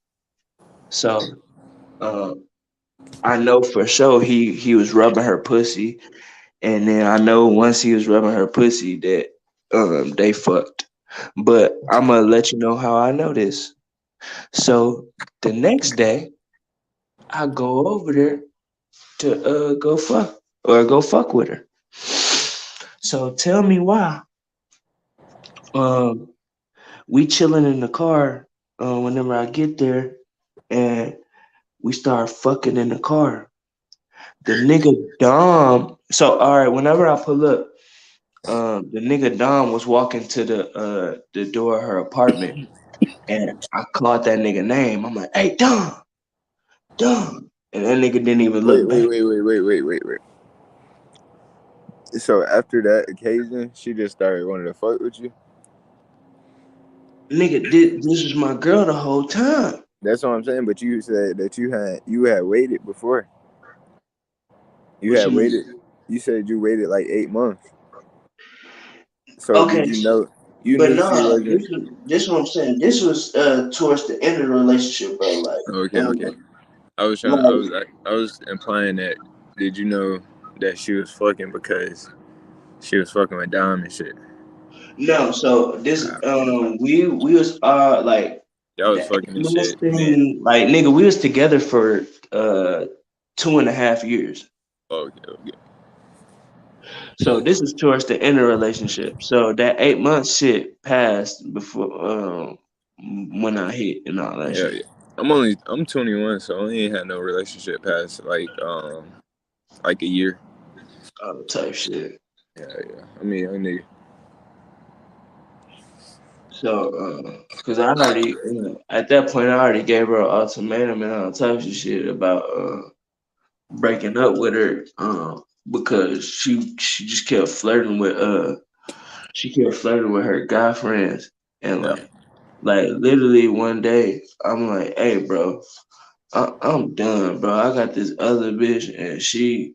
So um, I know for sure he was rubbing her pussy, and then I know once he was rubbing her pussy that they fucked. But I'm gonna let you know how I know this. So the next day, I go over there to go fuck with her. So tell me why. Um, we chilling in the car. Whenever I get there, and we start fucking in the car. The nigga Dom. So all right, whenever I pull up, the nigga Dom was walking to the door of her apartment, and I called that nigga name. I'm like, "Hey, Dom," and that nigga didn't even Wait, look wait, back. wait, wait, wait, wait, wait, wait. So after that occasion, she just started wanting to fuck with you. Nigga, this was my girl the whole time. That's what I'm saying. But you said that you had waited before. You What had you mean? waited. You said you waited like 8 months. So Okay, did you know? You but knew no, she wasn't. this what I'm saying. This was towards the end of the relationship, bro. Okay, okay. I was trying. Like I was implying that. Did you know that she was fucking because she was fucking with Dom and shit? no. So this we was like Y'all the was fucking and 8 months shit, and then thing. Like nigga, we was together for 2.5 years. okay, okay. So this is towards the end of the relationship. So that 8 months shit passed before when I hit and all that Yeah, shit. yeah. I'm 21, so I ain't had no relationship past like a year. Type shit. Yeah, yeah. I mean, young nigga. So, cause I already at that point I already gave her an ultimatum and all types of shit about breaking up with her, because she just kept flirting with her guy friends, and Yeah. like literally one day I'm like, hey bro, I'm done, bro. I got this other bitch and she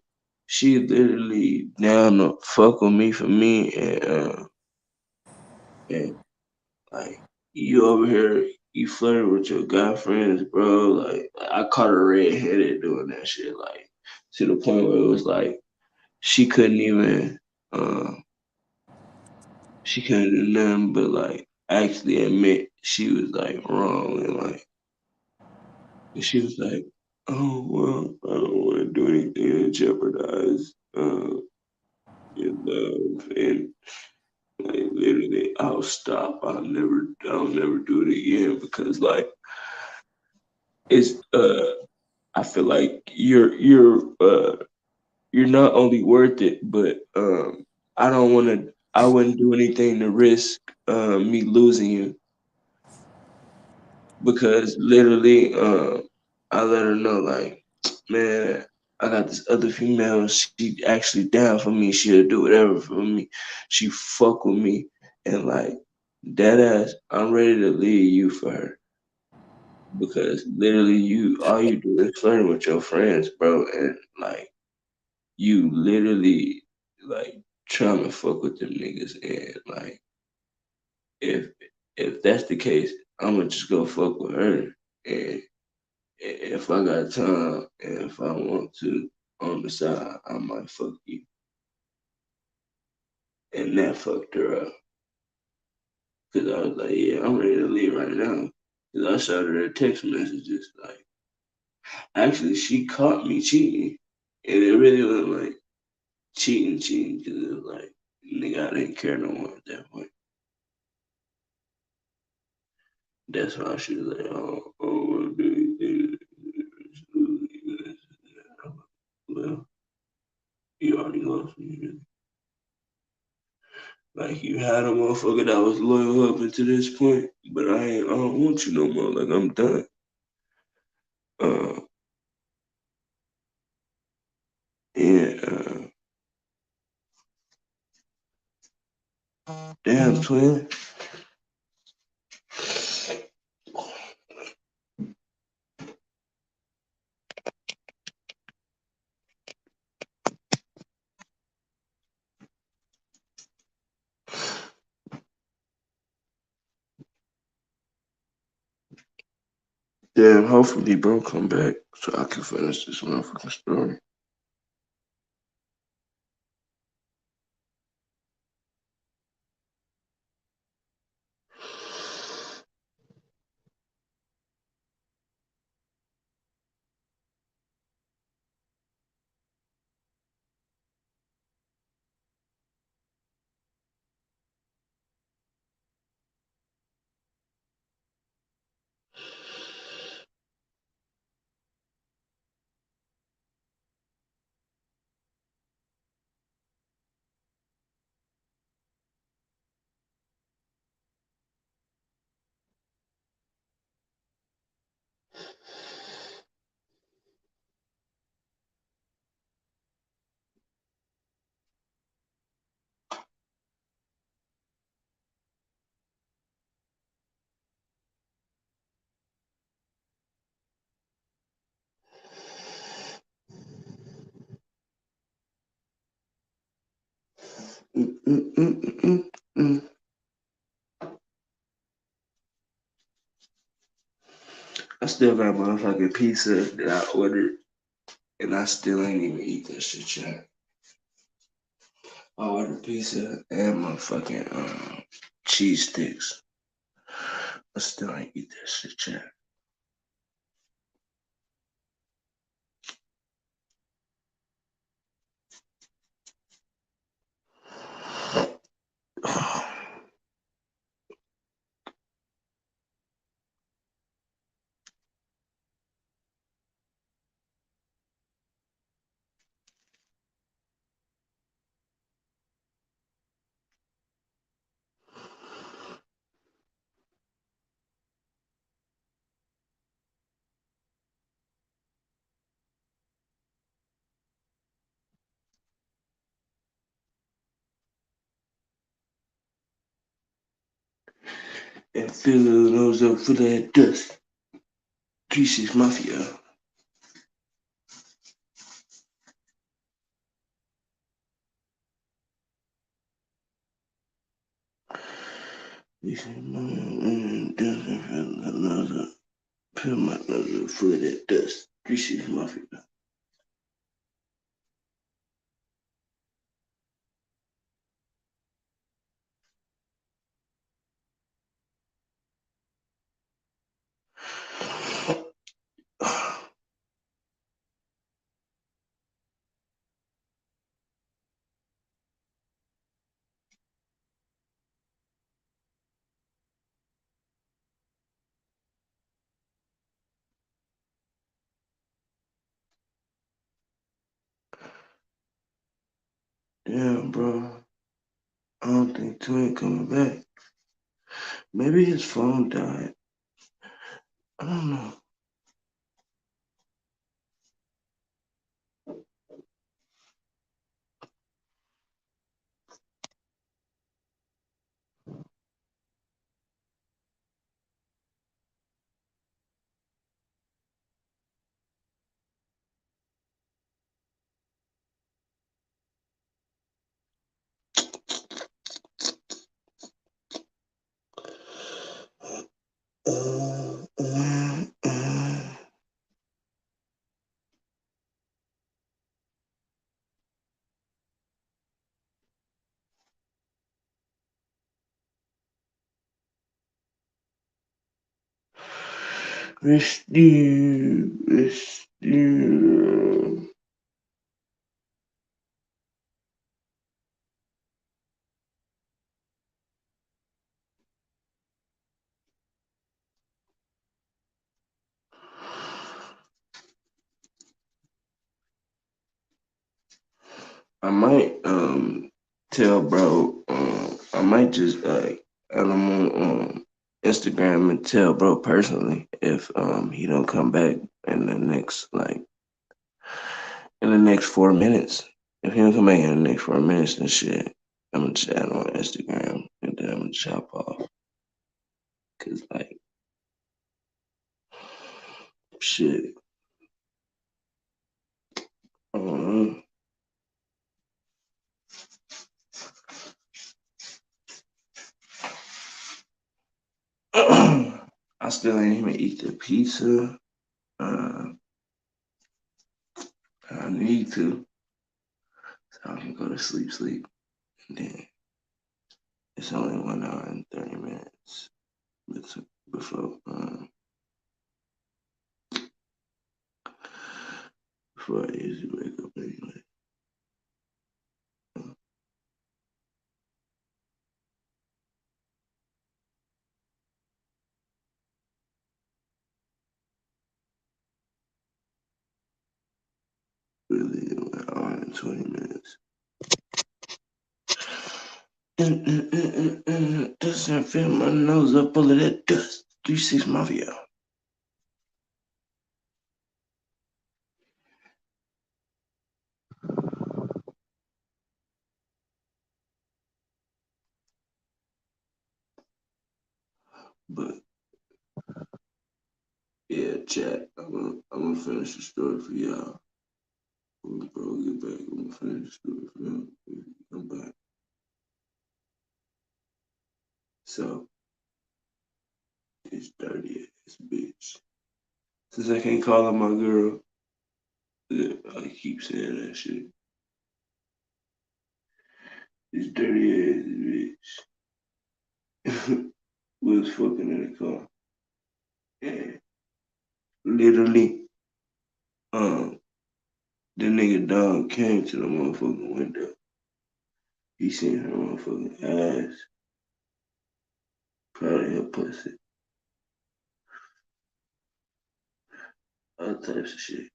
literally down to fuck with me for me, and like you over here, you flirting with your guy friends, bro. Like I caught her red headed doing that shit, like to the point where it was like she couldn't even, uh, she couldn't do nothing but like actually admit she was like wrong and like And she was like, "Oh well, I don't want to do anything to jeopardize your love." And like literally, I'll stop. I'll never do it again because like it's I feel like you're not only worth it, but I don't want to. I wouldn't do anything to risk me losing you because literally, I let her know like, man, I got this other female. She actually down for me. She'll do whatever for me. She fuck with me, and like dead ass, I'm ready to leave you for her because literally, you all you do is flirting with your friends, bro, and like you literally like trying to fuck with them niggas, and like if if that's the case, I'm gonna just go fuck with her, and if I got time and if I want to on the side, I might fuck you. And that fucked her up. Cause I was like, yeah, I'm ready to leave right now. Cause I shot her the text messages. Like, actually, she caught me cheating. And it really was like cheating. Cause it was like, nigga, I didn't care no more at that point. That's why she was like, oh, dude. Well, you already lost me. Like you had a motherfucker that was loyal up until this point, but I don't want you no more. Like I'm done. Uh, and damn twin. Damn, hopefully bro come back so I can finish this motherfucking story. Mm, mm, mm, mm, mm, mm. I still got motherfucking pizza that I ordered, and I still ain't even eat that shit yet. I ordered pizza and motherfucking cheese sticks. I still ain't eat that shit yet. And fill the nose up for that dust. 3-6 Mafia. Fill my nose up full of that dust. 3-6 Mafia. Damn, bro. I don't think Twin coming back. Maybe his phone died. I don't know. Uh, uh, uh. Restore. I might tell bro I might just add him on Instagram and tell bro personally if he don't come back in the next in the next 4 minutes. If he don't come back in the next 4 minutes, then shit, I'm gonna chat on Instagram and then I'm gonna chop off. Cause like shit, I don't know. I still ain't even eat the pizza. Uh, I need to, so I can go to sleep, and then it's only 1 hour and 30 minutes before I usually wake up anyway. Really, 1 hour and 20 minutes. Doesn't fill my nose up full of that dust. 3-6 Mafia. But yeah, chat. I'm gonna finish the story for y'all. When bro get back, I'm gonna finish the story for him. Come back. So it's dirty ass bitch. Since I can't call her my girl, I keep saying that shit. This dirty ass bitch was fucking in the car. And literally, um, the nigga Don came to the motherfucking window. He seen her motherfucking ass, probably her pussy, all types of shit.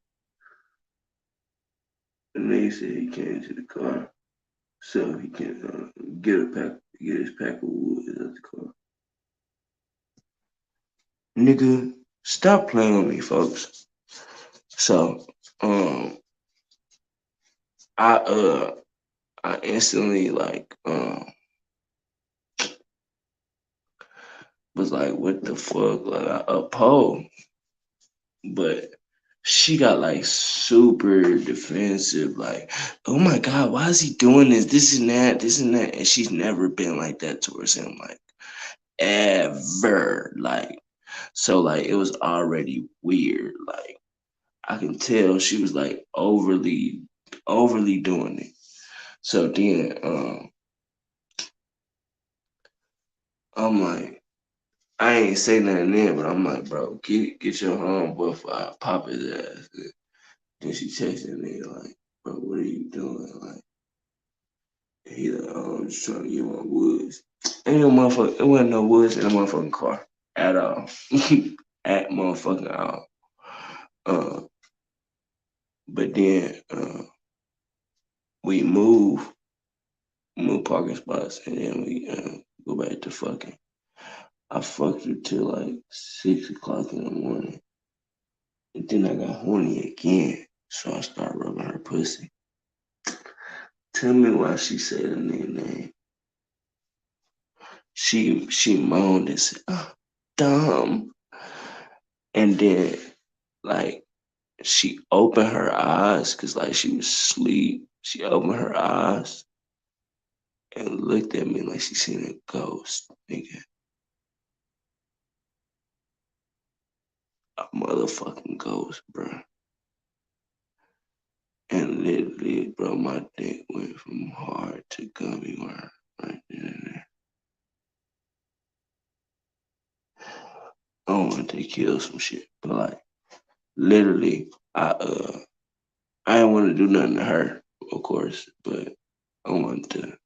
The nigga said he came to the car so he can get his pack of wood out the car. Nigga, stop playing with me, folks. So, I I instantly was like, what the fuck? Like I uphold. But she got like super defensive, like, oh my God, why is he doing this? This and that, this and that. And she's never been like that towards him, like ever. Like, so like it was already weird. Like I can tell she was like overly doing it. So then I'm like, I ain't say nothing then, but I'm like, bro, get your homeboy before I pop his ass. Then she texted me like, bro, what are you doing? Like, he like, oh, I'm just trying to get my woods. Ain't no motherfucker, it wasn't no woods in the motherfucking car at all. At motherfucking all. Uh, but then we moved. move parking spots, and then we go back to fucking. I fucked her till like 6 o'clock in the morning. And then I got horny again. So I started rubbing her pussy. Tell me why she said a name. She moaned and said, oh, dumb. And then like she opened her eyes because like she was asleep. She opened her eyes and looked at me like she seen a ghost, nigga. A motherfucking ghost, bro. And literally, bro, my dick went from hard to gummy worm right then and there. I wanted to kill some shit, but like literally, I didn't want to do nothing to her, of course, but I wanted to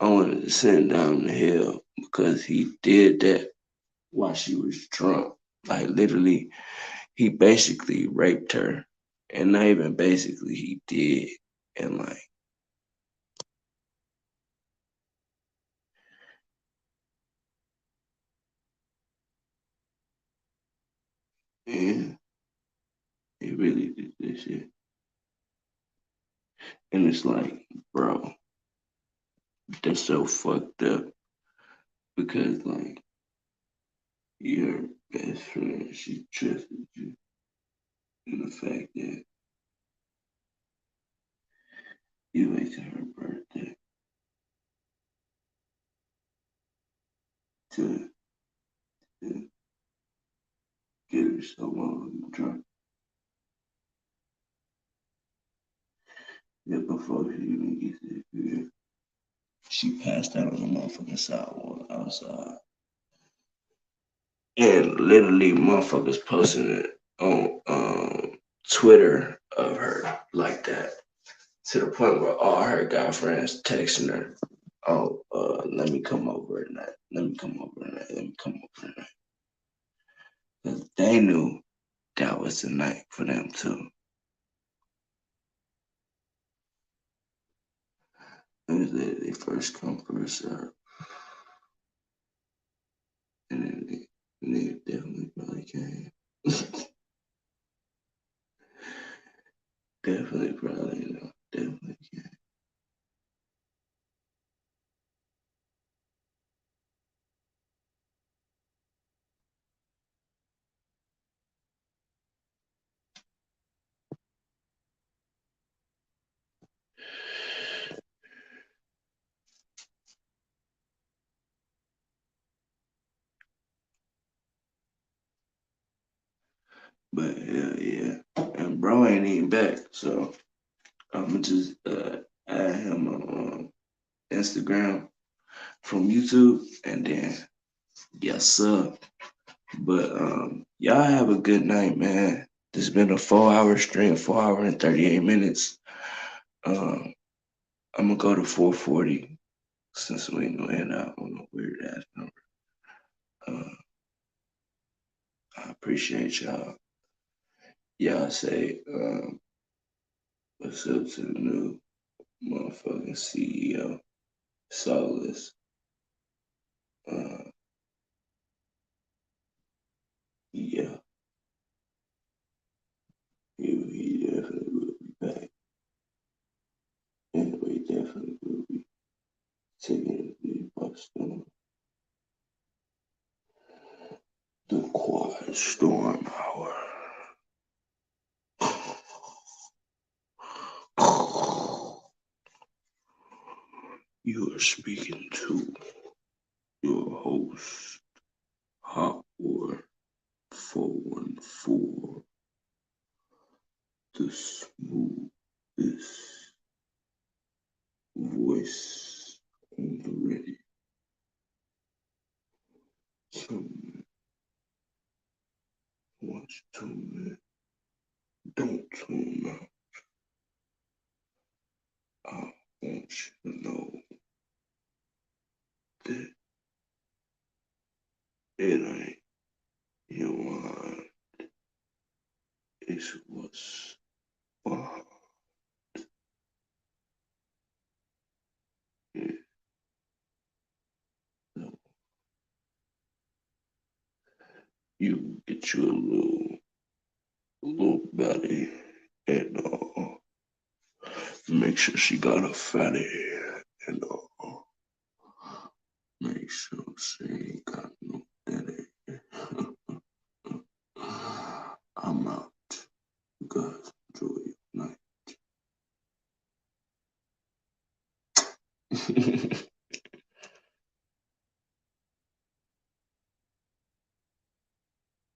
I wanted to send down the hill because he did that while she was drunk. Like literally, he basically raped her, and not even basically, he did, and like yeah, he really did this shit, and it's like, bro, that's so fucked up because like your best friend, she trusted you, and the fact that you wait till her birthday to, to get her so long drunk. Yeah, before she even gets to the crib, she passed out on the motherfucking sidewalk outside. And literally, motherfuckers posting it on Twitter of her like that to the point where all her guy friends texting her, "Oh, let me come over at night. Let me come over at night. Let me come over at night." Because they knew that was the night for them too. It was literally first come, first serve. And then they definitely probably came. Definitely probably, definitely came. But hell yeah. And bro ain't even back. So I'ma just add him on Instagram from YouTube and then yes sir. But y'all have a good night, man. This has been a 4 hour stream, 4 hour and 38 minutes. Um I'm gonna go to 440 since we ain't gonna end out on a weird ass number. Uh, I appreciate y'all. Y'all say what's up to the new motherfucking CEO, SOULIS. Uh, yeah, he definitely will be back. Anyway, definitely will be taking the bus storm. The quiet storm hour. You are speaking to your host, Hot War 414, the smoothest voice on the radio. Some wants to tune in, don't tune out. I want you to know that it ain't your mind, it's what's behind you get you a little belly and make sure she got a fatty and make sure she ain't got no daddy. I'm out. You guys enjoy your night.